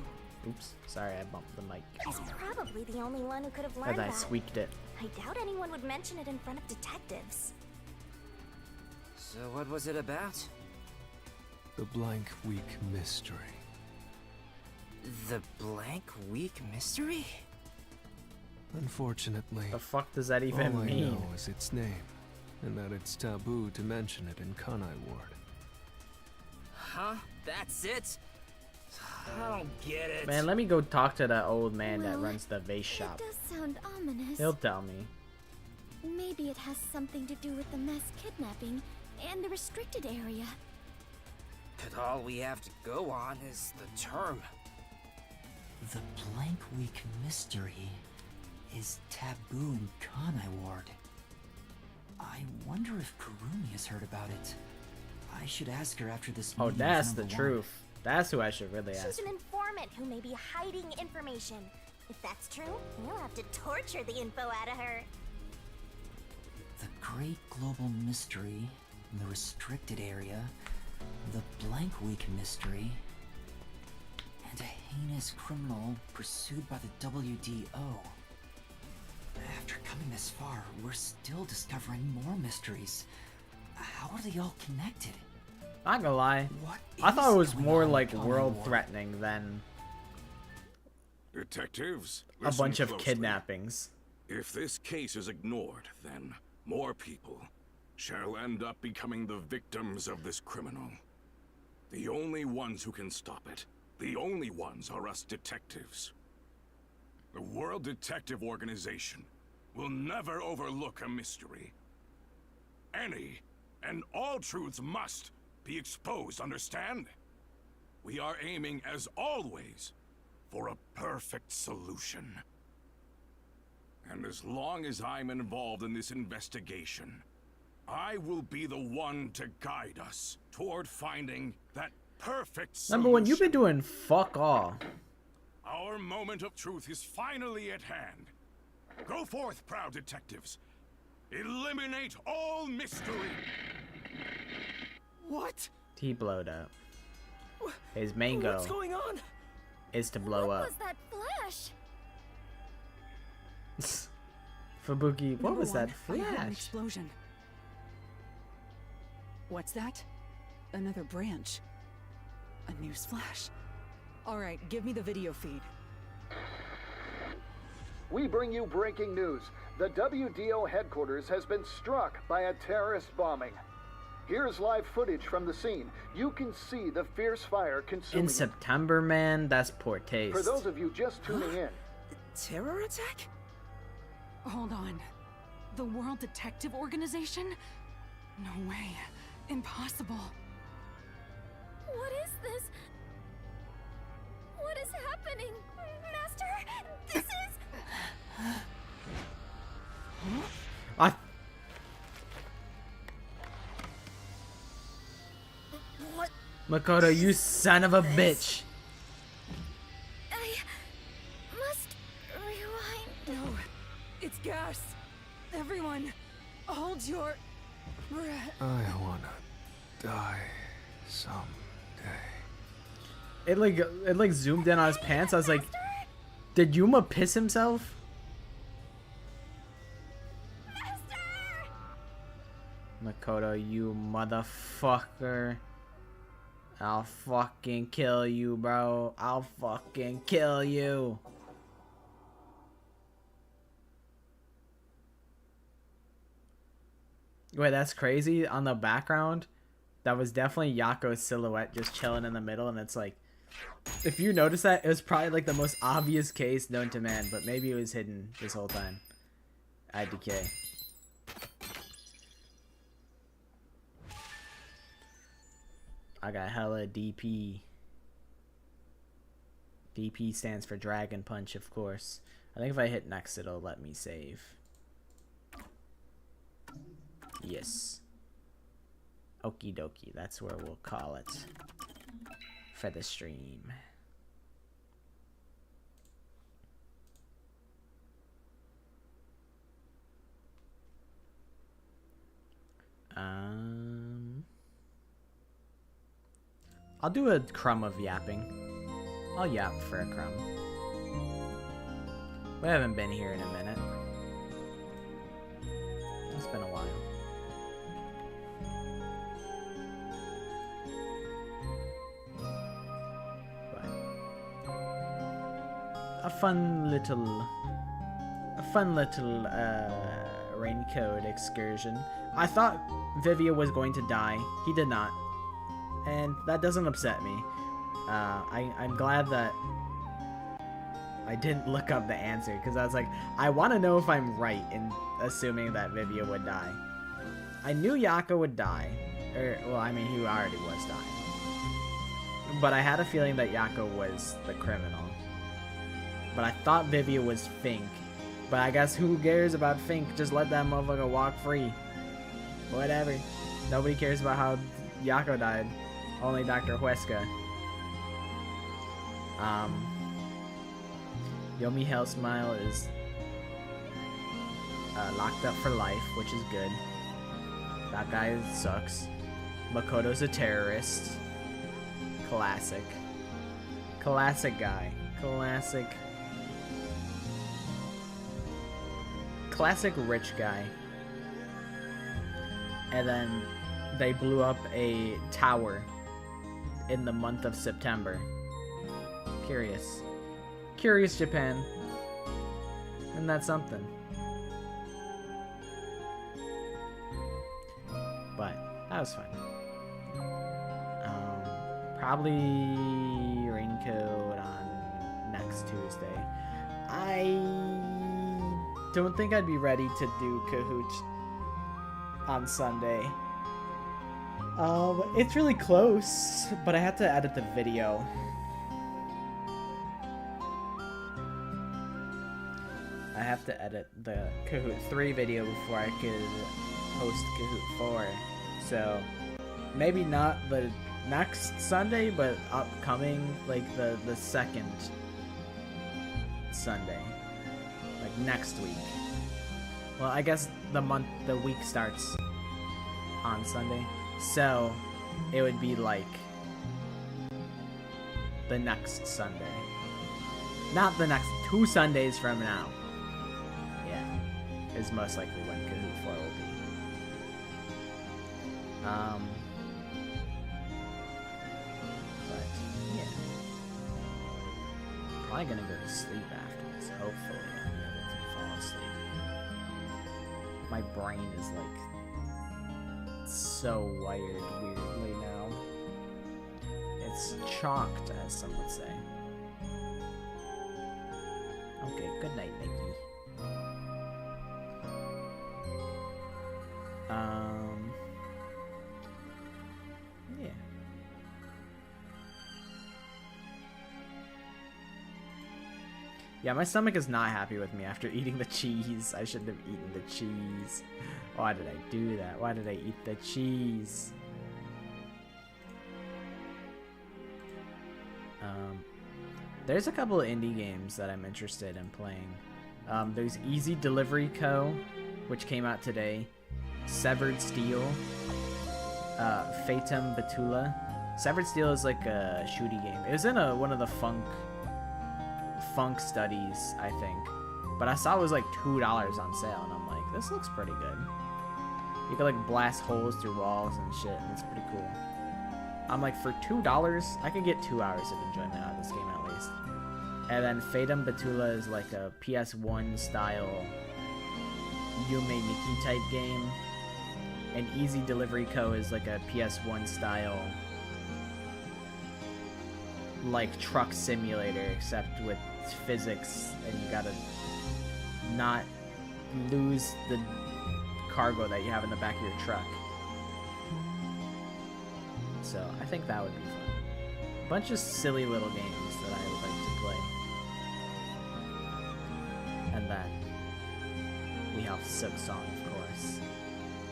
Oops, sorry, I bumped the mic. He's probably the only one who could have As learned I that. squeaked it. I doubt anyone would mention it in front of detectives. So what was it about? The Blank Week Mystery. The Blank Week Mystery? Unfortunately, The fuck does that even all I mean? know is its name, and that it's taboo to mention it in Kanai Ward. Huh? That's it? I don't get it. Man, let me go talk to that old man that runs the vase shop. It does sound ominous. He'll tell me. Maybe it has something to do with the mass kidnapping and the restricted area. But all we have to go on is the term. The Blank Week Mystery is taboo in Kanai Ward. I wonder if Kurumi has heard about it. I should ask her after this Oh, meeting that's with the number truth. That's who I should really She's ask. an informant who may be hiding information. If that's true, you'll have to torture the info out of her. The Great Global Mystery, the Restricted Area, the Blank Week Mystery, and a heinous criminal pursued by the WDO. After coming this far, we're still discovering more mysteries. How are they all connected? Not gonna lie. What I thought it is was going more on in like Kanai world Ward? threatening than Detectives, a listen bunch of closely. kidnappings. If this case is ignored, then more people shall end up becoming the victims of this criminal. The only ones who can stop it, the only ones are us detectives. The World Detective Organization will never overlook a mystery. Any and all truths must be exposed, understand? We are aiming, as always, for a perfect solution. And as long as I'm involved in this investigation, I will be the one to guide us toward finding that perfect solution. Number one, you've been doing fuck all. Our moment of truth is finally at hand. Go forth, proud detectives. Eliminate all mystery. What? He blowed up. His main What's goal going on? is to blow What up. was that flash? Fubuki, what Number was one, that I heard an flash? explosion. What's that? Another branch. A news flash. All right, give me the video feed. We bring you breaking news. The WDO headquarters has been struck by a terrorist bombing. Here's live footage from the scene. You can see the fierce fire consuming In it. September, man, that's poor taste. For those of you just tuning in, Terror attack? Hold on. The World Detective Organization? No way. Impossible. What is this? What is happening? Master, this is... I What? Makoto, you son of a bitch. I must rewind. No, it's gas. Everyone, hold your breath. I wanna die someday. It like zoomed in on his pants. I was like, Did Yuma piss himself? Makoto, you motherfucker. I'll fucking kill you, bro. I'll fucking kill you. Wait, that's crazy. On the background, that was definitely Yako's silhouette just chilling in the middle, and it's like, if you notice that, it was probably like the most obvious case known to man, but maybe it was hidden this whole time. IDK. I got hella DP. DP stands for Dragon Punch, of course. I think if I hit next, it'll let me save. Yes. Okie dokie, that's where we'll call it for the stream. I'll do a crumb of yapping. I'll yap for a crumb. We haven't been here in a minute. It's been a while. But a fun little raincoat excursion. I thought Vivia was going to die. He did not. And that doesn't upset me. I'm glad that I didn't look up the answer, because I was like, I want to know if I'm right in assuming that Vivia would die. I knew Yako would die. Well, I mean, he already was dying. But I had a feeling that Yako was the criminal. But I thought Vivia was Fink. But I guess who cares about Fink? Just let that motherfucker walk free. Whatever. Nobody cares about how Yako died. Only Dr. Huesca. Yomi Hell Smile is locked up for life, which is good. That guy sucks. Makoto's a terrorist. Classic. Classic guy. Classic rich guy. And then they blew up a tower in the month of September. Curious. Curious, Japan. Isn't that something? But that was fun. Probably raincoat on next Tuesday. I don't think I'd be ready to do Kahoot on Sunday. It's really close, but I have to edit the video. I have to edit the Kahoot 3 video before I could host Kahoot 4. So, maybe not the next Sunday, but upcoming, like the second Sunday. Like next week. Well, I guess the week starts on Sunday. So, it would be like the next Sunday. Not the next 2 Sundays from now. Yeah. Is most likely when Kahoot 4 will be. But, yeah. Probably gonna go to sleep after this. Hopefully I'll be able to fall asleep. My brain is like so wired weirdly now. It's chalked, as some would say. Okay, good night, Nikki. Yeah. Yeah, my stomach is not happy with me after eating the cheese. I shouldn't have eaten the cheese. Why did I do that? Why did I eat the cheese? There's a couple of indie games that I'm interested in playing. There's Easy Delivery Co., which came out today. Severed Steel. Fatum Batula. Severed Steel is like a shooty game. It was in one of the Funk Studies, I think. But I saw it was like $2 on sale, and I'm like, this looks pretty good. You can like blast holes through walls and shit, and it's pretty cool. I'm like, for $2, I could get 2 hours of enjoyment out of this game at least. And then Fatum Batula is like a PS1 style Yume Nikki type game. And Easy Delivery Co. is like a PS1 style like truck simulator, except with physics, and you gotta not lose the cargo that you have in the back of your truck. So I think that would be fun. A bunch of silly little games that I would like to play. And then we have Silksong, of course,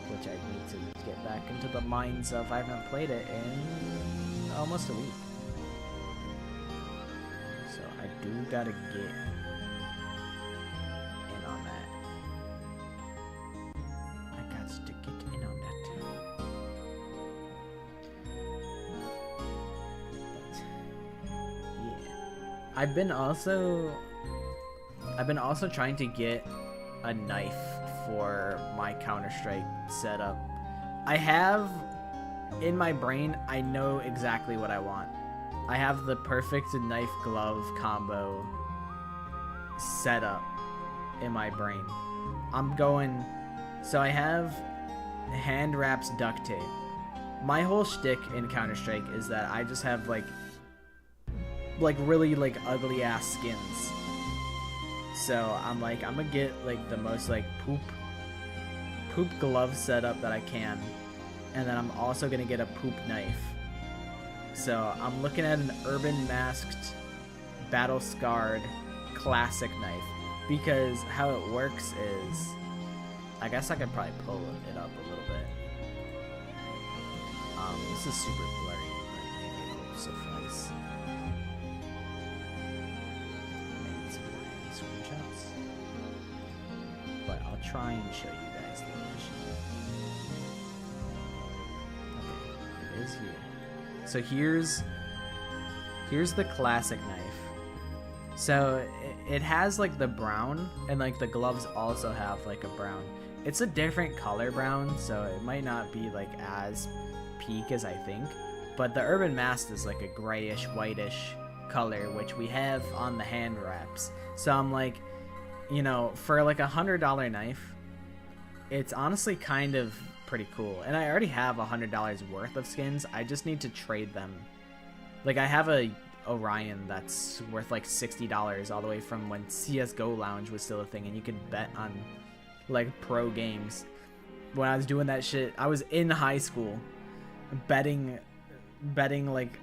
which I need to get back into the minds of. I haven't played it in almost a week. So I do gotta get in on that. I got to get in on that. But yeah, I've been also trying to get a knife for my Counter-Strike setup. I have in my brain, I know exactly what I want. I have the perfect knife glove combo set up in my brain. So I have hand wraps duct tape. My whole shtick in Counter-Strike is that I just have like really like ugly ass skins. So I'm like, I'm gonna get like the most like poop glove setup that I can, and then I'm also gonna get a poop knife. So I'm looking at an urban masked, battle scarred, classic knife, because how it works is, I guess I could probably pull it up a little bit. This is super blurry, but maybe it'll suffice. Maybe some screenshots, but I'll try and show you guys the version. Okay, it is here. So here's the classic knife. So it has like the brown, and like the gloves also have like a brown. It's a different color brown, so it might not be like as peak as I think. But the Urban Mask is like a grayish, whitish color, which we have on the hand wraps. So I'm like, you know, for like $100 knife, it's honestly kind of pretty cool. And I already have $100 worth of skins. I just need to trade them. Like, I have a Orion that's worth like $60 all the way from when CSGO Lounge was still a thing, and you could bet on like pro games. When I was doing that shit, I was in high school betting like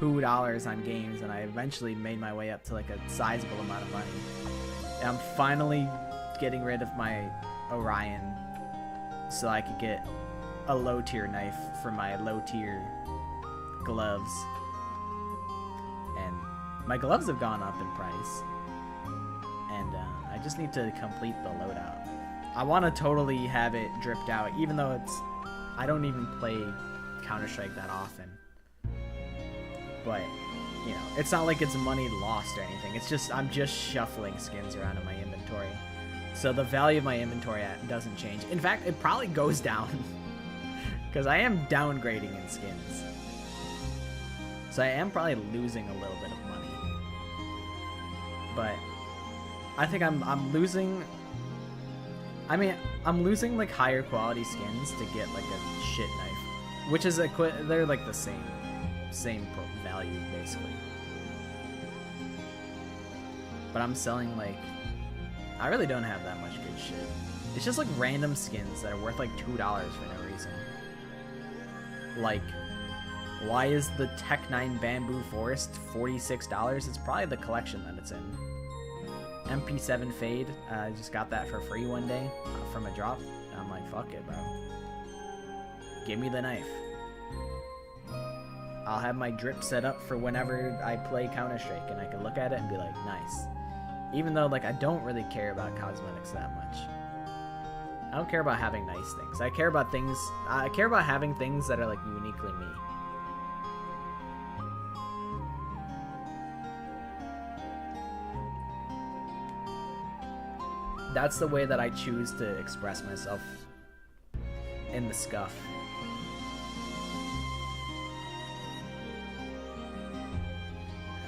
$2 on games, and I eventually made my way up to like a sizable amount of money. And I'm finally getting rid of my Orion so I could get a low tier knife for my low tier gloves. And my gloves have gone up in price, and I just need to complete the loadout. I want to totally have it dripped out, even though I don't even play Counter-Strike that often. But, you know, it's not like it's money lost or anything. It's just, I'm just shuffling skins around in my inventory. So the value of my inventory doesn't change. In fact, it probably goes down. Because I am downgrading in skins. So I am probably losing a little bit of money. But I think I'm losing... I mean, I'm losing like higher quality skins to get like a shit knife. Which is, they're like the same value, basically. But I'm selling like... I really don't have that much good shit. It's just like random skins that are worth like $2 for no reason. Like, why is the Tech 9 Bamboo Forest $46? It's probably the collection that it's in. MP7 Fade, I just got that for free one day from a drop. And I'm like, fuck it, bro. Give me the knife. I'll have my drip set up for whenever I play Counter-Strike, and I can look at it and be like, nice. Even though, like, I don't really care about cosmetics that much. I don't care about having nice things. I care about having things that are, like, uniquely me. That's the way that I choose to express myself in the scuff.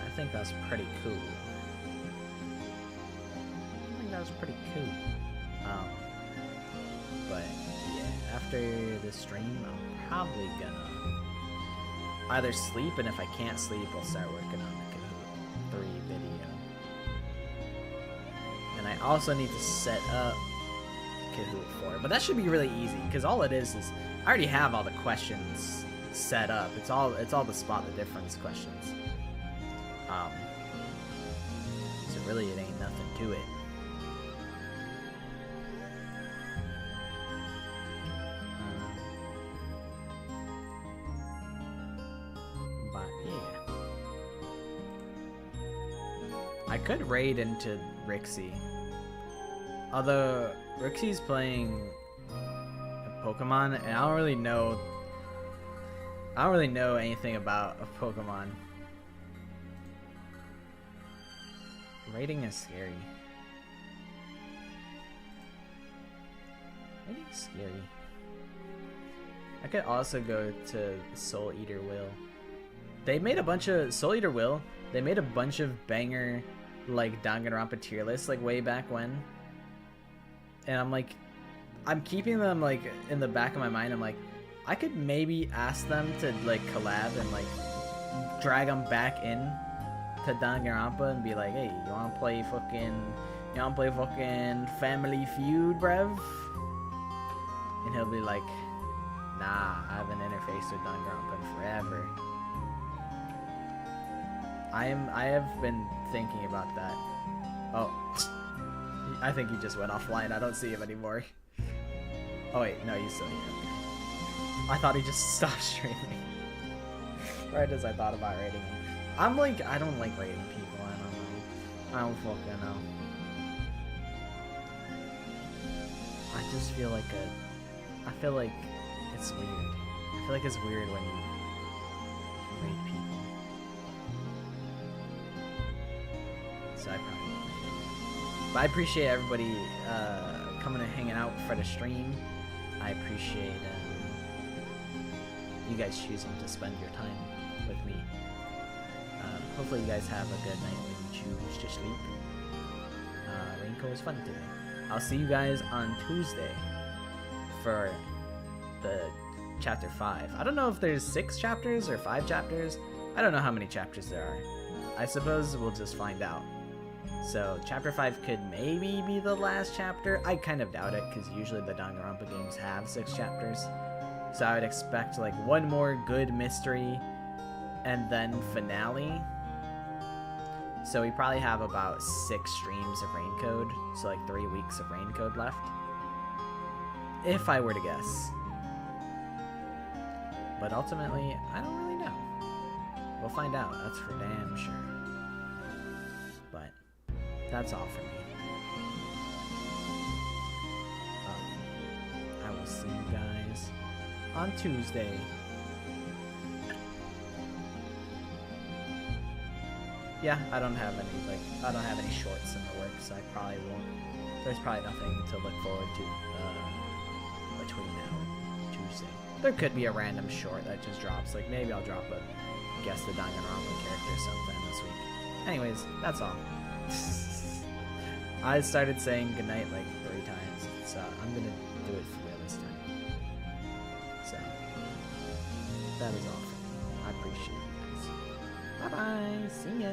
I think that's pretty cool. I think that was pretty cool. But yeah, after this stream, I'm probably gonna either sleep, and if I can't sleep, I'll start working on the Kahoot 3 video. And I also need to set up Kahoot 4, but that should be really easy because all it is I already have all the questions set up. It's all the spot the difference questions. So really, it ain't nothing to it. But yeah, I could raid into Rixie. Although Rixie's playing a Pokemon, and I don't really know anything about a Pokemon. Raiding is scary. Raiding is scary. I could also go to Soul Eater Will. They made a bunch of Soul Eater Will. They made a bunch of banger like Danganronpa tier lists like way back when. And I'm like, I'm keeping them like in the back of my mind. I'm like, I could maybe ask them to like collab and like drag them back in to Danganronpa and be like, hey, you wanna play fucking Family Feud, bruv? And he'll be like, nah, I haven't interfaced with Danganronpa in forever. I have been thinking about that. Oh, I think he just went offline. I don't see him anymore. Oh wait, no, he's still here. Okay. I thought he just stopped streaming. Right as I thought about raiding him. I'm like, I don't like raiding people. I don't know. I don't fucking know. I just feel like I feel like it's weird. I feel like it's weird when you raid people. So I probably won't raid it. But I appreciate everybody coming and hanging out for the stream. I appreciate you guys choosing to spend your time with me. Hopefully you guys have a good night when you choose to sleep. Raincoat was fun today. I'll see you guys on Tuesday for the chapter 5. I don't know if there's 6 chapters or 5 chapters. I don't know how many chapters there are. I suppose we'll just find out. So chapter 5 could maybe be the last chapter. I kind of doubt it because usually the Danganronpa games have 6 chapters. So I would expect like one more good mystery and then finale. So we probably have about 6 streams of Raincode, so like 3 weeks of Raincode left. If I were to guess. But ultimately, I don't really know. We'll find out, that's for damn sure. But that's all for me. I will see you guys on Tuesday. Yeah, I don't have any shorts in the works, so I probably won't. There's probably nothing to look forward to between now and Tuesday. There could be a random short that just drops, like maybe I'll drop a guess the Danganronpa character or something this week. Anyways, that's all. I started saying goodnight like 3 times, so I'm gonna do it for real this time. So, that is all for me. I appreciate you guys. Bye bye, see ya!